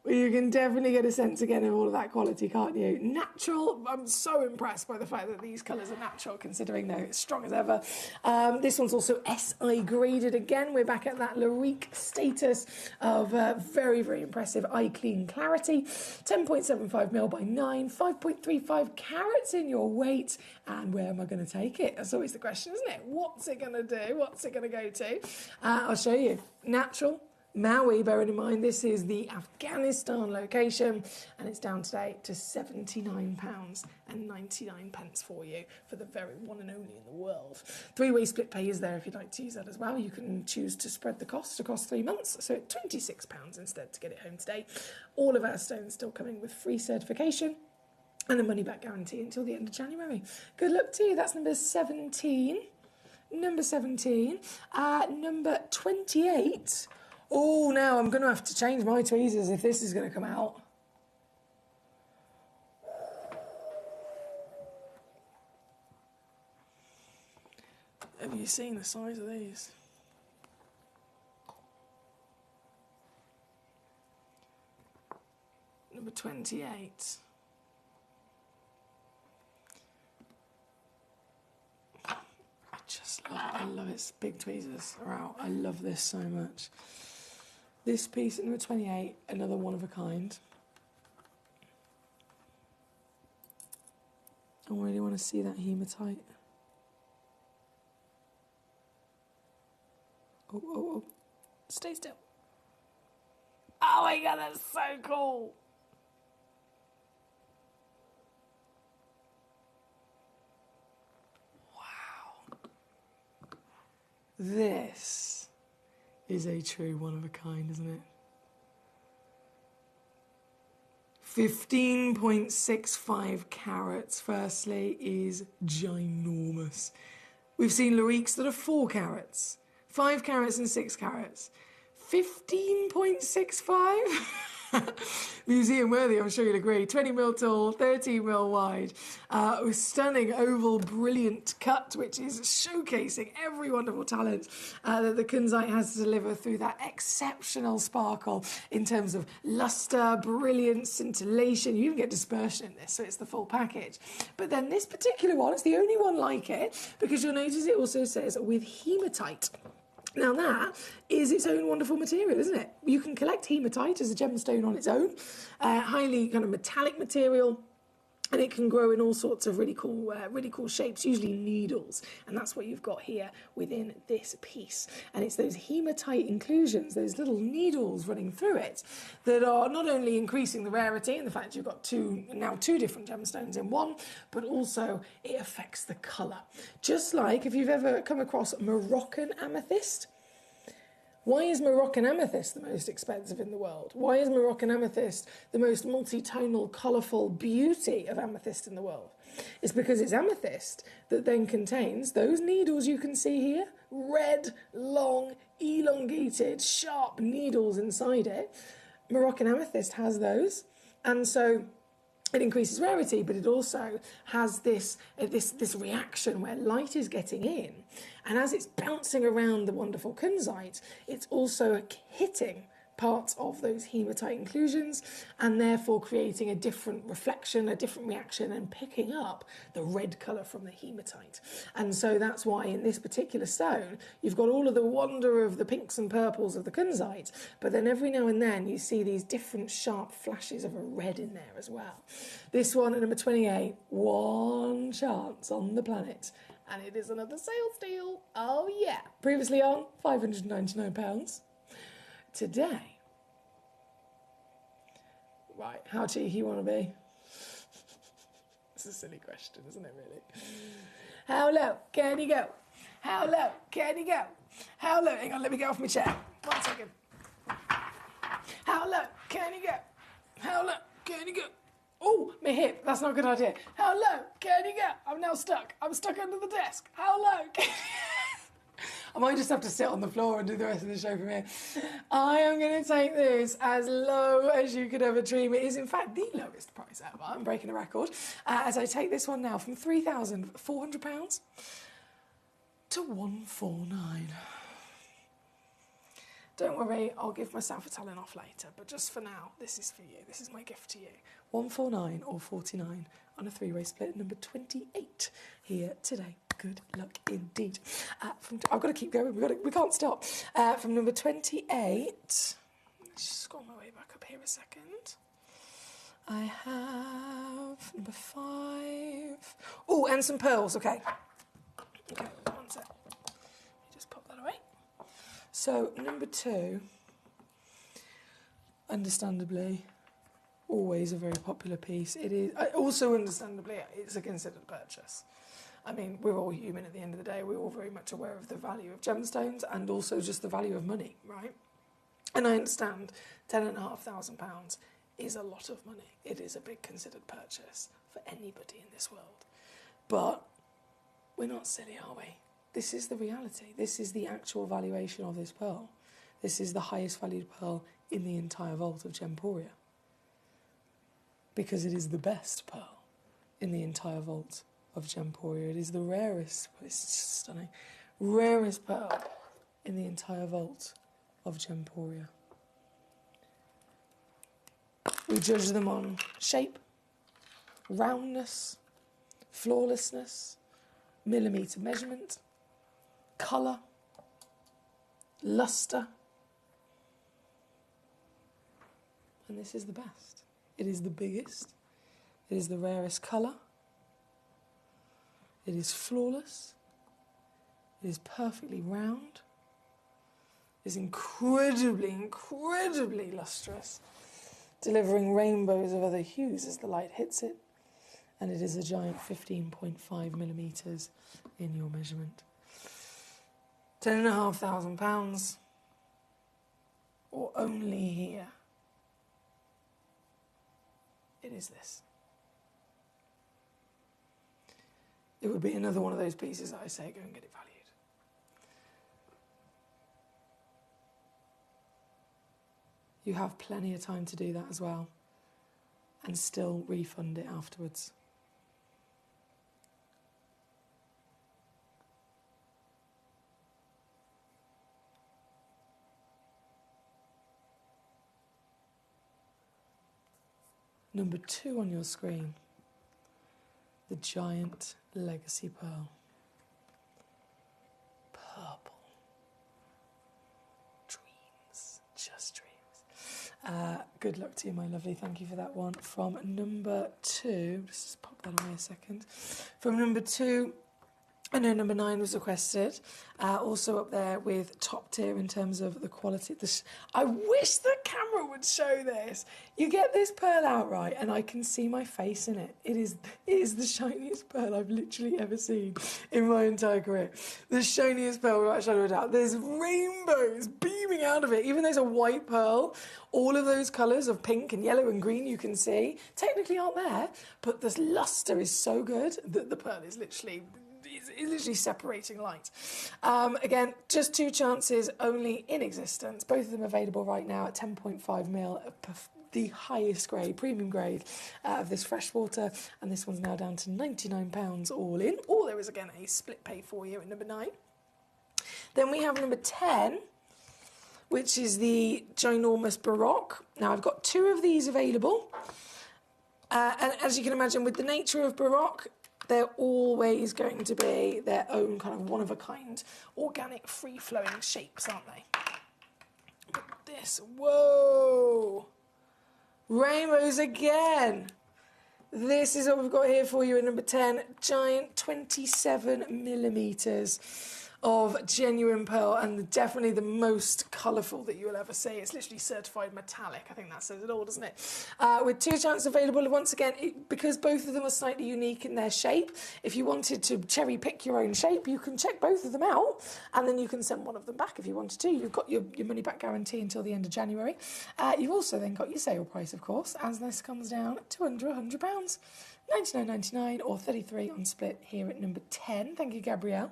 Well, you can definitely get a sense again of all of that quality, can't you? Natural. I'm so impressed by the fact that these colours are natural, considering they're as strong as ever. This one's also SI graded again. We're back at that Larique status of very, very impressive eye clean clarity. 10.75mm by 9, 5.35 carats in your weight. And where am I going to take it? That's always the question, isn't it? What's it going to do? What's it going to go to? I'll show you. Natural. Maui, bearing in mind this is the Afghanistan location, and it's down today to £79.99 for you, for the very one and only in the world. 3-way split pay is there if you'd like to use that as well. You can choose to spread the cost across 3 months, so at £26 instead to get it home today. All of our stones still coming with free certification and a money-back guarantee until the end of January. Good luck to you. That's number 17. Number 17. Number 28. Oh, now I'm going to have to change my tweezers if this is going to come out. Have you seen the size of these? Number 28. I love it. Big tweezers are out. I love this so much. This piece at number 28, another one of a kind. I really want to see that hematite. Oh. Stay still. Oh my God, that's so cool. This is a true one-of-a-kind, isn't it? 15.65 carats, firstly, is ginormous. We've seen Lariques that are 4 carats, 5 carats and 6 carats. 15.65? Museum worthy, I'm sure you'll agree. 20mm tall, 13mm wide. A stunning oval, brilliant cut, which is showcasing every wonderful talent that the kunzite has to deliver through that exceptional sparkle in terms of luster, brilliance, scintillation. You even get dispersion in this, so it's the full package. But then this particular one, it's the only one like it, because you'll notice it also says with hematite. Now that is its own wonderful material, isn't it? You can collect hematite as a gemstone on its own. Highly kind of metallic material. And it can grow in all sorts of really cool shapes, usually needles. And that's what you've got here within this piece. And it's those hematite inclusions, those little needles running through it, that are not only increasing the rarity and the fact you've got now two different gemstones in one, but also it affects the colour. Just like if you've ever come across Moroccan amethyst. Why is Moroccan amethyst the most expensive in the world? Why is Moroccan amethyst the most multi-tonal, colourful beauty of amethyst in the world? It's because it's amethyst that then contains those needles you can see here, red, long, elongated, sharp needles inside it. Moroccan amethyst has those, and so it increases rarity, but it also has this reaction where light is getting in, and as it's bouncing around the wonderful kunzite, it's also hitting parts of those hematite inclusions and therefore creating a different reflection, a different reaction, and picking up the red colour from the hematite. And so that's why in this particular stone you've got all of the wonder of the pinks and purples of the kunzite, but then every now and then you see these different sharp flashes of a red in there as well. This one at number 28, one chance on the planet, and it is another sales deal. Oh yeah. Previously on £599. Today, right, how cheeky you want to be? It's a silly question, isn't it, really? How low can you go? How low can you go? How low? Hang on, let me get off my chair. 1 second. How low can you go? How low can you go? Oh, my hip. That's not a good idea. How low can you go? I'm now stuck. I'm stuck under the desk. How low can you go? I might just have to sit on the floor and do the rest of the show from here. I am going to take this as low as you could ever dream. It is, in fact, the lowest price ever. I'm breaking a record. As I take this one now from £3,400 to £149. Don't worry, I'll give myself a telling off later, but just for now, this is for you. This is my gift to you. 149 or 49 on a three-way split, number 28 here today. Good luck indeed. I've got to keep going. We can't stop. From number 28, let's just scroll my way back up here a second. I have number 5. Oh, and some pearls. Okay. Okay, 1 sec. Let me just pop that away. So number 2, understandably, always a very popular piece. It is also understandably it's a considered purchase. I mean, we're all human at the end of the day. We're all very much aware of the value of gemstones and also just the value of money, right? And I understand £10,500 is a lot of money. It is a big considered purchase for anybody in this world. But we're not silly, are we? This is the reality. This is the actual valuation of this pearl. This is the highest valued pearl in the entire vault of Gemporia. Because it is the best pearl in the entire vault of Gemporia. It is the rarest, it's stunning, rarest pearl in the entire vault of Gemporia. We judge them on shape, roundness, flawlessness, millimetre measurement, colour, lustre, and this is the best. It is the biggest, it is the rarest colour, it is flawless, it is perfectly round, it is incredibly, incredibly lustrous, delivering rainbows of other hues as the light hits it, and it is a giant 15.5 millimetres in your measurement. £10,500, or only here. It is this. It would be another one of those pieces that I say, go and get it valued. You have plenty of time to do that as well, and still refund it afterwards. Number 2 on your screen, the giant legacy pearl. Purple. Dreams, just dreams. Good luck to you, my lovely. Thank you for that one. From number 2, just that away a second. From number 2, I know number 9 was requested. Also up there with top tier in terms of the quality. I wish the camera would show this. You get this pearl outright and I can see my face in it. It is the shiniest pearl I've literally ever seen in my entire career. The shiniest pearl without a shadow of a doubt. There's rainbows beaming out of it. Even though it's a white pearl, all of those colours of pink and yellow and green you can see technically aren't there, but the lustre is so good that the pearl is literally... It's literally separating light. Again, just 2 chances only in existence. Both of them available right now at 10.5ml, the highest grade, premium grade of this freshwater. And this one's now down to £99 all in. Or there is, again, a split pay for you at number 9. Then we have number 10, which is the ginormous Baroque. Now, I've got 2 of these available. And as you can imagine, with the nature of Baroque, they're always going to be their own kind of one-of-a-kind, organic, free-flowing shapes, aren't they? But this, whoa! Rainbows again! This is what we've got here for you at number 10. Giant 27mm of genuine pearl, and definitely the most colourful that you will ever see. It's literally certified metallic. I think that says it all, doesn't it? With 2 chances available. Once again, because both of them are slightly unique in their shape, if you wanted to cherry pick your own shape, you can check both of them out, and then you can send one of them back if you wanted to. You've got your money back guarantee until the end of January. You've also then got your sale price, of course, as this comes down to under £100. $99.99 or 33 on split here at number 10. Thank you, Gabrielle.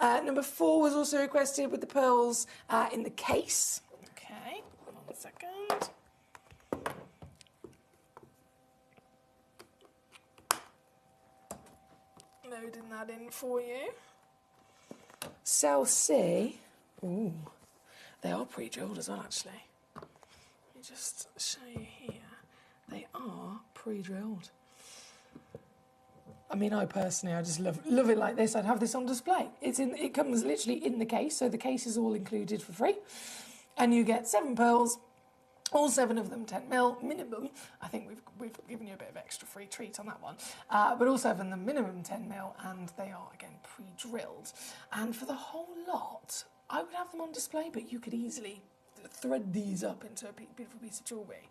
Number 4 was also requested with the pearls in the case. Okay, 1 second. Loading that in for you. Cell C. Ooh, they are pre-drilled as well, actually. Let me just show you here. They are pre-drilled. I mean, I just love it like this. I'd have this on display. It comes literally in the case, so the case is all included for free. And you get 7 pearls, all 7 of them 10ml minimum. I think we've given you a bit of extra free treat on that one. But all 7 of them minimum 10ml, and they are, again, pre-drilled. And for the whole lot, I would have them on display, but you could easily thread these up into a beautiful piece of jewellery.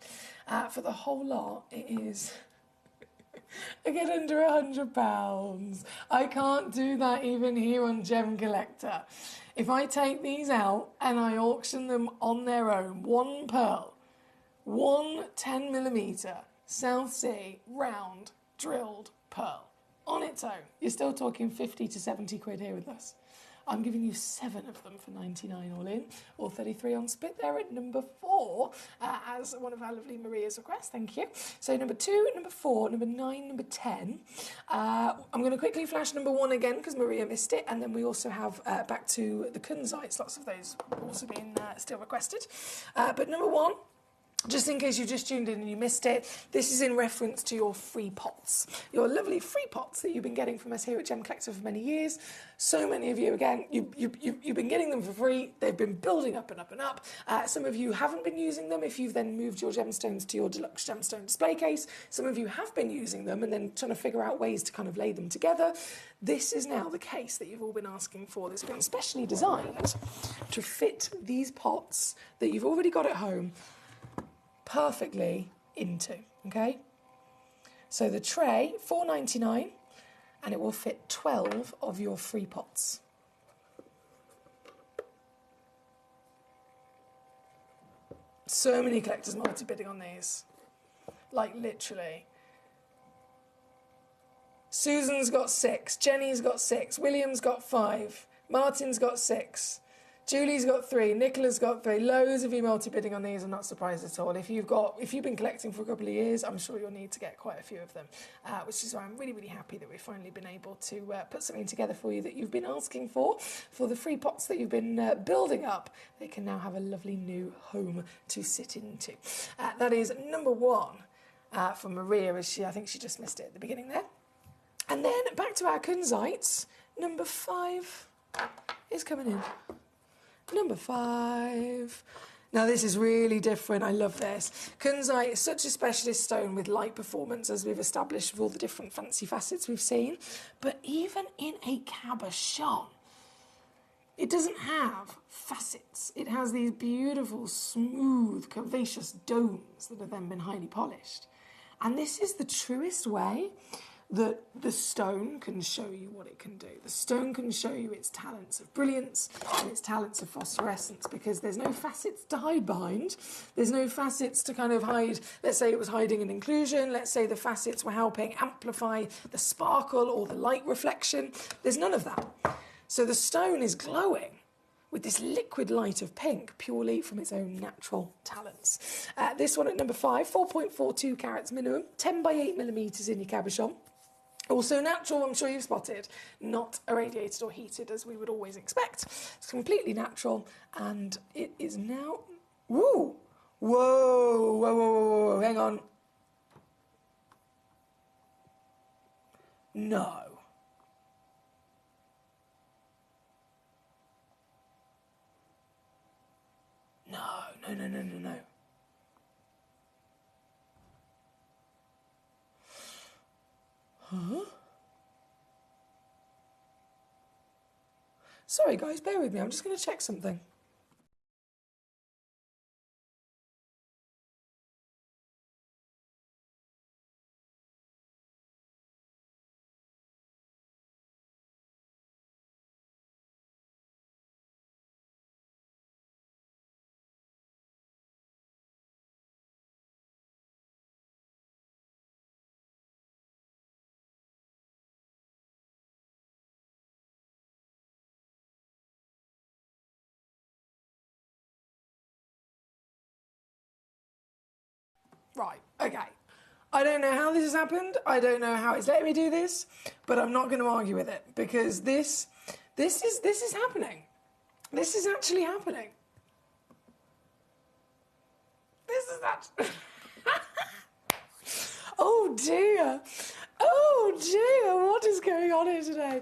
For the whole lot, it is... I get under £100. I can't do that even here on Gem Collector. If I take these out and I auction them on their own, 1 pearl, 1 10mm South Sea round drilled pearl on its own, you're still talking 50 to 70 quid here with us. I'm giving you 7 of them for 99 all in, or 33 on split there at number 4, as one of our lovely Maria's requests. Thank you. So number 2, number 4, number 9, number 10. I'm going to quickly flash number 1 again because Maria missed it, and then we also have back to the kunzites. Lots of those also being still requested. But number 1. Just in case you just tuned in and you missed it, this is in reference to your free pots. Your lovely free pots that you've been getting from us here at Gem Collector for many years. So many of you, again, you've been getting them for free. They've been building up and up and up. Some of you haven't been using them if you've then moved your gemstones to your deluxe gemstone display case. Some of you have been using them and then trying to figure out ways to kind of lay them together. This is now the case that you've all been asking for. That's been specially designed to fit these pots that you've already got at home perfectly into, okay? So the tray, $4.99, and it will fit 12 of your free pots. So many collectors multi-bidding on these. Like, literally. Susan's got 6, Jenny's got 6, William's got 5, Martin's got 6, Julie's got 3, Nicola's got 3. Loads of you multi-bidding on these. I'm not surprised at all. If you've been collecting for a couple of years, I'm sure you'll need to get quite a few of them, which is why I'm really, really happy that we've finally been able to put something together for you that you've been asking for the free pots that you've been building up. They can now have a lovely new home to sit into. That is number 1 for Maria, I think she just missed it at the beginning there. And then back to our kunzites. Number 5 is coming in. Number 5. Now this is really different, I love this. Kunzite is such a specialist stone with light performance, as we've established with all the different fancy facets we've seen. But even in a cabochon, it doesn't have facets. It has these beautiful, smooth, curvaceous domes that have then been highly polished. And this is the truest way that the stone can show you what it can do. The stone can show you its talents of brilliance and its talents of phosphorescence, because there's no facets to hide behind. There's no facets to kind of hide. Let's say it was hiding an inclusion. Let's say the facets were helping amplify the sparkle or the light reflection. There's none of that. So the stone is glowing with this liquid light of pink purely from its own natural talents. This one at number 5, 4.42 carats minimum, 10 by 8 millimetres in your cabochon. Also natural, I'm sure you've spotted, not irradiated or heated as we would always expect. It's completely natural, and it is now... Woo! Whoa, whoa, whoa, whoa, whoa, hang on. No. No. Huh? Sorry guys, bear with me, I'm just going to check something. Right, okay. I don't know how this has happened. I don't know how it's letting me do this, but I'm not going to argue with it, because this is happening. This is actually happening. This is actually... Oh dear. Oh dear, what is going on here today?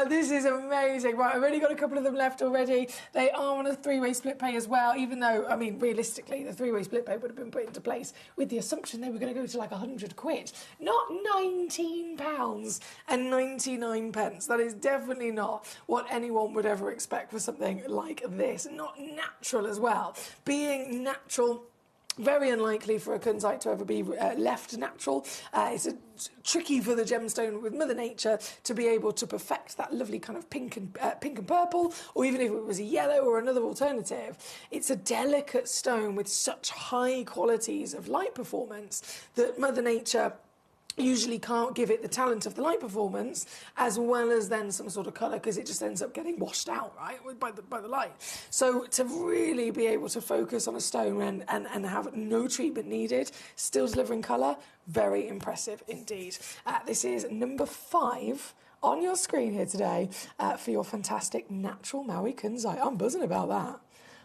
This is amazing. Right, I've only got a couple of them left already. They are on a three-way split pay as well, even though, I mean, realistically, the three-way split pay would have been put into place with the assumption they were going to go to like 100 quid, not £19 and 99 pence. That is definitely not what anyone would ever expect for something like this. Not natural as well. Being natural, very unlikely for a kunzite to ever be left natural. It's tricky for the gemstone with Mother Nature to be able to perfect that lovely kind of pink and purple, or even if it was a yellow or another alternative. It's a delicate stone with such high qualities of light performance that Mother Nature usually can't give it the talent of the light performance as well as then some sort of colour, because it just ends up getting washed out, right, by the light. So to really be able to focus on a stone and have no treatment needed, still delivering colour, very impressive indeed. This is number 5 on your screen here today for your fantastic natural Maui kunzite. I'm buzzing about that.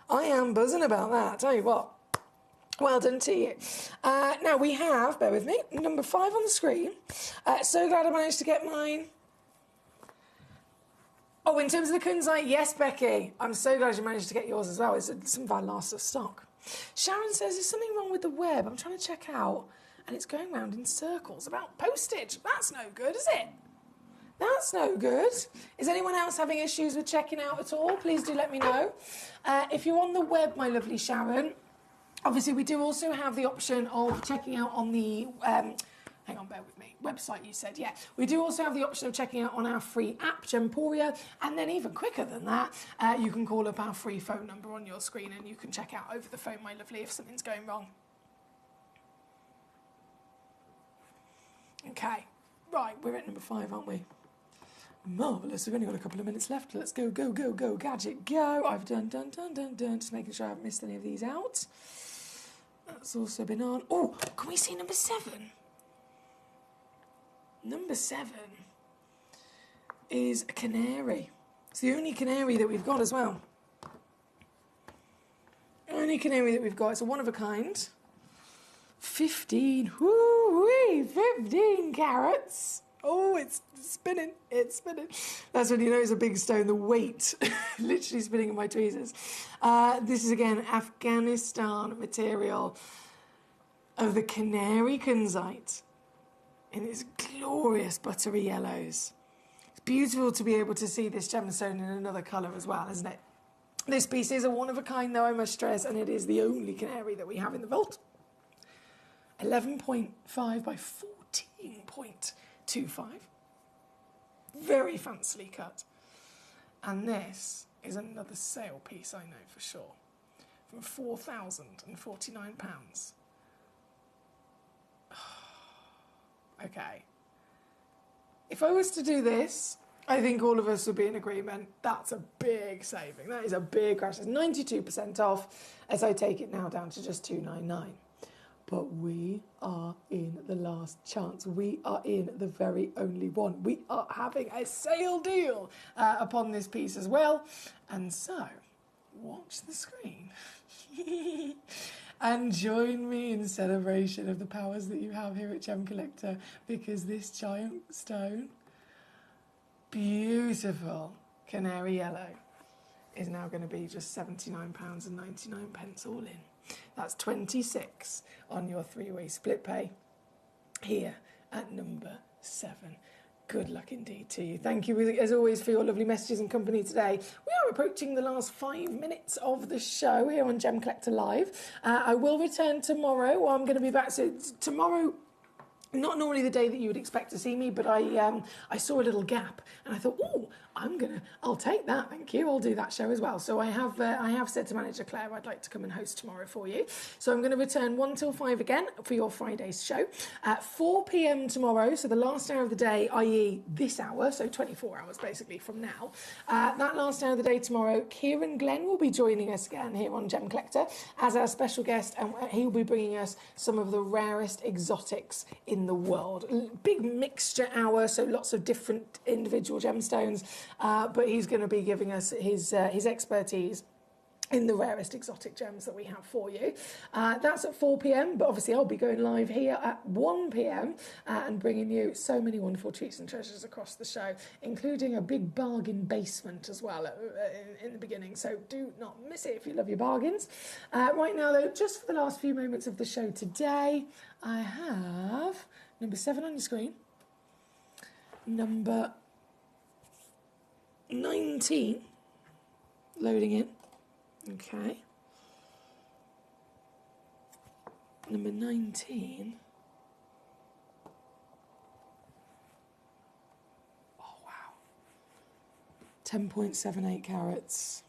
I am buzzing about that. Tell you what. Well done to you. Now we have, bear with me, number 5 on the screen. So glad I managed to get mine. Oh, in terms of the kunzite, yes, Becky. I'm so glad you managed to get yours as well. It's some of our last of stock. Sharon says there's something wrong with the web. I'm trying to check out, and it's going round in circles about postage. That's no good, is it? That's no good. Is anyone else having issues with checking out at all? Please do let me know. If you're on the web, my lovely Sharon, obviously, we do also have the option of checking out on the, hang on, bear with me, website you said, yeah. We do also have the option of checking out on our free app, Gemporia, and then even quicker than that, you can call up our free phone number on your screen and you can check out over the phone, my lovely, if something's going wrong. Okay, right, we're at number 5, aren't we? Marvellous, we've only got a couple of minutes left. Let's go, go, go, go, gadget, go. I've done, just making sure I haven't missed any of these out. That's also been on. Oh, can we see number 7? Number 7 is a canary. It's the only canary that we've got as well. Only canary that we've got. It's a one of a kind. 15, whoo-wee, 15 carats. Oh, it's spinning. It's spinning. That's when you know it's a big stone. The weight, literally spinning in my tweezers. This is, again, Afghanistan material of the canary kunzite in its glorious buttery yellows. It's beautiful to be able to see this gemstone in another colour as well, isn't it? This piece is a one-of-a-kind, though, I must stress, and it is the only canary that we have in the vault. 11.5 by 14.25. Very fancily cut. And this is another sale piece, I know for sure, from £4,049. Okay. If I was to do this, I think all of us would be in agreement. That's a big saving. That is a big crash. It's 92% off, as I take it now down to just $299. But we are in the last chance. We are in the very only one. We are having a sale deal upon this piece as well. And so, watch the screen. And join me in celebration of the powers that you have here at Gemcollector, because this giant stone, beautiful canary yellow, is now going to be just £79.99 all in. That's 26 on your three-way split pay here at number 7. Good luck indeed to you. Thank you, as always, for your lovely messages and company today. We are approaching the last 5 minutes of the show here on Gemcollector Live. I will return tomorrow. I'm going to be back. So tomorrow, not normally the day that you would expect to see me, but I saw a little gap and I thought, oh, I'll take that, thank you. I'll do that show as well. So I have said to manager Claire I'd like to come and host tomorrow for you. So I'm going to return 1 till 5 again for your Friday's show. At 4 p.m. tomorrow, so the last hour of the day, i.e. this hour, so 24 hours basically from now. That last hour of the day tomorrow, Kieran Glenn will be joining us again here on Gemcollector as our special guest, and he'll be bringing us some of the rarest exotics in the world. Big mixture hour, so lots of different individual gemstones, but he's going to be giving us his expertise in the rarest exotic gems that we have for you. That's at 4 p.m, but obviously I'll be going live here at 1 p.m, and bringing you so many wonderful treats and treasures across the show, including a big bargain basement as well in the beginning, so do not miss it if you love your bargains. Right now, though, just for the last few moments of the show today, I have number 7 on your screen, number 19 loading in. Okay. Number 19. Oh, wow. 10.78 carats.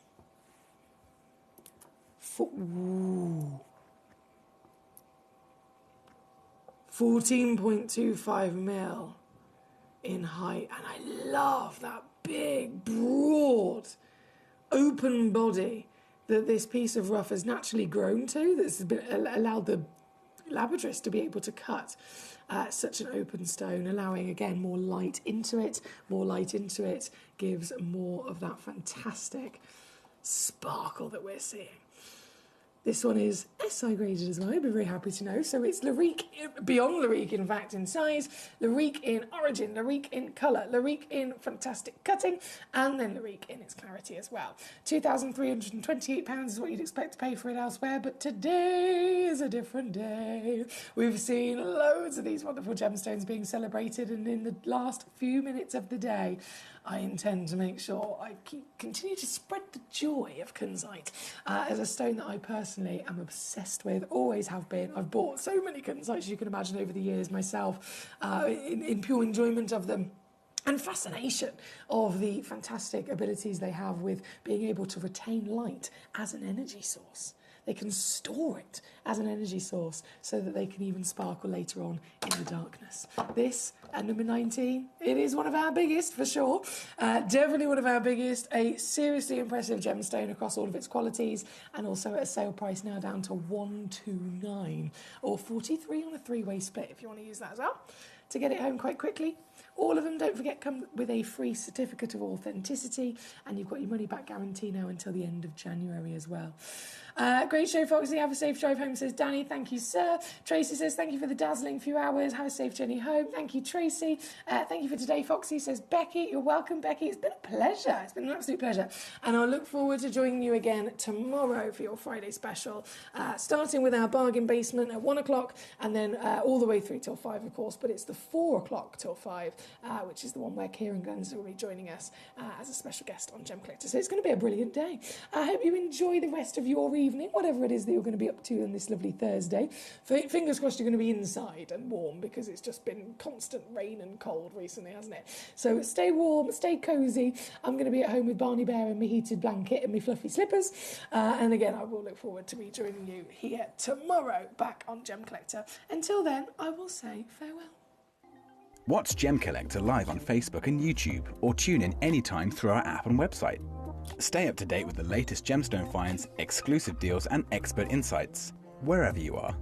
14.25 mil in height. And I love that big, broad, open body that this piece of rough has naturally grown to, that's been allowed the laboratories to be able to cut such an open stone, allowing, again, more light into it. More light into it gives more of that fantastic sparkle that we're seeing. This one is SI graded as well, I'd be very happy to know. So it's Larique, beyond Larique, in fact, in size, Larique in origin, Larique in colour, Larique in fantastic cutting, and then Larique in its clarity as well. £2,328 is what you'd expect to pay for it elsewhere, but today is a different day. We've seen loads of these wonderful gemstones being celebrated, and in the last few minutes of the day, I intend to make sure I continue to spread the joy of kunzite as a stone that I personally am obsessed with, always have been. I've bought so many kunzites, you can imagine, over the years myself, in pure enjoyment of them and fascination of the fantastic abilities they have with being able to retain light as an energy source. They can store it as an energy source so that they can even sparkle later on in the darkness. This, at number 19, it is one of our biggest for sure. Definitely one of our biggest. A seriously impressive gemstone across all of its qualities, and also at a sale price now down to $129 or $43 on a three-way split if you want to use that as well to get it home quite quickly. All of them, don't forget, come with a free certificate of authenticity, and you've got your money-back guarantee now until the end of January as well. Great show, Foxy. Have a safe drive home, says Danny. Thank you, sir. Tracy says, thank you for the dazzling few hours. Have a safe journey home. Thank you, Tracy. Thank you for today, Foxy, says Becky. You're welcome, Becky. It's been a pleasure. It's been an absolute pleasure. And I'll look forward to joining you again tomorrow for your Friday special, starting with our bargain basement at 1 o'clock and then all the way through till 5, of course. But it's the 4 o'clock till 5, which is the one where Kieran Guns will be joining us as a special guest on Gemcollector. So it's going to be a brilliant day. I hope you enjoy the rest of your evening, whatever it is that you're going to be up to on this lovely Thursday. Fingers crossed you're going to be inside and warm, because it's just been constant rain and cold recently, hasn't it? So stay warm, stay cosy. I'm going to be at home with Barney Bear and my heated blanket and my fluffy slippers. And again, I will look forward to rejoining you here tomorrow back on Gemcollector. Until then, I will say farewell. Watch Gemcollector live on Facebook and YouTube, or tune in anytime through our app and website. Stay up to date with the latest gemstone finds, exclusive deals and expert insights, wherever you are.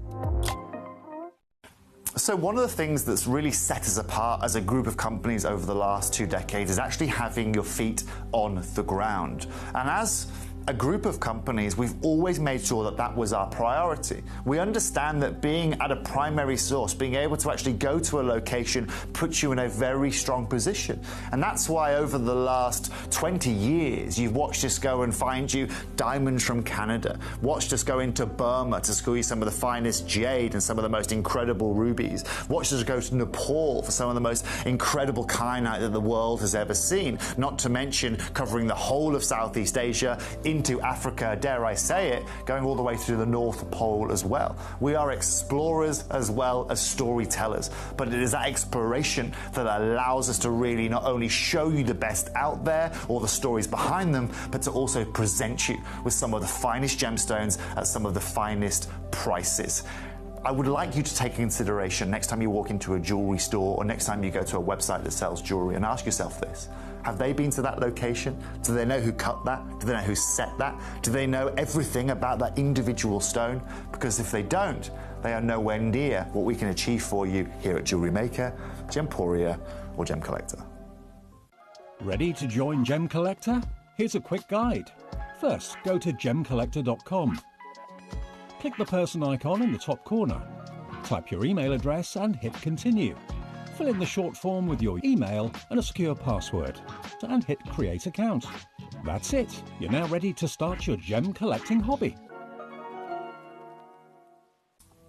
So one of the things that's really set us apart as a group of companies over the last 2 decades is actually having your feet on the ground. And as a group of companies, we've always made sure that that was our priority. We understand that being at a primary source, being able to actually go to a location, puts you in a very strong position. And that's why over the last 20 years, you've watched us go and find you diamonds from Canada, watched us go into Burma to squeeze some of the finest jade and some of the most incredible rubies, watched us go to Nepal for some of the most incredible kyanite that the world has ever seen, not to mention covering the whole of Southeast Asia, into Africa, dare I say it, going all the way to the North Pole as well. We are explorers as well as storytellers, but it is that exploration that allows us to really not only show you the best out there or the stories behind them, but to also present you with some of the finest gemstones at some of the finest prices. I would like you to take into consideration next time you walk into a jewelry store or next time you go to a website that sells jewelry, and ask yourself this. Have they been to that location? Do they know who cut that? Do they know who set that? Do they know everything about that individual stone? Because if they don't, they are nowhere near what we can achieve for you here at Jewelry Maker, Gemporia, or Gemcollector. Ready to join Gemcollector? Here's a quick guide. First, go to gemcollector.com. Click the person icon in the top corner. Type your email address and hit continue. Fill in the short form with your email and a secure password, and hit create account. That's it. You're now ready to start your gem collecting hobby.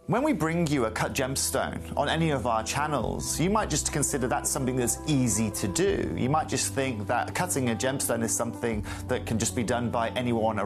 When we bring you a cut gemstone on any of our channels, you might just consider that something that's easy to do. You might just think that cutting a gemstone is something that can just be done by anyone